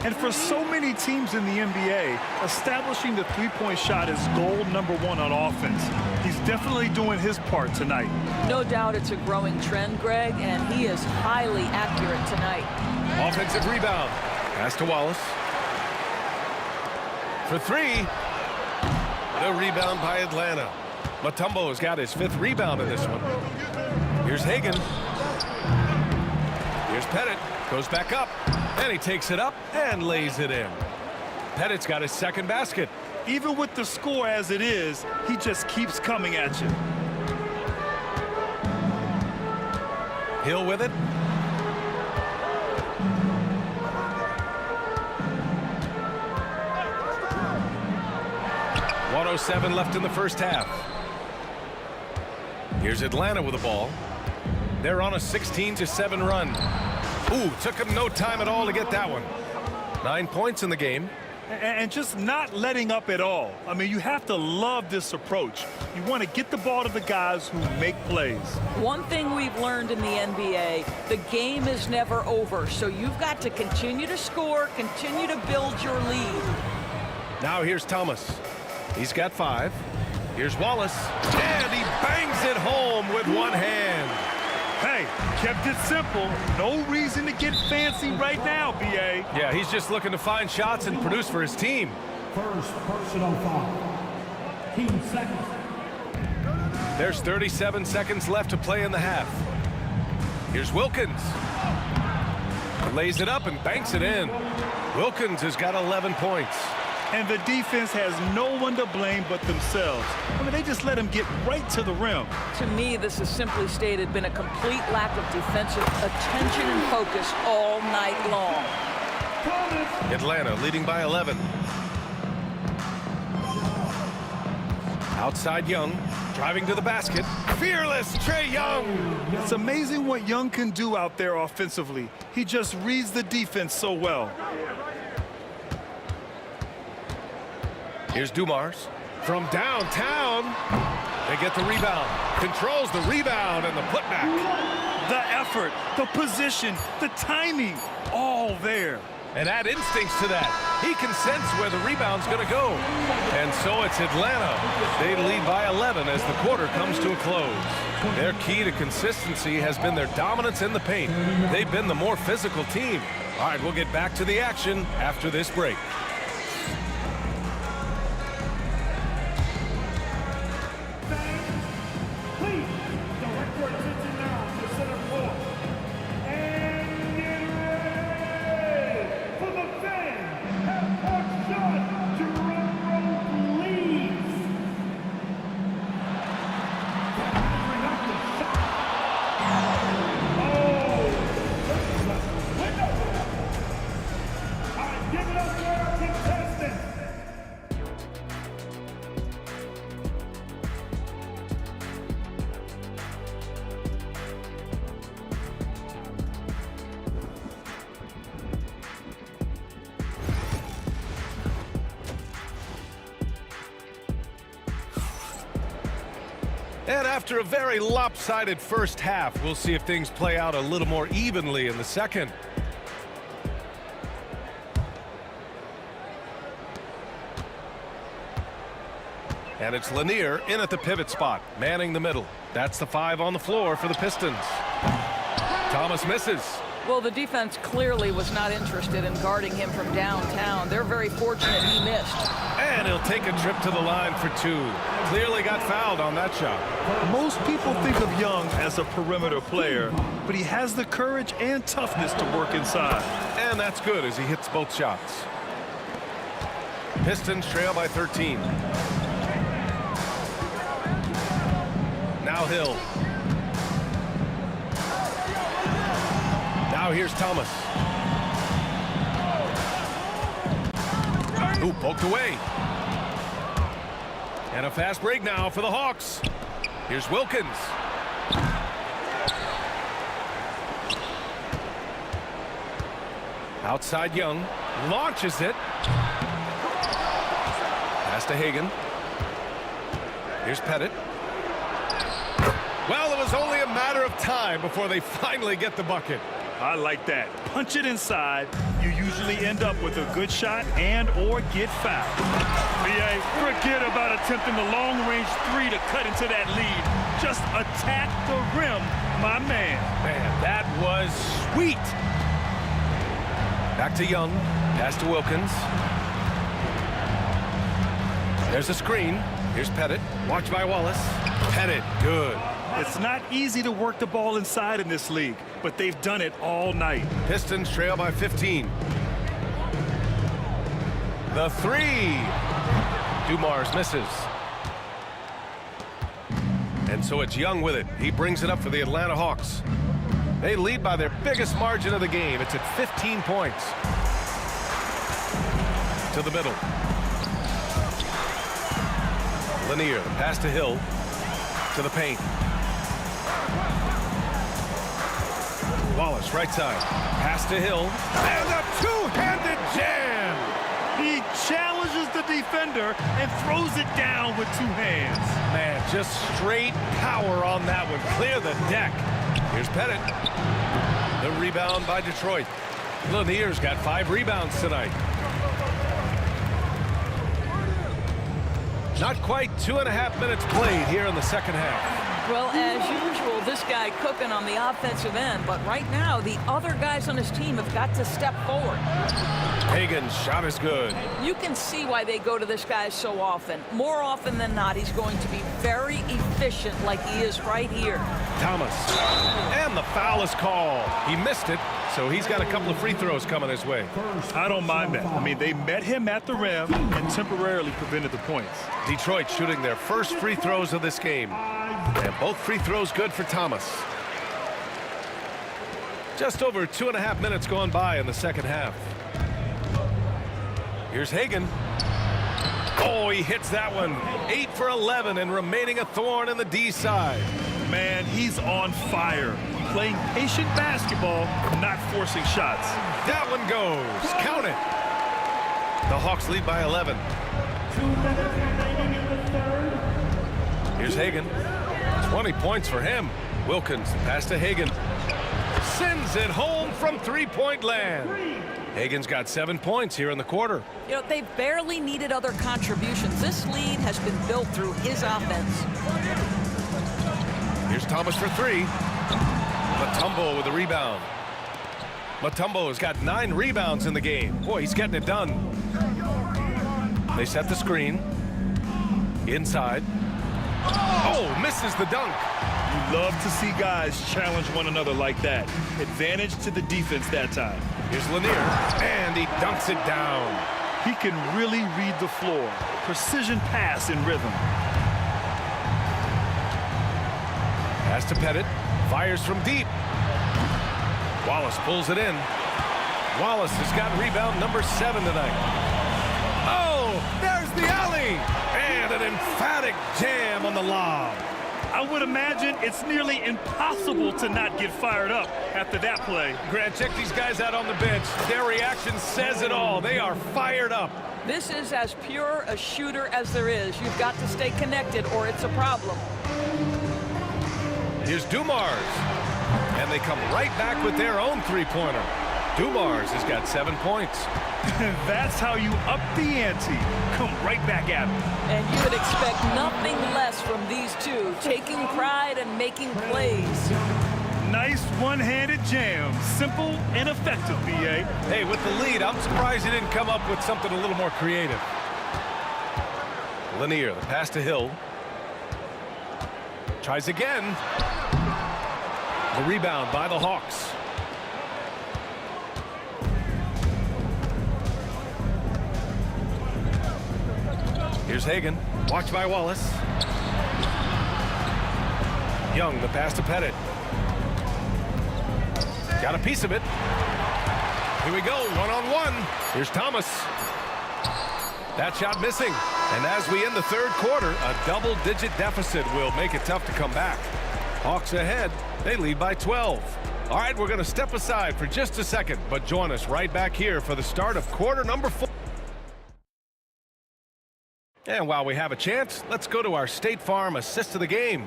And for so many teams in the NBA, establishing the three-point shot is goal #1 on offense. He's definitely doing his part tonight. No doubt it's a growing trend, Greg, and he is highly accurate tonight. Offensive rebound. Pass to Wallace. For three. The rebound by Atlanta. Mutombo has got his 5th rebound in this one. Here's Hagan. Here's Pettit. Goes back up. And he takes it up and lays it in. Pettit's got his 2nd basket. Even with the score as it is, he just keeps coming at you. Hill with it. .107 left in the first half. Here's Atlanta with the ball. They're on a 16-7 run. Ooh, took him no time at all to get that one. 9 points in the game. And just not letting up at all. I mean, you have to love this approach. You want to get the ball to the guys who make plays. One thing we've learned in the NBA, the game is never over. So you've got to continue to score, continue to build your lead. Now here's Thomas. He's got 5. Here's Wallace. And he bangs it home with one hand. Hey, kept it simple. No reason to get fancy right now, B.A. Yeah, he's just looking to find shots and produce for his team. First personal foul. Team seconds. There's 37 seconds left to play in the half. Here's Wilkins. Lays it up and banks it in. Wilkins has got 11 points. And the defense has no one to blame but themselves. I mean, they just let him get right to the rim. To me, this has simply stated been a complete lack of defensive attention and focus all night long. Atlanta leading by 11. Outside Young, driving to the basket. Fearless Trae Young. It's amazing what Young can do out there offensively. He just reads the defense so well. Here's Dumars from downtown. They get the rebound. Controls the rebound and the putback. The effort, the position, the timing, all there. And add instincts to that. He can sense where the rebound's going to go. And so it's Atlanta. They lead by 11 as the quarter comes to a close. Their key to consistency has been their dominance in the paint. They've been the more physical team. All right, we'll get back to the action after this break. And after a very lopsided first half, we'll see if things play out a little more evenly in the second. And it's Lanier in at the pivot spot, manning the middle. That's the 5 on the floor for the Pistons. Thomas misses. Well, the defense clearly was not interested in guarding him from downtown. They're very fortunate he missed. And he'll take a trip to the line for 2. Clearly got fouled on that shot. Most people think of Young as a perimeter player, but he has the courage and toughness to work inside. And that's good as he hits both shots. Pistons trail by 13. Now Hill. Now here's Thomas. Ooh, poked away. And a fast break now for the Hawks. Here's Wilkins. Outside Young. Launches it. Pass to Hagan. Here's Pettit. Well, it was only a matter of time before they finally get the bucket. I like that. Punch it inside. You usually end up with a good shot and or get fouled. BA, forget about attempting the long-range three to cut into that lead. Just attack the rim, my man. Man, that was sweet. Back to Young. Pass to Wilkins. There's a screen. Here's Pettit. Watch by Wallace. Pettit, good. It's not easy to work the ball inside in this league, but they've done it all night. Pistons trail by 15. The three. Dumars misses. And so it's Young with it. He brings it up for the Atlanta Hawks. They lead by their biggest margin of the game. It's at 15 points. To the middle. Lanier, the pass to Hill. To the paint. Wallace, right side. Pass to Hill. And a two-handed jam! He challenges the defender and throws it down with two hands. Man, just straight power on that one. Clear the deck. Here's Pettit. The rebound by Detroit. Lanier's got 5 rebounds tonight. Not quite 2.5 minutes played here in the second half. Well, as usual, this guy cooking on the offensive end, but right now the other guys on his team have got to step forward. Hagan's shot is good. You can see why they go to this guy so often. More often than not, he's going to be very efficient like he is right here. Thomas. And the foul is called. He missed it, so he's got a couple of free throws coming his way. I don't mind that. I mean, they met him at the rim and temporarily prevented the points. Detroit shooting their first free throws of this game. And both free throws good for Thomas. Just over 2.5 minutes gone by in the second half. Here's Hagan. Oh, he hits that one. 8 for 11 and remaining a thorn in the D side. Man, he's on fire. Playing patient basketball, not forcing shots. That one goes. Count it. The Hawks lead by 11. 2 minutes remaining in the third. Here's Hagan. 20 points for him. Wilkins, pass to Hagan. Sends it home from three-point land. Hagan's got 7 points here in the quarter. You know, they've barely needed other contributions. This lead has been built through his offense. Here's Thomas for 3. Mutombo with a rebound. Mutombo has got 9 rebounds in the game. Boy, he's getting it done. They set the screen. Inside. Oh, misses the dunk. You love to see guys challenge one another like that. Advantage to the defense that time. Here's Lanier, and he dunks it down. He can really read the floor. Precision pass in rhythm. Pass to Pettit. Fires from deep. Wallace pulls it in. Wallace has got rebound number 7 tonight. Oh, there's the alley. And an emphatic jam on the lob. I would imagine it's nearly impossible to not get fired up after that play. Grant, check these guys out on the bench. Their reaction says it all. They are fired up. This is as pure a shooter as there is. You've got to stay connected or it's a problem. Here's Dumars. And they come right back with their own three-pointer. Dumars has got 7 points. That's how you up the ante. Come right back at him. And you would expect nothing less from these two, taking pride and making plays. Nice one-handed jam. Simple and effective, B.A. Hey, with the lead, I'm surprised he didn't come up with something a little more creative. Lanier, the pass to Hill. Tries again. The rebound by the Hawks. Here's Hagan. Watched by Wallace. Young, the pass to Pettit. Got a piece of it. Here we go, one-on-one. Here's Thomas. That shot missing. And as we end the third quarter, a double-digit deficit will make it tough to come back. Hawks ahead. They lead by 12. All right, we're going to step aside for just a second, but join us right back here for the start of quarter number 4. And while we have a chance, let's go to our State Farm assist of the game.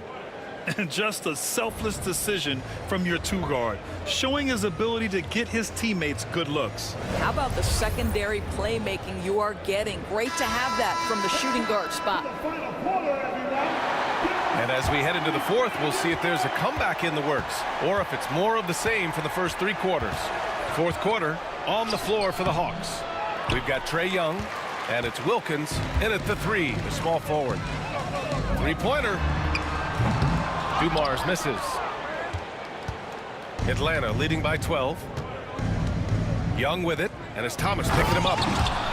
And just a selfless decision from your two-guard, showing his ability to get his teammates good looks. How about the secondary playmaking you are getting? Great to have that from the shooting guard spot. And as we head into the fourth, we'll see if there's a comeback in the works or if it's more of the same for the first 3 quarters. Fourth quarter on the floor for the Hawks. We've got Trae Young, and it's Wilkins in at the 3, the small forward. 3-pointer. Dumars misses. Atlanta leading by 12. Young with it, and it's Thomas picking him up.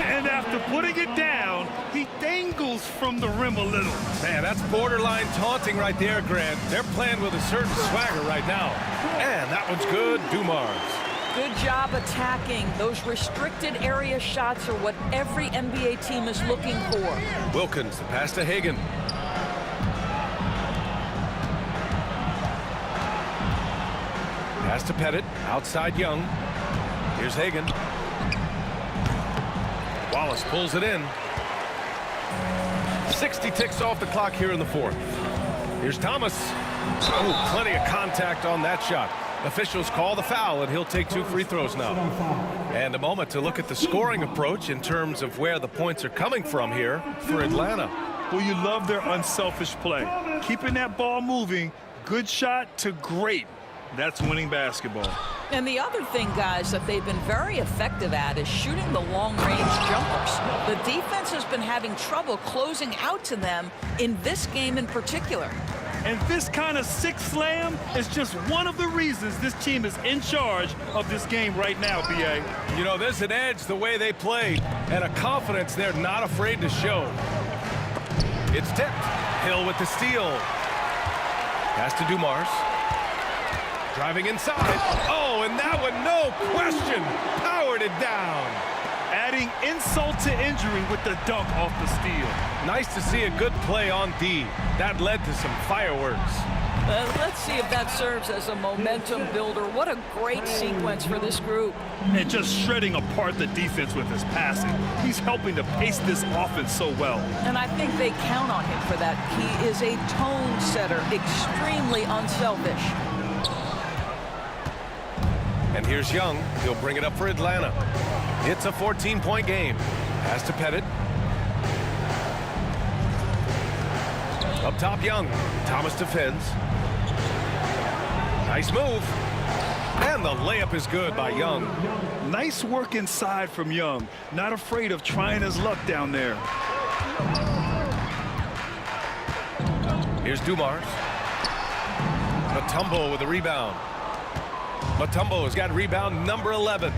And after putting it down, he dangles from the rim a little. Man, that's borderline taunting right there, Grant. They're playing with a certain swagger right now. And that one's good, Dumars. Good job attacking. Those restricted area shots are what every NBA team is looking for. Wilkins, the pass to Hagan. Pass to Pettit, outside Young. Here's Hagan. Wallace pulls it in. 60 ticks off the clock here in the fourth. Here's Thomas. Oh, plenty of contact on that shot. Officials call the foul, and he'll take 2 free throws now. And a moment to look at the scoring approach in terms of where the points are coming from here for Atlanta. Well, you love their unselfish play. Keeping that ball moving, good shot to great. That's winning basketball. And the other thing, guys, that they've been very effective at is shooting the long-range jumpers. The defense has been having trouble closing out to them in this game in particular. And this kind of sick slam is just one of the reasons this team is in charge of this game right now, B.A. You know, there's an edge the way they play and a confidence they're not afraid to show. It's tipped. Hill with the steal. Pass to Dumars. Driving inside. Oh, and that one, no question, powered it down. Adding insult to injury with the dunk off the steal. Nice to see a good play on D. That led to some fireworks. Let's see if that serves as a momentum builder. What a great sequence for this group. And just shredding apart the defense with his passing. He's helping to pace this offense so well. And I think they count on him for that. He is a tone setter, extremely unselfish. And here's Young. He'll bring it up for Atlanta. It's a 14-point game. Pass to Pettit. Up top, Young. Thomas defends. Nice move. And the layup is good by Young. Nice work inside from Young. Not afraid of trying his luck down there. Here's Dumars. Mutombo with a rebound. Mutombo has got rebound number 11.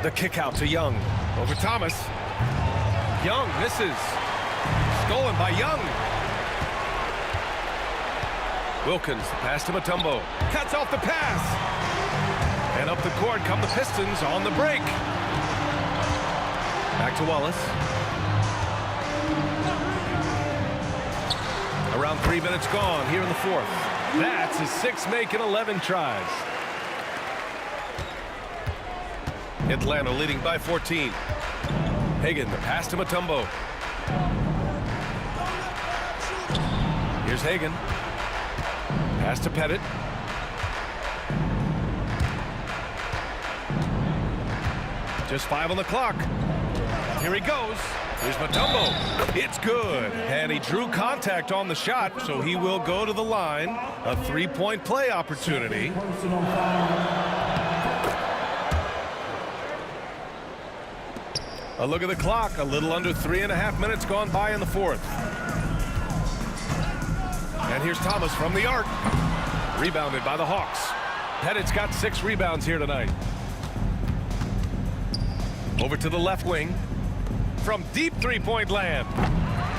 The kick out to Young. Over Thomas. Young misses. Stolen by Young. Wilkins, the pass to Mutombo. Cuts off the pass. And up the court come the Pistons on the break. Back to Wallace. Around 3 minutes gone here in the fourth. That's his 6 making 11 tries. Atlanta leading by 14. Hagan, the pass to Mutombo. Here's Hagan. Pass to Pettit. Just 5 on the clock. Here he goes. Here's Mutombo. It's good. And he drew contact on the shot, so he will go to the line. A 3-point play opportunity. A look at the clock. A little under 3.5 minutes gone by in the fourth. And here's Thomas from the arc. Rebounded by the Hawks. Pettit's got 6 rebounds here tonight. Over to the left wing. From deep 3-point land.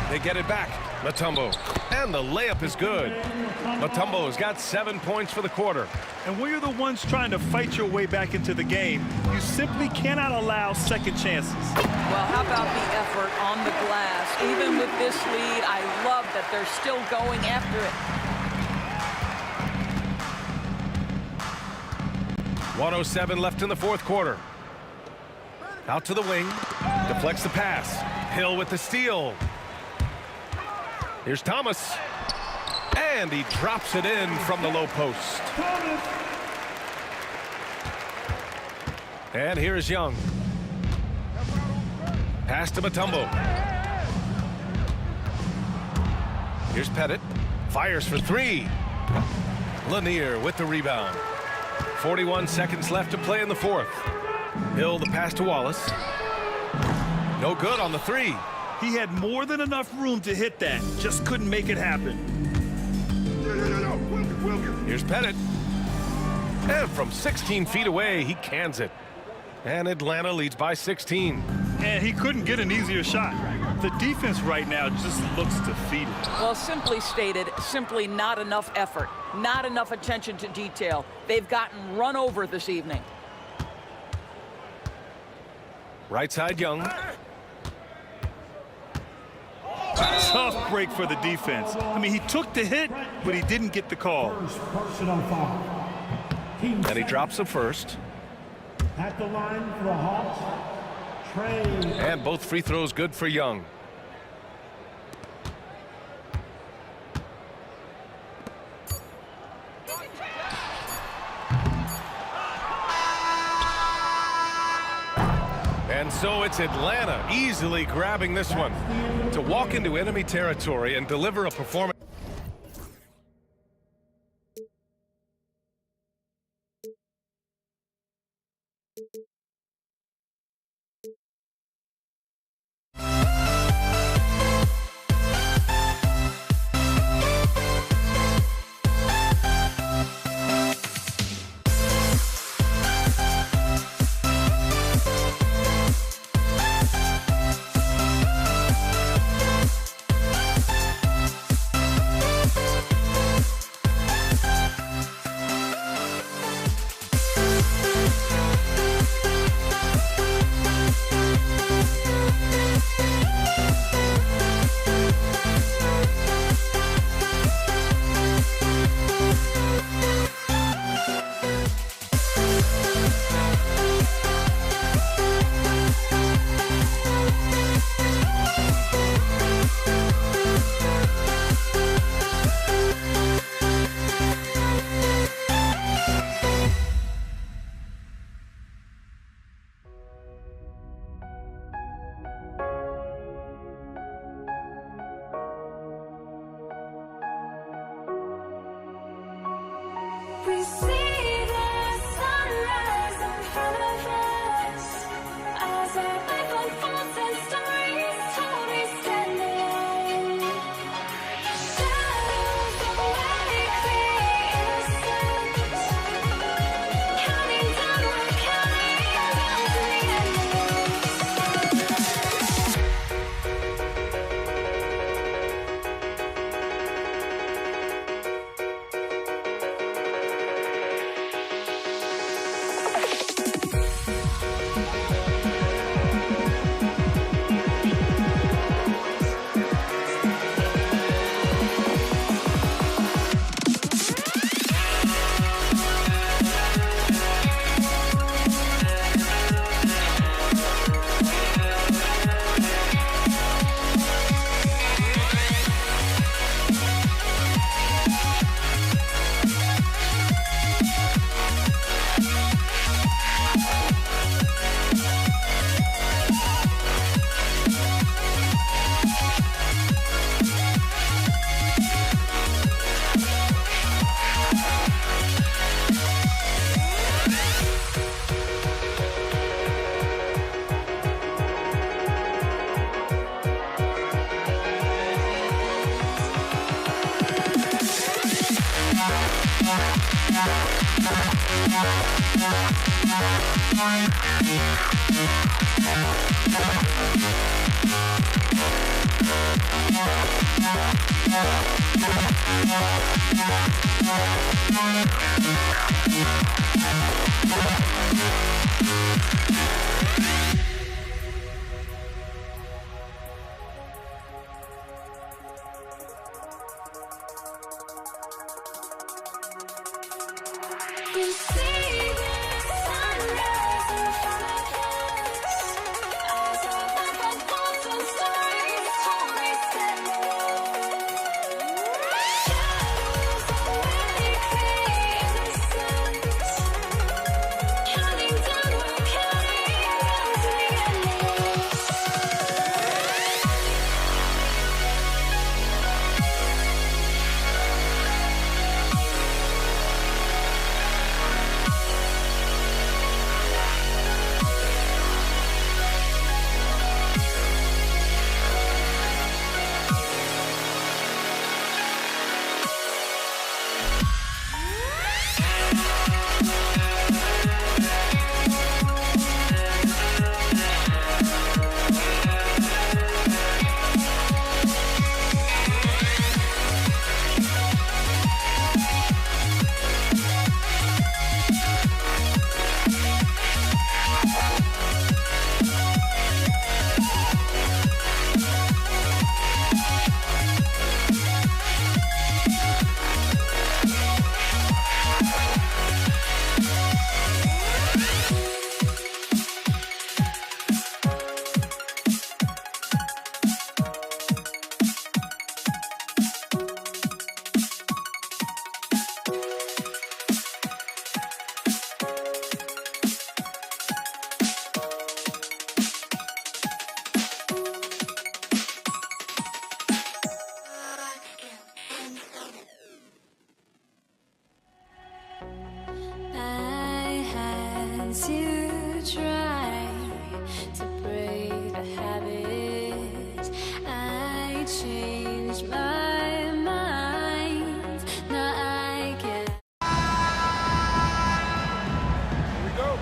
They get it back. Mutombo. And the layup is good. Mutombo has got 7 points for the quarter. And when you're the ones trying to fight your way back into the game, you simply cannot allow second chances. Well, how about the effort on the glass? Even with this lead, I love that they're still going after it. 1:07 left in the fourth quarter. Out to the wing. Deflects the pass. Hill with the steal. Here's Thomas. And he drops it in from the low post. And here's Young. Pass to Mutombo. Here's Pettit. Fires for three. Lanier with the rebound. 41 seconds left to play in the fourth. Hill the pass to Wallace. No good on the three. He had more than enough room to hit that. Just couldn't make it happen. Here's Pettit. And from 16 feet away, he cans it. And Atlanta leads by 16. And he couldn't get an easier shot. The defense right now just looks defeated. Well, simply stated, simply not enough effort, not enough attention to detail. They've gotten run over this evening. Right side, Young. Tough break for the defense. I mean, he took the hit, but he didn't get the call. And he drops the first. At the line for the Hawks, Trey. And both free throws good for Young. And so it's Atlanta easily grabbing this one to walk into enemy territory and deliver a performance. Since you try to break a habit, I changed my mind. Now I can. Here we go.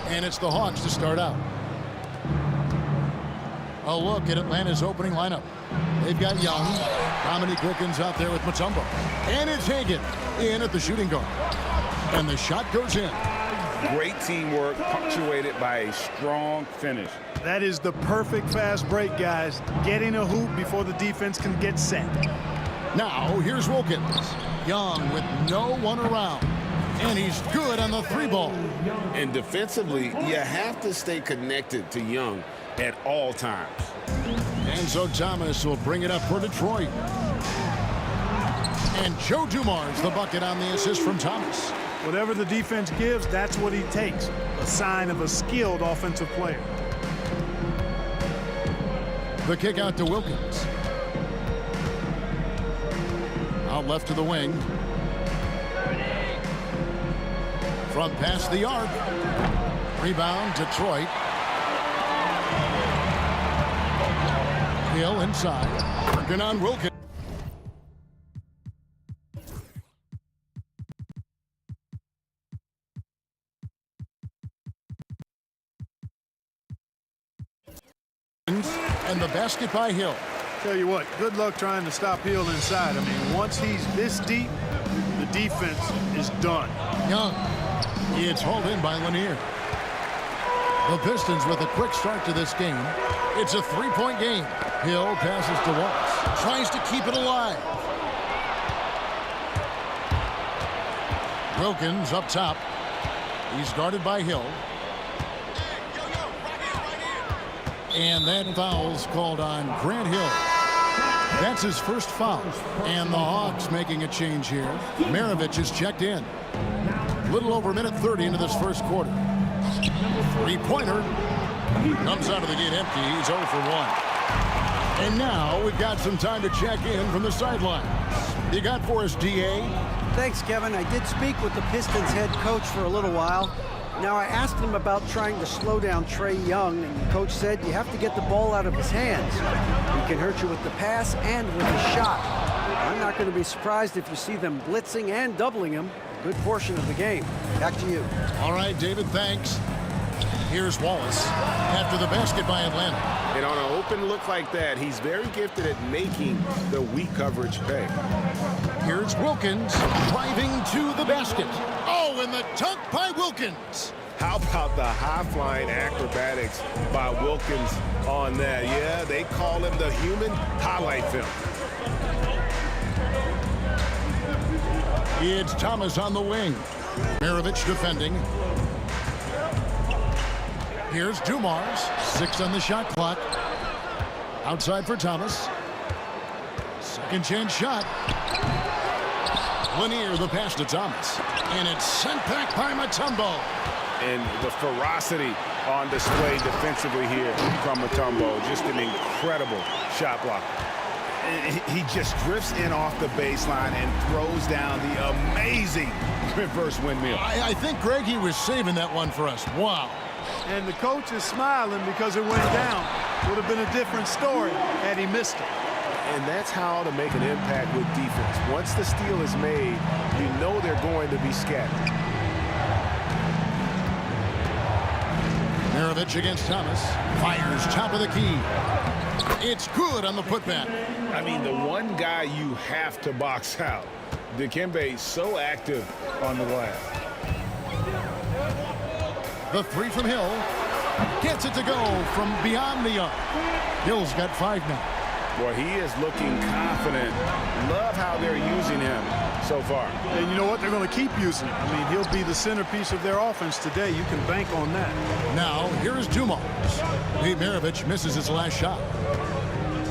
And it's the Hawks to start out. A look at Atlanta's opening lineup. They've got Young, Dominique Wilkins out there with Mutombo. And it's Hagan in at the shooting guard. And the shot goes in. Great teamwork punctuated by a strong finish. That is the perfect fast break, guys. Getting a hoop before the defense can get set. Now, here's Wilkins. Young with no one around. And he's good on the three ball. And defensively, you have to stay connected to Young at all times. And so Thomas will bring it up for Detroit. And Joe Dumars the bucket on the assist from Thomas. Whatever the defense gives, that's what he takes. A sign of a skilled offensive player. The kick out to Wilkins. Out left to the wing. From past the arc. Rebound, Detroit. Hill inside. Working on Wilkins. And the basket by Hill. Tell you what, good luck trying to stop Hill inside. I mean, once he's this deep, the defense is done. Young. It's hauled in by Lanier. The Pistons with a quick start to this game. It's a three-point game. Hill passes to Waltz. Tries to keep it alive. Wilkins up top. He's guarded by Hill. And that foul's called on Grant Hill. That's his first foul. And the Hawks making a change here. Maravich is checked in. Little over a minute 30 into this first quarter. Three-pointer. Comes out of the gate empty. He's 0 for 1. And now we've got some time to check in from the sidelines. You got for us, D.A.? Thanks, Kevin. I did speak with the Pistons head coach for a little while. Now, I asked him about trying to slow down Trae Young, and the coach said you have to get the ball out of his hands. He can hurt you with the pass and with the shot. I'm not going to be surprised if you see them blitzing and doubling him a good portion of the game. Back to you. All right, David, thanks. Here's Wallace after the basket by Atlanta. And on an open look like that, he's very gifted at making the weak coverage pay. Here's Wilkins driving to the basket. Oh, and the dunk by Wilkins. How about the high-flying acrobatics by Wilkins on that? Yeah, they call him the human highlight film. It's Thomas on the wing. Maravich defending. Here's Dumars. 6 on the shot clock. Outside for Thomas. Second chance shot. Lanier the pass to Thomas. And it's sent back by Mutombo. And the ferocity on display defensively here from Mutombo. Just an incredible shot block. He just drifts in off the baseline and throws down the amazing reverse windmill. I think, Greg, he was saving that one for us. Wow. And the coach is smiling because it went down. Would have been a different story had he missed it. And that's how to make an impact with defense. Once the steal is made, you know they're going to be scattered. Maravich against Thomas. Fires top of the key. It's good on the putback. I mean, the one guy you have to box out. Dikembe so active on the glass. The three from Hill. Gets it to go from beyond the arc. Hill's got 5 now. Boy, he is looking confident. Love how they're using him so far. And you know what? They're going to keep using him. I mean, he'll be the centerpiece of their offense today. You can bank on that. Now, here is Dumars. Pete Maravich misses his last shot.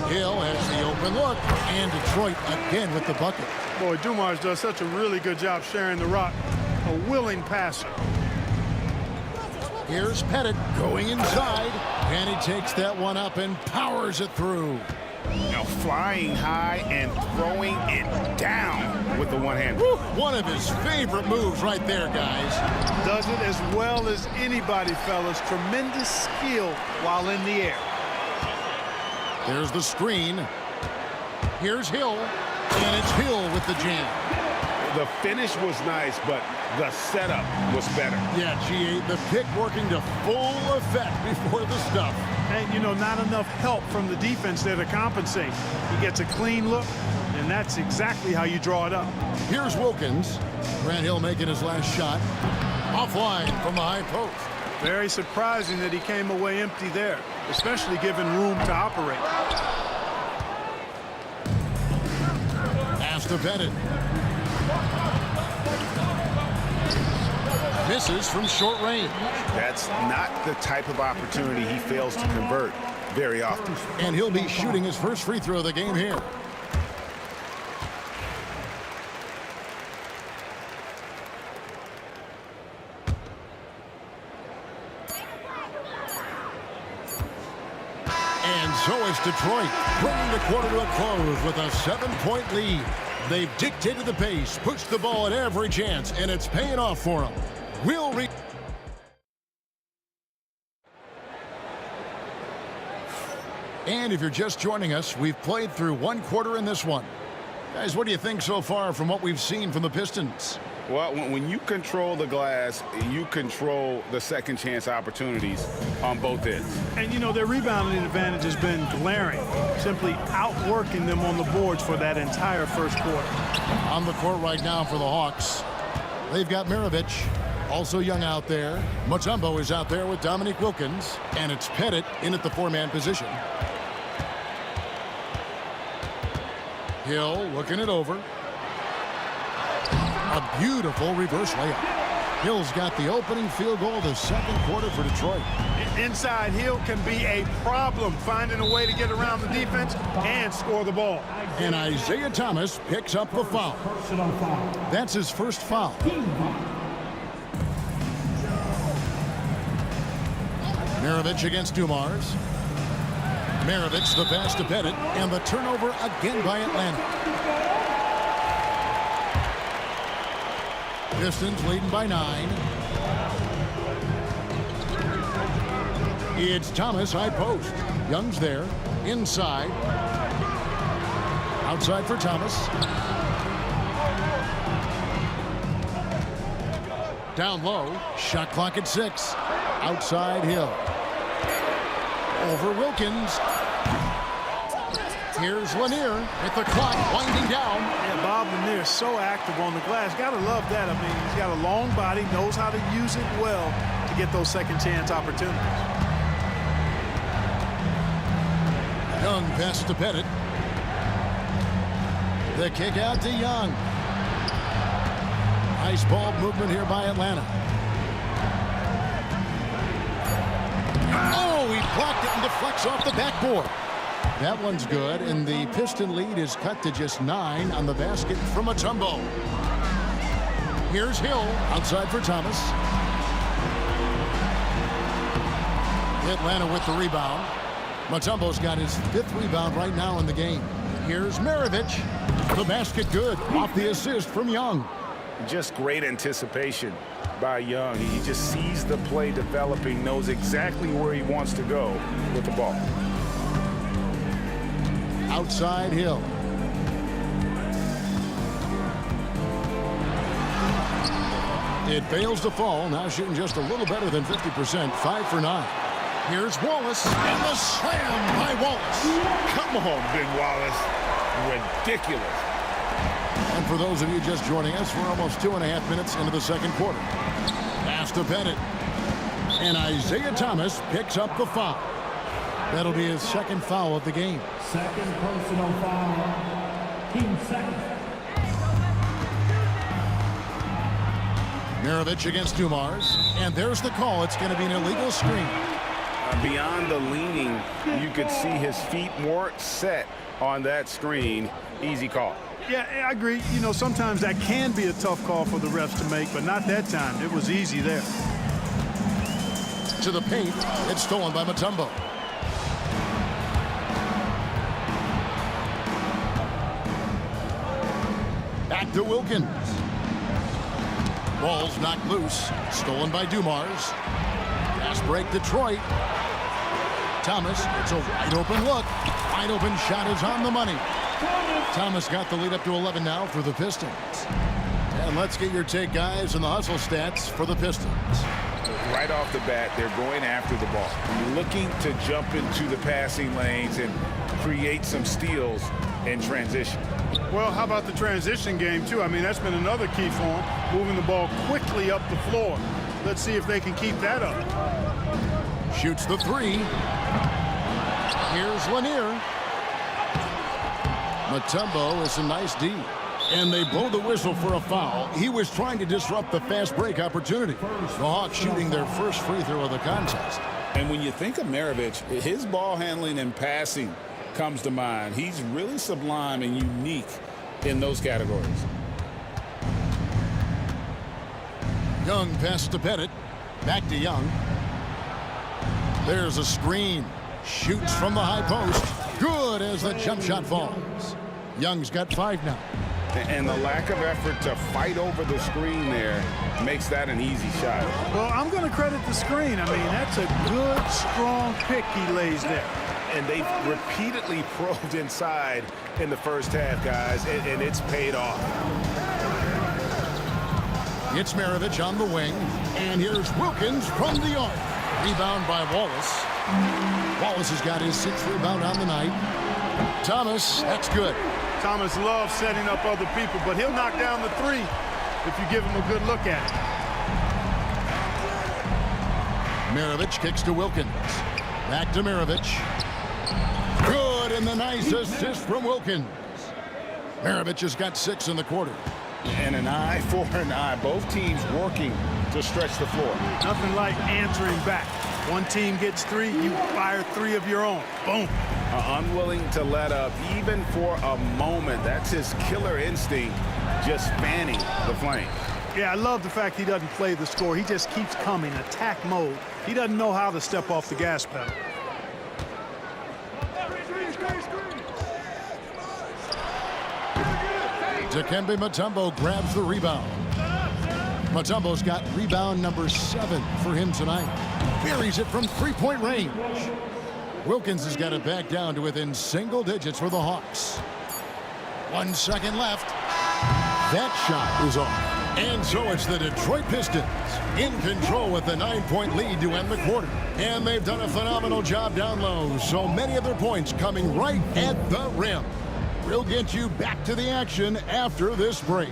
Hill has the open look, and Detroit again with the bucket. Boy, Dumars does such a really good job sharing the rock. A willing passer. Here's Pettit going inside, and he takes that one up and powers it through. Now flying high and throwing it down with the one-hand. One of his favorite moves right there, guys. Does it as well as anybody, fellas. Tremendous skill while in the air. There's the screen. Here's Hill, and it's Hill with the jam. The finish was nice, but the setup was better. Yeah, G8, the pick working to full effect before the stuff. And, you know, not enough help from the defense there to compensate. He gets a clean look, and that's exactly how you draw it up. Here's Wilkins. Grant Hill making his last shot. Offline from the high post. Very surprising that he came away empty there, especially given room to operate. Pass to Bennett. Misses from short range. That's not the type of opportunity he fails to convert very often. And he'll be shooting his first free throw of the game here. And so is Detroit, bringing the quarter to a close with a 7-point lead. They've dictated the pace, pushed the ball at every chance, and it's paying off for them. We'll And if you're just joining us, we've played through one quarter in this one. Guys, what do you think so far from what we've seen from the Pistons? Well, when you control the glass, you control the second chance opportunities on both ends. And, you know, their rebounding advantage has been glaring, simply outworking them on the boards for that entire first quarter. On the court right now for the Hawks, they've got Maravich, also young out there. Mutombo is out there with Dominique Wilkins, and it's Pettit in at the four-man position. Hill looking it over. A beautiful reverse layup. Hill's got the opening field goal of the second quarter for Detroit. Inside, Hill can be a problem, finding a way to get around the defense and score the ball. And Isaiah Thomas picks up the foul. That's his first foul. Maravich against Dumars. Maravich the pass to Pettit, and the turnover again by Atlanta. Pistons leading by 9. It's Thomas, high post. Young's there, inside. Outside for Thomas. Down low, shot clock at 6. Outside Hill. Over Wilkins. Here's Lanier with the clock winding down. Yeah, Bob Lanier is so active on the glass. Got to love that. I mean, he's got a long body, knows how to use it well to get those second chance opportunities. Young pass to Pettit. The kick out to Young. Nice ball movement here by Atlanta. Oh, he blocked it and deflects off the backboard. That one's good, and the Piston lead is cut to just 9 on the basket from Mutombo. Here's Hill, outside for Thomas. Atlanta with the rebound. Mutombo's got his 5th rebound right now in the game. Here's Maravich. The basket good, off the assist from Young. Just great anticipation by Young. He just sees the play developing, knows exactly where he wants to go with the ball. Outside Hill. It fails to fall. Now shooting just a little better than 50%. 5 for 9. Here's Wallace. And the slam by Wallace. Come on, Big Wallace. Ridiculous. And for those of you just joining us, we're almost 2.5 minutes into the second quarter. Pass to Bennett. And Isaiah Thomas picks up the foul. That'll be his second foul of the game. Second personal foul. Team second. Maravich against Dumars. And there's the call. It's going to be an illegal screen. Beyond the leaning, you could see his feet more set on that screen. Easy call. Yeah, I agree. You know, sometimes that can be a tough call for the refs to make, but not that time. It was easy there. To the paint. It's stolen by Mutombo. Back to Wilkins. Ball's knocked loose. Stolen by Dumars. Fast break Detroit. Thomas, it's a wide open look. Wide open shot is on the money. Thomas got the lead up to 11 now for the Pistons. And let's get your take, guys, on the hustle stats for the Pistons. Right off the bat, they're going after the ball, looking to jump into the passing lanes and create some steals in transition. Well, how about the transition game, too? I mean, that's been another key for them, moving the ball quickly up the floor. Let's see if they can keep that up. Shoots the three. Here's Lanier. Mutombo is a nice D. And they blow the whistle for a foul. He was trying to disrupt the fast break opportunity. The Hawks shooting their first free throw of the contest. And when you think of Maravich, his ball handling and passing comes to mind. He's really sublime and unique in those categories. Young pass to Pettit. Back to Young. There's a screen. Shoots from the high post. Good as the jump shot falls. Young's got 5 now. And the lack of effort to fight over the screen there makes that an easy shot. Well, I'm going to credit the screen. I mean, that's a good, strong pick he lays there. And they've repeatedly probed inside in the first half, guys, and it's paid off. It's Maravich on the wing. And here's Wilkins from the arc. Rebound by Wallace. Wallace has got his 6th rebound on the night. Thomas, that's good. Thomas loves setting up other people, but he'll knock down the 3 if you give him a good look at it. Maravich kicks to Wilkins. Back to Maravich. Good, and the nice assist from Wilkins. Maravich has got 6 in the quarter. And an eye for an eye. Both teams working to stretch the floor. Nothing like answering back. One team gets 3, you fire 3 of your own. Boom. Unwilling to let up even for a moment. That's his killer instinct, just fanning the flame. Yeah, I love the fact he doesn't play the score. He just keeps coming, attack mode. He doesn't know how to step off the gas pedal. Dikembe Mutombo grabs the rebound. Mutombo's got rebound number 7 for him tonight. Buries it from 3-point range. Wilkins has got it back down to within single digits for the Hawks. 1 second left. That shot is off. And so it's the Detroit Pistons in control with the 9-point lead to end the quarter. And they've done a phenomenal job down low. So many of their points coming right at the rim. We'll get you back to the action after this break.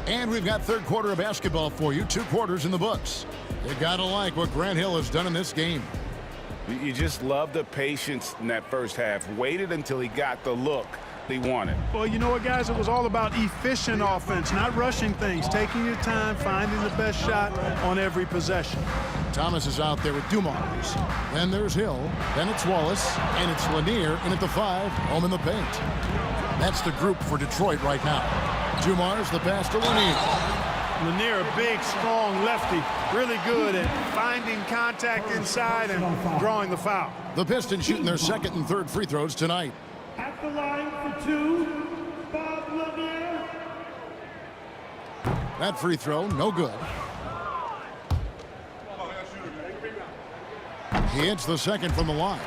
And we've got third quarter of basketball for you. 2 quarters in the books. You gotta like what Grant Hill has done in this game. You just love the patience in that first half. Waited until he got the look he wanted. Well, you know what, guys? It was all about efficient offense, not rushing things, taking your time, finding the best shot on every possession. Thomas is out there with Dumars. Then there's Hill. Then it's Wallace. And it's Lanier in at the 5, home in the paint. That's the group for Detroit right now. Dumars, the pass to Lanier. Lanier, a big, strong lefty, really good at finding contact inside and drawing the foul. The Pistons shooting their 2nd and 3rd free throws tonight. At the line for 2, Bob Lanier. That free throw, no good. He hits the 2nd from the line.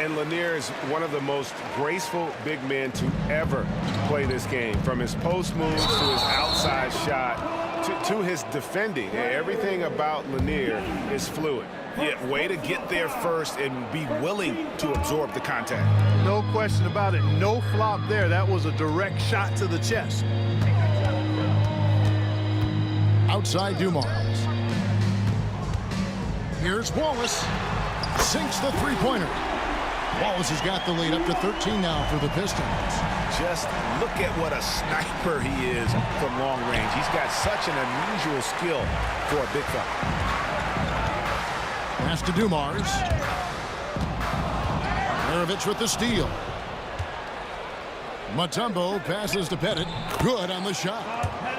And Lanier is one of the most graceful big men to ever play this game. From his post moves to his outside shot to his defending. Everything about Lanier is fluid. Yeah, way to get there first and be willing to absorb the contact. No question about it. No flop there. That was a direct shot to the chest. Outside Dumars. Here's Wallace. Sinks the three-pointer. Wallace has got the lead up to 13 now for the Pistons. Just look at what a sniper he is from long range. He's got such an unusual skill for a big fella. Pass to Dumars. Maravich with the steal. Mutombo passes to Pettit. Good on the shot.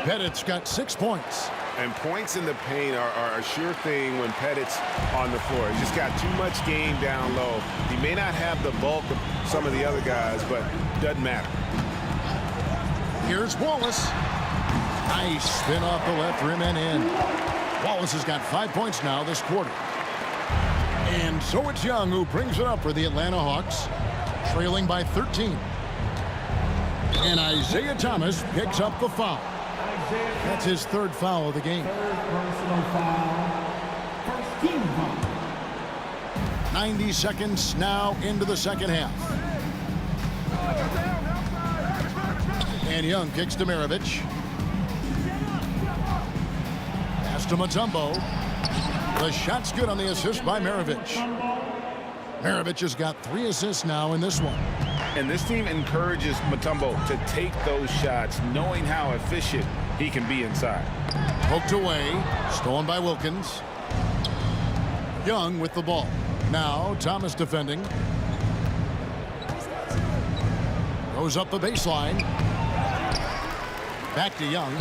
Pettit's got 6 points. And points in the paint are a sure thing when Pettit's on the floor. He's just got too much game down low. He may not have the bulk of some of the other guys, but doesn't matter. Here's Wallace. Nice spin off the left rim and in. Wallace has got 5 points now this quarter. And so it's Young who brings it up for the Atlanta Hawks, trailing by 13. And Isaiah Thomas picks up the foul. That's his third foul of the game. Personal foul. First team foul. 90 seconds now into the second half. And Young kicks to Maravich. Pass to Mutombo. The shot's good on the assist by Maravich. Maravich has got 3 assists now in this one. And this team encourages Mutombo to take those shots, knowing how efficient he can be inside. Poked away, stolen by Wilkins. Young with the ball. Now Thomas defending. Goes up the baseline. Back to Young.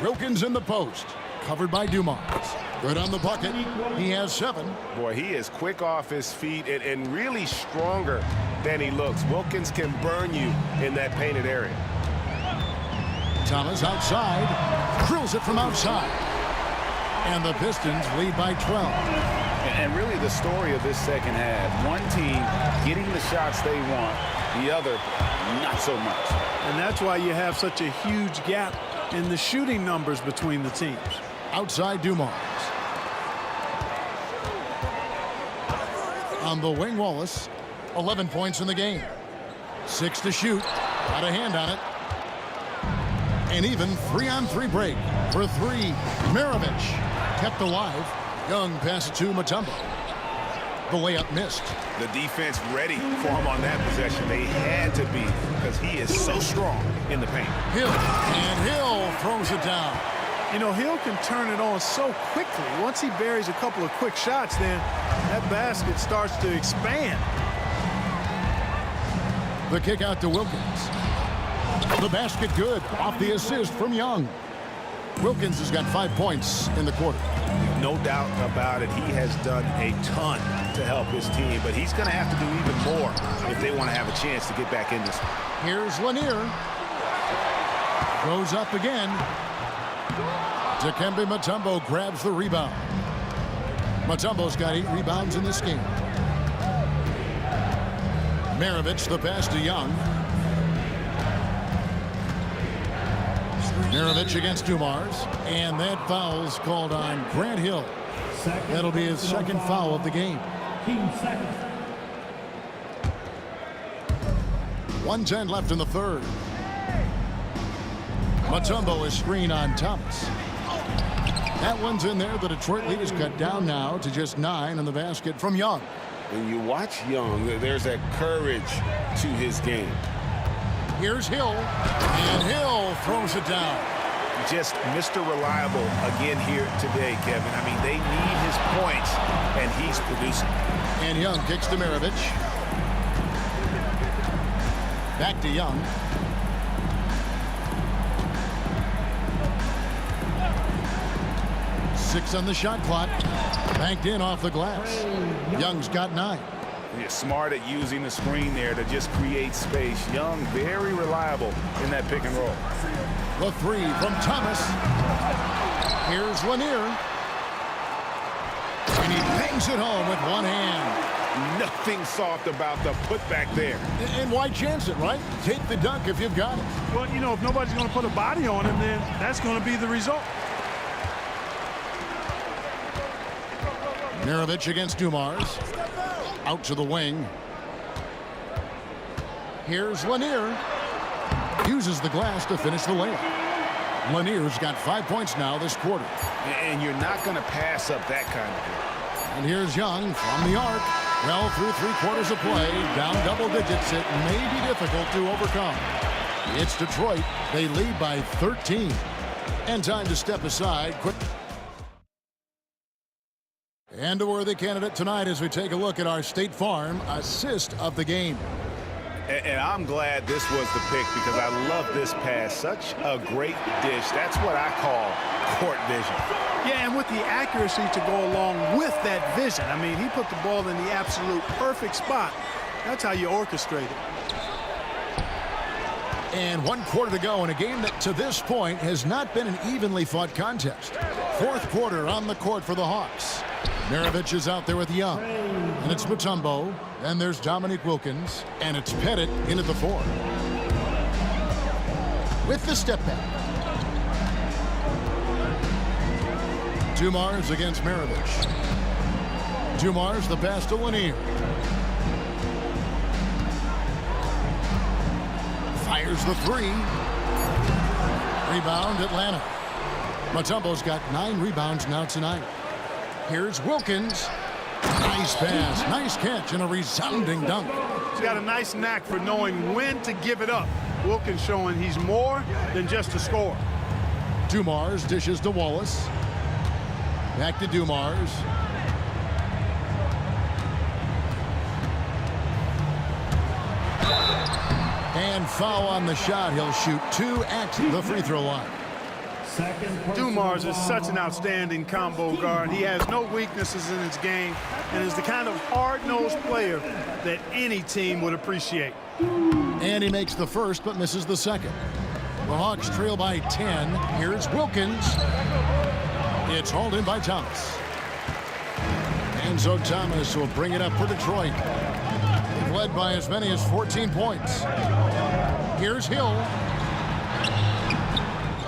Wilkins in the post. Covered by Dumars. Good on the bucket. He has 7. Boy, he is quick off his feet and really stronger than he looks. Wilkins can burn you in that painted area. Thomas outside. Drills it from outside. And the Pistons lead by 12. And really the story of this second half, one team getting the shots they want, the other not so much. And that's why you have such a huge gap in the shooting numbers between the teams. Outside Dumars. On the wing, Wallace. 11 points in the game. 6 to shoot. Got a hand on it. And even 3-on-3 break for 3. Maravich kept alive. Young passes to Mutombo. The layup missed. The defense ready for him on that possession. They had to be because he is so strong in the paint. Hill. And Hill throws it down. You know, Hill can turn it on so quickly. Once he buries a couple of quick shots, then that basket starts to expand. The kick out to Wilkins. The basket good off the assist from Young. Wilkins has got 5 points in the quarter. No doubt about it. He has done a ton to help his team, but he's going to have to do even more if they want to have a chance to get back in this one. Here's Lanier. Goes up again. Dikembe Mutombo grabs the rebound. Mutombo's got 8 rebounds in this game. Maravich the pass to Young. Maravich against Dumars. And that foul's called on Grant Hill. That'll be his second foul of the game. 1:10 left in the third. Mutombo is screen on Thomas. That one's in there. The Detroit lead is cut down now to just 9 on the basket from Young. When you watch Young, there's that courage to his game. Here's Hill, and Hill throws it down. Just Mr. Reliable again here today, Kevin. I mean, they need his points, and he's producing. And Young kicks to Maravich. Back to Young. Six on the shot clock. Banked in off the glass. Young's got 9. He's smart at using the screen there to just create space. Young, very reliable in that pick and roll. The 3 from Thomas. Here's Lanier. And he Brings it home with one hand. Nothing soft about the putback there. And why chance it, right? Take the dunk if you've got it. Well, you know, if nobody's going to put a body on him, then that's going to be the result. Maravich against Dumars. Out to the wing. Here's Lanier. Uses the glass to finish the layup. Lanier's got 5 points now this quarter. And you're not going to pass up that kind of thing. And here's Young from the arc. Well, through 3 quarters of play, down double digits, it may be difficult to overcome. It's Detroit. They lead by 13. And time to step aside. Quick. And a worthy candidate tonight as we take a look at our State Farm assist of the game. And I'm glad this was the pick because I love this pass. Such a great dish. That's what I call court vision. Yeah, and with the accuracy to go along with that vision. I mean, he put the ball in the absolute perfect spot. That's how you orchestrate it. And 1 quarter to go in a game that to this point has not been an evenly fought contest. 4th quarter on the court for the Hawks. Maravich is out there with Young. And it's Mutombo. And there's Dominique Wilkins. And it's Pettit into the 4. With the step back. Dumars against Maravich. Dumars the pass to Lanier. Fires the 3. Rebound Atlanta. Mutombo's got 9 rebounds now tonight. Here's Wilkins. Nice pass, nice catch, and a resounding dunk. He's got a nice knack for knowing when to give it up. Wilkins showing he's more than just a scorer. Dumars dishes to Wallace. Back to Dumars. And foul on the shot. He'll shoot 2 at the free throw line. Dumars is such an outstanding combo guard. He has no weaknesses in his game and is the kind of hard-nosed player that any team would appreciate. And he makes the first but misses the second. The Hawks trail by 10. Here's Wilkins. It's hauled in by Thomas. And so Thomas will bring it up for Detroit. They've led by as many as 14 points. Here's Hill.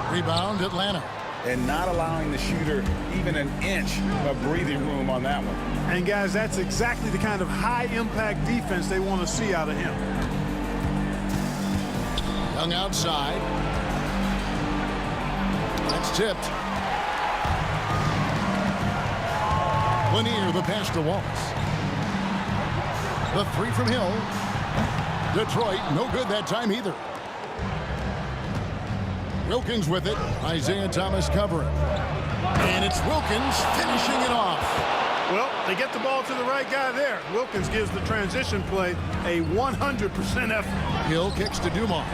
Rebound Atlanta. And not allowing the shooter even an inch of breathing room on that one. And guys, that's exactly the kind of high-impact defense they want to see out of him. Young outside. That's tipped. Lanier the pass to Wallace. The 3 from Hill. Detroit no good that time either. Wilkins with it. Isaiah Thomas covering. And it's Wilkins finishing it off. Well, they get the ball to the right guy there. Wilkins gives the transition play a 100% effort. Hill kicks to Dumars.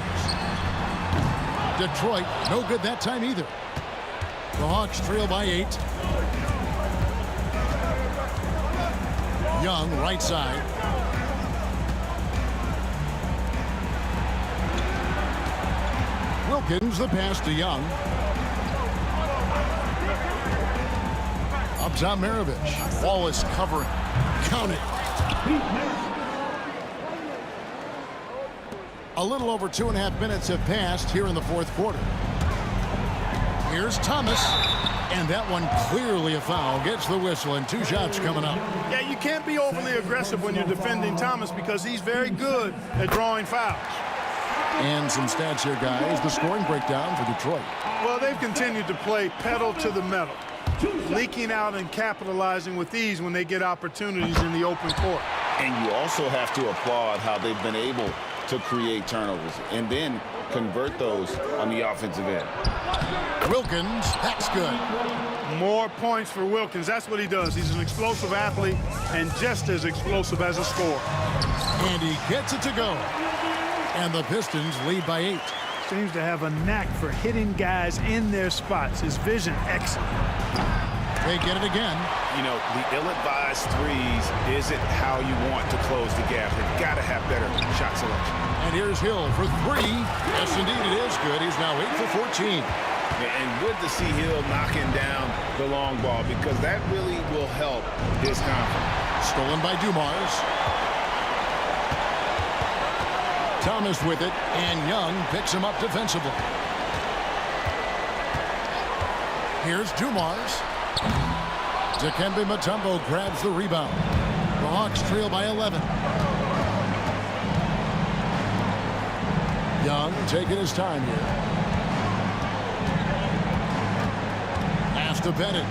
Detroit no good that time either. The Hawks trail by 8. Young right side. Wilkins the pass to Young. Up top Maravich. Wallace covering. Count it. A little over 2.5 minutes have passed here in the 4th quarter. Here's Thomas. And that one clearly a foul. Gets the whistle and 2 shots coming up. Yeah, you can't be overly aggressive when you're defending Thomas because he's very good at drawing fouls. And some stats here, guys. The scoring breakdown for Detroit. Well, they've continued to play pedal to the metal, leaking out and capitalizing with ease when they get opportunities in the open court. And you also have to applaud how they've been able to create turnovers and then convert those on the offensive end. Wilkins, that's good. More points for Wilkins. That's what he does. He's an explosive athlete and just as explosive as a scorer. And he gets it to go. And the Pistons lead by 8. Seems to have a knack for hitting guys in their spots. His vision, excellent. They get it again. You know, the ill-advised threes isn't how you want to close the gap. You've got to have better shot selection. And here's Hill for 3. Yes, indeed, it is good. He's now 8 for 14. And good to see Hill knocking down the long ball because that really will help his confidence. Stolen by Dumars. Thomas with it, and Young picks him up defensively. Here's Dumars. Dikembe Mutombo grabs the rebound. The Hawks trail by 11. Young taking his time here. Pass to Bennett.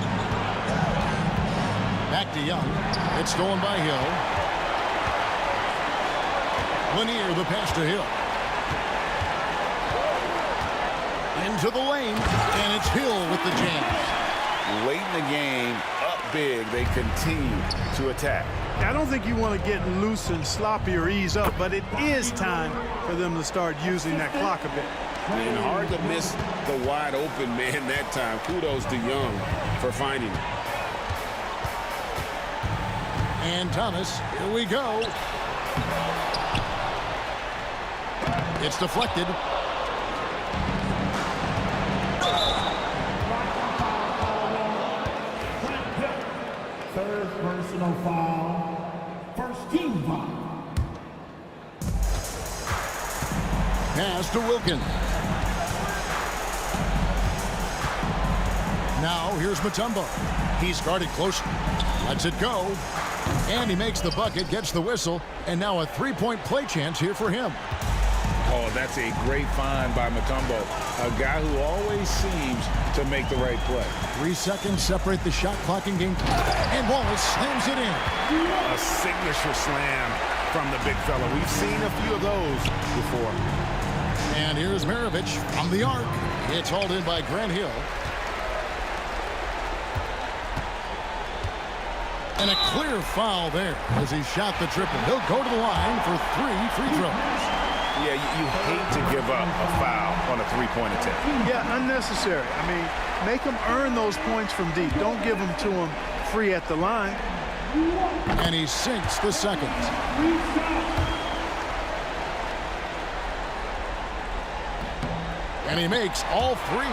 Back to Young. It's stolen by Hill. Lanier the pass to Hill. Into the lane, and it's Hill with the jam. Late in the game, up big, they continue to attack. I don't think you want to get loose and sloppy or ease up, but it is time for them to start using that clock a bit. And hard to miss the wide open man that time. Kudos to Young for finding it. And Thomas, here we go. It's deflected. Third personal foul. First team foul. Pass to Wilkins. Now here's Mutombo. He's guarded closely. Lets it go. And he makes the bucket, gets the whistle, and now a three-point play chance here for him. Oh, that's a great find by Mutombo. A guy who always seems to make the right play. 3 seconds separate the shot clock in game. And Wallace slams it in. A signature slam from the big fella. We've seen a few of those before. And here's Maravich from the arc. It's hauled in by Grant Hill. And a clear foul there as he shot the triple. He'll go to the line for 3 free throws. Yeah, you hate to give up a foul on a three-point attempt. Yeah, unnecessary. I mean, make them earn those points from deep. Don't give them to them free at the line. And he sinks the second. And he makes all 3.